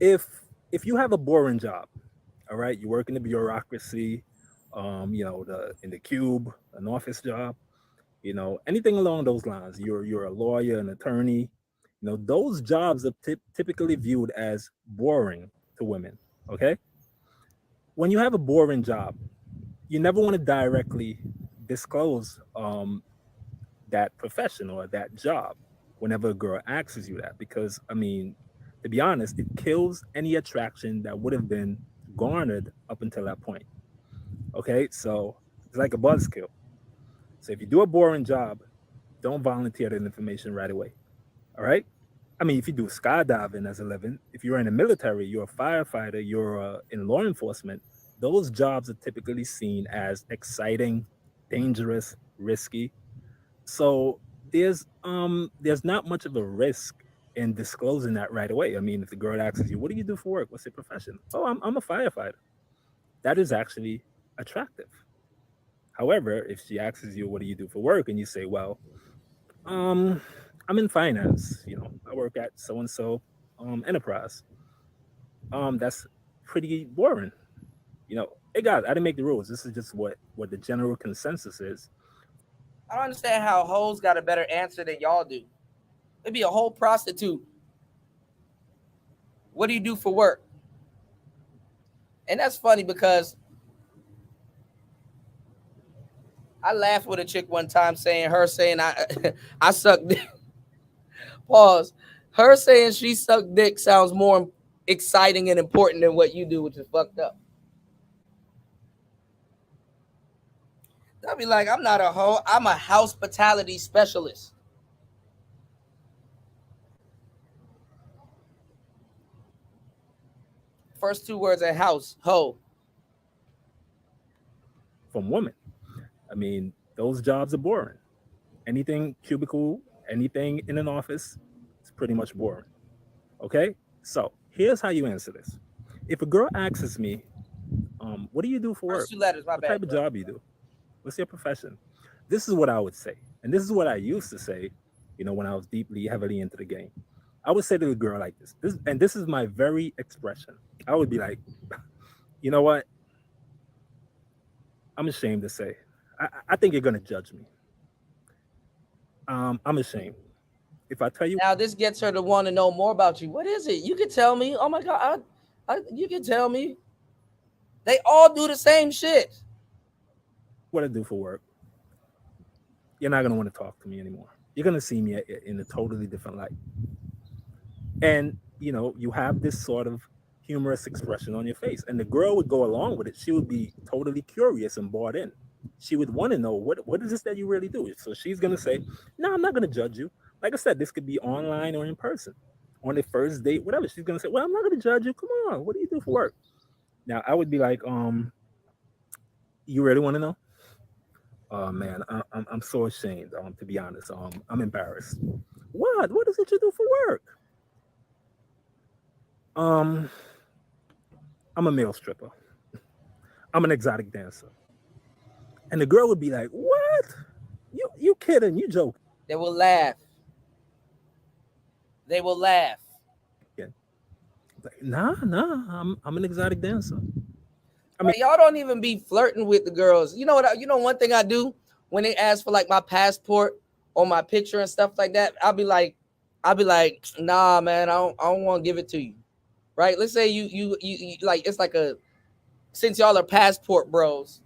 If you have a boring job, all right, you work in the bureaucracy, in the cube, an office job, anything along those lines, you're a lawyer, an attorney, those jobs are typically viewed as boring to women, okay? When you have a boring job, you never want to directly disclose that profession or that job whenever a girl asks you that, because, to be honest, it kills any attraction that would have been garnered up until that point, okay? So it's like a buzzkill. So if you do a boring job, don't volunteer that information right away, all right? If you do skydiving as a living, if you're in the military, you're a firefighter, you're in law enforcement, those jobs are typically seen as exciting, dangerous, risky. So there's not much of a risk in disclosing that right away. If the girl asks you, what do you do for work? What's your profession? Oh, I'm a firefighter. That is actually attractive. However, if she asks you, what do you do for work? And you say, well, I'm in finance, I work at so-and-so enterprise. That's pretty boring. Hey guys, I didn't make the rules. This is just what the general consensus is. I don't understand how hoes got a better answer than y'all do. It'd be a whole prostitute. What do you do for work? And that's funny because I laughed with a chick one time saying I suck dick. Pause. Her saying she sucked dick sounds more exciting and important than what you do, which is fucked up. I'll be like, I'm not a hoe. I'm a hospitality specialist. First 2 words in house, hoe. From women. Those jobs are boring. Anything cubicle, anything in an office, it's pretty much boring. Okay? So here's how you answer this. If a girl asks me, what do you do for work? First 2 letters, my what bad. What type of job you do? What's your profession? This is what I would say. And this is what I used to say, when I was heavily into the game. I would say to the girl like this, and this is my very expression. I would be like, you know what? I'm ashamed to say, I think you're gonna judge me. I'm ashamed. If I tell you, Now this gets her to want to know more about you. What is it? You can tell me. Oh my God, you can tell me. They all do the same shit. what I do for work, you're not gonna want to talk to me anymore. You're gonna see me in a totally different light. And you have this sort of humorous expression on your face, and the girl would go along with it. She would be totally curious and bought in. She would want to know what is this that you really do. So she's gonna say, no, I'm not gonna judge you. Like I said, this could be online or in person, on the first date, whatever. She's gonna say, well, I'm not gonna judge you. Come on, what do you do for work? Now I would be like, you really want to know? Oh man, I'm so ashamed. To be honest, I'm embarrassed. What is it you do for work? Um, I'm a male stripper. I'm an exotic dancer. And the girl would be like, what? You kidding? You joking? They will laugh. They will laugh. Like, nah. I'm an exotic dancer. I mean, y'all don't even be flirting with the girls. You know what? You know one thing I do when they ask for like my passport or my picture and stuff like that. I'll be like, nah, man, I don't want to give it to you. Right? Let's say you like, it's like since y'all are passport bros,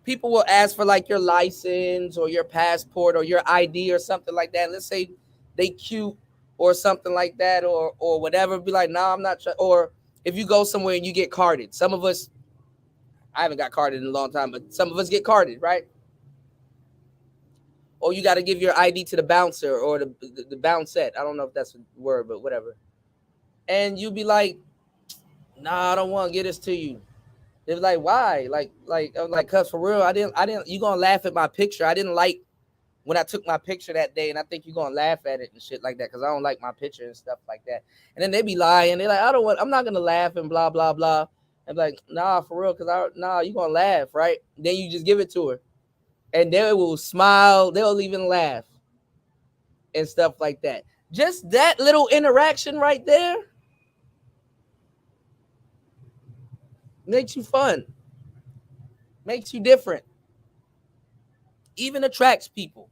people will ask for like your license or your passport or your ID or something like that. Let's say they cute or something like that or whatever. Be like, nah, I'm not. Or if you go somewhere and you get carded, some of us, I haven't got carded in a long time, but some of us get carded, right? Or you got to give your ID to the bouncer or the bouncette. I don't know if that's a word, but whatever. And you be like, nah, I don't want to get this to you. They're like, why? I'm like, cause for real, I didn't. You gonna laugh at my picture? I didn't like when I took my picture that day, and I think you gonna laugh at it and shit like that, cause I don't like my picture and stuff like that. And then they be lying. They're like, I'm not gonna laugh and blah blah blah. And like, nah, for real, cause you gonna laugh, right? Then you just give it to her, and they will smile. They'll even laugh and stuff like that. Just that little interaction right there makes you fun, makes you different, even attracts people.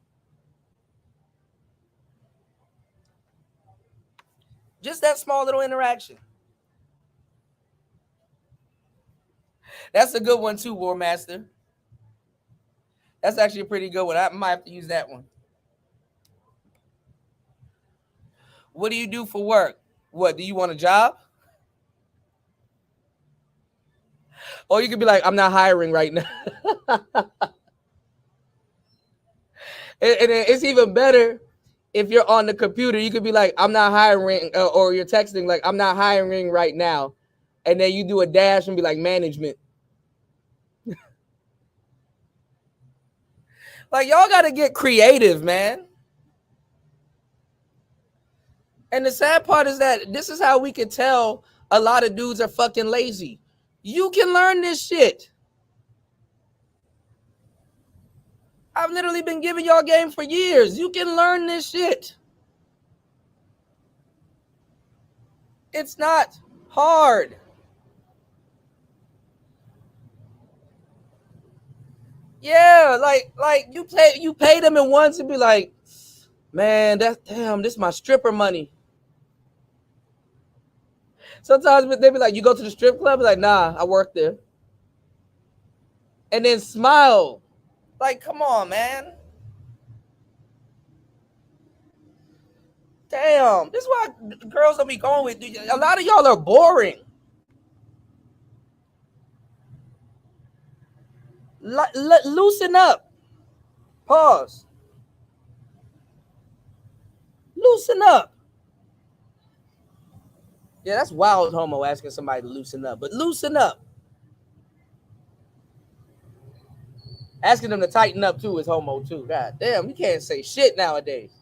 Just that small little interaction. That's a good one too, War Master. That's actually a pretty good one. I might have to use that one. What do you do for work? What, do you want a job? Or you could be like, I'm not hiring right now. And it's even better if you're on the computer. You could be like, I'm not hiring, or you're texting like, I'm not hiring right now. And then you do a dash and be like, management. Like, y'all got to get creative, man. And the sad part is that this is how we can tell a lot of dudes are fucking lazy. You can learn this shit. I've literally been giving y'all game for years. You can learn this shit. It's not hard. Yeah, like you pay them in once and be like, man, this is my stripper money. Sometimes they be like, you go to the strip club? Be like, nah, I work there. And then smile. Like, come on, man. Damn, this is why girls don't be going with. A lot of y'all are boring. Loosen up. Pause. Loosen up. Yeah, that's wild homo asking somebody to loosen up. But loosen up. Asking them to tighten up too is homo too. God damn, you can't say shit nowadays.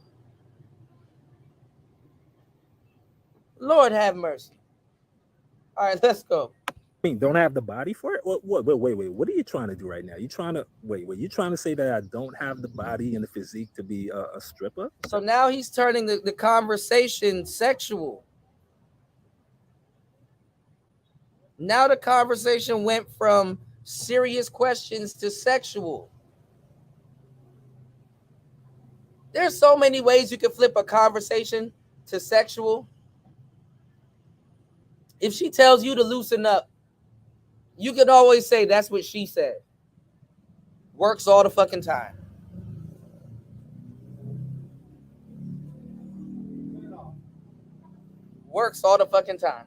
Lord have mercy. All right, let's go. I mean, don't have the body for it? Wait. What are you trying to do right now? You trying to you trying to say that I don't have the body and the physique to be a stripper? So now he's turning the conversation sexual. Now the conversation went from serious questions to sexual. There's so many ways you can flip a conversation to sexual. If she tells you to loosen up, you can always say that's what she said. Works all the fucking time. Works all the fucking time.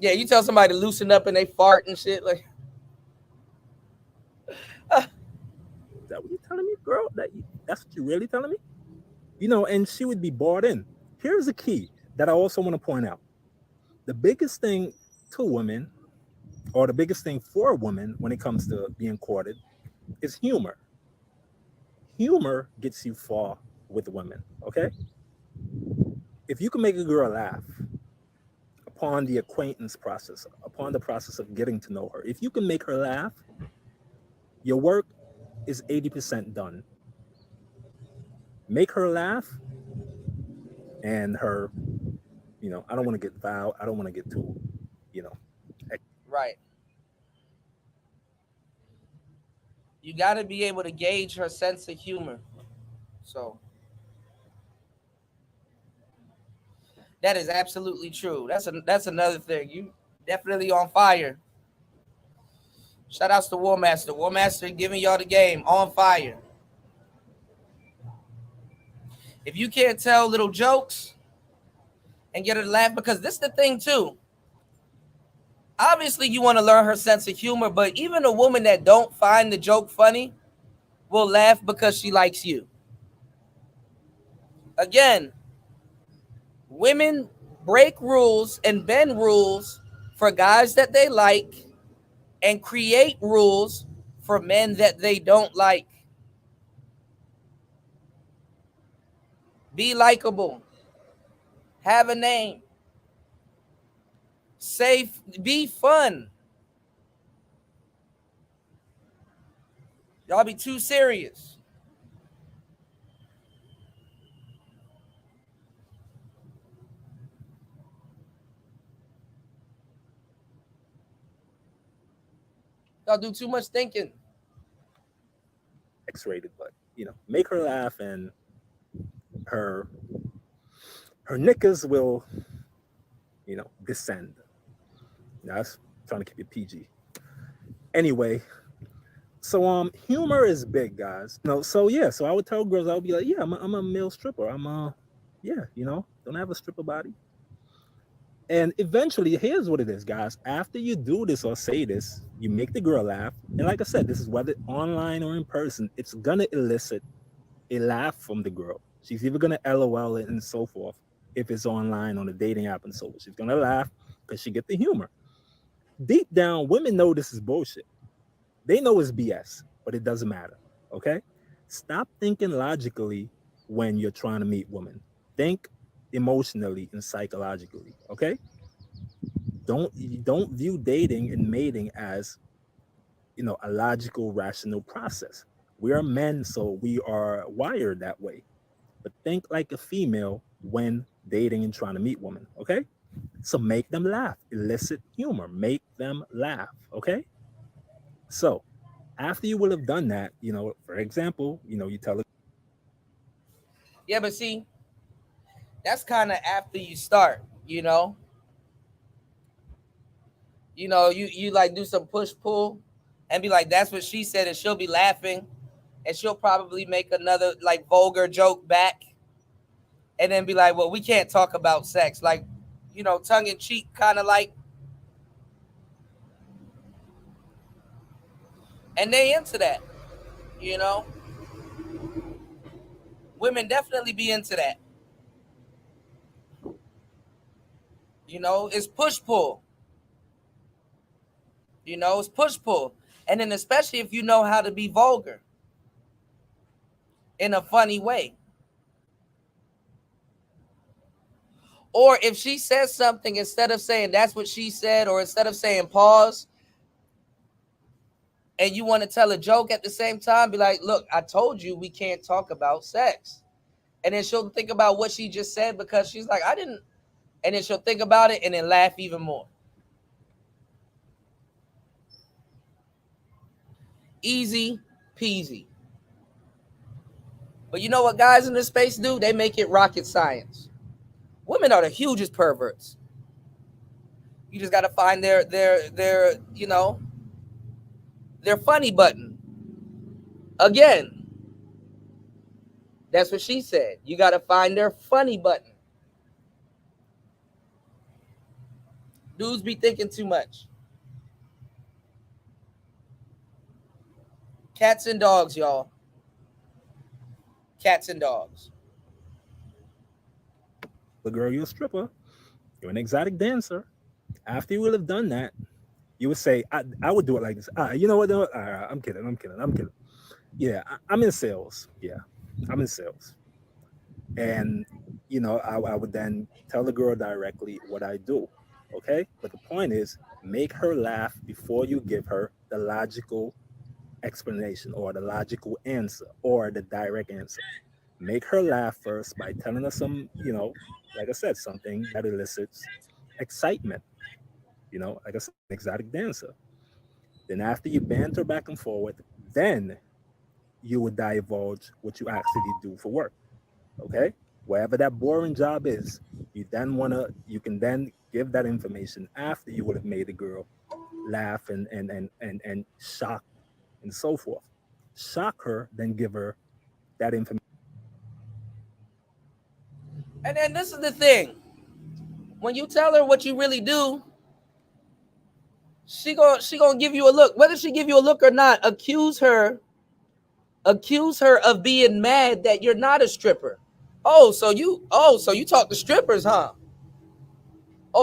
Yeah, you tell somebody to loosen up and they fart and shit like. Is that what you're telling me, girl? That's what you're really telling me? You know, and she would be bought in. Here's the key that I also want to point out. The biggest thing to women, or the biggest thing for a woman when it comes to being courted, is humor. Humor gets you far with women, okay? If you can make a girl laugh upon the acquaintance process, upon the process of getting to know her, if you can make her laugh, your work is 80% done. Make her laugh, and her, you know, I don't want to get foul. I don't want to get too, you know. Right. You got to be able to gauge her sense of humor. So that is absolutely true. That's another thing. You definitely on fire. Shout outs to War Master. War Master giving y'all the game. On fire. If you can't tell little jokes and get her to laugh, because this is the thing too. Obviously, you want to learn her sense of humor, but even a woman that don't find the joke funny will laugh because she likes you. Again, women break rules and bend rules for guys that they like and create rules for men that they don't like. Be likable. Have a name. Safe. Be fun. Y'all be too serious. Y'all do too much thinking. X-rated, but you know, make her laugh, and her knickers will, you know, descend. Now, that's trying to keep it PG. Anyway, so humor is big, guys. No, so yeah, so I would tell girls, I would be like, yeah, I'm a male stripper. Yeah, you know, don't have a stripper body. And eventually, here's what it is, guys. After you do this or say this, you make the girl laugh. And like I said, this is whether online or in person, it's gonna elicit a laugh from the girl. She's either gonna LOL it and so forth. If it's online on a dating app and so forth, she's gonna laugh because she get the humor. Deep down, women know this is bullshit. They know it's BS, but it doesn't matter. Okay? Stop thinking logically when you're trying to meet women. Think emotionally and psychologically. Okay? Don't view dating and mating as, you know, a logical, rational process. We are men, so we are wired that way. But think like a female when dating and trying to meet women. Okay? So make them laugh. Elicit humor. Make them laugh. Okay? So after you will have done that, you know, for example, you know, you tell her. Yeah, but see, that's kind of after you start, you know. You know, you like do some push pull and be like, that's what she said, and she'll be laughing, and she'll probably make another like vulgar joke back, and then be like, well, we can't talk about sex, like, you know, tongue in cheek, kind of like. And they into that, you know. Women definitely be into that. You know, it's push pull. You know, it's push pull. And then especially if you know how to be vulgar in a funny way. Or if she says something, instead of saying that's what she said, or instead of saying pause, and you want to tell a joke at the same time, be like, look, I told you we can't talk about sex. And then she'll think about what she just said because she's like, I didn't. And then she'll think about it and then laugh even more. Easy peasy. But you know what guys in this space do? They make it rocket science. Women are the hugest perverts. You just got to find their funny button. Again, that's what she said. You got to find their funny button. Dudes be thinking too much. Cats and dogs, y'all. Cats and dogs. The girl, you're a stripper. You're an exotic dancer. After you would have done that, you would say, I would do it like this. You know what? I'm kidding. Yeah, I'm in sales. Yeah, I'm in sales. And, I would then tell the girl directly what I do. Okay? But the point is, make her laugh before you give her the logical explanation or the logical answer or the direct answer. Make her laugh first by telling her some, like I said, something that elicits excitement. Like I said, exotic dancer. Then after you banter back and forth, then you would divulge what you actually do for work. Okay? Wherever that boring job is, you can then give that information after you would have made the girl laugh and shock and so forth. Shock her, then give her that information. And then this is the thing. When you tell her what you really do, she gonna give you a look. Whether she give you a look or not, accuse her of being mad that you're not a stripper. So you talk to strippers, huh?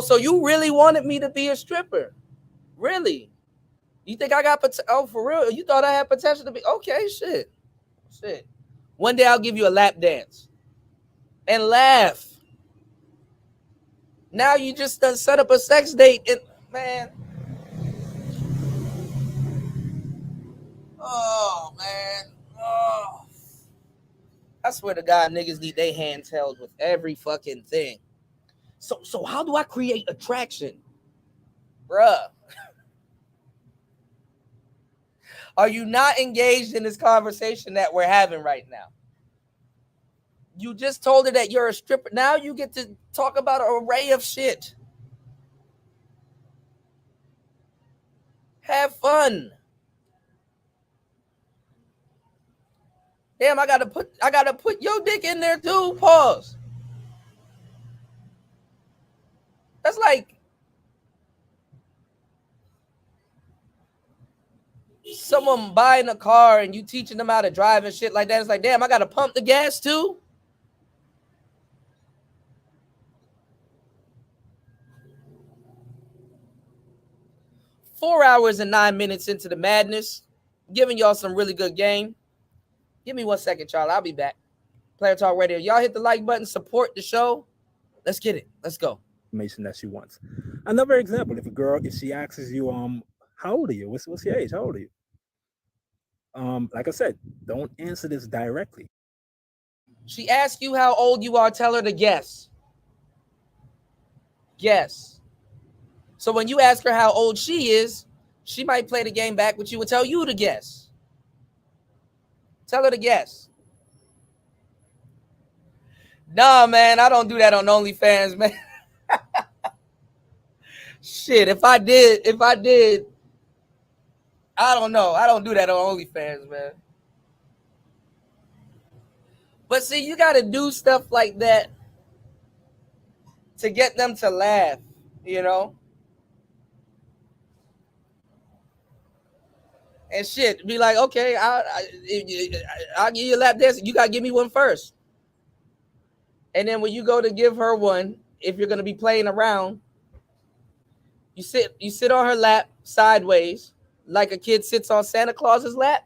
So you really wanted me to be a stripper. Really? You think I got for real? You thought I had potential to be? Okay, shit. One day I'll give you a lap dance and laugh. Now you just done set up a sex date and man. Oh man. Oh. I swear to God, niggas need their hands held with every fucking thing. So how do I create attraction? Bruh. Are you not engaged in this conversation that we're having right now? You just told her that you're a stripper. Now you get to talk about an array of shit. Have fun. Damn, I gotta put your dick in there too. Pause. That's like someone buying a car and you teaching them how to drive and shit like that. It's like, damn, I gotta pump the gas too. Four hours and 9 minutes into the madness, giving y'all some really good game. Give me 1 second, y'all. I'll be back. Player Talk Radio. Y'all hit the like button, support the show. Let's get it. Let's go. Information that she wants. Another example: if she asks you, how old are you? What's your age? How old are you? Like I said, don't answer this directly. She asks you how old you are. Tell her to guess. Guess. So when you ask her how old she is, she might play the game back with you and tell you to guess. Tell her to guess. Nah, man, I don't do that on OnlyFans, man. Shit, if I did, I don't know. I don't do that on OnlyFans, man. But see, you got to do stuff like that to get them to laugh, you know? And shit, be like, okay, I'll give you a lap dance. You got to give me one first. And then when you go to give her one, if you're going to be playing around, you sit on her lap sideways like a kid sits on Santa Claus's lap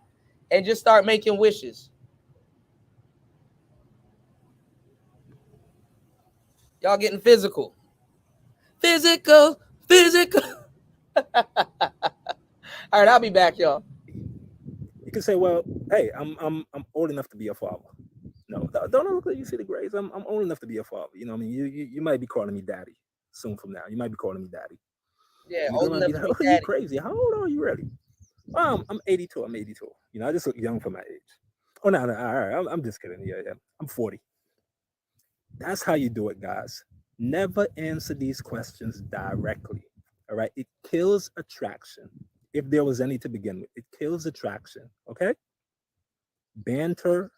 and just start making wishes. Y'all getting physical. Physical. All right, I'll be back, y'all. You can say, well, hey, I'm old enough to be a father. No, don't look like you see the grades. I'm old enough to be a father. You know what I mean? You might be calling me daddy soon from now. You might be calling me daddy. Yeah, old enough to be daddy. You crazy. How old are you really? I'm 82. You know, I just look young for my age. Oh, no, all right. I'm just kidding. Yeah. I'm 40. That's how you do it, guys. Never answer these questions directly. All right. It kills attraction. If there was any to begin with, it kills attraction. Okay. Banter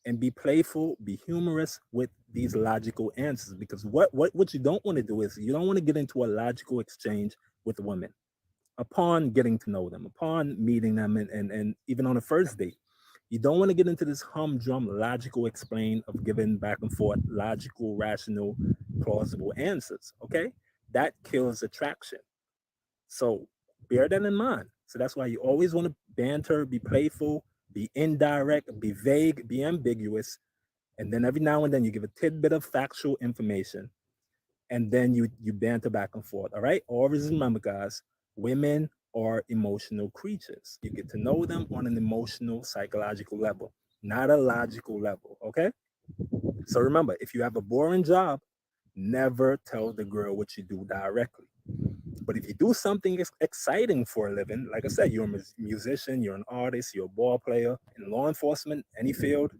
and be playful, be humorous with these logical answers, because what you don't want to do is you don't want to get into a logical exchange with women upon getting to know them, upon meeting them, and even on a first date. You don't want to get into this humdrum logical explain of giving back and forth logical, rational, plausible answers. Okay, that kills attraction. So bear that in mind. So that's why you always want to banter, be playful, be indirect, be vague, be ambiguous, and then every now and then you give a tidbit of factual information, and then you banter back and forth. All right. Always remember, guys, women are emotional creatures. You get to know them on an emotional, psychological level, not a logical level. Okay. So remember, if you have a boring job, never tell the girl what you do directly. But if you do something exciting for a living, like I said, you're a musician, you're an artist, you're a ball player, in law enforcement, any field,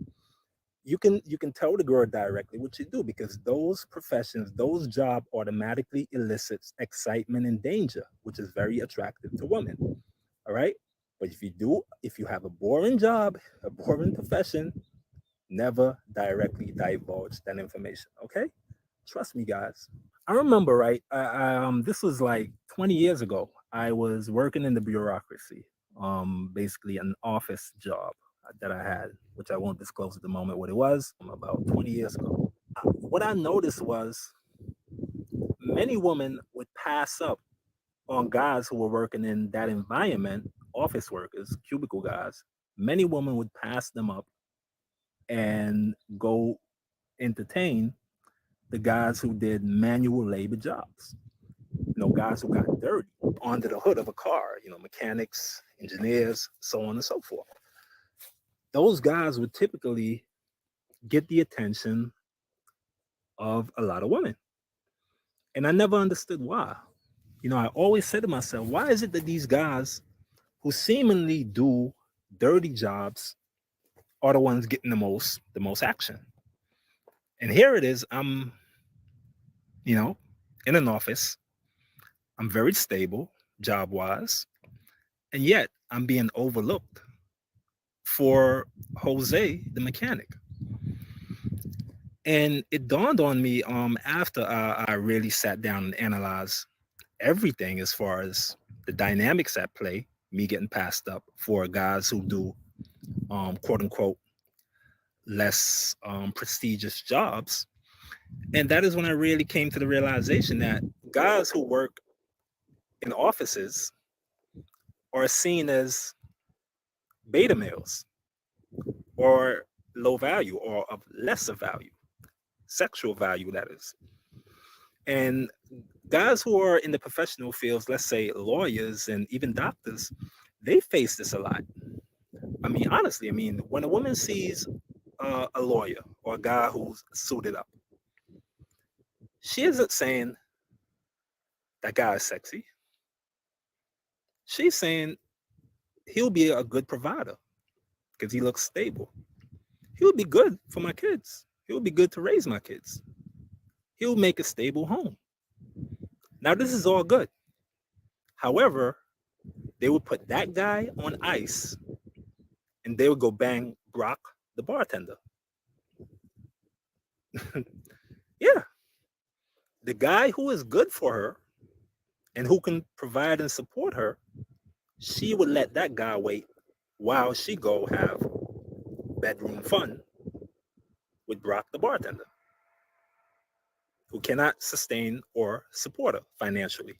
you can tell the girl directly what you do, because those professions, those jobs automatically elicits excitement and danger, which is very attractive to women. All right. But if you have a boring job, a boring profession, never directly divulge that information. Okay. Trust me, guys. I remember, right? This was like 20 years ago. I was working in the bureaucracy, basically an office job that I had, which I won't disclose at the moment what it was, about 20 years ago. What I noticed was many women would pass up on guys who were working in that environment, office workers, cubicle guys. Many women would pass them up and go entertain the guys who did manual labor jobs. Guys who got dirty under the hood of a car, mechanics, engineers, so on and so forth. Those guys would typically get the attention of a lot of women. And I never understood why. I always said to myself, why is it that these guys who seemingly do dirty jobs are the ones getting the most action? And here it is, I'm, in an office. I'm very stable job-wise, and yet I'm being overlooked for Jose, the mechanic. And it dawned on me after I really sat down and analyzed everything as far as the dynamics at play, me getting passed up for guys who do quote unquote less prestigious jobs. And that is when I really came to the realization that guys who work in offices are seen as beta males, or low value, or of lesser value, sexual value, that is. And guys who are in the professional fields, let's say lawyers and even doctors, they face this a lot. Honestly, when a woman sees a lawyer or a guy who's suited up, she isn't saying that guy is sexy. She's saying he'll be a good provider because he looks stable. He'll be good for my kids. He'll be good to raise my kids. He'll make a stable home. Now, this is all good. However, they would put that guy on ice and they would go bang Brock, the bartender. Yeah. The guy who is good for her and who can provide and support her, she would let that guy wait while she go have bedroom fun with Brock, the bartender, who cannot sustain or support her financially.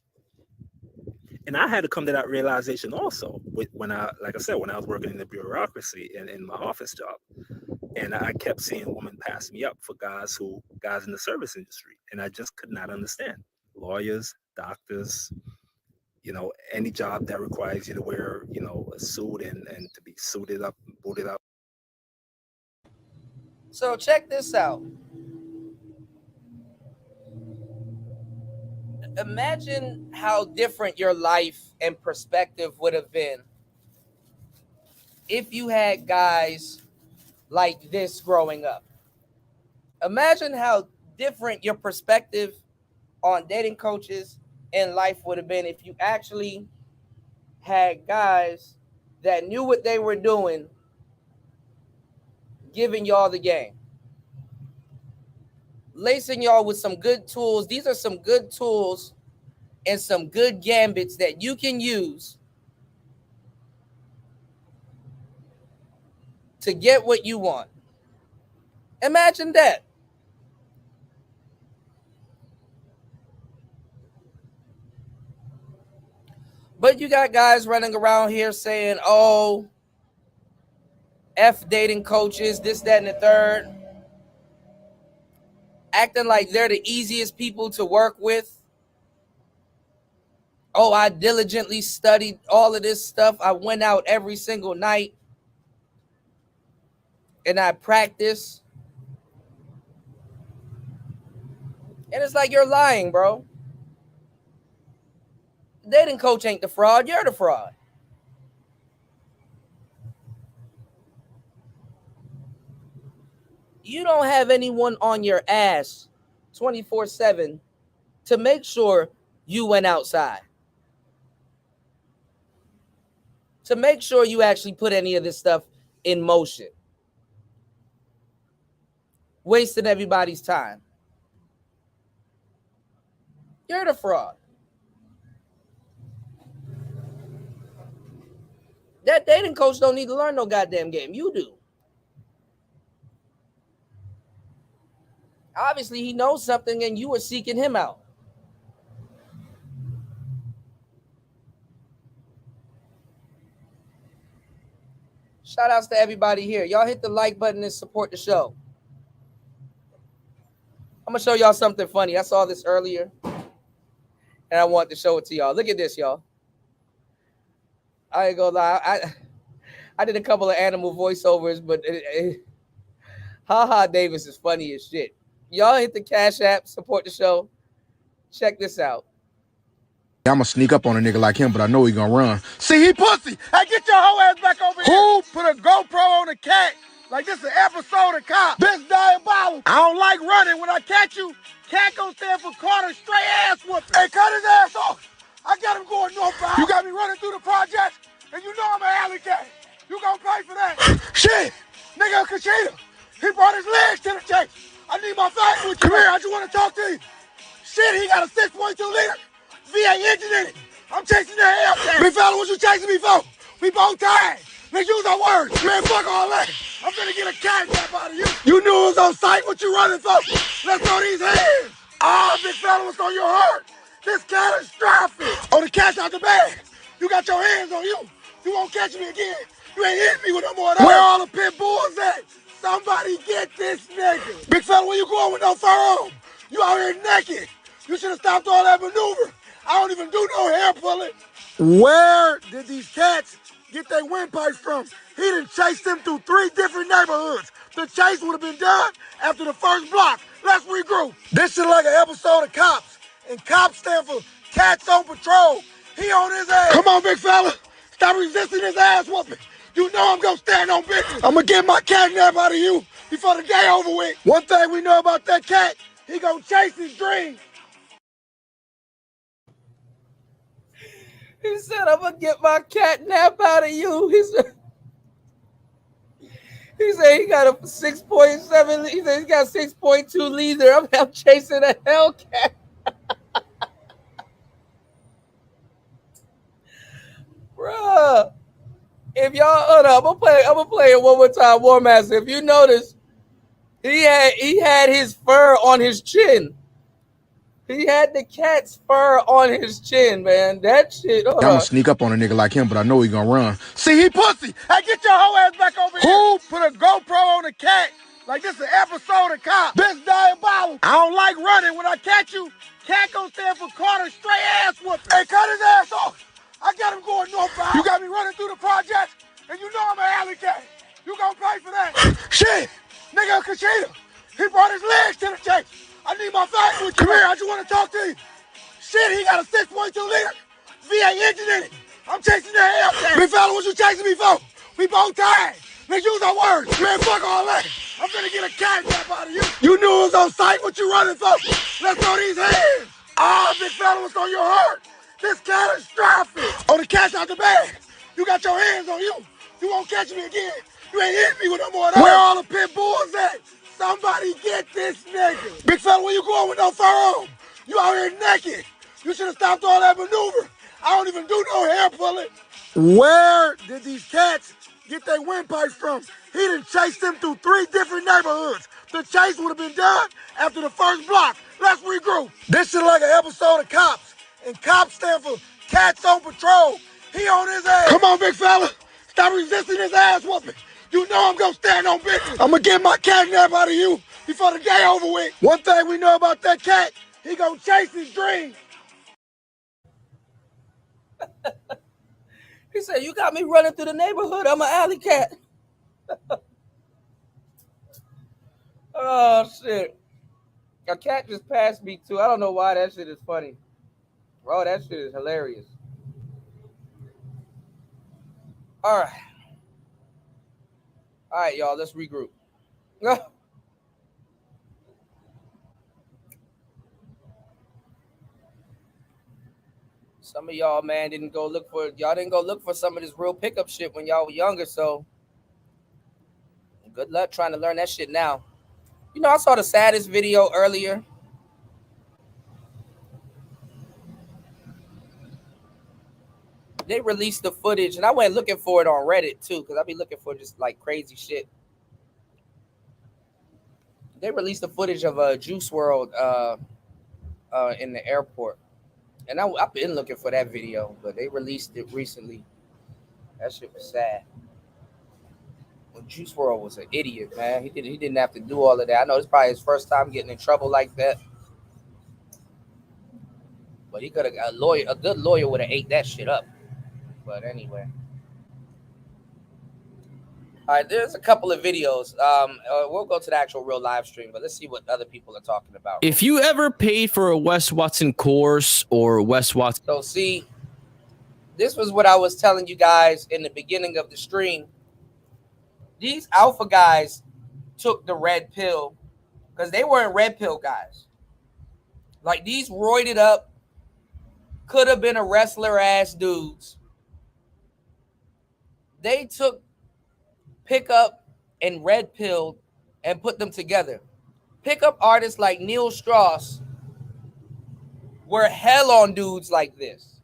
And I had to come to that realization also when I was working in the bureaucracy and in my office job. And I kept seeing women pass me up for guys in the service industry. And I just could not understand. Lawyers, doctors, any job that requires you to wear, a suit and to be suited up, booted up. So check this out. Imagine how different your life and perspective would have been if you had guys like this growing up. Imagine how different your perspective on dating coaches in life would have been if you actually had guys that knew what they were doing giving y'all the game, lacing y'all with some good tools. These are some good tools and some good gambits that you can use to get what you want. Imagine that. But you got guys running around here saying, oh, F dating coaches, this, that, and the third. Acting like they're the easiest people to work with. Oh, I diligently studied all of this stuff. I went out every single night and I practiced. And it's like, you're lying, bro. Dating coach ain't the fraud. You're the fraud. You don't have anyone on your ass 24/7 to make sure you went outside, to make sure you actually put any of this stuff in motion. Wasting everybody's time. You're the fraud. That dating coach don't need to learn no goddamn game. You do. Obviously, he knows something and you were seeking him out. Shout outs to everybody here. Y'all hit the like button and support the show. I'm going to show y'all something funny. I saw this earlier and I want to show it to y'all. Look at this, y'all. I ain't gonna lie. I did a couple of animal voiceovers, but HaHa Davis is funny as shit. Y'all hit the Cash App, support the show. Check this out. I'm gonna sneak up on a nigga like him, but I know he gonna run. See, he pussy. Hey, get your hoe ass back over here. Who put a GoPro on a cat like this is an episode of Cop? Bitch diabolical. I don't like running. When I catch you, cat gon' stand for Carter, straight ass whooping. Hey, cut his ass off. I got him going northbound. You got me running through the project, and you know I'm an alley cat. You gon' pay for that. Shit, nigga Kachita. He brought his legs to the chase. I need my facts with you. Come here, I just want to talk to you. Shit, he got a 6.2 liter V8 engine in it. I'm chasing the hell out there. Big fella, what you chasing me for? We both tired. Let's use our words. Man, fuck all that. I'm finna get a cat nap out of you. You knew it was on sight. What you running for? Let's throw these hands. Ah, big fella, what's on your heart? This cat is traffic. Oh, the cat's out the bag. You got your hands on you. You won't catch me again. You ain't hitting me with no more of that. Where all the pit bulls at? Somebody get this nigga. Big fella, where you going with no fur on? You out here naked. You should have stopped all that maneuver. I don't even do no hair pulling. Where did these cats get their windpipes from? He done chased them through 3 different neighborhoods. The chase would have been done after the first block. Let's regroup. This shit like an episode of Cops. And Cops stand for Cats on Patrol. He on his ass. Come on, big fella. Stop resisting his ass whooping. You know I'm gonna stand on business. I'm gonna get my cat nap out of you before the day over with. One thing we know about that cat, he gonna chase his dreams. He said, I'm going to get my cat nap out of you. He said he got a 6.7. He said he got 6.2 liter. I'm chasing a Hellcat. Bruh. If y'all, hold up, I'm gonna play it one more time, War Master. If you notice, he had his fur on his chin. He had the cat's fur on his chin, man. That shit. I'm gonna sneak up on a nigga like him, but I know he gonna run. See, he pussy. Hey, get your hoe ass back over here. Who put a GoPro on a cat like this is an episode of Cop? Bitch diabolical. I don't like running. When I catch you, cat gon' stand for Carter, straight ass whooping. Hey, cut his ass off. I got him going northbound. You got me running through the project, and you know I'm an alley cat. You gon' pay for that. Shit, nigga Kachita. He brought his legs to the chase. I need my facts with you. Come here, I just want to talk to you. Shit, he got a 6.2 liter V8 engine in it. I'm chasing the hell out there. Big fella, what you chasing me for? We both tired. Let's use our words. Man, fuck all that. I'm finna get a cat nap out of you. You knew it was on sight. What you running for? Let's throw these hands. Ah, big fella, what's on your heart? This catastrophic. Oh, the cat's out the bag. You got your hands on you. You won't catch me again. You ain't hitting me with no more of those. Where all the pit bulls at? Somebody get this nigga. Big fella, where you going with no fur on? You out here naked. You should have stopped all that maneuver. I don't even do no hair pulling. Where did these cats get their windpipes from? He done chased them through 3 different neighborhoods. The chase would have been done after the first block. Let's regroup. This shit like an episode of Cops. And Cops stand for Cats on Patrol. He on his ass. Come on, big fella. Stop resisting this ass whooping. You know I'm gonna stand on business. I'm gonna get my cat nap out of you before the day over with. One thing we know about that cat, he gonna chase his dreams. He said, you got me running through the neighborhood. I'm an alley cat. Oh, shit. A cat just passed me, too. I don't know why that shit is funny. Bro, that shit is hilarious. All right. All right, y'all. Let's regroup. Some of y'all, man, didn't go look for some of this real pickup shit when y'all were younger, so good luck trying to learn that shit now. You know, I saw the saddest video earlier. They released the footage, and I went looking for it on Reddit, too, because I be looking for just, like, crazy shit. They released the footage of Juice WRLD in the airport. And I've been looking for that video, but they released it recently. That shit was sad. Well, Juice WRLD was an idiot, man. He didn't have to do all of that. I know it's probably his first time getting in trouble like that. But he could have a good lawyer would have ate that shit up. But anyway. All right, there's a couple of videos. We'll go to the actual real live stream, but let's see what other people are talking about. If you ever paid for a Wes Watson course or Wes Watson... So see, this was what I was telling you guys in the beginning of the stream. These alpha guys took the red pill because they weren't red pill guys. Like these roided up, could have been a wrestler ass dudes. They took Pickup and red pill and put them together. Pickup artists like Neil Strauss were hell on dudes like this.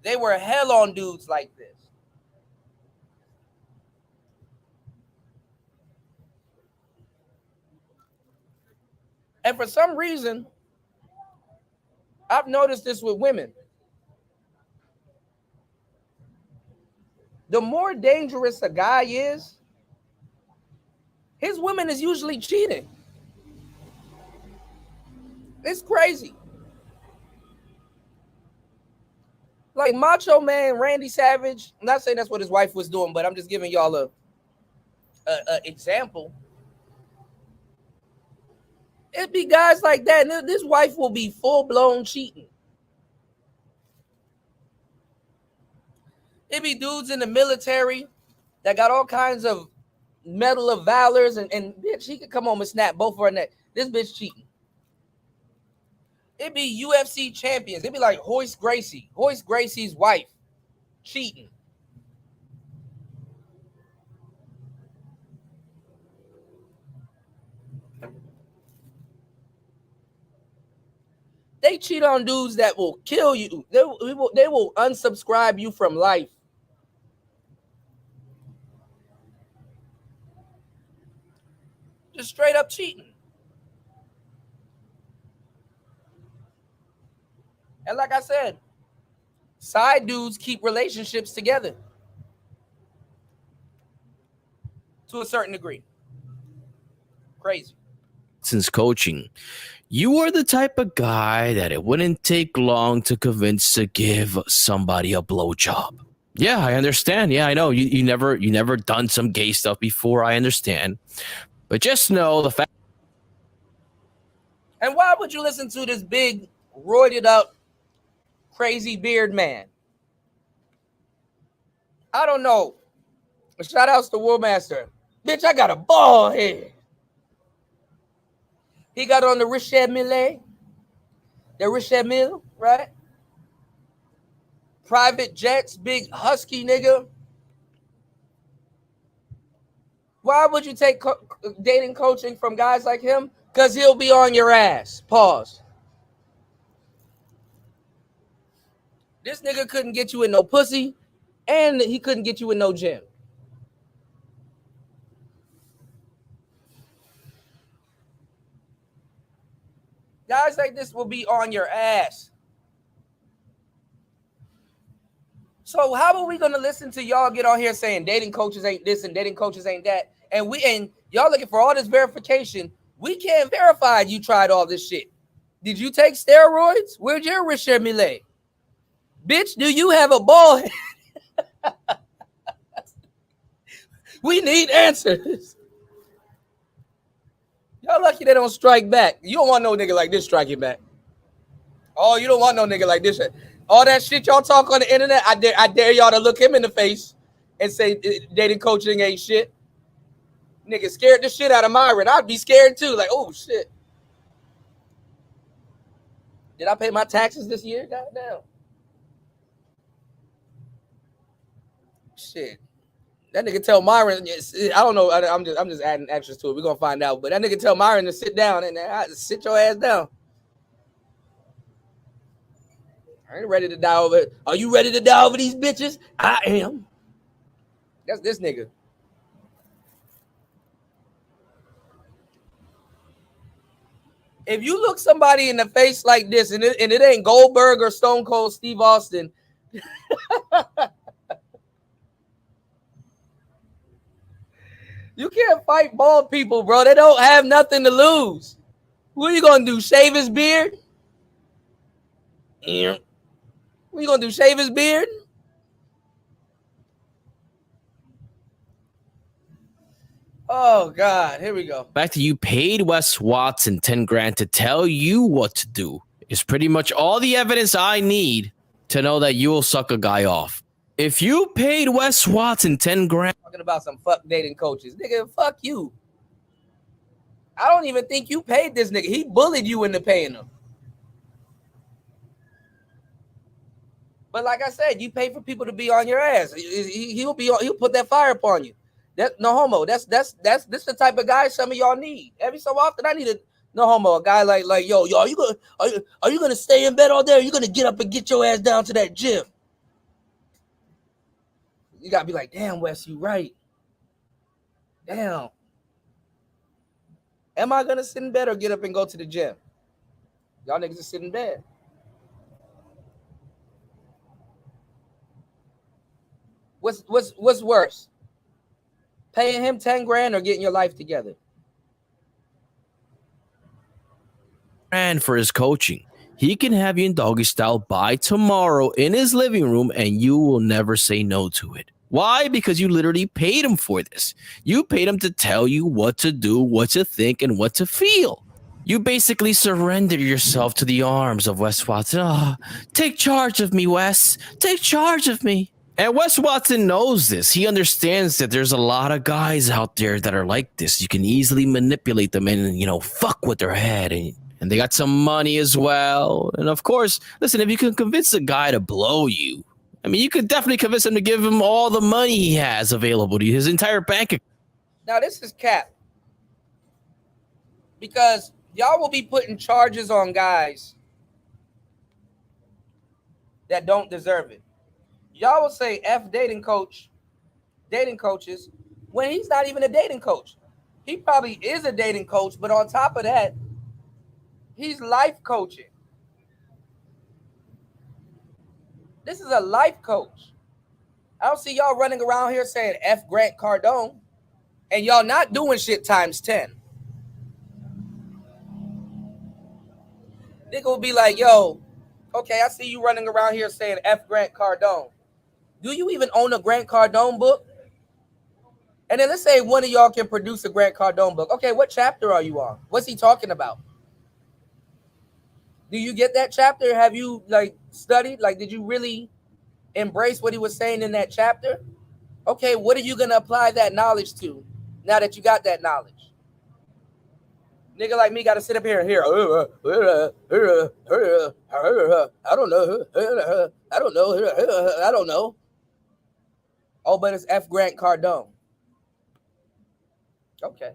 They were hell on dudes like this. And for some reason, I've noticed this with women. The more dangerous a guy is, his woman is usually cheating. It's crazy. Like Macho Man Randy Savage, I'm not saying that's what his wife was doing, but I'm just giving y'all a example. It'd be guys like that, and this wife will be full-blown cheating. It be dudes in the military that got all kinds of Medal of Valors, and bitch, he could come home and snap both of her neck. This bitch cheating. It be UFC champions. It'd be like Hoist Gracie. Hoist Gracie's wife cheating. They cheat on dudes that will kill you. They will unsubscribe you from life. Just straight up cheating. And like I said, side dudes keep relationships together to a certain degree. Crazy. Since coaching, you are the type of guy that it wouldn't take long to convince to give somebody a blowjob. Yeah, I understand. Yeah, I know you never done some gay stuff before. I understand. But just know the fact. And why would you listen to this big, roided up, crazy beard man? I don't know Shout outs to Warmaster. Bitch, I got a ball head. He got on the Richard Mille. The Richard Mille, right? Private jets, big husky nigga. Why would you take dating coaching from guys like him? Because he'll be on your ass. Pause. This nigga couldn't get you in no pussy, and he couldn't get you in no gym. Guys like this will be on your ass. So how are we gonna listen to y'all get on here saying dating coaches ain't this and dating coaches ain't that? And y'all looking for all this verification. We can't verify you tried all this shit. Did you take steroids? Where'd your Richard Mille? Bitch, do you have a ball head? We need answers. Y'all lucky they don't strike back. You don't want no nigga like this striking back. Oh, you don't want no nigga like this. All that shit y'all talk on the internet, I dare y'all to look him in the face and say dating coaching ain't shit. Nigga scared the shit out of Myron. I'd be scared too. Like, oh shit. Did I pay my taxes this year? Goddamn. Shit. That nigga tell Myron, I don't know. I'm just adding extras to it. We're gonna find out. But that nigga tell Myron to sit down and sit your ass down. I ain't ready to die over it. Are you ready to die over these bitches? I am. That's this nigga. If you look somebody in the face like this and it ain't Goldberg or Stone Cold Steve Austin, you can't fight bald people, bro. They don't have nothing to lose. What are you gonna do? Shave his beard? Yeah. What you gonna do? Shave his beard? Oh God, here we go. The fact that you paid Wes Watson 10 grand to tell you what to do is pretty much all the evidence I need to know that you will suck a guy off. If you paid Wes Watson 10 grand. Talking about some fuck dating coaches. Nigga, fuck you. I don't even think you paid this nigga. He bullied you into paying him. But like I said, you pay for people to be on your ass. He'll put that fire upon you. That no homo. This the type of guy some of y'all need. Every so often I need a no homo, a guy like yo, are you gonna stay in bed all day? Or are you gonna get up and get your ass down to that gym? You gotta be like, damn, Wes, you right. Damn. Am I gonna sit in bed or get up and go to the gym? Y'all niggas just sit in bed. What's worse? Paying him 10 grand or getting your life together? And for his coaching, he can have you in doggy style by tomorrow in his living room and you will never say no to it. Why? Because you literally paid him for this. You paid him to tell you what to do, what to think, and what to feel. You basically surrendered yourself to the arms of Wes Watson. Oh, take charge of me, Wes. Take charge of me. And Wes Watson knows this. He understands that there's a lot of guys out there that are like this. You can easily manipulate them and, fuck with their head. And they got some money as well. And of course, listen, if you can convince a guy to blow you, you could definitely convince him to give him all the money he has available to you, his entire bank account. Now, this is cap. Because y'all will be putting charges on guys that don't deserve it. Y'all will say F dating coaches, when he's not even a dating coach. He probably is a dating coach, but on top of that, he's life coaching. This is a life coach. I don't see y'all running around here saying F Grant Cardone, and y'all not doing shit times 10. Nigga will be like, yo, okay, I see you running around here saying F Grant Cardone. Do you even own a Grant Cardone book? And then let's say one of y'all can produce a Grant Cardone book. Okay, what chapter are you on? What's he talking about? Do you get that chapter? Have you studied? Did you really embrace what he was saying in that chapter? Okay, what are you gonna apply that knowledge to now that you got that knowledge? Nigga like me got to sit up here and hear. I don't know. I don't know. Oh, but it's F. Grant Cardone. Okay.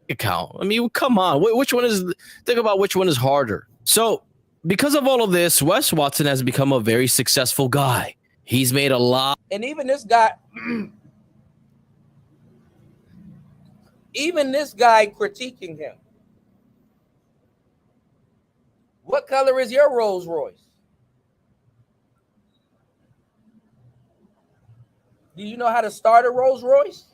Account. I mean, come on. Which one is? Think about which one is harder. So, because of all of this, Wes Watson has become a very successful guy. He's made a lot. And even this guy, critiquing him. What color is your Rolls Royce? Do you know how to start a Rolls Royce?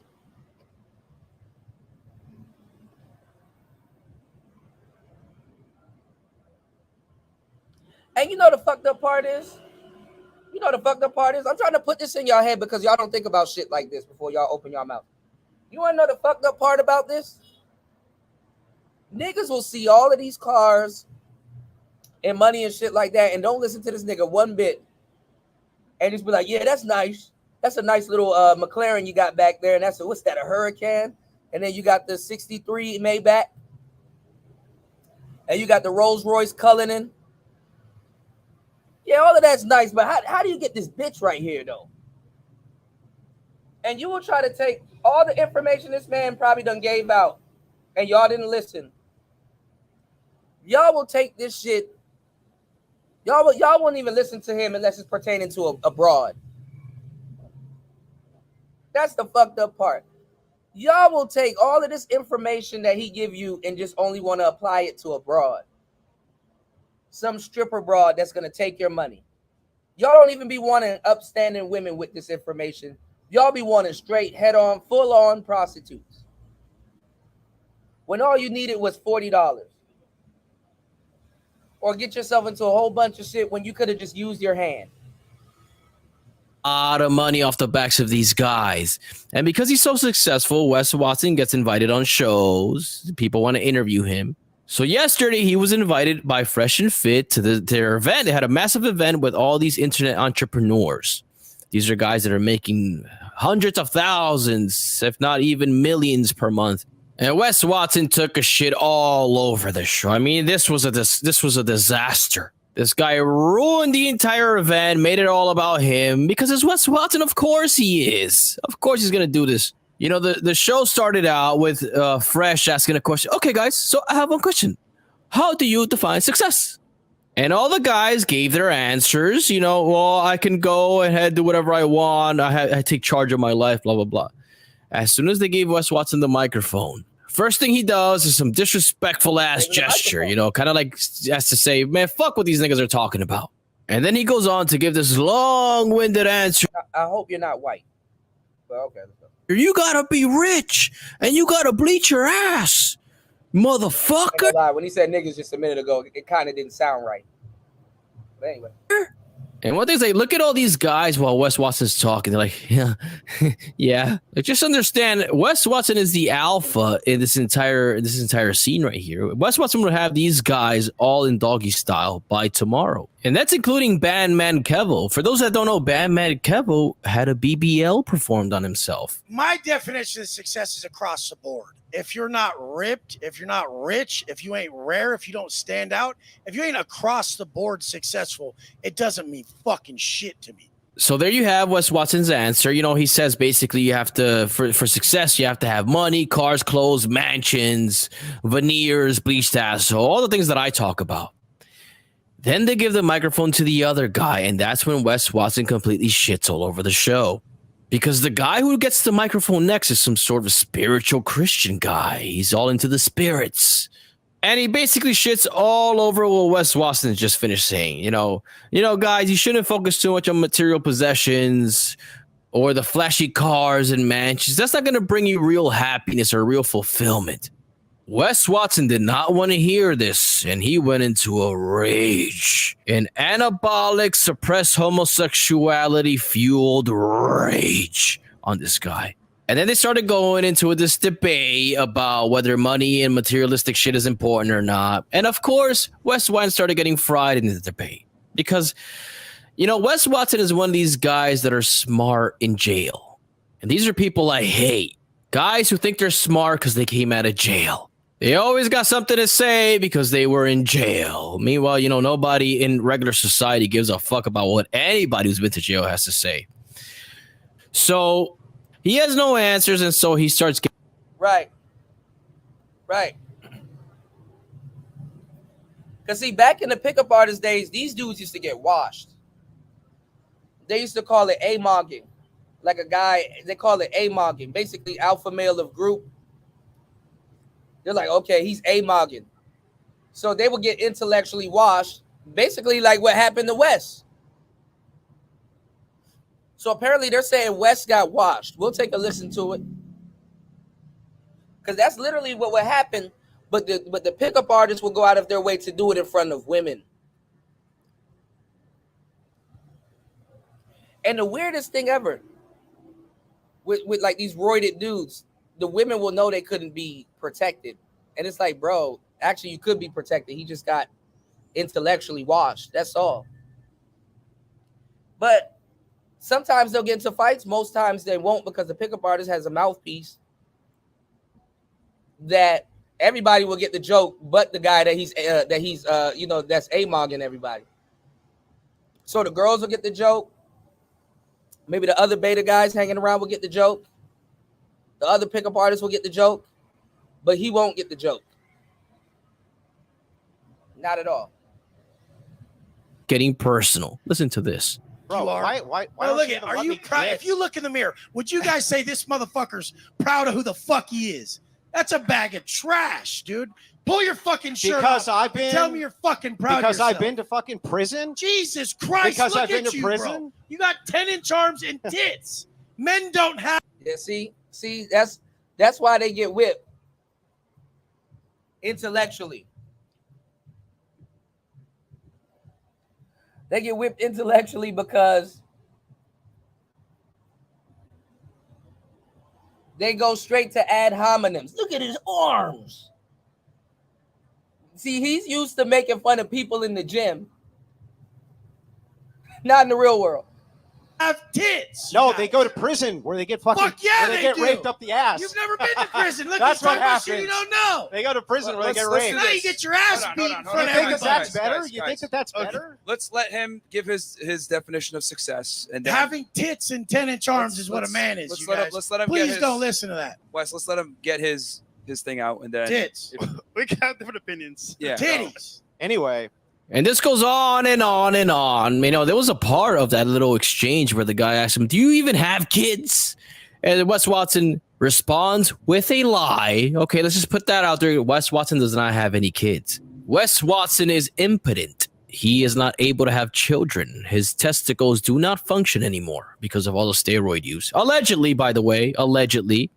And you know the fucked up part is? I'm trying to put this in y'all head because y'all don't think about shit like this before y'all open your mouth. You want to know the fucked up part about this? Niggas will see all of these cars and money and shit like that and don't listen to this nigga one bit. And just be like, yeah, that's nice. That's a nice little McLaren you got back there. And that's what's that, a Hurricane? And then you got the 63 Maybach. And you got the Rolls Royce Cullinan. Yeah, all of that's nice, but how do you get this bitch right here, though? And you will try to take all the information this man probably done gave out, and y'all didn't listen. Y'all will take this shit. Y'all won't even listen to him unless it's pertaining to a broad. That's the fucked up part. Y'all will take all of this information that he give you and just only want to apply it to a broad. Some stripper broad that's going to take your money. Y'all don't even be wanting upstanding women with this information. Y'all be wanting straight, head-on, full-on prostitutes. When all you needed was $40. Or get yourself into a whole bunch of shit when you could have just used your hand. A lot of money off the backs of these guys. And because he's so successful, Wes Watson gets invited on shows. People want to interview him. So yesterday, he was invited by Fresh and Fit to their event. They had a massive event with all these internet entrepreneurs. These are guys that are making hundreds of thousands, if not even millions per month. And Wes Watson took a shit all over the show. I mean, this was a disaster. This guy ruined the entire event, made it all about him because it's Wes Watson. Of course he is. Of course he's going to do this. You know, the show started out with Fresh asking a question. Okay, guys, so I have one question. How do you define success? And all the guys gave their answers. You know, well, I can go ahead, do whatever I want. I take charge of my life, blah, blah, blah. As soon as they gave Wes Watson the microphone, first thing he does is some disrespectful ass gesture, you know, kind of like has to say, man, fuck what these niggas are talking about. And then he goes on to give this long-winded answer. I hope you're not white. But okay, let's go. You gotta be rich and you gotta bleach your ass, motherfucker. When he said niggas just a minute ago, it kind of didn't sound right. But anyway. And one thing's like, look at all these guys while Wes Watson's talking. They're like, yeah, yeah. Like, just understand, Wes Watson is the alpha in this entire scene right here. Wes Watson will have these guys all in doggy style by tomorrow, and that's including Bandman Kevo. For those that don't know, Bandman Kevo had a BBL performed on himself. My definition of success is across the board. If you're not ripped, if you're not rich, if you ain't rare, if you don't stand out, if you ain't across the board successful, it doesn't mean fucking shit to me. So there you have Wes Watson's answer. You know, he says basically you have to, for success, you have to have money, cars, clothes, mansions, veneers, bleached ass, so all the things that I talk about. Then they give the microphone to the other guy, and that's when Wes Watson completely shits all over the show. Because the guy who gets the microphone next is some sort of spiritual Christian guy. He's all into the spirits. And he basically shits all over what Wes Watson just finished saying. You know, guys, you shouldn't focus too much on material possessions or the flashy cars and mansions. That's not going to bring you real happiness or real fulfillment. Wes Watson did not want to hear this, and he went into a rage. An anabolic, suppressed homosexuality-fueled rage on this guy. And then they started going into this debate about whether money and materialistic shit is important or not. And of course, Wes Watson started getting fried in the debate. Because, you know, Wes Watson is one of these guys that are smart in jail. And these are people I hate. Guys who think they're smart because they came out of jail. They always got something to say because they were in jail. Meanwhile, you know, nobody in regular society gives a fuck about what anybody who's been to jail has to say. So he has no answers, and so he starts getting... Right. Because, see, back in the pickup artist days, these dudes used to get washed. They used to call it A-mogging. Like a guy, they call it A-mogging. Basically, alpha male of group. They're like, okay, he's A-mogging. So they would get intellectually washed, basically like what happened to Wes. So apparently they're saying Wes got washed. We'll take a listen to it. Because that's literally what would happen. But the pickup artists will go out of their way to do it in front of women. And the weirdest thing ever, with like these roided dudes, the women will know they couldn't be protected. And it's like, bro, actually you could be protected. He just got intellectually washed. That's all. But sometimes they'll get into fights. Most times they won't, because the pickup artist has a mouthpiece that everybody will get the joke, but the guy that he's that's A-mogging everybody. So the girls will get the joke. Maybe the other beta guys hanging around will get the joke. The other pickup artists will get the joke, but he won't get the joke. Not at all. Getting personal. Listen to this. Bro, why look at, are you proud? If you look in the mirror, would you guys say this motherfucker's proud of who the fuck he is? That's a bag of trash, dude. Pull your fucking shirt off. Tell me you're fucking proud because of yourself. I've been to fucking prison. Jesus Christ! Because look I've been at to you, prison. bro. You got 10-inch arms and tits. Men don't have. Yeah, see, that's why they get whipped intellectually. They get whipped intellectually because they go straight to ad hominems. Look at his arms. See, he's used to making fun of people in the gym. Not in the real world. Have tits. No, they go to prison where they get fucking. Fuck yeah, where they get do. raped up the ass. You've never been to prison. Look, That's you're what talking about shit happens. you don't know. They go to prison where they get raped. Now you get your ass beat in front of You think everybody. that's better? You think that's better? Let's let him give his definition of success. And then Having tits and 10-inch arms is what a man is. You guys. Let's let him. Please get don't listen to that. Wes, let's let him get his thing out, and then Tits. We got different opinions. Yeah. Titties. Anyway. And this goes on and on and on. You know, there was a part of that little exchange where the guy asked him, "Do you even have kids?" And Wes Watson responds with a lie. Okay, let's just put that out there. Wes Watson does not have any kids. Wes Watson is impotent. He is not able to have children. His testicles do not function anymore because of all the steroid use. Allegedly, by the way, allegedly.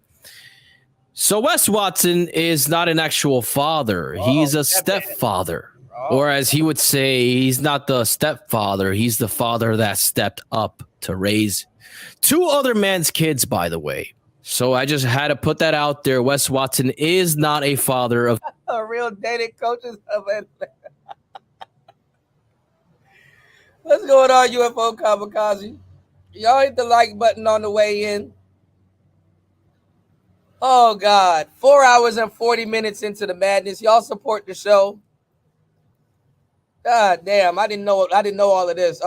So Wes Watson is not an actual father. He's a stepfather. Or as he would say, he's not the stepfather. He's the father that stepped up to raise two other men's kids, by the way. So I just had to put that out there. Wes Watson is not a father of A real dating coaches of Atlanta. What's going on, UFO Kamikaze? Y'all hit the like button on the way in. Oh, God. 4 hours and 40 minutes into the madness. Y'all support the show. God damn, I didn't know all of this.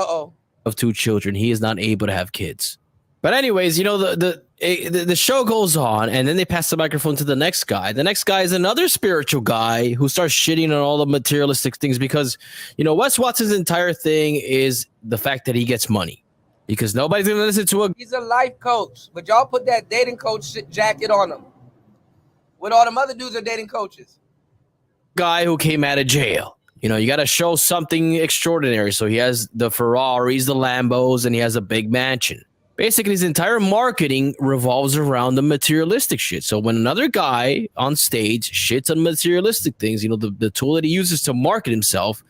of two children. He is not able to have kids. But anyways, you know, the show goes on, and then they pass the microphone to the next guy. The next guy is another spiritual guy who starts shitting on all the materialistic things because, you know, Wes Watson's entire thing is the fact that he gets money because nobody's going to listen to a... He's a life coach, but y'all put that dating coach jacket on him. When all them other dudes are dating coaches. guy who came out of jail. You know, you got to show something extraordinary. So he has the Ferraris, the Lambos, and he has a big mansion. Basically, his entire marketing revolves around the materialistic shit. So when another guy on stage shits on materialistic things, you know, the tool that he uses to market himself,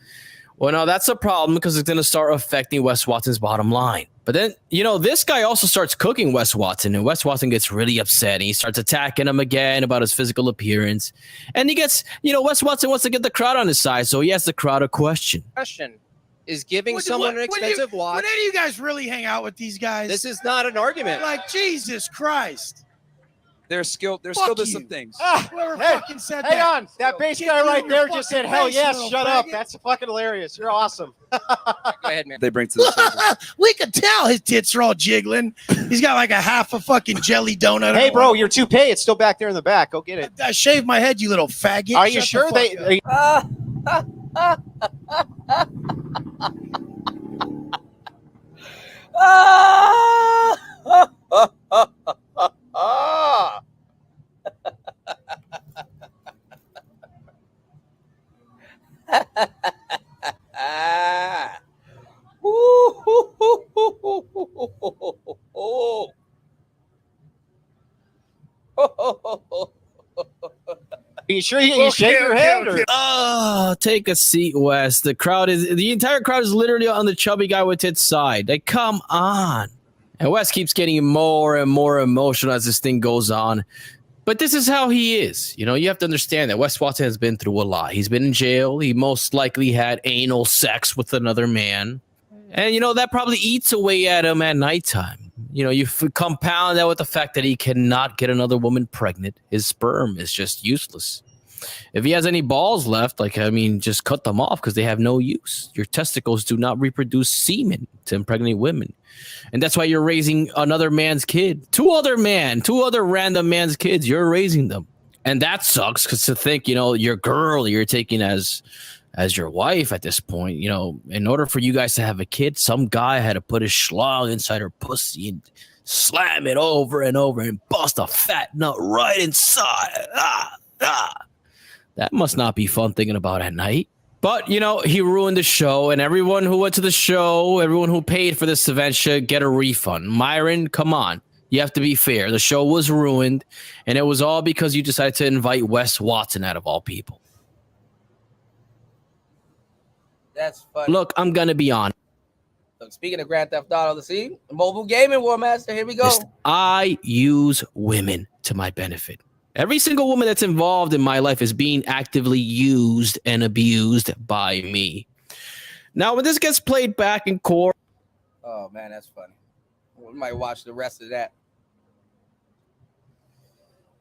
well, no, that's a problem because it's going to start affecting Wes Watson's bottom line. But then, you know, this guy also starts cooking Wes Watson, and Wes Watson gets really upset, and he starts attacking him again about his physical appearance. And he gets, you know, Wes Watson wants to get the crowd on his side, so he asks the crowd a question. is giving someone an expensive watch. Would any of you guys really hang out with these guys? This is not an argument. Like, Jesus Christ. They're skilled. They're Fuck skilled at you. some things. Whoever Hey, fucking said hang that. on. That bass Get guy through right your there just said, fucking hell face, yes, little shut up. faggot. That's fucking hilarious. You're awesome. Go ahead, man. They bring to the table. We could tell his tits are all jiggling. He's got like a half a fucking jelly donut. Hey, bro, your toupee, it's still back there in the back. Go get it. I shaved my head, you little faggot. Are you Shut sure the fuck up. Are you sure you shake your head? Or? Oh, take a seat, Wes. The entire crowd is literally on the chubby guy with tits side. Like, come on. And Wes keeps getting more and more emotional as this thing goes on. But this is how he is. You know, you have to understand that Wes Watson has been through a lot. He's been in jail. He most likely had anal sex with another man. And, you know, that probably eats away at him at nighttime. You know, you compound that with the fact that he cannot get another woman pregnant. His sperm is just useless. If he has any balls left, just cut them off because they have no use. Your testicles do not reproduce semen to impregnate women. And that's why you're raising another man's kid. Two other random man's kids, you're raising them. And that sucks because to think, you know, your girl you're taking as your wife at this point, you know, in order for you guys to have a kid, some guy had to put his schlong inside her pussy and slam it over and over and bust a fat nut right inside. That must not be fun thinking about at night. But, you know, he ruined the show, and everyone who went to the show, everyone who paid for this event should get a refund. Myron, come on. You have to be fair. The show was ruined, and it was all because you decided to invite Wes Watson out of all people. That's funny. Look, I'm going to be honest. Look, speaking of Grand Theft Auto, the mobile gaming War Master, here we go. I use women to my benefit. Every single woman that's involved in my life is being actively used and abused by me. Now, when this gets played back in court. Oh, man, that's funny. We might watch the rest of that.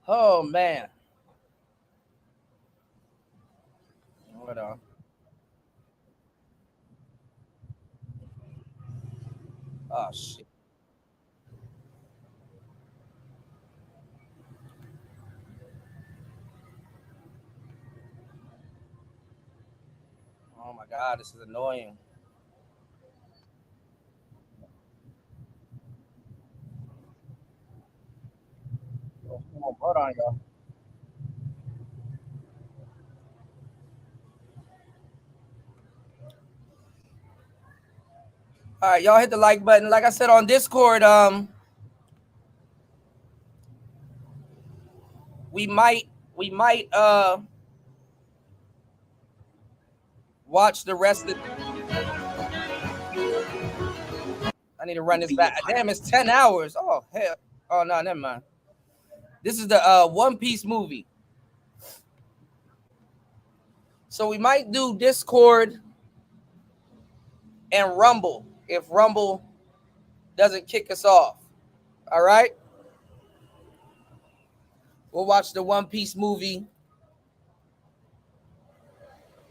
Oh, man. Hold on. Oh, shit. Oh my God, this is annoying. Hold on, y'all. All right, y'all hit the like button. Like I said on Discord, we might watch the rest of. I need to run this back. Damn, it's 10 hours. Oh hell. Oh no, never mind. This is the One Piece movie. So we might do Discord and Rumble if Rumble doesn't kick us off. All right. We'll watch the One Piece movie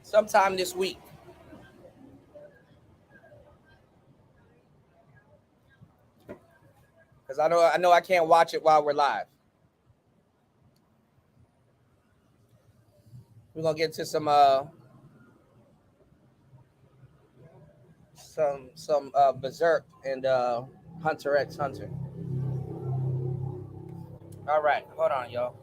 sometime this week. Because I know I can't watch it while we're live. We're gonna get to some Berserk and Hunter x Hunter. All right, hold on, y'all.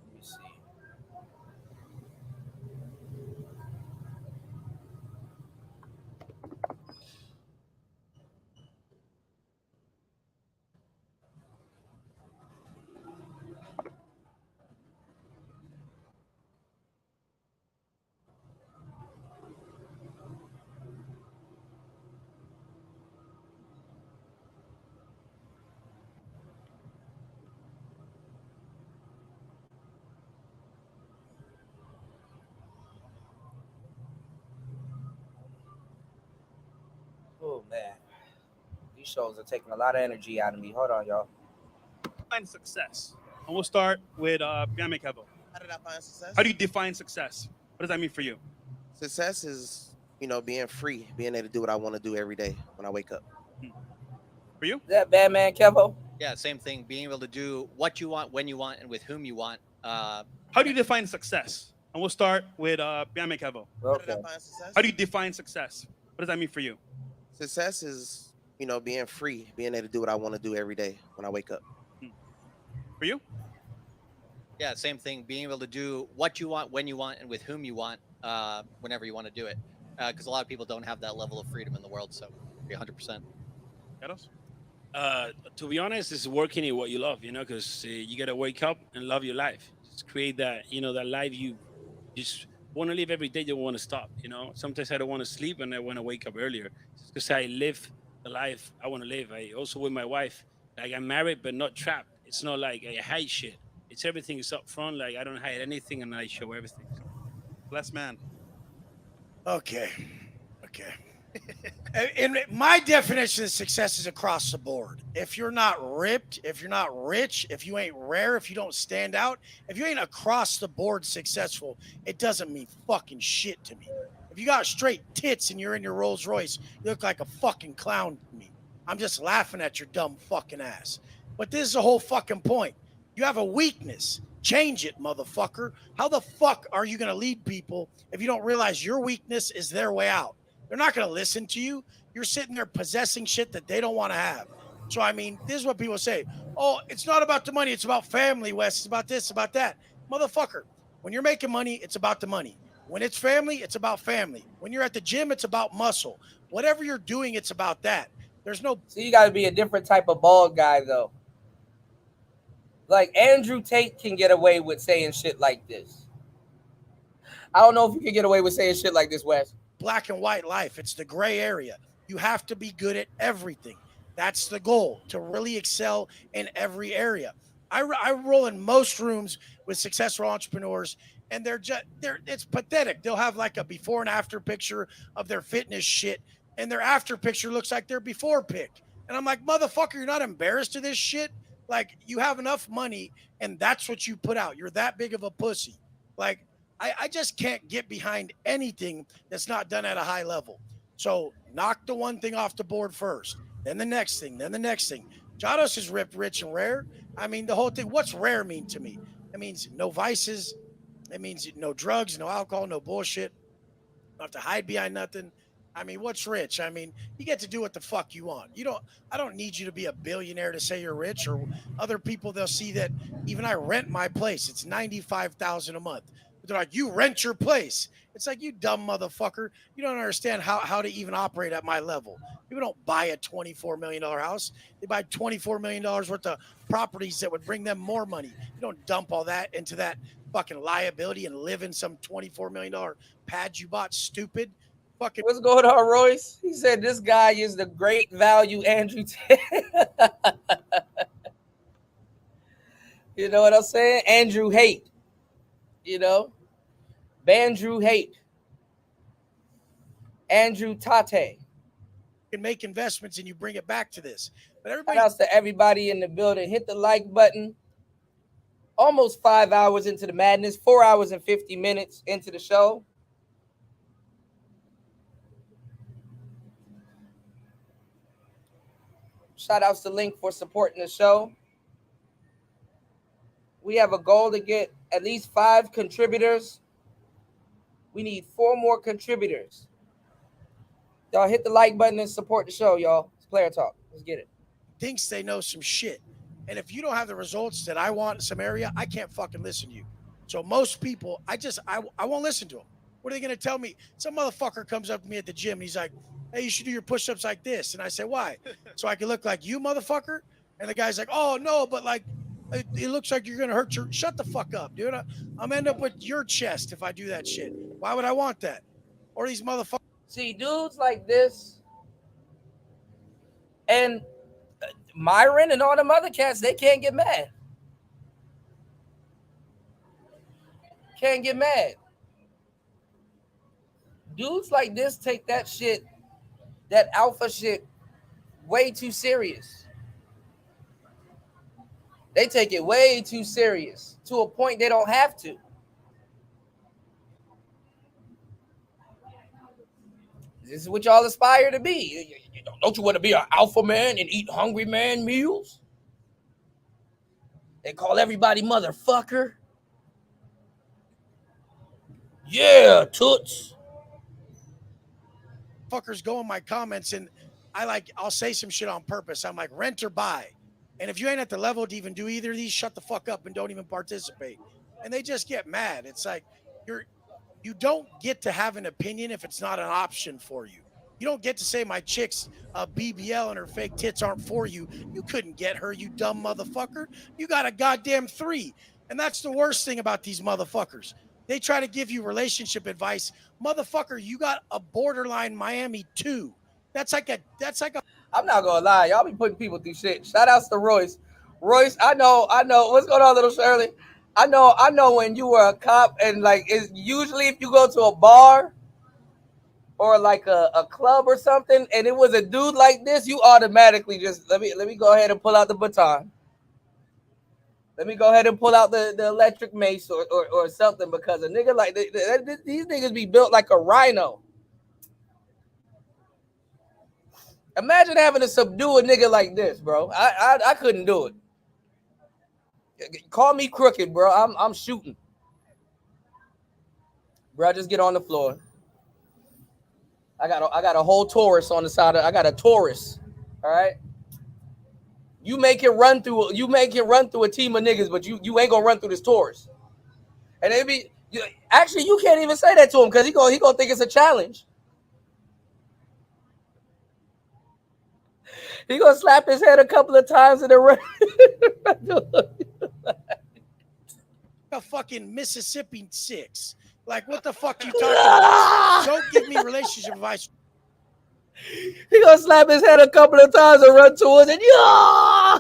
Let me see. These shows are taking a lot of energy out of me. Hold on, y'all. Define success. And we'll start with Biame Kevo. How did I find success? How do you define success? What does that mean for you? Success is, being free, being able to do what I want to do every day when I wake up. For you? Is that Batman Kevo? Yeah, same thing. Being able to do what you want, when you want, and with whom you want. How do you define success? And we'll start with Biame Kevo. How did I find success? How do you define success? What does that mean for you? Success is, being free, being able to do what I want to do every day when I wake up. For you? Yeah, same thing. Being able to do what you want, when you want, and with whom you want, whenever you want to do it. Because a lot of people don't have that level of freedom in the world. So, 100%. To be honest, it's working in what you love, because you got to wake up and love your life. Just create that, that life you just want to live every day. You want to stop, Sometimes I don't want to sleep and I want to wake up earlier because I live the life I want to live. I also with my wife, like I'm married but not trapped. It's not like I hide shit. It's everything is up front. Like I don't hide anything and I show everything. Blessed man. Okay. In my definition of success is across the board. If you're not ripped, if you're not rich, if you ain't rare, if you don't stand out, if you ain't across the board successful, it doesn't mean fucking shit to me. If you got straight tits and you're in your Rolls Royce, you look like a fucking clown to me. I'm just laughing at your dumb fucking ass. But this is the whole fucking point. You have a weakness. Change it, motherfucker. How the fuck are you going to lead people if you don't realize your weakness is their way out? They're not going to listen to you. You're sitting there possessing shit that they don't want to have. So, this is what people say. Oh, it's not about the money. It's about family, Wes. It's about this, about that. Motherfucker, when you're making money, it's about the money. When it's family, it's about family. When you're at the gym, it's about muscle. Whatever you're doing, it's about that. There's no... So you got to be a different type of bald guy, though. Like, Andrew Tate can get away with saying shit like this. I don't know if you can get away with saying shit like this, Wes. Black and white life. It's the gray area. You have to be good at everything. That's the goal, to really excel in every area. I roll in most rooms with successful entrepreneurs, and it's pathetic. They'll have like a before and after picture of their fitness shit, and their after picture looks like their before pic. And I'm like, motherfucker, you're not embarrassed of this shit? Like, you have enough money, and that's what you put out. You're that big of a pussy. Like, I just can't get behind anything that's not done at a high level. So knock the one thing off the board first, then the next thing, then the next thing. Jados is ripped, rich, and rare. The whole thing. What's rare mean to me? It means no vices. It means no drugs, no alcohol, no bullshit. You don't have to hide behind nothing. What's rich? You get to do what the fuck you want. I don't need you to be a billionaire to say you're rich, or other people, they'll see that even I rent my place. It's $95,000 a month. But they're like, you rent your place. It's like, you dumb motherfucker. You don't understand how to even operate at my level. People don't buy a $24 million house. They buy $24 million worth of properties that would bring them more money. You don't dump all that into that fucking liability and live in some $24 million pad you bought, stupid. Fucking. What's going on, Royce? He said this guy is the great value Andrew Tate. You know what I'm saying? Andrew Hate. Bandrew Hate. Andrew Tate. You can make investments and you bring it back to this. But everybody. Shout out to everybody in the building. Hit the like button. Almost 5 hours into the madness. 4 hours and 50 minutes into the show. Shout outs to Link for supporting the show. We have a goal to get at least 5 contributors. We need 4 more contributors. Y'all hit the like button and support the show, y'all. It's Player Talk. Let's get it. Thinks they know some shit. And if you don't have the results that I want in some area, I can't fucking listen to you. So most people, I won't listen to them. What are they going to tell me? Some motherfucker comes up to me at the gym and he's like, hey, you should do your push-ups like this. And I say, why? So I can look like you, motherfucker? And the guy's like, oh, no, but like, it looks like you're going to hurt your... Shut the fuck up, dude. I'm end up with your chest if I do that shit. Why would I want that? Or these motherfuckers... See, dudes like this and Myron and all them other cats, they can't get mad. Can't get mad. Dudes like this take that shit, that alpha shit, way too serious. They take it way too serious to a point they don't have to. This is what y'all aspire to be. Don't you want to be an alpha man and eat hungry man meals? They call everybody motherfucker. Yeah, toots. Fuckers go in my comments and I'll say some shit on purpose. I'm like, rent or buy. And if you ain't at the level to even do either of these, shut the fuck up and don't even participate. And they just get mad. It's like you don't get to have an opinion if it's not an option for you. You don't get to say my chick's BBL and her fake tits aren't for you. You couldn't get her, you dumb motherfucker. You got a goddamn 3. And that's the worst thing about these motherfuckers. They try to give you relationship advice. Motherfucker, you got a borderline Miami 2. That's like a I'm not gonna lie, y'all be putting people through shit. Shout outs to Royce. Royce, I know. What's going on, little Shirley? I know when you were a cop, and like it's usually if you go to a bar or like a club or something, and it was a dude like this, you automatically just let me go ahead and pull out the baton. Let me go ahead and pull out the electric mace or something, because a nigga like these niggas be built like a rhino. Imagine having to subdue a nigga like this, bro. I couldn't do it. Call me crooked, bro. I'm shooting. Bro, just get on the floor. I got a whole Taurus on the side I got a Taurus. All right. You make it run through a team of niggas, but you ain't gonna run through this Taurus. And actually you can't even say that to him because he gonna think it's a challenge. He gonna slap his head a couple of times and then run. A fucking Mississippi 6. Like, what the fuck you talking about? Don't give me relationship advice. He gonna slap his head a couple of times and run towards it. Yeah!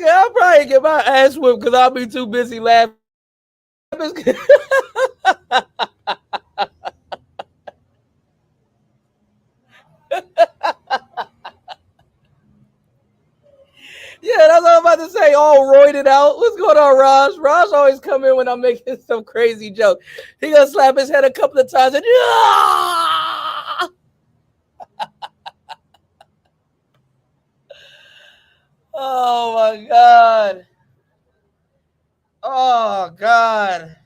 I'll probably get my ass whipped because I'll be too busy laughing. Yeah, that's what I'm about to say. All roided out. What's going on, Raj? Raj always come in when I'm making some crazy joke. He gonna slap his head a couple of times and oh my God. Oh God.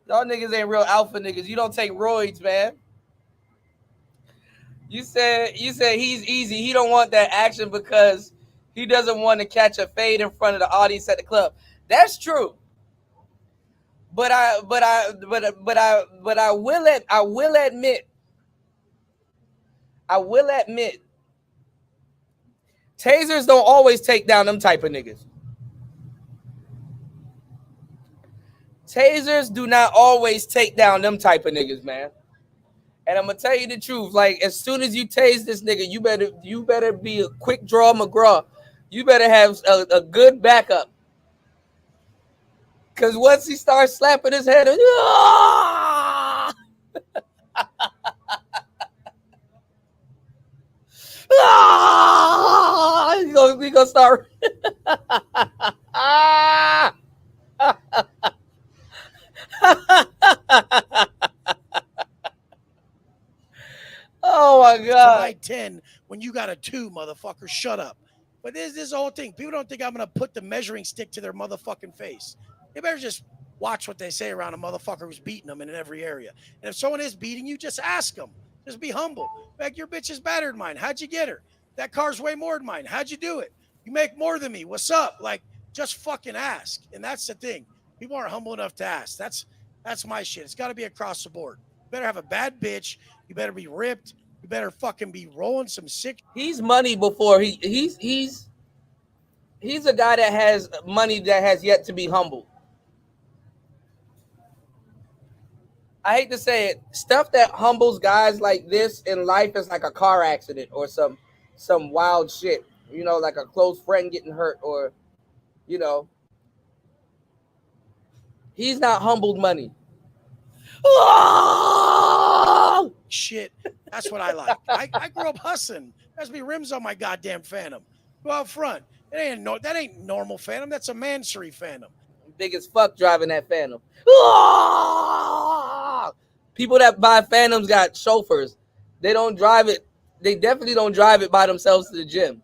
Y'all niggas ain't real alpha niggas. You don't take roids, man. You said he's easy. He don't want that action because he doesn't want to catch a fade in front of the audience at the club. That's true. But I will admit, tasers don't always take down them type of niggas. Tasers do not always take down them type of niggas, man. And I'm gonna tell you the truth. Like, as soon as you tase this nigga, you better be a quick draw McGraw. You better have a good backup. Cause once he starts slapping his head, he gonna start. Oh my God. Tonight 10 when you got a 2, motherfucker. Shut up. But this whole thing. People don't think I'm gonna put the measuring stick to their motherfucking face. They better just watch what they say around a motherfucker who's beating them in every area. And if someone is beating you, just ask them. Just be humble. Like, your bitch is better than mine. How'd you get her? That car's way more than mine. How'd you do it? You make more than me. What's up? Like, just fucking ask. And that's the thing. People aren't humble enough to ask. That's my shit. It's got to be across the board. You better have a bad bitch. You better be ripped. You better fucking be rolling some sick. He's money before he's a guy that has money that has yet to be humbled. I hate to say it, stuff that humbles guys like this in life is like a car accident or some wild shit. You know, like a close friend getting hurt, or, you know, He's not humbled money. Shit, that's what I like. I grew up hustling. There's be rims on my goddamn Phantom. Go out front. That ain't normal Phantom. That's a Mansory Phantom. Big as fuck driving that Phantom. People that buy Phantoms got chauffeurs. They don't drive it. They definitely don't drive it by themselves to the gym.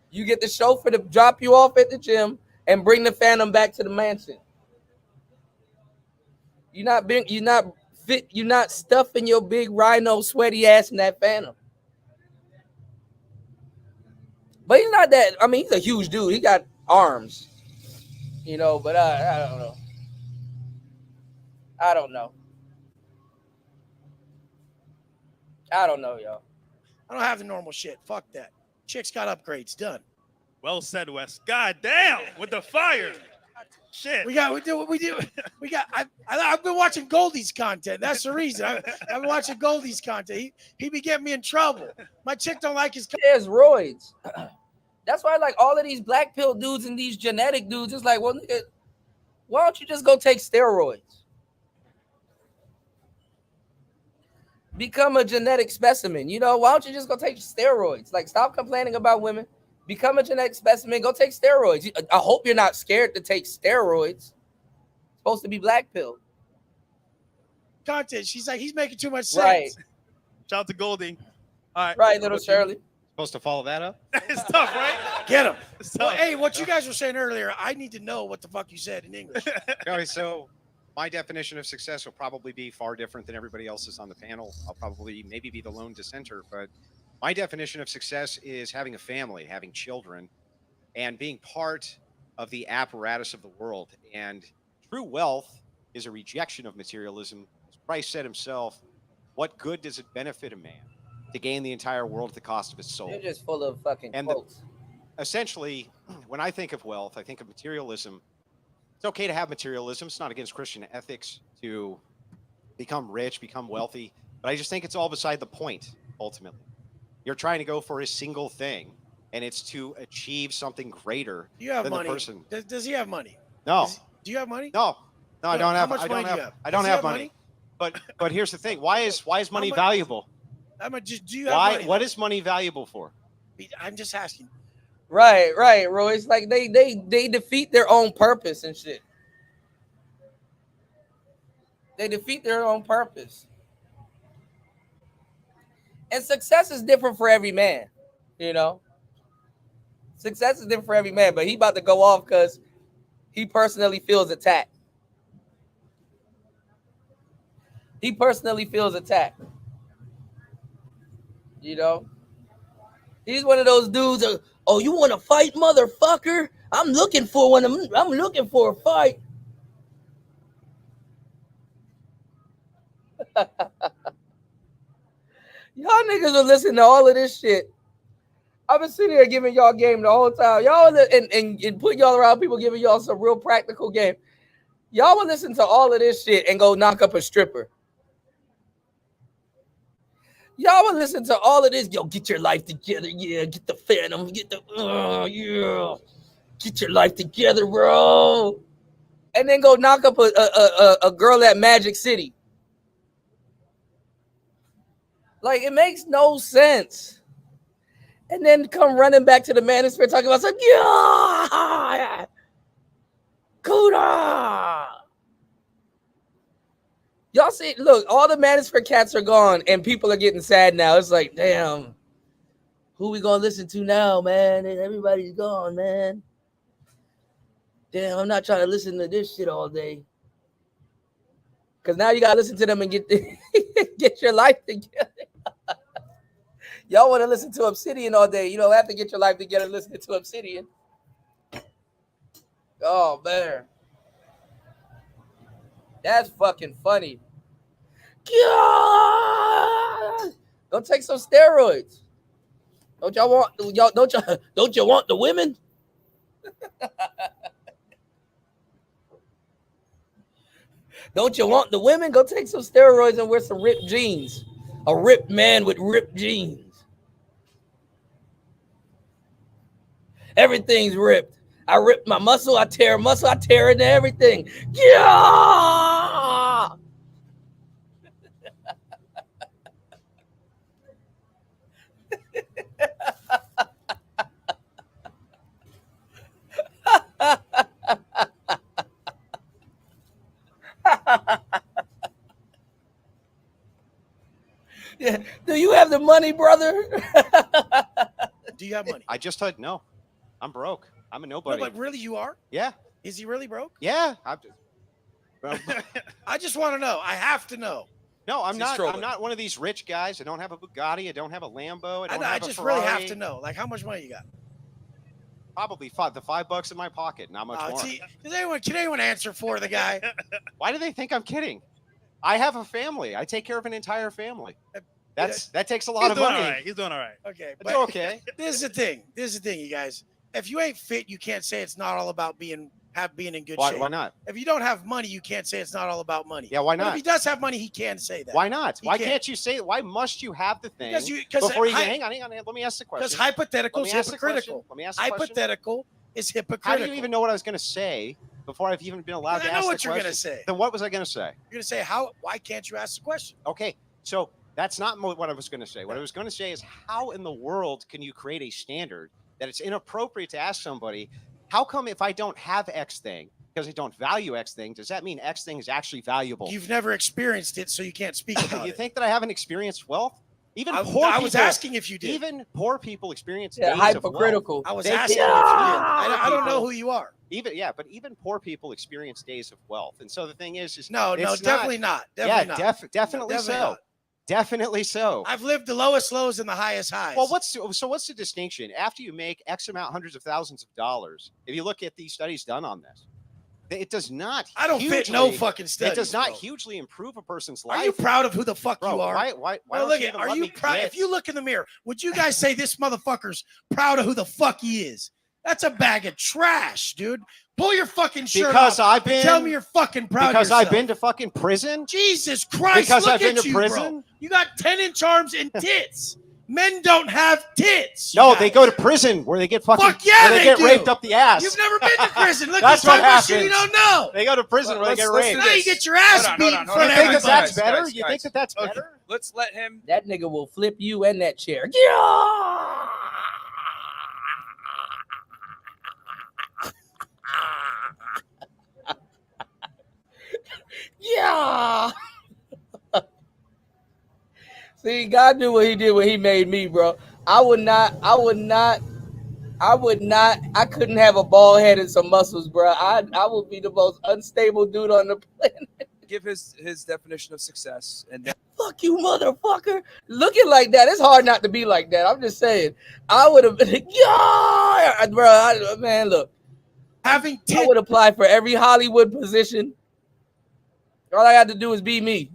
You get the chauffeur to drop you off at the gym and bring the Phantom back to the mansion. You're not stuffing your big rhino sweaty ass in that Phantom. But he's not that. I mean, he's a huge dude. He got arms, you know. But I don't know. I don't know, y'all. I don't have the normal shit. Fuck that. Chicks got upgrades. Done. Well said, Wes. God damn, with the fire. Shit. I've been watching Goldie's content. That's the reason. I've been watching Goldie's content. He be getting me in trouble. My chick don't like his. There's roids. That's why, like, all of these black pill dudes and these genetic dudes, it's like, well, nigga, why don't you just go take steroids? Become a genetic specimen. You know, why don't you just go take steroids? Like, stop complaining about women. Become a genetic specimen. Go take steroids. I hope you're not scared to take steroids. It's supposed to be black pill. Content. She's like, he's making too much sense. Right. Shout out to Goldie. All right. Right, little Shirley. Supposed to follow that up? It's tough, right? Get him. Well, hey, what you guys were saying earlier, I need to know what the fuck you said in English. Okay, so my definition of success will probably be far different than everybody else's on the panel. I'll probably maybe be the lone dissenter, but my definition of success is having a family, having children, and being part of the apparatus of the world. And true wealth is a rejection of materialism. As Christ said himself, what good does it benefit a man to gain the entire world at the cost of his soul? You're just full of fucking quotes. Essentially, when I think of wealth, I think of materialism. It's okay to have materialism. It's not against Christian ethics to become rich, become wealthy. But I just think it's all beside the point, ultimately. You're trying to go for a single thing, and it's to achieve something greater You have than money. the person. Does he have money? No. Do you have money? No, I don't How have. much I money don't do you have. have? I don't Does he have have money. But here's the thing. Why is money much- valuable? Do you have money? What is money valuable for? I'm just asking. Right, Roy. It's like they defeat their own purpose and shit. They defeat their own purpose. And success is different for every man, you know. Success is different for every man, but he about to go off because he personally feels attacked. He personally feels attacked. You know? He's one of those dudes, oh, you want to fight, motherfucker? I'm looking for one. I'm looking for a fight. Y'all niggas are listening to all of this shit. I've been sitting here giving y'all game the whole time. Y'all and put y'all around people giving y'all some real practical game. Y'all will listen to all of this shit and go knock up a stripper. Y'all will listen to all of this. Yo, get your life together. Yeah, get the Phantom. Get the yeah. Get your life together, bro. And then go knock up a girl at Magic City. Like, it makes no sense. And then come running back to the manosphere talking about some, yeah, Kuda. Y'all see, look, all the manosphere cats are gone and people are getting sad now. It's like, damn, who we gonna listen to now, man? And everybody's gone, man. Damn, I'm not trying to listen to this shit all day. Because now you gotta listen to them and get your life together. Y'all want to listen to Obsidian all day. You don't have to get your life together listening to Obsidian. Oh, man. That's fucking funny. Go take some steroids. Don't you want the women? Don't you want the women? Go take some steroids and wear some ripped jeans. A ripped man with ripped jeans. Everything's ripped. I rip my muscle, I tear a muscle, I tear into everything. Yeah. Yeah. Do you have the money, brother? Do you have money? I just said no. I'm broke. I'm a nobody. No, but really, you are? Yeah. Is he really broke? Yeah. I just want to know. I have to know. No, I'm He's not. trolling. I'm not one of these rich guys. I don't have a Bugatti. I don't have a Lambo. I don't I have just a Ferrari. really have to know. Like, how much money you got? Probably $5 in my pocket. Not much more. See, can anyone answer for the guy? Why do they think I'm kidding? I have a family. I take care of an entire family. That takes a lot of money. He's doing all right. Okay, It's okay. This is the thing. This is the thing, you guys. If you ain't fit, you can't say it's not all about being in good shape. Why not? If you don't have money, you can't say it's not all about money. Yeah, why But not? if he does have money, he can say that. Why not? He Why can't you say? Why must you have the thing Because before you hang on? Let me ask the question. Because hypothetical Let is me ask the question. hypocritical. Let me ask the question. Hypothetical is How hypocritical. do you even know what I was going to say before I've even been allowed to I know ask what the you're question? gonna say. Then what was I going to say? You're gonna say why can't you ask the question? Okay, so that's not what I was going to say. What I was going to say is how in the world can you create a standard that it's inappropriate to ask somebody, how come if I don't have X thing, because I don't value X thing, does that mean X thing is actually valuable? You've never experienced it, so you can't speak about You it. think that I haven't experienced wealth? Even I poor people. was asking if you did. Even poor people experience Yeah, days hypocritical. of wealth. I was They asking can't- if you did. I don't know who you are. But even poor people experience days of wealth. And so the thing is No, it's definitely not. Definitely not. Definitely Definitely so. not. Definitely so. I've lived the lowest lows and the highest highs. Well, what's the distinction? After you make X amount, hundreds of thousands of dollars, if you look at these studies done on this, it does not. I don't fit no fucking studies. It does not bro. hugely improve a person's life. Are you proud of who the fuck Bro, you are? Why Well, don't look you at. even Are let you me proud? get- If you look in the mirror, would you guys say this motherfucker's proud of who the fuck he is? That's a bag of trash, dude. Pull your fucking shirt Because off I've and been tell me you're fucking proud. Because of yourself. I've been to fucking prison. Jesus Christ! Because look I've been at to you, prison. Bro. You got 10-inch arms and tits. Men don't have tits. No, you they guys. go to prison where they get fucking. Fuck yeah, where they they get do. raped up the ass. You've never been to prison. Look, That's you're what talking about shit you happens. don't know. They go to prison where they get let's do raped. Now you get your ass Hold on, beat hold on, in hold front on. of You think that everybody. that's better? guys, You guys. think that that's Okay, better? let's let him. That nigga will flip you and that chair. Yeah. Yeah. See, God knew what he did when he made me, bro. I couldn't have a bald head and some muscles, bro. I would be the most unstable dude on the planet. Give his definition of success, and then Fuck you, motherfucker. Looking like that, it's hard not to be like that. I'm just saying. I would have been, yeah, bro. Man, look. Having I would apply for every Hollywood position. All I got to do is be me.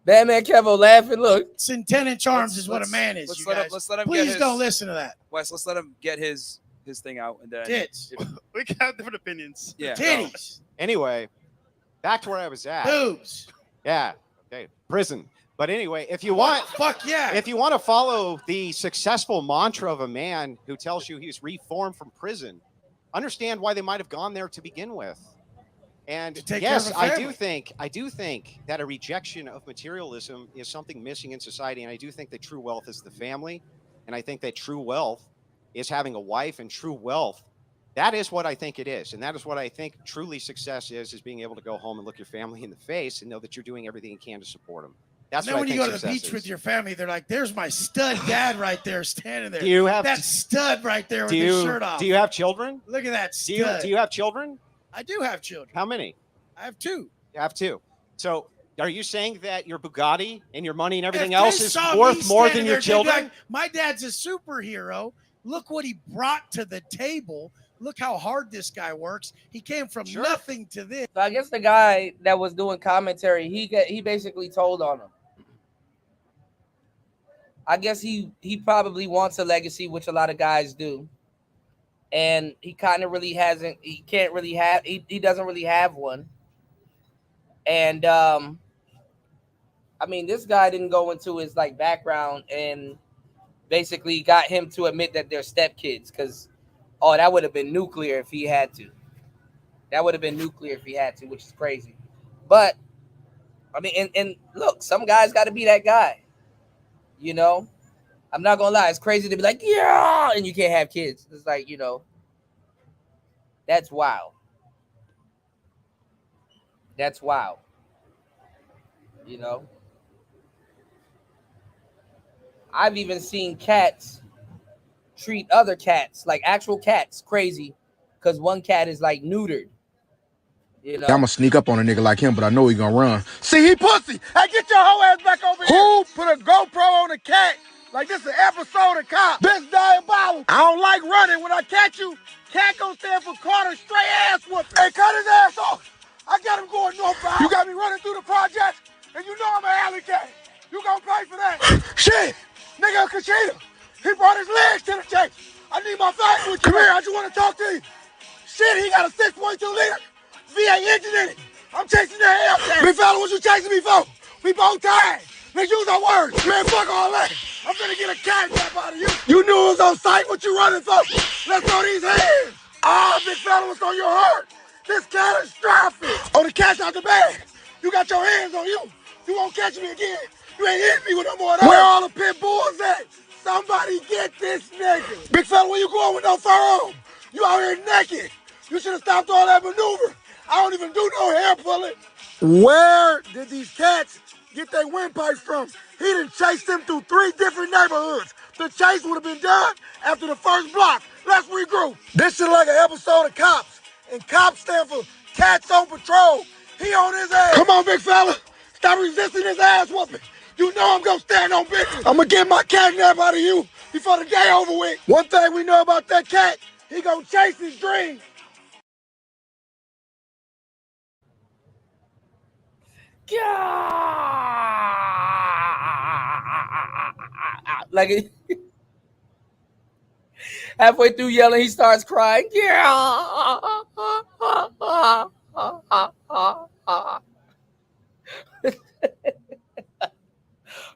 Batman Kevo laughing. Look, It's in 10-inch arms Let's- is what a let's- man is. let's You let him- guys. let's let him get Please his- don't listen to that. Wes, let's let him get his thing out, and then Tits. We can have different opinions. Yeah. Titties. Anyway, back to where I was at. Boobs. Yeah. Okay. Prison. But anyway, if you want, Fuck yeah. if you want to follow the successful mantra of a man who tells you he's reformed from prison, understand why they might have gone there to begin with. And take care yes, of a I family. do think that a rejection of materialism is something missing in society. And I do think that true wealth is the family. And I think that true wealth is having a wife, and true wealth, that is what I think it is. And that is what I think truly success is being able to go home and look your family in the face and know that you're doing everything you can to support them. That's And then what when I you think go to the success beach is. with your family, they're like, "There's my stud dad right there, standing there. Do you have- that stud right there with do his you, shirt off? do you have children? Look at that Do stud. you have children? I do have children. How many? I have two. You have two. So are you saying that your Bugatti and your money and everything If else they is saw me worth more standing than your there, they'd be children? like, my dad's a superhero. Look what he brought to the table. Look how hard this guy works. He came from nothing to this. so I guess the guy that was doing commentary, he basically told on him. I guess he probably wants a legacy, which a lot of guys do, and he kind of really hasn't. He can't really have. He doesn't really have one. And I mean, this guy didn't go into his background and basically got him to admit that they're stepkids, because Oh, that would have been nuclear if he had to. That would have been nuclear if he had to, which is crazy. But I mean, and look, some guys got to be that guy. You know, I'm not gonna lie, it's crazy to be like, yeah, and you can't have kids. It's like, you know, that's wild. That's wild. You know, I've even seen cats treat other cats, like actual cats, crazy, because one cat is like neutered. You know, I'ma sneak up on a nigga like him, but I know he gonna run. See, he pussy. Hey, get your hoe ass back over here. Who put a GoPro on a cat? Like this is an episode of Cop. Bitch diabolical. I don't like running. When I catch you, cat gon' stand for Carter, straight ass whooping. Hey, cut his ass off. I got him going northbound. You got me running through the project, and you know I'm an alley cat. You gon' pay for that. Shit, nigga Kashida. He brought his legs to the chase. I need my face with you. Come here, I just want to talk to you. Shit, he got a 6.2 liter V8 engine in it. I'm chasing that hell. Big fella, what you chasing me for? We both tired. Let's use our words. Man, fuck all that. I'm finna get a cat nap out of you. You knew it was on sight. What you running for? Let's throw these hands. Ah, big fella, what's on your heart? This catastrophic. Oh, the cat's out the bag. You got your hands on you. You won't catch me again. You ain't hitting me with no more of that. Where all the pit bulls at? Somebody get this nigga. Big fella, where you going with no fur on? You out here naked. You should have stopped all that maneuver. I don't even do no hair pulling. Where did these cats get their windpipes from? He done chased them through 3 different neighborhoods. The chase would have been done after the first block. Let's regroup. This shit like an episode of Cops. And Cops stand for Cats on Patrol. He on his ass. Come on, big fella. Stop resisting his ass whooping. You know I'm gonna stand on business. I'm gonna get my cat nap out of you before the day over with. One thing we know about that cat, he gonna chase his dreams. like halfway through yelling, he starts crying.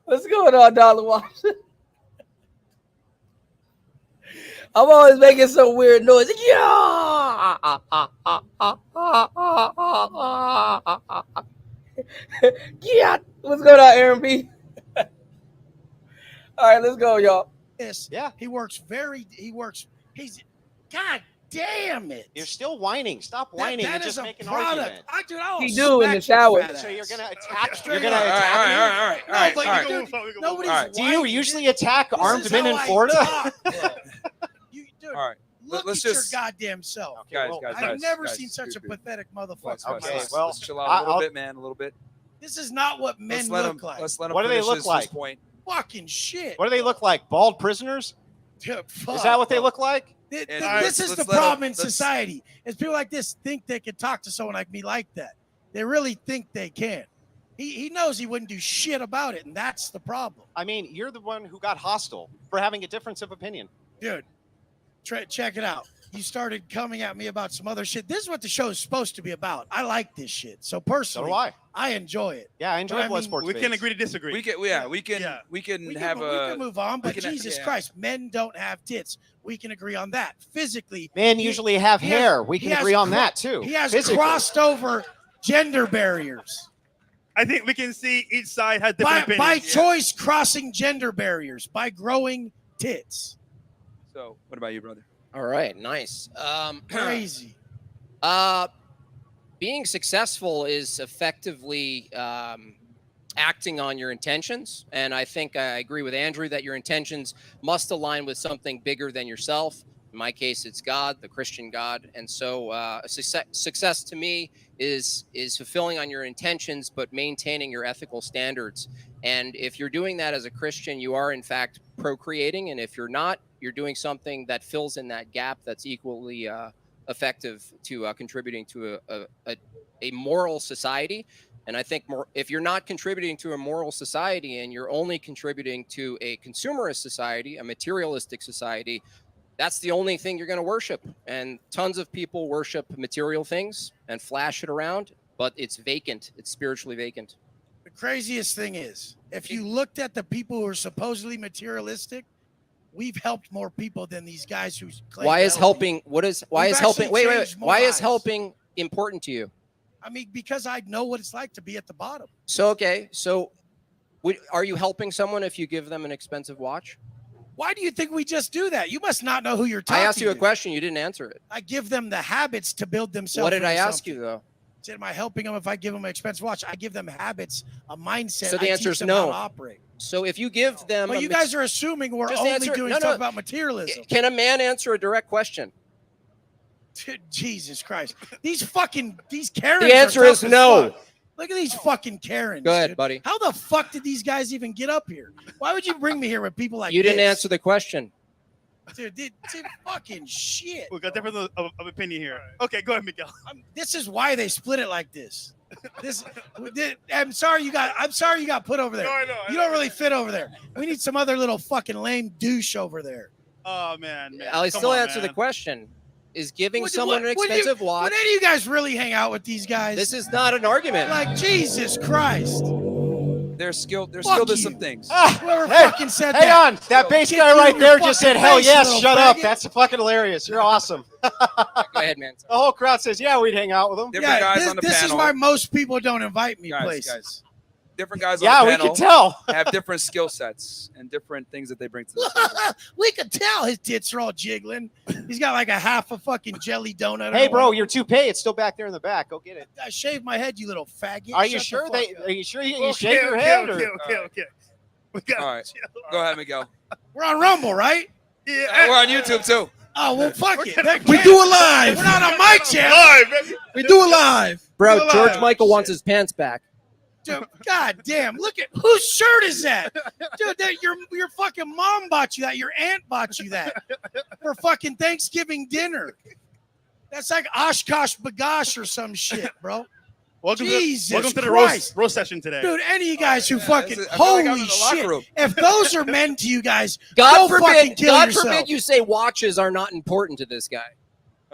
What's going on, Dollar Washington? I'm always making some weird noise. Yeah. What's going on, Aaron B? All right, let's go, y'all. Yes. Yeah. He works. He's, God damn it. You're still whining. Stop whining and just make an argument. He do in the shower. So you're going to attack. You're going to attack me? All right. Do you usually attack armed men in Florida? Dude, all right. Let's just your goddamn self. Guys, I've never seen such a pathetic motherfucker. Okay, well, let's chill out a little bit, man. A little bit. This is not what men look like. Let's let him what do they look his like? Point. Fucking shit. What do they look like? Bald prisoners? Dude, is that what they look like? This is the problem in society. Is people like this think they can talk to someone like me like that. They really think they can. He knows he wouldn't do shit about it, and that's the problem. I mean, you're the one who got hostile for having a difference of opinion. Dude, check it out. You started coming at me about some other shit. This is what the show is supposed to be about. I like this shit. So personally, so do I enjoy it. Yeah, I enjoy Blood Sports. We can agree to disagree. We can move on, but Jesus Christ, men don't have tits. We can agree on that. Physically, men usually have hair. We can agree on that too. He has crossed over gender barriers. I think we can see each side has different opinions. By choice, crossing gender barriers, by growing tits. So, what about you, brother? All right, nice. Crazy. Being successful is effectively acting on your intentions. And I think I agree with Andrew that your intentions must align with something bigger than yourself. In my case, it's God, the Christian God. And so success to me is fulfilling on your intentions, but maintaining your ethical standards. And if you're doing that as a Christian, you are in fact procreating. And if you're not, you're doing something that fills in that gap that's equally effective to contributing to a moral society. And I think if you're not contributing to a moral society and you're only contributing to a consumerist society, a materialistic society, that's the only thing you're going to worship. And tons of people worship material things and flash it around, but it's vacant. It's spiritually vacant. The craziest thing is, if you looked at the people who are supposedly materialistic, we've helped more people than these guys who claim Why is healthy. helping? What is? Why We've is helping? actually Wait. changed more Why is lives. helping important to you? I mean, because I know what it's like to be at the bottom. So okay. So, are you helping someone if you give them an expensive watch? Why do you think we just do that? You must not know who you're talking I asked you a to. question. You didn't answer it. I give them the habits to build themselves. What did I into ask something. you though? Said, am I helping them if I give them an expensive watch? I give them habits, a mindset. So the I answer teach is them how no. to operate. So if you give them, But you guys are assuming we're Just only answer- doing no, stuff no. about materialism. Can a man answer a direct question? Jesus Christ. These Karens. The answer are is tough as no. fuck. Look at these fucking Karens. Go ahead, dude. buddy. How the fuck did these guys even get up here? Why would you bring me here with people like You didn't this? answer the question. Dude, fucking shit. We got different of opinion here. Okay, go ahead, Miguel. This is why they split it like this. I'm sorry you got put over there. No, I know, I You know. don't really fit over there. We need some other little fucking lame douche over there. Oh man. I'll Come still on, answer the man. question. Is giving Would- someone an would you- expensive watch? Would any of you guys really hang out with these guys? This is not an argument. Like Jesus Christ. They're skilled. They're Fuck skilled at you. some things. Whoever Hey, fucking said hang that. on. That bass Kick guy you right in there your just fucking said, hell face, yes, little shut up. faggot. That's fucking hilarious. You're awesome. Go ahead, man. The whole crowd says, yeah, we'd hang out with them. Different guys on the this is panel. why most people don't invite me Guys, places. Different guys Yeah, on the we panel can tell. have different skill sets and different things that they bring to the table. We could tell his tits are all jiggling. He's got like a half a fucking jelly donut. Hey, bro, your toupee, it's still back there in the back. Go get it. I shaved my head, you little faggot. Are you Shut the sure fuck they? up. Are you sure you Okay, shake your okay, head? okay, or? okay. We got All right, go ahead, Miguel. We're on Rumble, right? Yeah. We're on YouTube too. Oh well, fuck it. We do it live. We're not on mic channel. Live, baby. We do it live. Bro, Do it George live. Michael wants his pants back. Dude, God damn! Look at whose shirt is that, dude? That your fucking mom bought you that. Your aunt bought you that for fucking Thanksgiving dinner. That's like Oshkosh Bagosh or some shit, bro. Welcome Jesus welcome to the Christ. roast session today. Dude, any of you guys who fucking this is- I feel like I'm holy in the locker shit! room. If those are men to you guys, God go fucking forbid. kill God yourself. forbid you say watches are not important to this guy.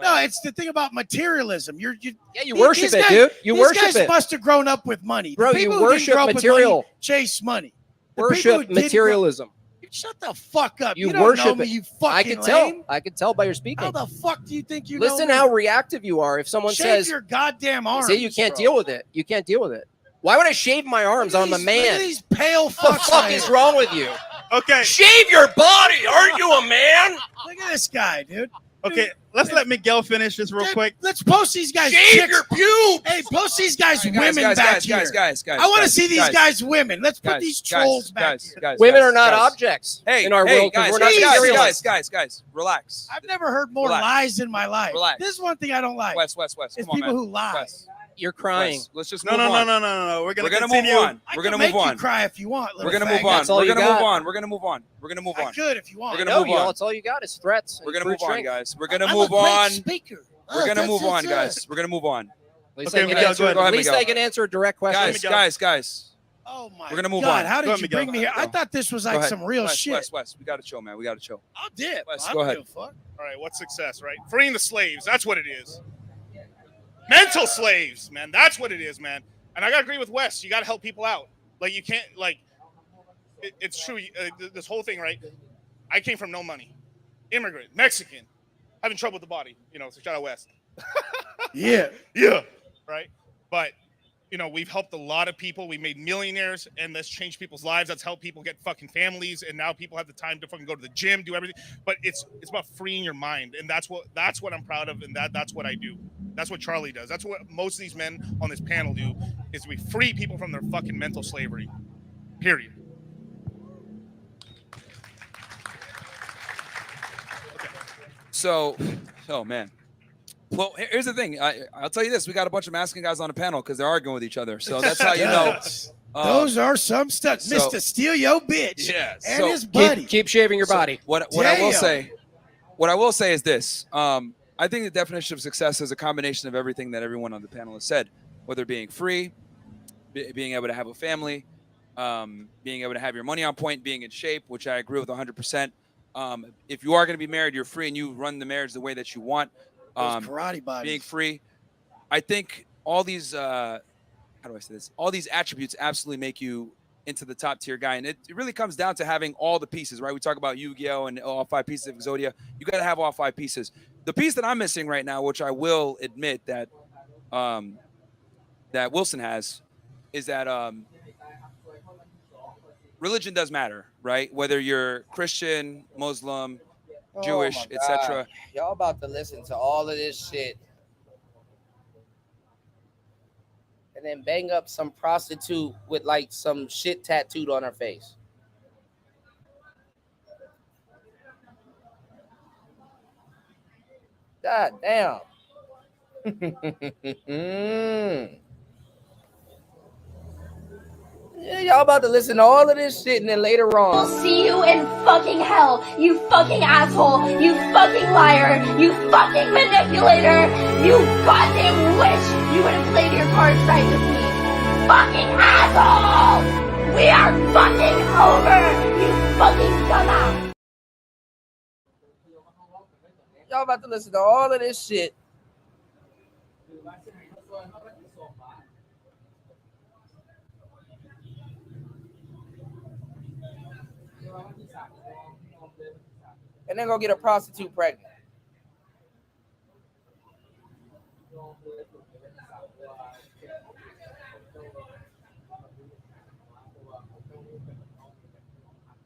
No, it's the thing about materialism. You Yeah, you worship it, dude. You these worship guys it. must have grown up with money. The Bro, you people who didn't worship grow up with material. money chase money. The people who Worship didn't grow- materialism. Shut the fuck up. You You don't worship know me, it. you fucking I could lame. tell. I could tell by your speaking. How the fuck do you think you know Listen me? how reactive you are. If someone Shave says, your goddamn arms. "See, you can't bro. deal with it. You can't deal with it." Why would I shave my arms? I'm a Look at man. these pale What the fucks. fuck is wrong with you? Okay. Shave your body. Aren't you a man? Look at this guy, dude. Okay, let's let Miguel finish this real quick. Let's post these guys. Shave chicks. your pubes. Hey, post these guys, Guys, women guys, back guys, here. guys. I want to guys, see these guys women. Let's put guys, these trolls back here. Women are not guys. objects Hey, in our hey, world. 'cause guys, we're not guys, materialists. guys, relax. I've never heard more Relax. lies in my life. Relax. This is one thing I don't like. Wes, It's come on, people man. who lie. Wes, You're crying. Wes, let's just No, move no, no, on. no, no, no. We're gonna move continue. on. I We're can gonna make move you on. cry if you want. We're little gonna move faggot. on. That's all We're you gonna move got. on. We're gonna move on. We're gonna move I on. could if you want. We're No, gonna move on. that's all you got is threats. We're and gonna move fruit on, drink. guys. We're gonna I'm move a great on. speaker. We're gonna That's move on, it. guys. We're gonna move on. At least, Okay, I, can Miguel, answer, go ahead. Go ahead, at least Miguel. I can answer a direct question. Guys. Oh my We're gonna move God, on. how Go did ahead, you Miguel. bring me here? I thought this was like ahead. some real Wes, shit. Wes, we gotta chill, man. We gotta chill. I'll dip. Wes, I go don't ahead. give a fuck. All right, what's success, right? Freeing the slaves. That's what it is. Mental slaves, man. That's what it is, man. And I gotta agree with Wes. You gotta help people out. Like you can't like. It's true. This whole thing, right? I came from no money, immigrant, Mexican, having trouble with the body. You know, so shout out Wes. Yeah. Yeah. Right. But we've helped a lot of people. We made millionaires, and that's changed people's lives. That's helped people get fucking families, and now people have the time to fucking go to the gym, do everything. But it's about freeing your mind, and that's what I'm proud of, and that's what I do. That's what Charlie does. That's what most of these men on this panel do, is we free people from their fucking mental slavery. Period. So, oh man. Well, here's the thing. I'll tell you this: we got a bunch of masculine guys on the panel because they're arguing with each other. So that's how you know. Those are some stuff. so- Mr. Steal Your Bitch Yeah. and so his buddy. Keep shaving your so body. what I will Damn. say, is this: I think the definition of success is a combination of everything that everyone on the panel has said, whether being free, being able to have a family, being able to have your money on point, being in shape, which I agree with 100%. If you are going to be married, you're free and you run the marriage the way that you want. Those karate bodies. Being free. I think all these, how do I say this? All these attributes absolutely make you into the top tier guy. And it really comes down to having all the pieces, right? We talk about Yu-Gi-Oh! And all 5 pieces of Exodia. You got to have all 5 pieces. The piece that I'm missing right now, which I will admit that that Wilson has, is that religion does matter, right? Whether you're Christian, Muslim, Jewish, my etc. God. Y'all about to listen to all of this shit and then bang up some prostitute with like some shit tattooed on her face. God damn. Yeah, y'all about to listen to all of this shit and then later on. We'll see you in fucking hell, you fucking asshole, you fucking liar, you fucking manipulator, you goddamn wish you would have played your cards right with me. Fucking asshole! We are fucking over, you fucking dumbass. Y'all about to listen to all of this shit. And then go get a prostitute pregnant.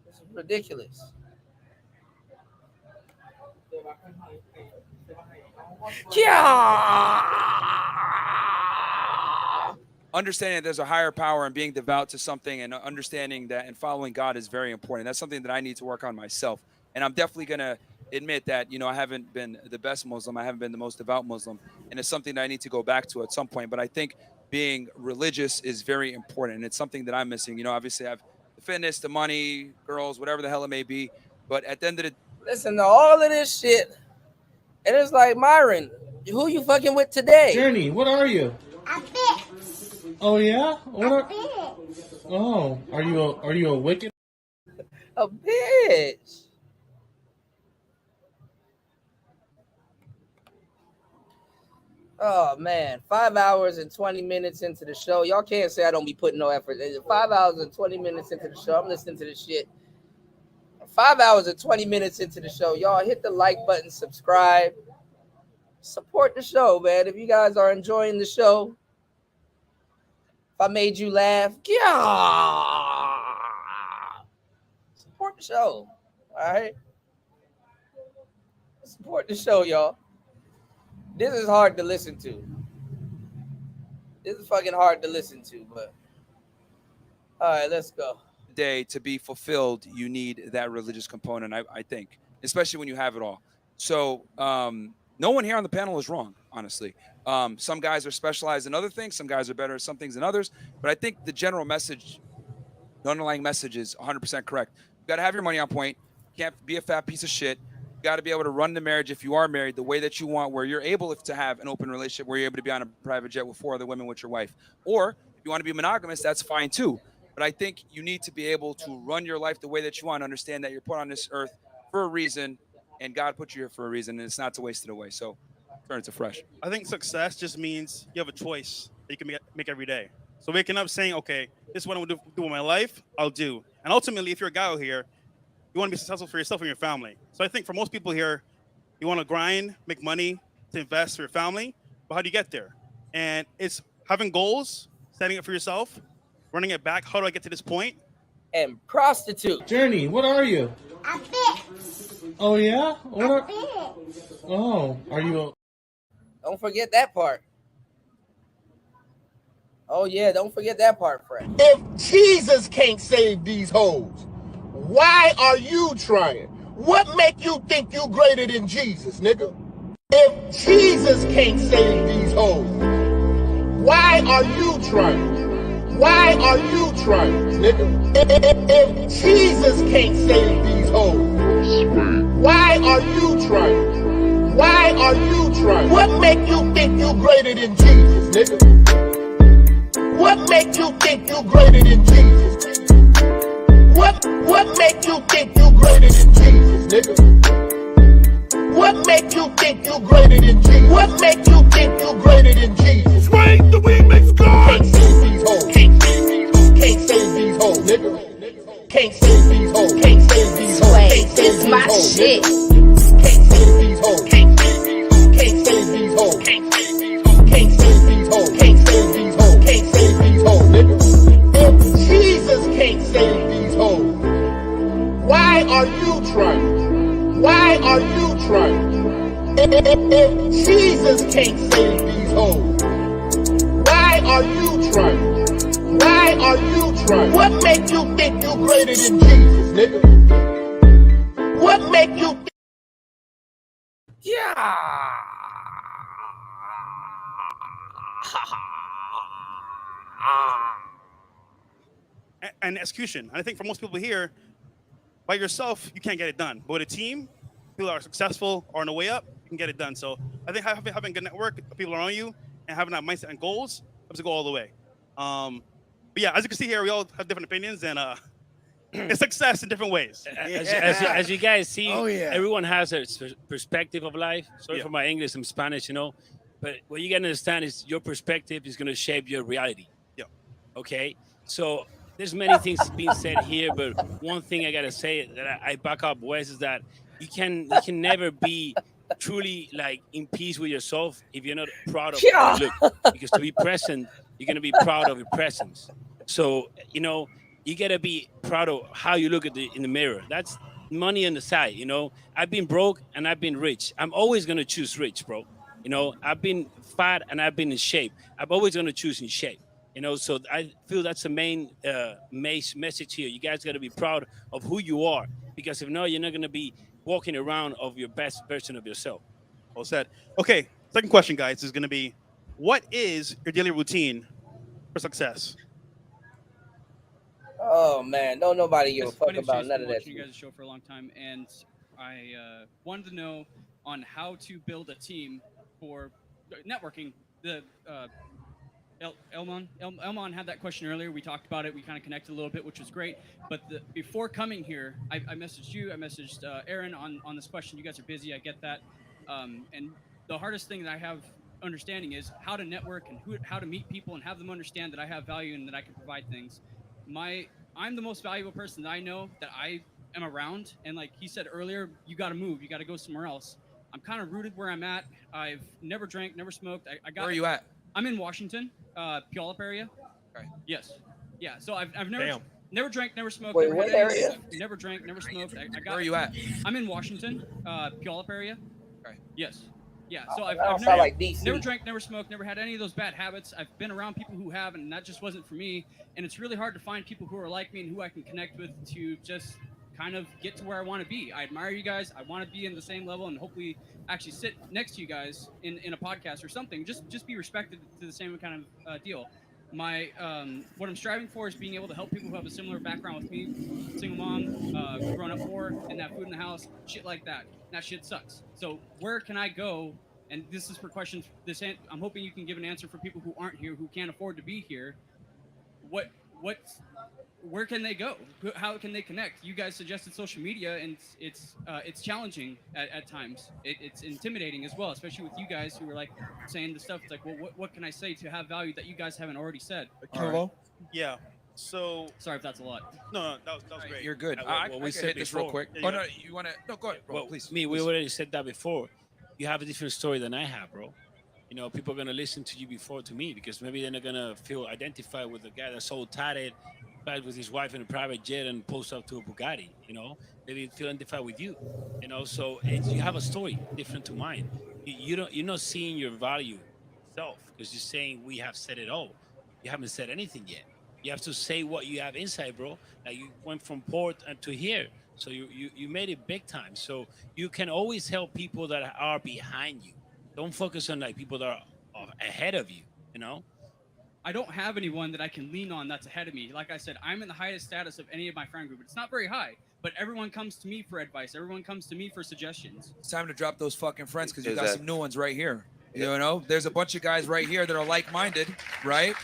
This is ridiculous. Understanding that there's a higher power and being devout to something and understanding that and following God is very important. That's something that I need to work on myself. And I'm definitely going to admit that, you know, I haven't been the best Muslim. I haven't been the most devout Muslim. And it's something that I need to go back to at some point. But I think being religious is very important. And it's something that I'm missing. You know, obviously I have the fitness, the money, girls, whatever the hell it may be. But at the end of the day, listen to all of this shit. And it's like, Myron, who you fucking with today? Journey, what are you? A bitch. Oh yeah? What are? Bitch. Oh, are you a wicked? A bitch. Oh man, 5 hours and 20 minutes into the show. Y'all can't say I don't be putting no effort. 5 hours and 20 minutes into the show. I'm listening to this shit. 5 hours and 20 minutes into the show. Y'all hit the like button, subscribe, support the show, man. If you guys are enjoying the show, if I made you laugh, yeah, support the show. All right, support the show, y'all. This is hard to listen to. This is fucking hard to listen to, but all right, let's go. day to be fulfilled, you need that religious component, I think, especially when you have it all. So no one here on the panel is wrong, honestly. Some guys are specialized in other things. Some guys are better at some things than others. But I think the general message, the underlying message is 100% correct. You got to have your money on point. You can't be a fat piece of shit. You got to be able to run the marriage if you are married the way that you want, where you're able to have an open relationship, where you're able to be on a private jet with 4 other women with your wife. Or if you want to be monogamous, that's fine too. But I think you need to be able to run your life the way that you want, understand that you're put on this earth for a reason, and God put you here for a reason, and it's not to waste it away. So turn it to fresh. I think success just means you have a choice that you can make every day. So waking up saying, okay, this is what I'm going to do with my life, I'll do. And ultimately, if you're a guy out here, you want to be successful for yourself and your family. So I think for most people here, you want to grind, make money, to invest for your family. But how do you get there? And it's having goals, setting it for yourself, running it back. How do I get to this point? And prostitute. Journey, what are you? A bitch. Oh yeah? What are? Bitch. Oh, are you a? Don't forget that part. Oh yeah, don't forget that part, Fred. If Jesus can't save these hoes, why are you trying? What make you think you greater than Jesus, nigga? If Jesus can't save these hoes, why are you trying? Why are you trying, nigga? If Jesus can't save these hoes, why are you trying? Why are you trying? What make you think you greater than Jesus, nigga? What make you think you greater than Jesus? What make you think you greater than Jesus, nigga? What make you think you greater than Jesus? What make you think you greater than Jesus? Swing the remix, God! Can't save these hoes. Can't save these hoes. Can't save these hoes, nigga. Can't stand these hoes. Can't stand these hoes. Wait, this my shit. Can't stand these hoes. Can't stand these hoes. Can't stand these hoes. Can't stand these hoes. Can't stand these hoes. Can't stand these hoes. Can't stand these hoes, nigga. If Jesus can't stand these hoes, why are you trying? Why are you trying? If Jesus can't stand these hoes, why are you trying? Why are you trying? What make you think you greater than Jesus, nigga? What make you think? Yeah. And execution. I think for most people here, by yourself, you can't get it done. But with a team, people that are successful or on the way up, you can get it done. So I think having a good network of people around you and having that mindset and goals helps to go all the way. But yeah, as you can see here, we all have different opinions and it's success in different ways. As you guys see, Oh, yeah. everyone has a perspective of life. Sorry for my English and Spanish, you know. But what you got to understand is your perspective is going to shape your reality. Yeah. Okay? So there's many things being said here, but one thing I got to say that I back up Wes is that you can never be truly like in peace with yourself if you're not proud of how you look. Because to be present, you're going to be proud of your presence. So, you know, you got to be proud of how you look in the mirror. That's money on the side, you know. I've been broke and I've been rich. I'm always going to choose rich, bro. You know, I've been fat and I've been in shape. I'm always going to choose in shape. You know, so I feel that's the main message here. You guys got to be proud of who you are, because if not, you're not going to be walking around of your best version of yourself. Well said. Okay, second question, guys, is going to be, what is your daily routine for success? Oh man, don't nobody give a fuck My name's about Jason. none I've of been that. watching you guys' show for a long time, and I wanted to know on how to build a team for networking. The Elmon had that question earlier. We talked about it. We kind of connected a little bit, which was great. But before coming here, I messaged you. I messaged Aaron on this question. You guys are busy. I get that. And the hardest thing that I have understanding is how to network and how to meet people and have them understand that I have value and that I can provide things. I'm the most valuable person that I know that I am around. And like he said earlier, you got to move. You got to go somewhere else. I'm kind of rooted where I'm at. I've never drank, never smoked. Where are you at? I'm in Washington, Puyallup area. Okay. Yes. Yeah. So I've never Damn. never drank, never smoked. Wait, never what had any- area? Never drank, never smoked. Where are you at? I'm in Washington, Puyallup area. Okay. Yes. Yeah. So That I've don't sound never, like DC. never drank, never smoked, never had any of those bad habits. I've been around people who have, and that just wasn't for me. And it's really hard to find people who are like me and who I can connect with to just kind of get to where I want to be. I admire you guys. I want to be in the same level and hopefully actually sit next to you guys in a podcast or something. Just be respected to the same kind of deal. My what I'm striving for is being able to help people who have a similar background with me, single mom, grown up poor, and that food in the house, shit like that. That shit sucks. So where can I go? And this is for questions. I'm hoping you can give an answer for people who aren't here, who can't afford to be here. Where can they go? How can they connect? You guys suggested social media, and it's challenging at times. It's intimidating as well, especially with you guys who are like saying the stuff. It's like, well, what can I say to have value that you guys haven't already said? Yeah. So sorry if that's a lot. No, that was great. You're good. Well, we I can said hit this real before. quick. Oh no, you want to? No, go ahead, bro. Well, Please. we please. already said that before. You have a different story than I have, bro. You know, people are gonna listen to you before to me because maybe they're not gonna feel identified with the guy that's so tatted, back with his wife in a private jet and post up to a Bugatti. You know, maybe feel identified with you. You know, so you have a story different to mine. You're not seeing your value self because you're saying we have said it all. You haven't said anything yet. You have to say what you have inside, bro. Like you went from port to here. So you made it big time. So you can always help people that are behind you. Don't focus on like people that are ahead of you, you know? I don't have anyone that I can lean on that's ahead of me. Like I said, I'm in the highest status of any of my friend group. It's not very high, but everyone comes to me for advice. Everyone comes to me for suggestions. It's time to drop those fucking friends because you got Exactly. some new ones right here. You know, there's a bunch of guys right here that are like-minded, right?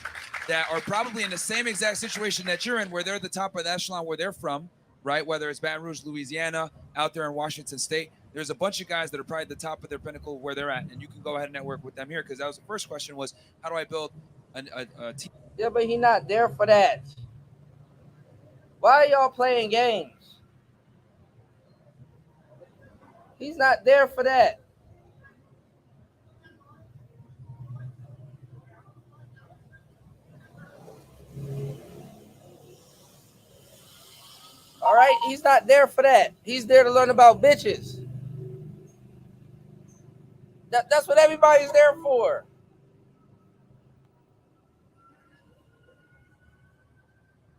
That are probably in the same exact situation that you're in, where they're the top of the echelon where they're from, right? Whether it's Baton Rouge, Louisiana, out there in Washington State. There's a bunch of guys that are probably at the top of their pinnacle where they're at, and you can go ahead and network with them here because that was the first question was, how do I build a team? Yeah, but he not there for that. Why are y'all playing games? He's not there for that. All right, he's not there for that. He's there to learn about bitches. That's what everybody's there for.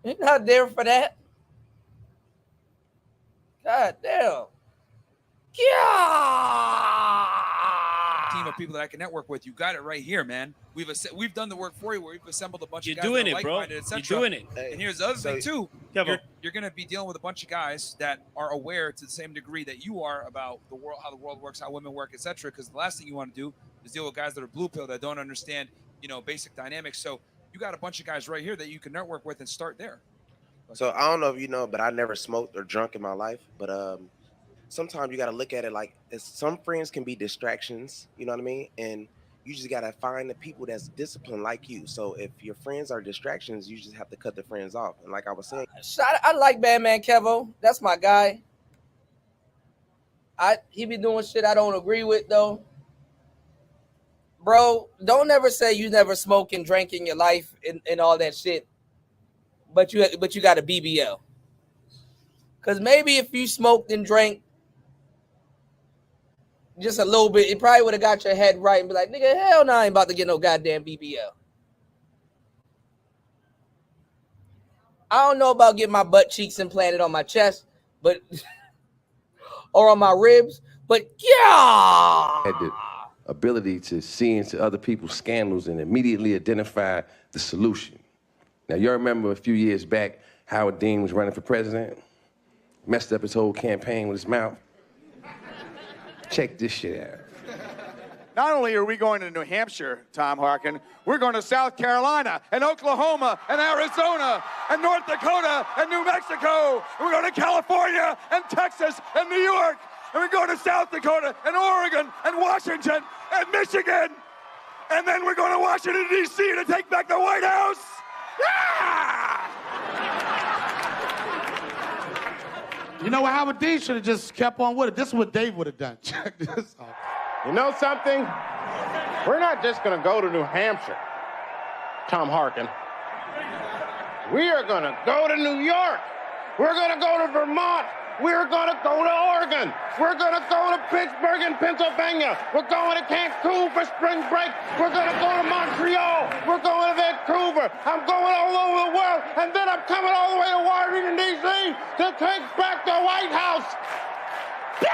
He's not there for that. God damn. Yeah. Team of people that I can network with. You got it right here, man. We've done the work for you where we've assembled a bunch You're of guys doing that are it, bro. like-minded, et You're cetera. doing it. And here's the other thing too. Kevo. You're going to be dealing with a bunch of guys that are aware to the same degree that you are about the world, how the world works, how women work, et cetera. Because the last thing you want to do is deal with guys that are blue pill that don't understand, basic dynamics. So you got a bunch of guys right here that you can network with and start there. So I don't know if you know, but I never smoked or drunk in my life. But sometimes you got to look at it like some friends can be distractions. You know what I mean? And you just got to find the people that's disciplined like you. So if your friends are distractions, you just have to cut the friends off. And like I was saying, I like Batman Kevo. That's my guy. He be doing shit I don't agree with though. Bro, don't ever say you never smoke and drank in your life and all that shit. But you got a BBL. Cause maybe if you smoked and drank just a little bit, it probably would have got your head right and be like, nigga, hell no, I ain't about to get no goddamn BBL. I don't know about getting my butt cheeks implanted on my chest, but or on my ribs, but yeah. Had the ability to see into other people's scandals and immediately identify the solution. Now, you remember a few years back, Howard Dean was running for president, messed up his whole campaign with his mouth. Check this shit out. Not only are we going to New Hampshire, Tom Harkin, we're going to South Carolina and Oklahoma and Arizona and North Dakota and New Mexico. We're going to California and Texas and New York. And we're going to South Dakota and Oregon and Washington and Michigan. And then we're going to Washington, D.C. to take back the White House. Yeah! You know what, Howard Dean should have just kept on with it. This is what Dave would have done. Check this out. You know something? We're not just going to go to New Hampshire, Tom Harkin. We are going to go to New York. We're going to go to Vermont. We're going to go to Oregon. We're going to go to Pittsburgh in Pennsylvania. We're going to Cancun for spring break. We're going to go to Montreal. We're going to Vancouver. I'm going all over the world. And then I'm coming all the way to Washington, D.C. to take back the White House. Yeah!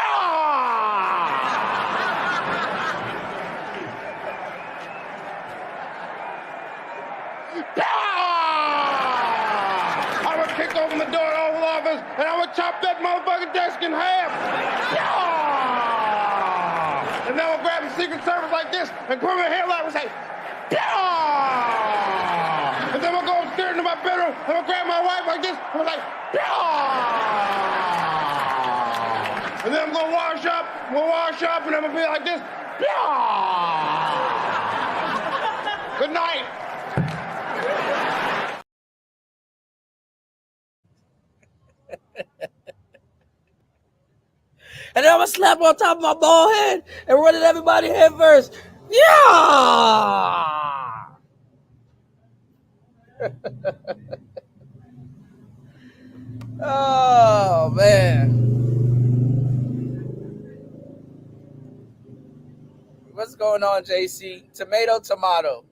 I would kick open the door to the Oval Office and I would chop that motherfucking desk in half. And then I would grab the Secret Service like this and put my hair like and say, and then we'll go upstairs into my bedroom and we'll grab my wife like this and we're like, and then I'm gonna wash up, we'll wash up and I'm gonna be like this. Good night. And then I'm gonna slap on top of my bald head and run at everybody head first. Yeah! Oh, man. What's going on, JC? Tomato, tomato.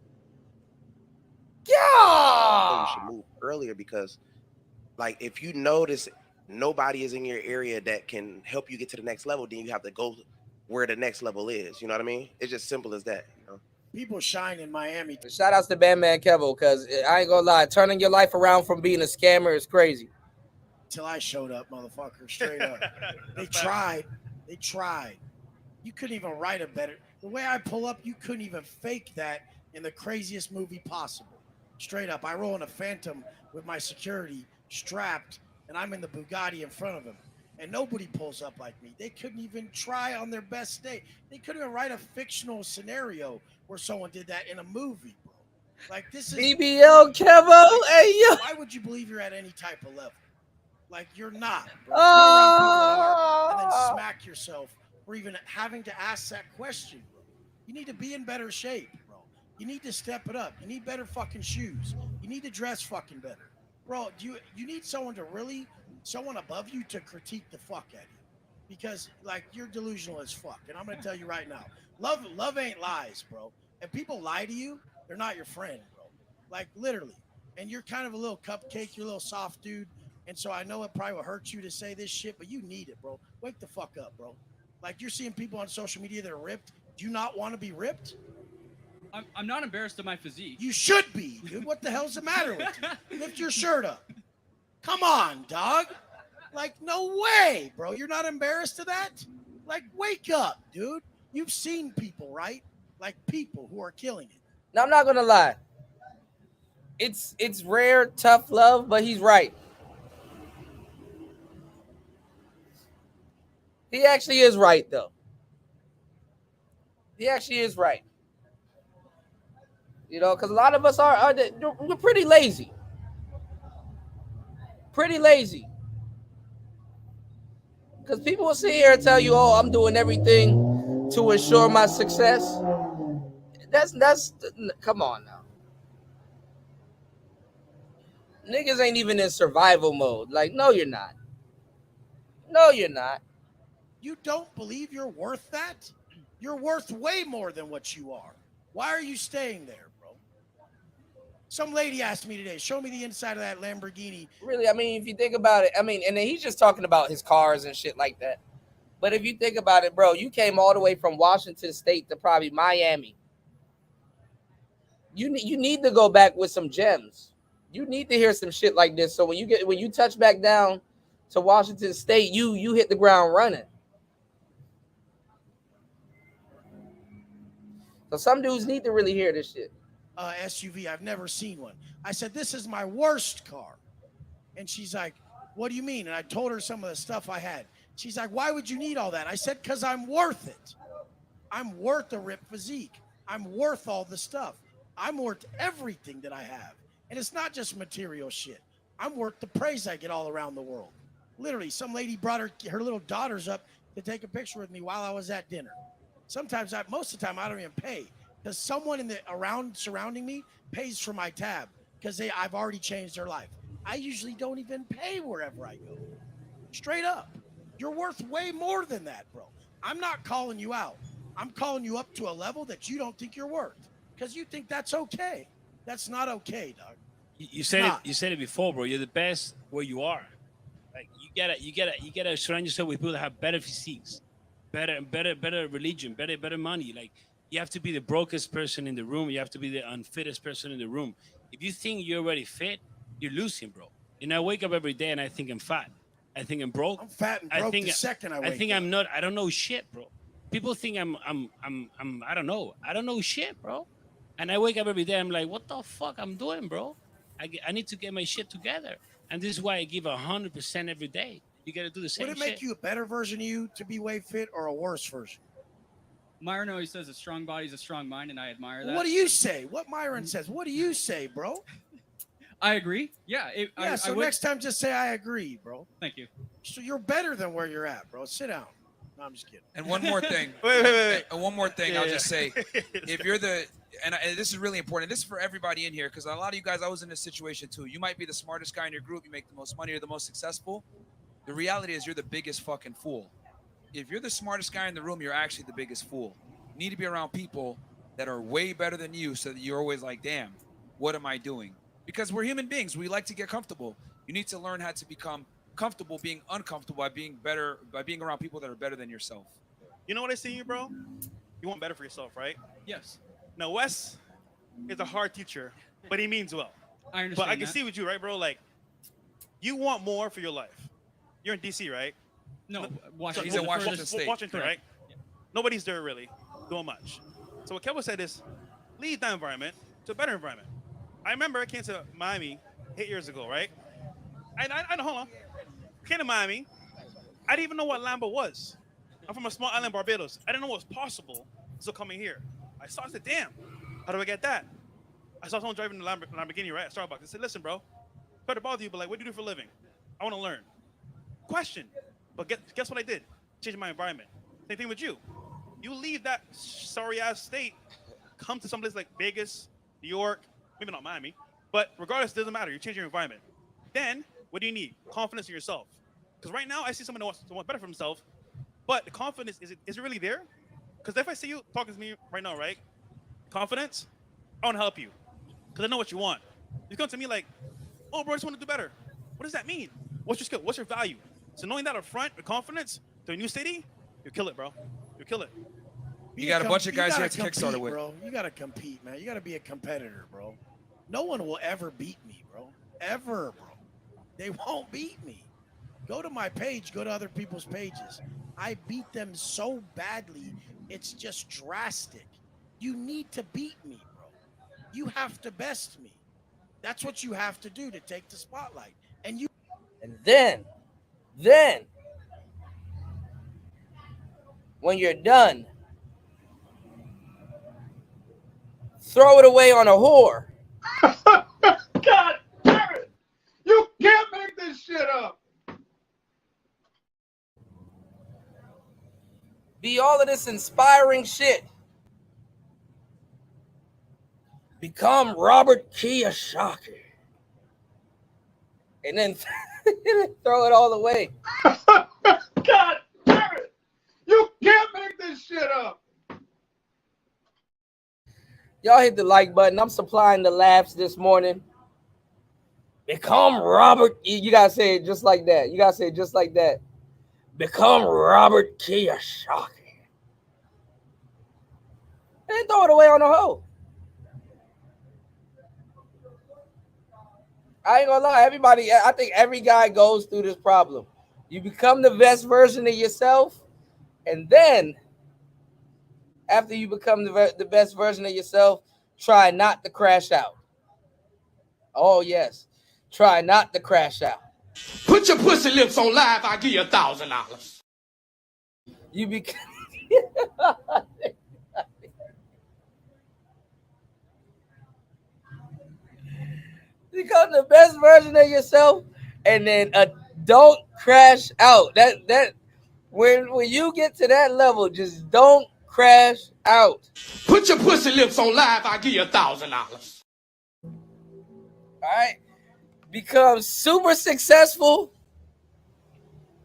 Yeah! You should move earlier because, like, if you notice nobody is in your area that can help you get to the next level, then you have to go where the next level is. You know what I mean? It's just simple as that. You know? People shine in Miami. Shout outs to Batman Kevo, because I ain't gonna lie, turning your life around from being a scammer is crazy. Till I showed up, motherfucker, straight up. They tried. They tried. You couldn't even write a better. The way I pull up, you couldn't even fake that in the craziest movie possible. Straight up. I roll in a Phantom with my security strapped, and I'm in the Bugatti in front of him. And nobody pulls up like me. They couldn't even try on their best day. They couldn't even write a fictional scenario where someone did that in a movie, bro. Like, this is... BBL Kevo, hey, yo. Why would you believe you're at any type of level? Like you're not. Bro. Be around people that are, and then smack yourself for even having to ask that question, bro. You need to be in better shape, bro. You need to step it up. You need better fucking shoes. You need to dress fucking better, bro. You need someone above you to critique the fuck at you, because like you're delusional as fuck. And I'm gonna tell you right now, love ain't lies, bro. If people lie to you, they're not your friend, bro. Like literally. And you're kind of a little cupcake. You're a little soft dude. And so I know it probably will hurt you to say this shit, but you need it, bro. Wake the fuck up, bro. Like you're seeing people on social media that are ripped. Do you not want to be ripped? I'm not embarrassed of my physique. You should be, dude. What the hell's the matter with you? Lift your shirt up. Come on, dog. Like, no way, bro. You're not embarrassed of that? Like, wake up, dude. You've seen people, right? Like people who are killing it. Now, I'm not gonna lie. It's rare, tough love, but he's right. He actually is right, though. He actually is right. You know, because a lot of us we're pretty lazy. Pretty lazy. Because people will sit here and tell you, oh, I'm doing everything to ensure my success. That's come on now. Niggas ain't even in survival mode. Like, no, you're not. No, you're not. You don't believe you're worth that? You're worth way more than what you are. Why are you staying there, bro? Some lady asked me today, show me the inside of that Lamborghini. Really, I mean, if you think about it, I mean, and then he's just talking about his cars and shit like that. But if you think about it, bro, you came all the way from Washington State to probably Miami. You need to go back with some gems. You need to hear some shit like this. So when you touch back down to Washington State, you hit the ground running. So some dudes need to really hear this shit. SUV, I've never seen one. I said, this is my worst car. And she's like, what do you mean? And I told her some of the stuff I had. She's like, why would you need all that? I said, because I'm worth it. I'm worth a ripped physique. I'm worth all the stuff. I'm worth everything that I have. And it's not just material shit. I'm worth the praise I get all around the world. Literally, some lady brought her little daughters up to take a picture with me while I was at dinner. Sometimes, most of the time, I don't even pay because someone surrounding me pays for my tab because I've already changed their life. I usually don't even pay wherever I go. Straight up. You're worth way more than that, bro. I'm not calling you out. I'm calling you up to a level that you don't think you're worth because you think that's okay. That's not okay, dog. You said it before, bro. You're the best where you are. Like you gotta surround yourself with people that have better physiques, better religion, better money. Like you have to be the brokest person in the room. You have to be the unfittest person in the room. If you think you're already fit, you're losing, bro. You know, I wake up every day and I think I'm fat. I think I'm broke. I'm fat and broke the second I wake up. I think I'm not. I don't know shit, bro. People think I'm. I don't know. I don't know shit, bro. And I wake up every day. I'm like, what the fuck I'm doing, bro? I need to get my shit together. And this is why I give 100% every day. You got to do the same shit. Would it make you a better version of you to be way fit or a worse version? Myron always says a strong body is a strong mind, and I admire that. What do you say? What Myron says? What do you say, bro? I agree. Yeah. So next time, just say I agree, bro. Thank you. So you're better than where you're at, bro. Sit down. No, I'm just kidding. And one more thing. Wait. And one more thing, I'll just say, if you're and this is really important. This is for everybody in here because a lot of you guys, I was in this situation too. You might be the smartest guy in your group. You make the most money. You're the most successful. The reality is you're the biggest fucking fool. If you're the smartest guy in the room, you're actually the biggest fool. You need to be around people that are way better than you so that you're always like, damn, what am I doing? Because we're human beings. We like to get comfortable. You need to learn how to become comfortable being uncomfortable by being around people that are better than yourself. You know what I see you, bro? You want better for yourself, right? Yes. Now, Wes is a hard teacher, but he means well. I understand. But I can that. see with you, right, bro? Like, you want more for your life. You're in DC, right? No, Washington. He's in Washington State. Washington, right? Yeah. Nobody's there really doing much. So what Kevin said is, leave that environment to a better environment. I remember I came to Miami 8 years ago, right? I hold on. I came to Miami. I didn't even know what Lambo was. I'm from a small island, Barbados. I didn't know what was possible until coming here. I said, damn, how do I get that? I saw someone driving the Lamborghini, right, at Starbucks. I said, listen, bro, sorry to bother you, but like, what do you do for a living? I want to learn. question. But guess what I did? Changed my environment. Same thing with you. You leave that sorry ass state, come to someplace like Vegas, New York, maybe not Miami, but regardless, it doesn't matter. You change your environment. Then what do you need? Confidence in yourself. Because right now I see someone who wants better for himself, but the confidence is it really there? Because if I see you talking to me right now, right? Confidence, I want to help you because I know what you want. You come to me like, oh, bro, I just want to do better. What does that mean? What's your skill? What's your value? So knowing that up front with confidence to a new city, you'll kill it, bro. You'll kill it. You got a bunch of guys here to compete, Kickstarter with. Bro. You got to compete, man. You got to be a competitor, bro. No one will ever beat me, bro. Ever, bro. They won't beat me. Go to my page. Go to other people's pages. I beat them so badly, it's just drastic. You need to beat me, bro. You have to best me. That's what you have to do to take the spotlight. And then, when you're done, throw it away on a whore. God damn it! You can't make this shit up. Be all of this inspiring shit. Become Robert Kiyosaki. And then throw it all away. God damn it! You can't make this shit up. Y'all hit the like button. I'm supplying the laughs this morning. Become Robert. You gotta say it just like that. You gotta say it just like that. Become Robert Kiyosaki. And throw it away on the hoe. I ain't gonna lie, everybody, I think every guy goes through this problem. You become the best version of yourself, and then after you become the best version of yourself, try not to crash out. Oh, yes. Try not to crash out. Put your pussy lips on live, I'll give you $1,000. You become... Become the best version of yourself, and then don't crash out. That when you get to that level, just don't crash out. Put your pussy lips on live, I'll give you $1,000. All right, become super successful.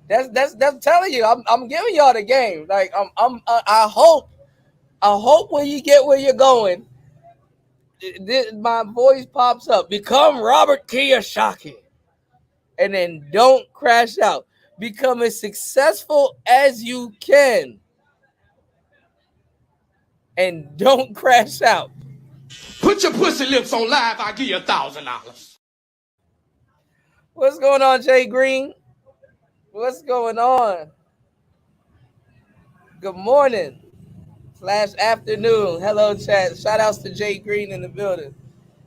That's telling you. I'm giving y'all the game. Like I hope when you get where you're going, my voice pops up. Become Robert Kiyosaki, and then don't crash out. Become as successful as you can, and don't crash out. Put your pussy lips on live, I'll give you $1,000. What's going on, Jay Green? What's going on? Good morning / afternoon. Hello, chat. Shout outs to Jay Green in the building.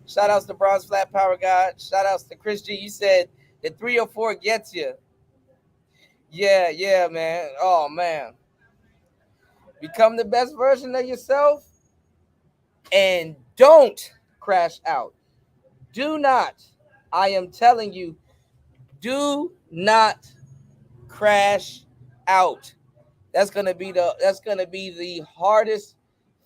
Shout outs to Bronze Flat Power God. Shout outs to Chris G. You said the 304 gets you. Yeah, man. Oh, man. Become the best version of yourself and don't crash out. Do not. I am telling you, do not crash out. That's gonna be the hardest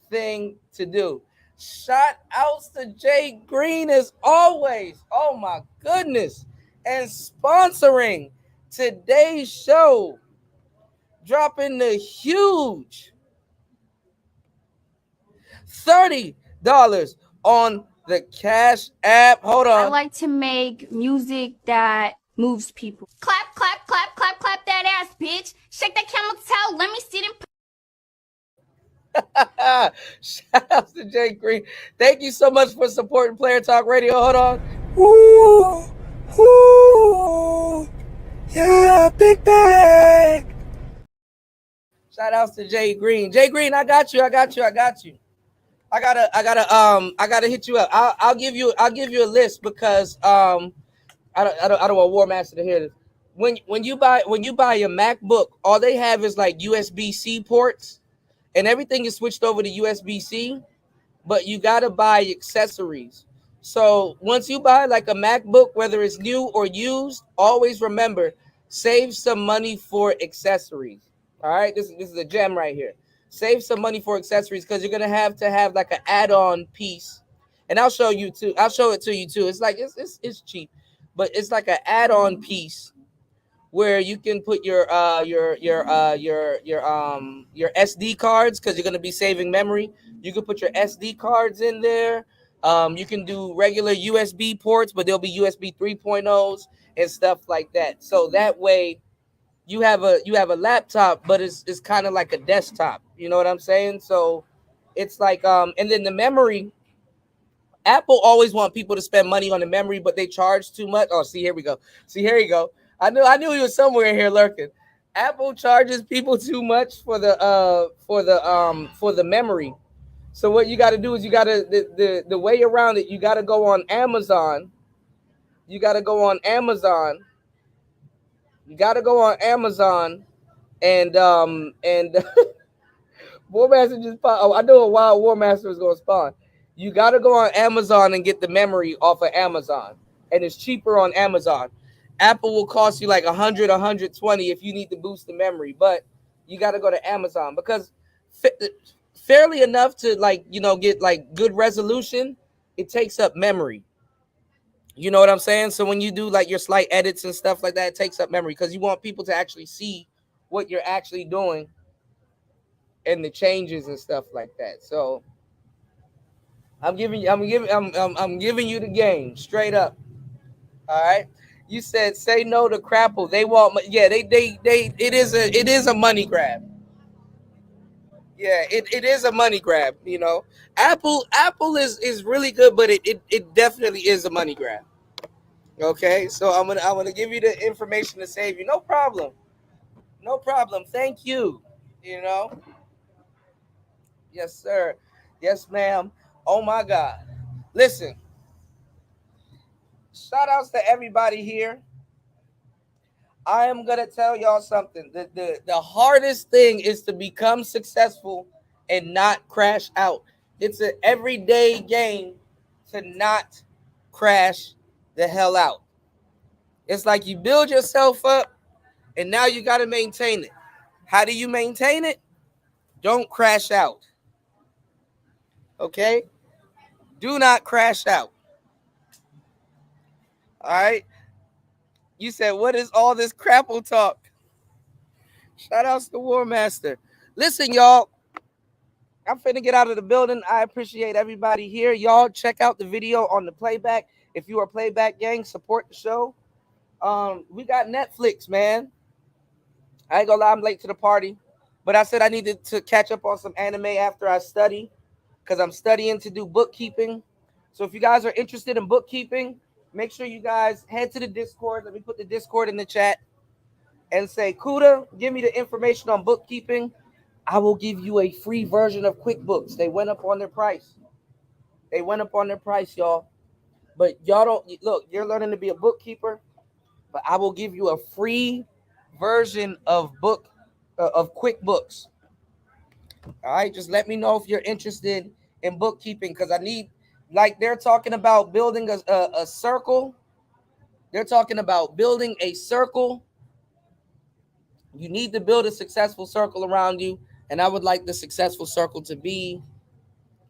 thing to do. Shout outs to Jay Green as always. Oh my goodness. And sponsoring today's show. Dropping the huge $30 on the Cash App. Hold on. I like to make music that moves people. Clap, clap, clap, clap, clap that ass, bitch. Shake that camel toe. Let me see them. Shout out to Jay Green. Thank you so much for supporting Player Talk Radio. Hold on. Woo! Yeah, big bag. Shout outs to Jay Green. Jay Green, I got you. I gotta hit you up. I'll give you a list because I don't want War Master to hear this. When you buy a MacBook, all they have is like USB-C ports, and everything is switched over to USB-C. But you gotta buy accessories. So once you buy like a MacBook, whether it's new or used, always remember Save some money for accessories. All right, this is a gem right here. Save some money for accessories because you're gonna have to have like an add-on piece, and I'll show you too. I'll show it to you too. It's like it's cheap, but it's like an add-on piece where you can put your SD cards because you're gonna be saving memory. You can put your SD cards in there. You can do regular USB ports, but there'll be USB 3.0s and stuff like that. So that way you have a laptop, but it's kind of like a desktop. You know what I'm saying? So it's like and then the memory, Apple always want people to spend money on the memory, but they charge too much. Oh, see, here we go. See, here you go. I knew he was somewhere in here lurking. Apple charges people too much for the memory. So what you got to do is you got to the way around it. You got to go on Amazon. You got to go on Amazon. You got to go on Amazon, and War Master just spawned. Oh, I know a wild War Master is gonna spawn. You got to go on Amazon and get the memory off of Amazon, and it's cheaper on Amazon. Apple will cost you like 100, 120 if you need to boost the memory, but you got to go to Amazon because fairly enough to get like good resolution, it takes up memory. You know what I'm saying? So when you do like your slight edits and stuff like that, it takes up memory because you want people to actually see what you're actually doing and the changes and stuff like that. So I'm giving you the game straight up. All right. You said say no to Crapple. They want, yeah, it is a money grab. Yeah, it is a money grab. You know, Apple is really good, but it definitely is a money grab. Okay, so I'm gonna give you the information to save you. No problem. Thank you. You know. Yes, sir. Yes, ma'am. Oh my God. Listen. Shout outs to everybody here. I am gonna tell y'all something. The hardest thing is to become successful and not crash out. It's an everyday game to not crash the hell out. It's like you build yourself up and now you got to maintain it. How do you maintain it? Don't crash out. Okay? Do not crash out. All right? You said, what is all this Crapple talk? Shout outs to War Master. Listen, y'all. I'm finna get out of the building. I appreciate everybody here. Y'all check out the video on the playback. If you are Playback Gang, support the show. We got Netflix, man. I ain't gonna lie, I'm late to the party. But I said I needed to catch up on some anime after I study. Because I'm studying to do bookkeeping. So if you guys are interested in bookkeeping, make sure you guys head to the Discord. Let me put the Discord in the chat. And say, Kuda, give me the information on bookkeeping. I will give you a free version of QuickBooks. They went up on their price. Y'all. But y'all don't look, you're learning to be a bookkeeper, but I will give you a free version of QuickBooks. All right, just let me know if you're interested in bookkeeping because I need, like they're talking about building a circle. They're talking about building a circle. You need to build a successful circle around you. And I would like the successful circle to be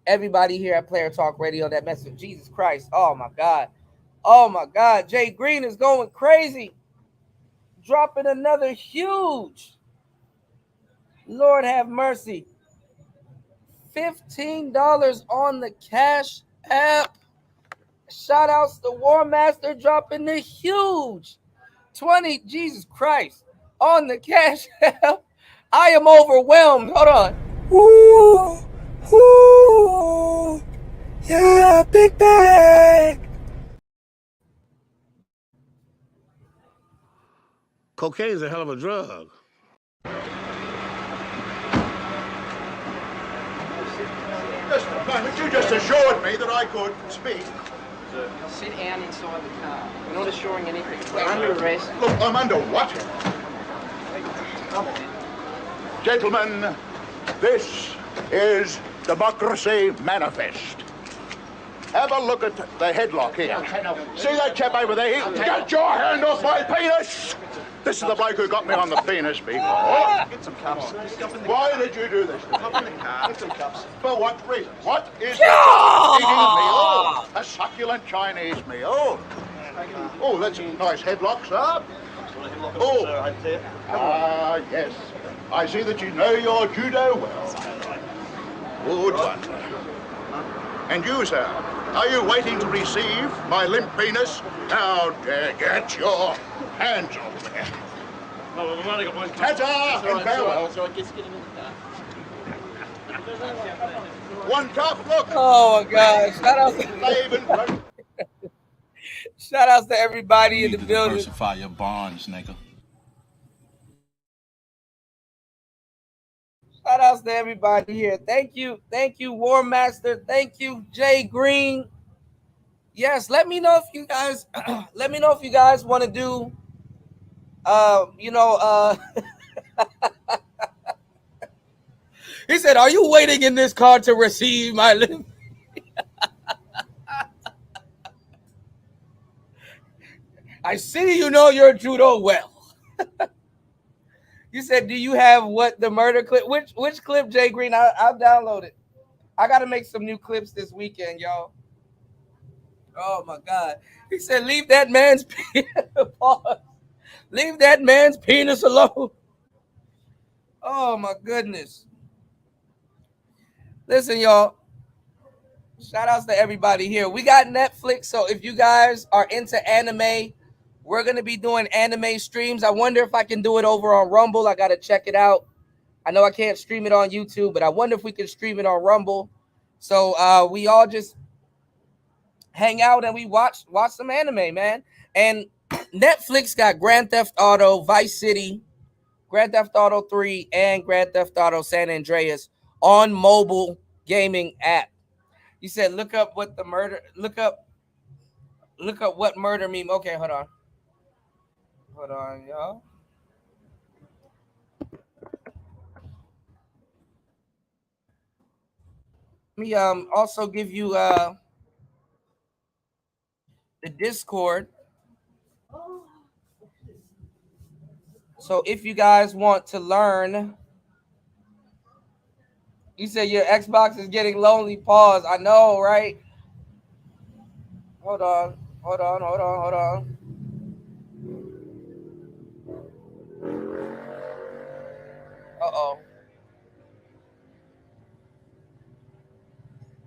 everybody here at Player Talk Radio that mess with Jesus Christ. Oh, my God. Jay Green is going crazy. Dropping another huge. Lord have mercy. $15 on the Cash App. Shout outs to War Master dropping the huge 20. Jesus Christ. On the Cash App. I am overwhelmed. Hold on. Woo. Yeah, big bag. Cocaine's a hell of a drug. Just a moment, you just assured me that I could speak. Sit down inside the car. We're not assuring anything. We're under arrest. Look, I'm under what? Gentlemen, this is Democracy Manifest. Have a look at the headlock here. See that chap over there? Get your hand off my penis! This is the bloke who got me on the penis before. Get some cups. Why did you do this? Get some cups. For what reason? What is the eating meal? A succulent Chinese meal. Oh, that's a nice headlock, sir. Oh, yes. I see that you know your judo well. Good one. And you, sir, are you waiting to receive my limp penis? How dare get your hands off there. No, we've only got one cup. Ta-ta and farewell. One cup, look. Oh my God! Shout out. Shout outs to everybody in the building. Diversify your bonds, nigga. Shout outs to everybody here. Thank you, War Master. Thank you, Jay Green. Yes, let me know if you guys want to do he said, "Are you waiting in this car to receive my limb?" I see you know your judo well. You said, "Do you have what the murder clip?" Which clip, Jay Green? I'll download it. I got to make some new clips this weekend, y'all. Oh my God! He said, "Leave that man's leave that man's penis alone." Oh my goodness! Listen, y'all. Shout outs to everybody here. We got Netflix, so if you guys are into anime, we're going to be doing anime streams. I wonder if I can do it over on Rumble. I got to check it out. I know I can't stream it on YouTube, but I wonder if we can stream it on Rumble. So we all just hang out and we watch some anime, man. And Netflix got Grand Theft Auto Vice City, Grand Theft Auto 3, and Grand Theft Auto San Andreas on mobile gaming app. You said look up what murder meme. Okay, hold on. Hold on, y'all. Let me also give you the Discord. So if you guys want to learn, you said your Xbox is getting lonely. Pause. I know, right? Hold on. Uh-oh.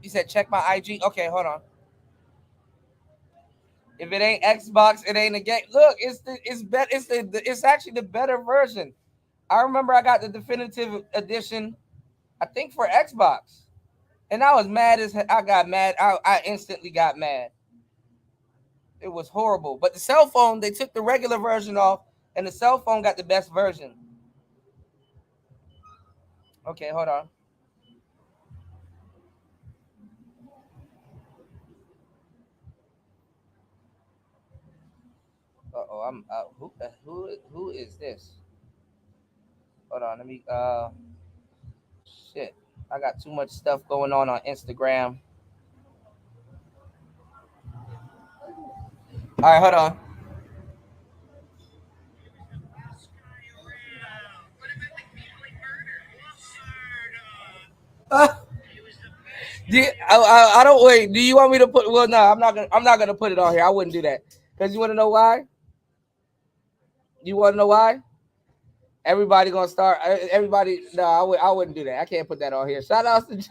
You said check my IG. Okay, hold on. If it ain't Xbox, it ain't a game. Look, it's actually the better version. I remember I got the definitive edition, I think for Xbox, and I was mad as I got mad. I instantly got mad. It was horrible. But the cell phone, they took the regular version off, and the cell phone got the best version. Okay, hold on. Uh-oh, I'm who is this? Hold on, let me shit. I got too much stuff going on Instagram. All right, hold on. I don't wait. Do you want me to put? Well, no, I'm not gonna put it on here. I wouldn't do that because you want to know why? You want to know why? Everybody gonna start. Everybody, no, I wouldn't do that. I can't put that on here. Shout out to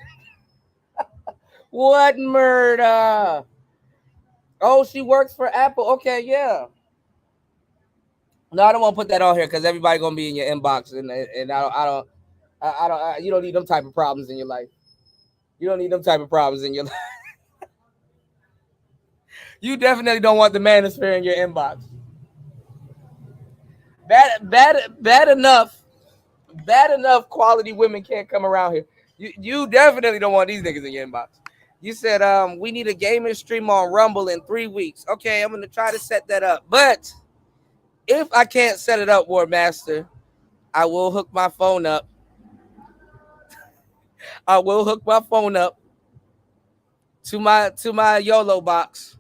what murder? Oh, she works for Apple. Okay, yeah. No, I don't want to put that on here because everybody gonna be in your inbox, and I don't. You don't need them type of problems in your life. You don't need them type of problems in your life. You definitely don't want the manosphere in your inbox. Bad enough. Quality women can't come around here. You definitely don't want these niggas in your inbox. You said we need a gaming stream on Rumble in 3 weeks. Okay, I'm gonna try to set that up. But if I can't set it up, War Master, I will hook my phone up. I will hook my phone up to my YOLO box,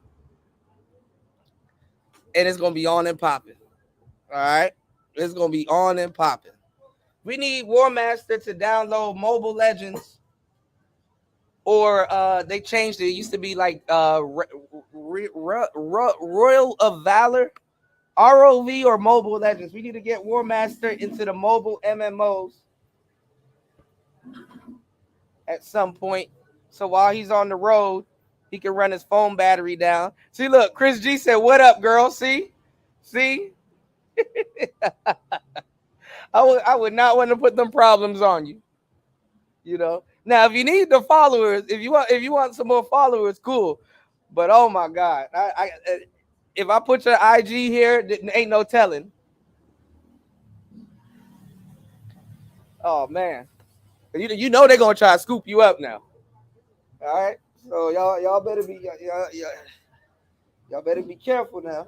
and it's gonna be on and popping. All right. It's gonna be on and popping. We need War Master to download Mobile Legends, or they changed it. It used to be like Royal of Valor, ROV, or Mobile Legends. We need to get War Master into the mobile MMOs at some point. So while he's on the road, he can run his phone battery down. See, look, Chris G said, "What up, girl?" See? I would not want to put them problems on you. You know. Now, if you need the followers, if you want some more followers, cool. But oh my God, if I put your IG here, ain't no telling. Oh man, you know they're gonna try to scoop you up now. All right, so y'all better be y'all better be careful now.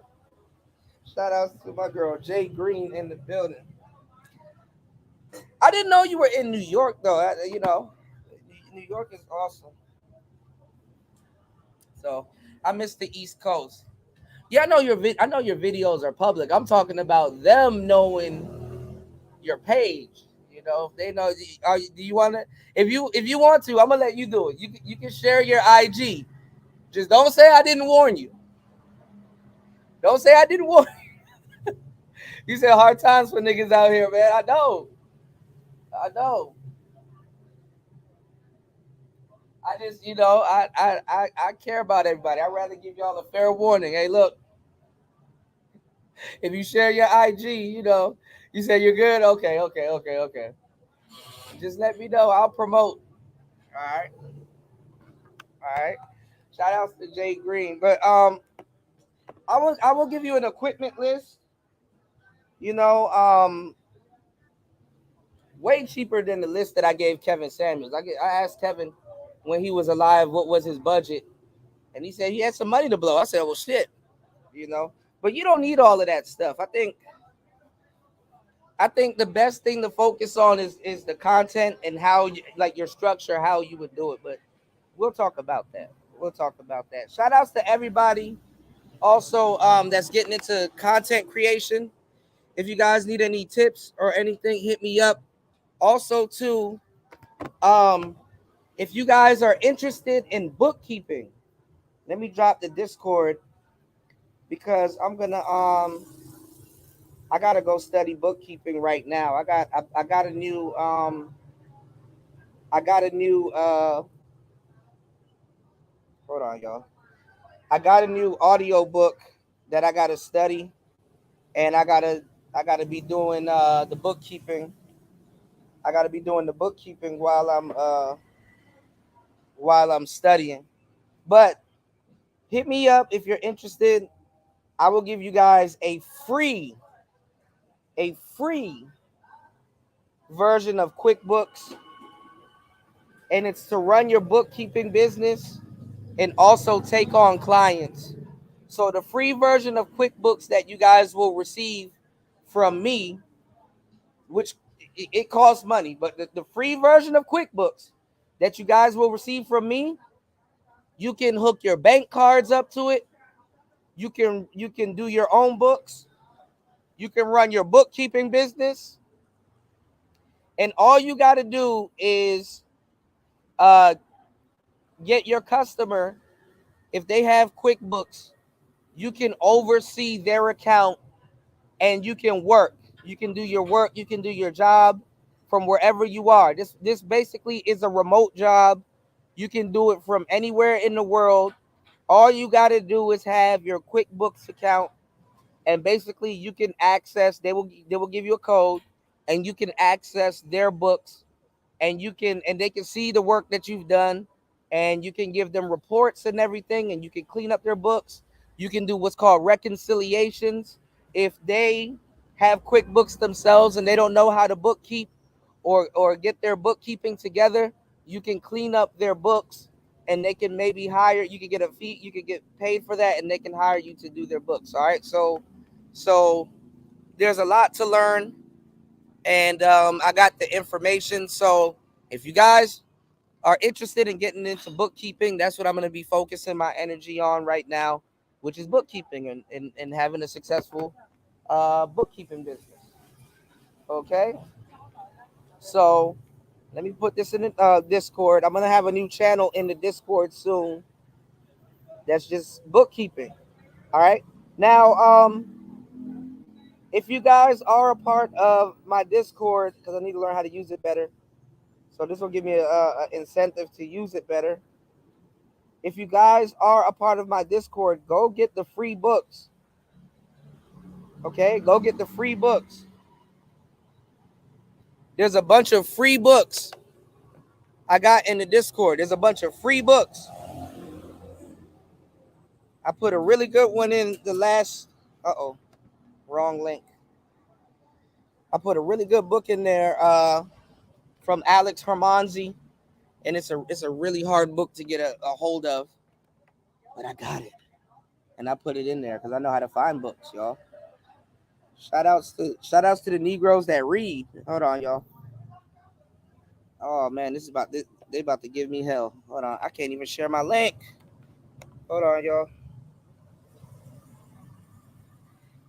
Shout out to my girl Jay Green in the building. I didn't know you were in New York though. You know, New York is awesome. So I miss the East Coast. Yeah, I know your videos are public. I'm talking about them knowing your page. You know, if they know. Do you want to? If you want to, I'm gonna let you do it. You can share your IG. Just don't say I didn't warn you. Don't say I didn't warn you. You said hard times for niggas out here, man. I know. I just, you know, I care about everybody. I'd rather give y'all a fair warning. Hey, look, if you share your IG, you know, you say you're good. Okay. Just let me know. I'll promote. All right. Shout outs to Jay Green. But I will give you an equipment list. You know, way cheaper than the list that I gave Kevin Samuels. I asked Kevin when he was alive what was his budget, and he said he had some money to blow. I said, well, shit, you know. But you don't need all of that stuff. I think the best thing to focus on is the content and how you, like your structure, how you would do it. But we'll talk about that. Shout outs to everybody also that's getting into content creation. If you guys need any tips or anything, hit me up. Also, too, if you guys are interested in bookkeeping, let me drop the Discord because I'm gonna I gotta go study bookkeeping right now. I got a new hold on, y'all. I got a new audio book that I gotta study, and I gotta be doing the bookkeeping. I gotta be doing the bookkeeping while I'm studying. But hit me up if you're interested. I will give you guys a free version of QuickBooks, and it's to run your bookkeeping business and also take on clients. So the free version of QuickBooks that you guys will receive from me, which it costs money, but the free version of QuickBooks that you guys will receive from me, you can hook your bank cards up to it. You can do your own books. You can run your bookkeeping business. And all you got to do is get your customer, if they have QuickBooks, you can oversee their account and you can work. You can do your work. You can do your job from wherever you are. This basically is a remote job. You can do it from anywhere in the world. All you got to do is have your QuickBooks account, and basically you can access. They will give you a code, and you can access their books, and they can see the work that you've done, and you can give them reports and everything, and you can clean up their books. You can do what's called reconciliations. If they have QuickBooks themselves and they don't know how to bookkeep or get their bookkeeping together, you can clean up their books, and they can maybe hire. You can get a fee. You can get paid for that, and they can hire you to do their books. All right. So there's a lot to learn, and I got the information. So if you guys are interested in getting into bookkeeping, that's what I'm going to be focusing my energy on right now, which is bookkeeping and having a successful bookkeeping business. Okay. So let me put this in the Discord. I'm gonna have a new channel in the Discord soon. That's just bookkeeping. All right. Now, if you guys are a part of my Discord, because I need to learn how to use it better, so this will give me a incentive to use it better. If you guys are a part of my Discord, go get the free books. Okay, go get the free books. There's a bunch of free books I got in the Discord. There's a bunch of free books. I put a really good one in the last. Wrong link. I put a really good book in there from Alex Hermanzi, and it's a really hard book to get a hold of, but I got it, and I put it in there because I know how to find books, y'all. Shout outs to the Negroes that read. Hold on, y'all. Oh man, they about to give me hell. Hold on, I can't even share my link. Hold on, y'all.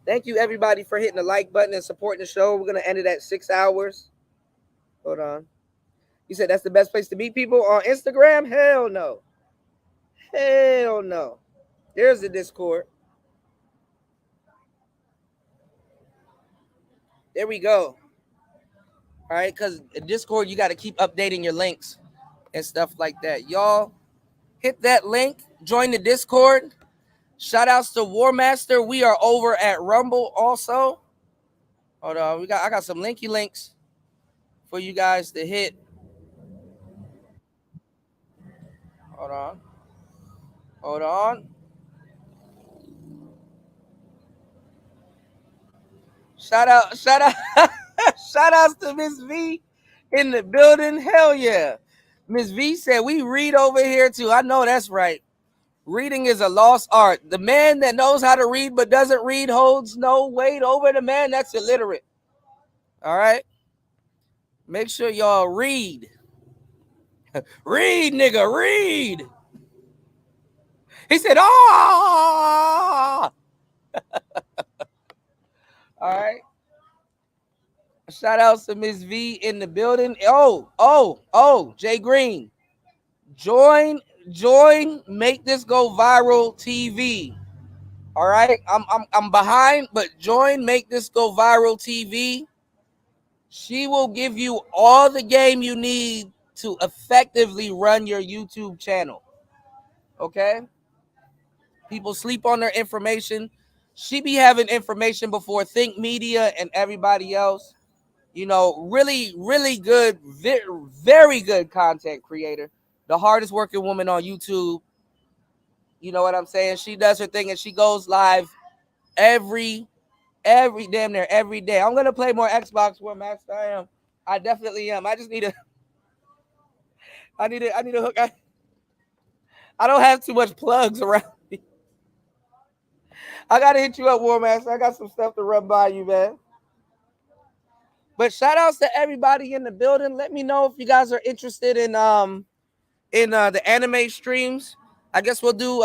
Thank you everybody for hitting the like button and supporting the show. We're gonna end it at 6 hours. Hold on. You said that's the best place to meet people on Instagram? Hell no. Hell no. There's the Discord. There we go. All right, because Discord, you got to keep updating your links and stuff like that. Y'all, hit that link. Join the Discord. Shout outs to War Master. We are over at Rumble also. Hold on. I got some linky links for you guys to hit. Hold on. Hold on. Shout out. Shout outs to Miss V in the building. Hell yeah. Miss V said we read over here too. I know that's right. Reading is a lost art. The man that knows how to read but doesn't read holds no weight over the man that's illiterate. All right. Make sure y'all read. Read, nigga, read. He said, ah. All right. Shout outs to Miss V in the building. Oh, Jay Green. Join Make This Go Viral TV. All right. I'm behind, but join Make This Go Viral TV. She will give you all the game you need to effectively run your YouTube channel. Okay? People sleep on their information. She be having information before Think Media and everybody else. You know, really, really good, very good content creator. The hardest working woman on YouTube. You know what I'm saying? She does her thing and she goes live every damn near every day. I'm gonna play more Xbox War Master. I definitely am. I just need I need a hook. I don't have too much plugs around me. I gotta hit you up, War Master. I got some stuff to run by you, man. But shout outs to everybody in the building. Let me know if you guys are interested in the anime streams. I guess we'll do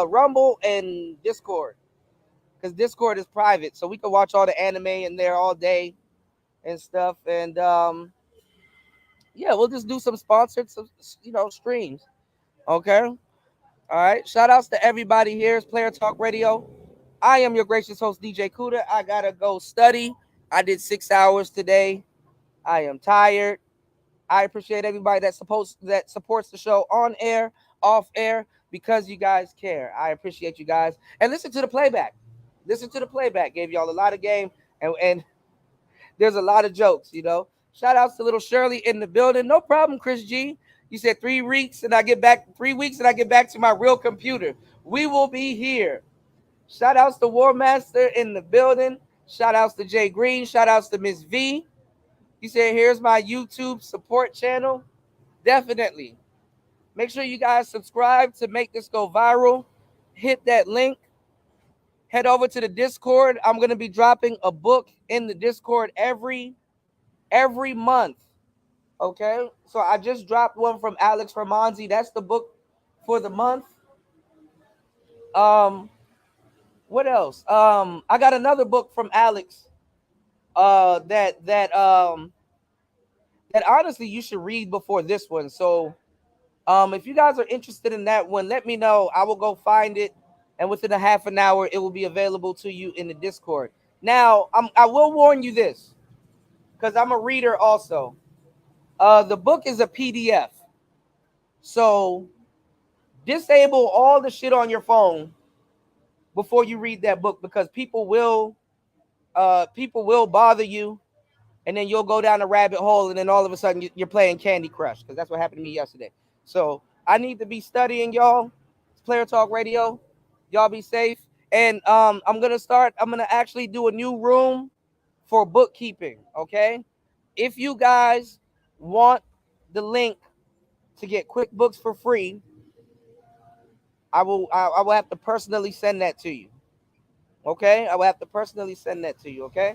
Rumble and Discord, because Discord is private, so we can watch all the anime in there all day and stuff. And yeah, we'll just do some sponsored streams. Okay. All right. Shout outs to everybody here. It's Player Talk Radio. I am your gracious host, DJ Kuda. I gotta go study. I did 6 hours today. I am tired. I appreciate everybody that supports the show on air, off air, because you guys care. I appreciate you guys. And listen to the playback. Listen to the playback. Gave y'all a lot of game, and there's a lot of jokes, you know. Shout outs to little Shirley in the building. No problem, Chris G. You said 3 weeks and I get back to my real computer. We will be here. Shout outs to War Master in the building. Shout outs to Jay Green. Shout outs to Miss V. You said, here's my YouTube support channel. Definitely. Make sure you guys subscribe to Make This Go Viral. Hit that link. Head over to the Discord. I'm going to be dropping a book in the Discord every month. Okay? So I just dropped one from Alex Hermanzi. That's the book for the month. What else? I got another book from Alex. That honestly you should read before this one. So, if you guys are interested in that one, let me know. I will go find it, and within a half an hour, it will be available to you in the Discord. Now, I will warn you this, because I'm a reader also. The book is a PDF, so disable all the shit on your phone before you read that book, because people will bother you, and then you'll go down a rabbit hole, and then all of a sudden you're playing Candy Crush, because that's what happened to me yesterday. So I need to be studying, y'all. It's Player Talk Radio. Y'all be safe. And I'm gonna actually do a new room for bookkeeping. Okay. If you guys want the link to get QuickBooks for free, I will have to personally send that to you. Okay. I will have to personally send that to you. Okay.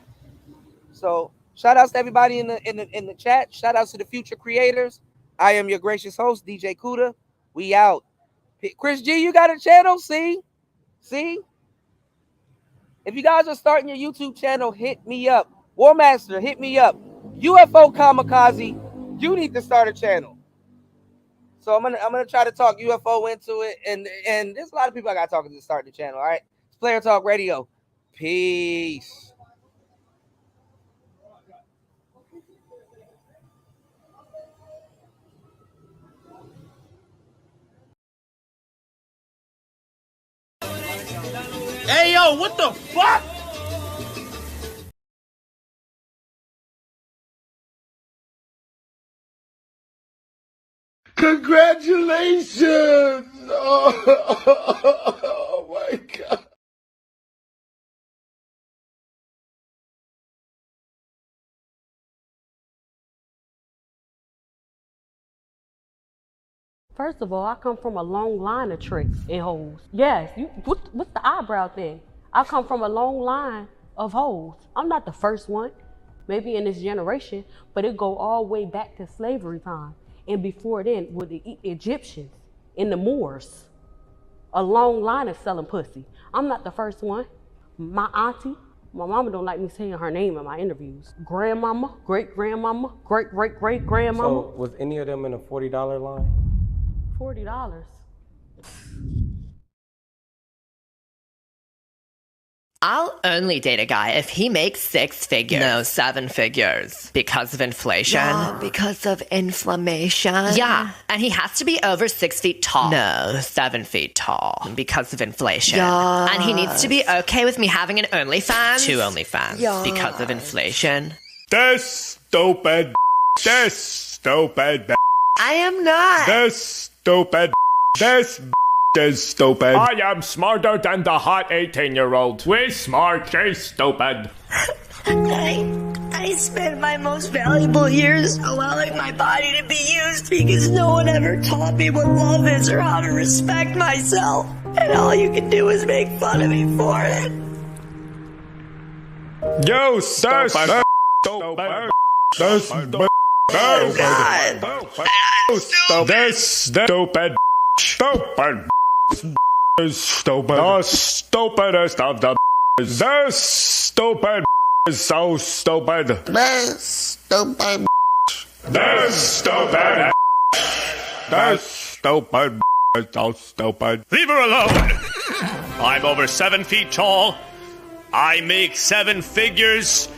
So shout outs to everybody in the chat. Shout outs to the future creators. I am your gracious host, DJ Kuda. We out. Chris G, you got a channel? See? If you guys are starting your YouTube channel, hit me up. War Master, hit me up. UFO Kamikaze, you need to start a channel. So I'm gonna try to talk UFO into it, and there's a lot of people I got talking to start the channel. All right, it's Player Talk Radio. Peace. Hey, yo, what the fuck? Congratulations! Oh my God. First of all, I come from a long line of tricks and hoes. Yes, what's the eyebrow thing? I come from a long line of hoes. I'm not the first one, maybe in this generation, but it go all the way back to slavery time. And before then, with the Egyptians and the Moors, a long line of selling pussy. I'm not the first one. My auntie, my mama don't like me saying her name in my interviews. Grandmama, great-grandmama, great-great-great-grandmama. So was any of them in a $40 line? $40. I'll only date a guy if he makes 6 figures. No, 7 figures. Because of inflation. Yeah, because of inflammation. Yeah, and he has to be over 6 feet tall. No, 7 feet tall. Because of inflation. Yes. And he needs to be okay with me having an OnlyFans. 2 OnlyFans. Yes. Because of inflation. This stupid. This stupid. I am not. This stupid. This is stupid. I am smarter than the hot 18-year-old. We smart, she's stupid. I spent my most valuable years allowing my body to be used because no one ever taught me what love is or how to respect myself. And all you can do is make fun of me for it. You stupid. Stupid. This Oh, God. This stupid. Stupid. Is stupid. The stupidest of the. This stupid is so stupid. This stupid. This stupid. This stupid is so stupid. Leave her alone. I'm over 7 feet tall. I make 7 figures,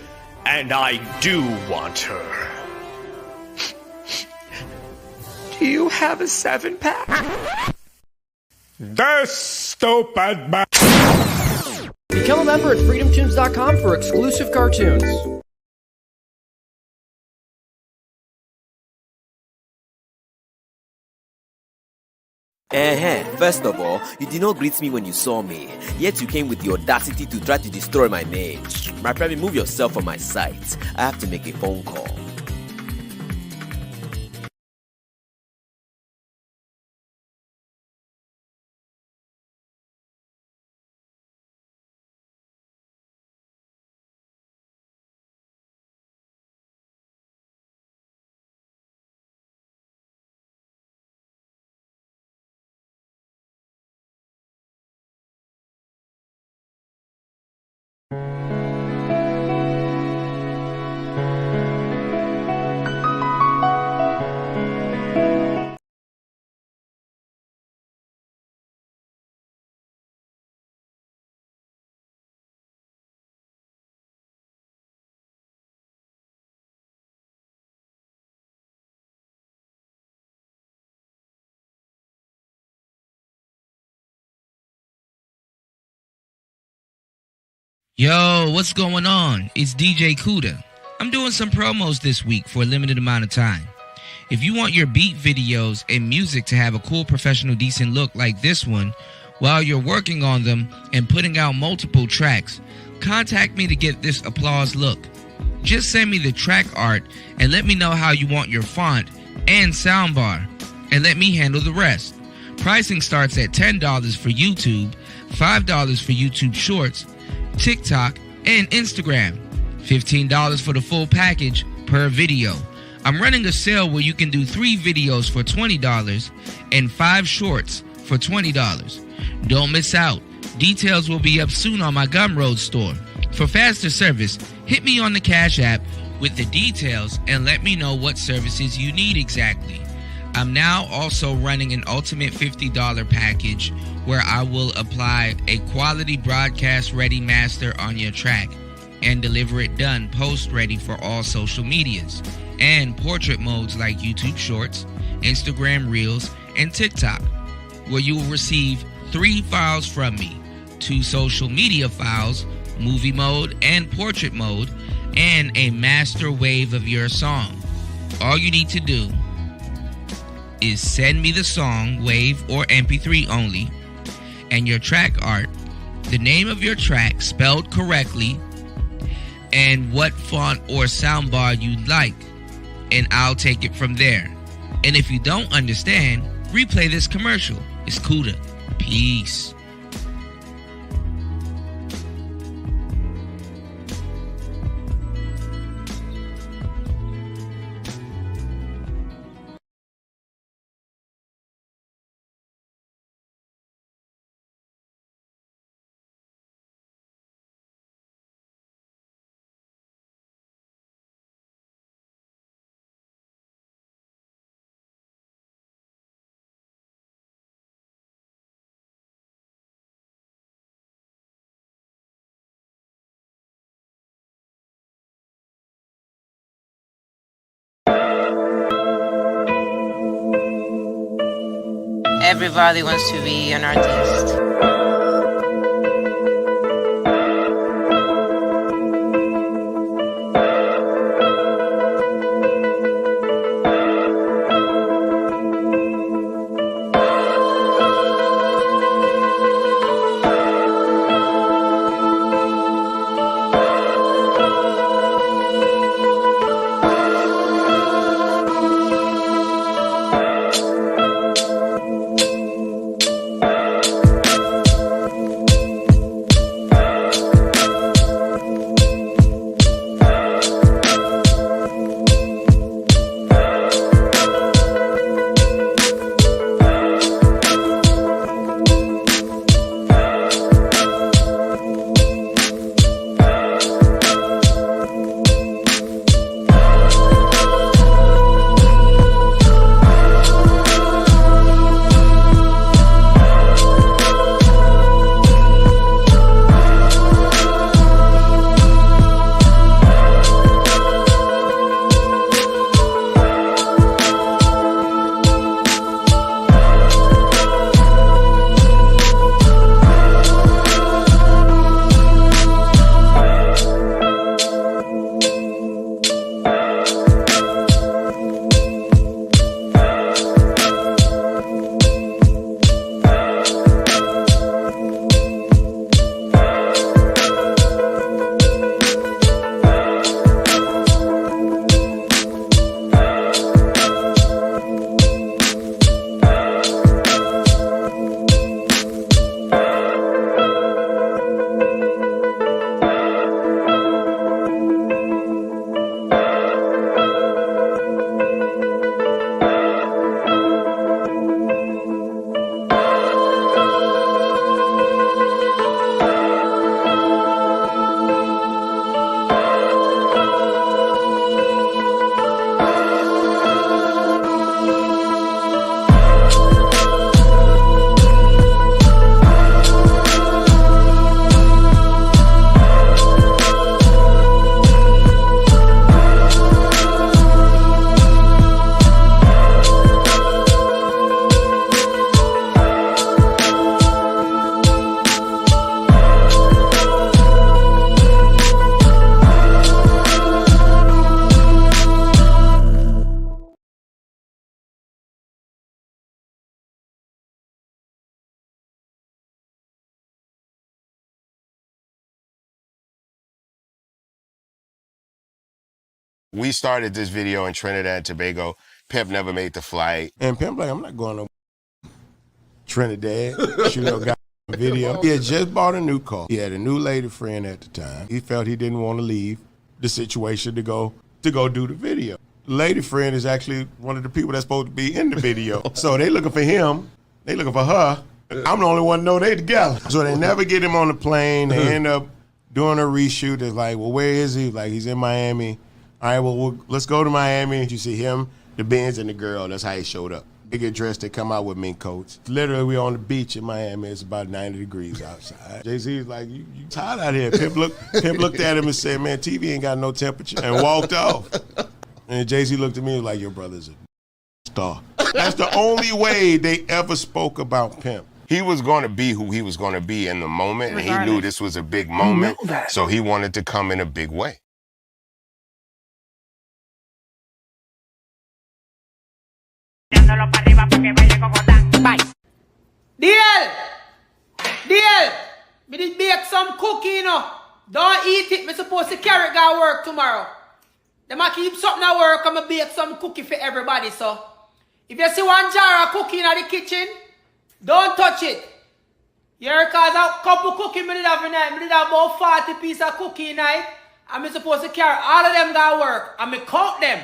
and I do want her. Do you have a 7-pack? This stupid man. Become a member at freedomtunes.com for exclusive cartoons. First of all, you did not greet me when you saw me, yet you came with the audacity to try to destroy my name. My friend, remove yourself from my sight. I have to make a phone call. Yo, what's going on? It's DJ Kuda. I'm doing some promos this week for a limited amount of time. If you want your beat videos and music to have a cool, professional, decent look like this one, while you're working on them and putting out multiple tracks, contact me to get this applause look. Just send me the track art and let me know how you want your font and soundbar, and let me handle the rest. Pricing starts at $10 for YouTube, $5 for YouTube Shorts, TikTok, and Instagram, $15 for the full package per video. I'm running a sale where you can do 3 videos for $20 and 5 shorts for $20. Don't miss out. Details will be up soon on my Gumroad store. For faster service, hit me on the Cash App with the details and let me know what services you need exactly. I'm now also running an ultimate $50 package where I will apply a quality broadcast ready master on your track and deliver it done post ready for all social medias and portrait modes like YouTube Shorts, Instagram Reels, and TikTok, where you will receive 3 files from me, 2 social media files, movie mode and portrait mode, and a master wave of your song. All you need to do is send me the song, wave or MP3 only, and your track art, the name of your track spelled correctly, and what font or soundbar you'd like, and I'll take it from there. And if you don't understand, replay this commercial. It's Kuda. Peace. Everybody wants to be an artist. We started this video in Trinidad and Tobago. Pimp never made the flight. And Pimp like, I'm not going to Trinidad, shoot no goddamn video. He had just bought a new car. He had a new lady friend at the time. He felt he didn't want to leave the situation to go do the video. The lady friend is actually one of the people that's supposed to be in the video. So they looking for him. They looking for her. I'm the only one to know they together. So they never get him on the plane. They end up doing a reshoot. It's like, well, where is he? Like, he's in Miami. All right, well, let's go to Miami. You see him, the Benz, and the girl. That's how he showed up. They get dressed, they come out with mink coats. Literally, we on the beach in Miami. It's about 90 degrees outside. Jay-Z's like, you hot out here. Pimp looked at him and said, man, TV ain't got no temperature, and walked off. And Jay-Z looked at me and was like, your brother's a star. That's the only way they ever spoke about Pimp. He was going to be who he was going to be in the moment, and he knew this was a big moment, so he wanted to come in a big way. DL, me did bake some cookie, you know. Don't eat it, me supposed to carry it to work tomorrow. Them a keep something at work, I'ma bake some cookie for everybody, so. If you see one jar of cookie in the kitchen, don't touch it. Yeah, cause a couple cookie me did have in night. Me did have about 40 pieces of cookie in night. And me supposed to carry all of them to work. And me count them.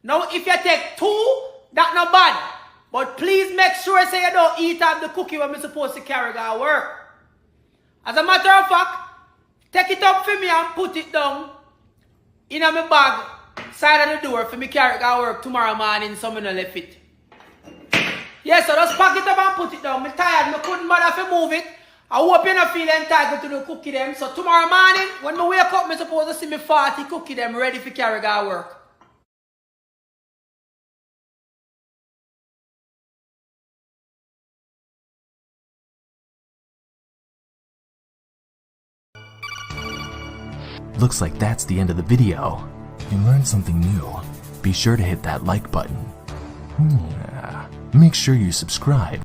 Now if you take 2, that's not bad. But please make sure say you don't eat up the cookie when I'm supposed to carry to work. As a matter of fact, take it up for me and put it down in my bag, side of the door for me carry to work tomorrow morning so I don't left it. Yeah, so just pack it up and put it down. I'm tired, I couldn't bother to move it. I hope you don't feel entitled to the cookie them. So tomorrow morning, when I wake up, I'm supposed to see me 40 cookie them ready for carry to work. Looks like that's the end of the video. If you learned something new, be sure to hit that like button. Make sure you subscribe.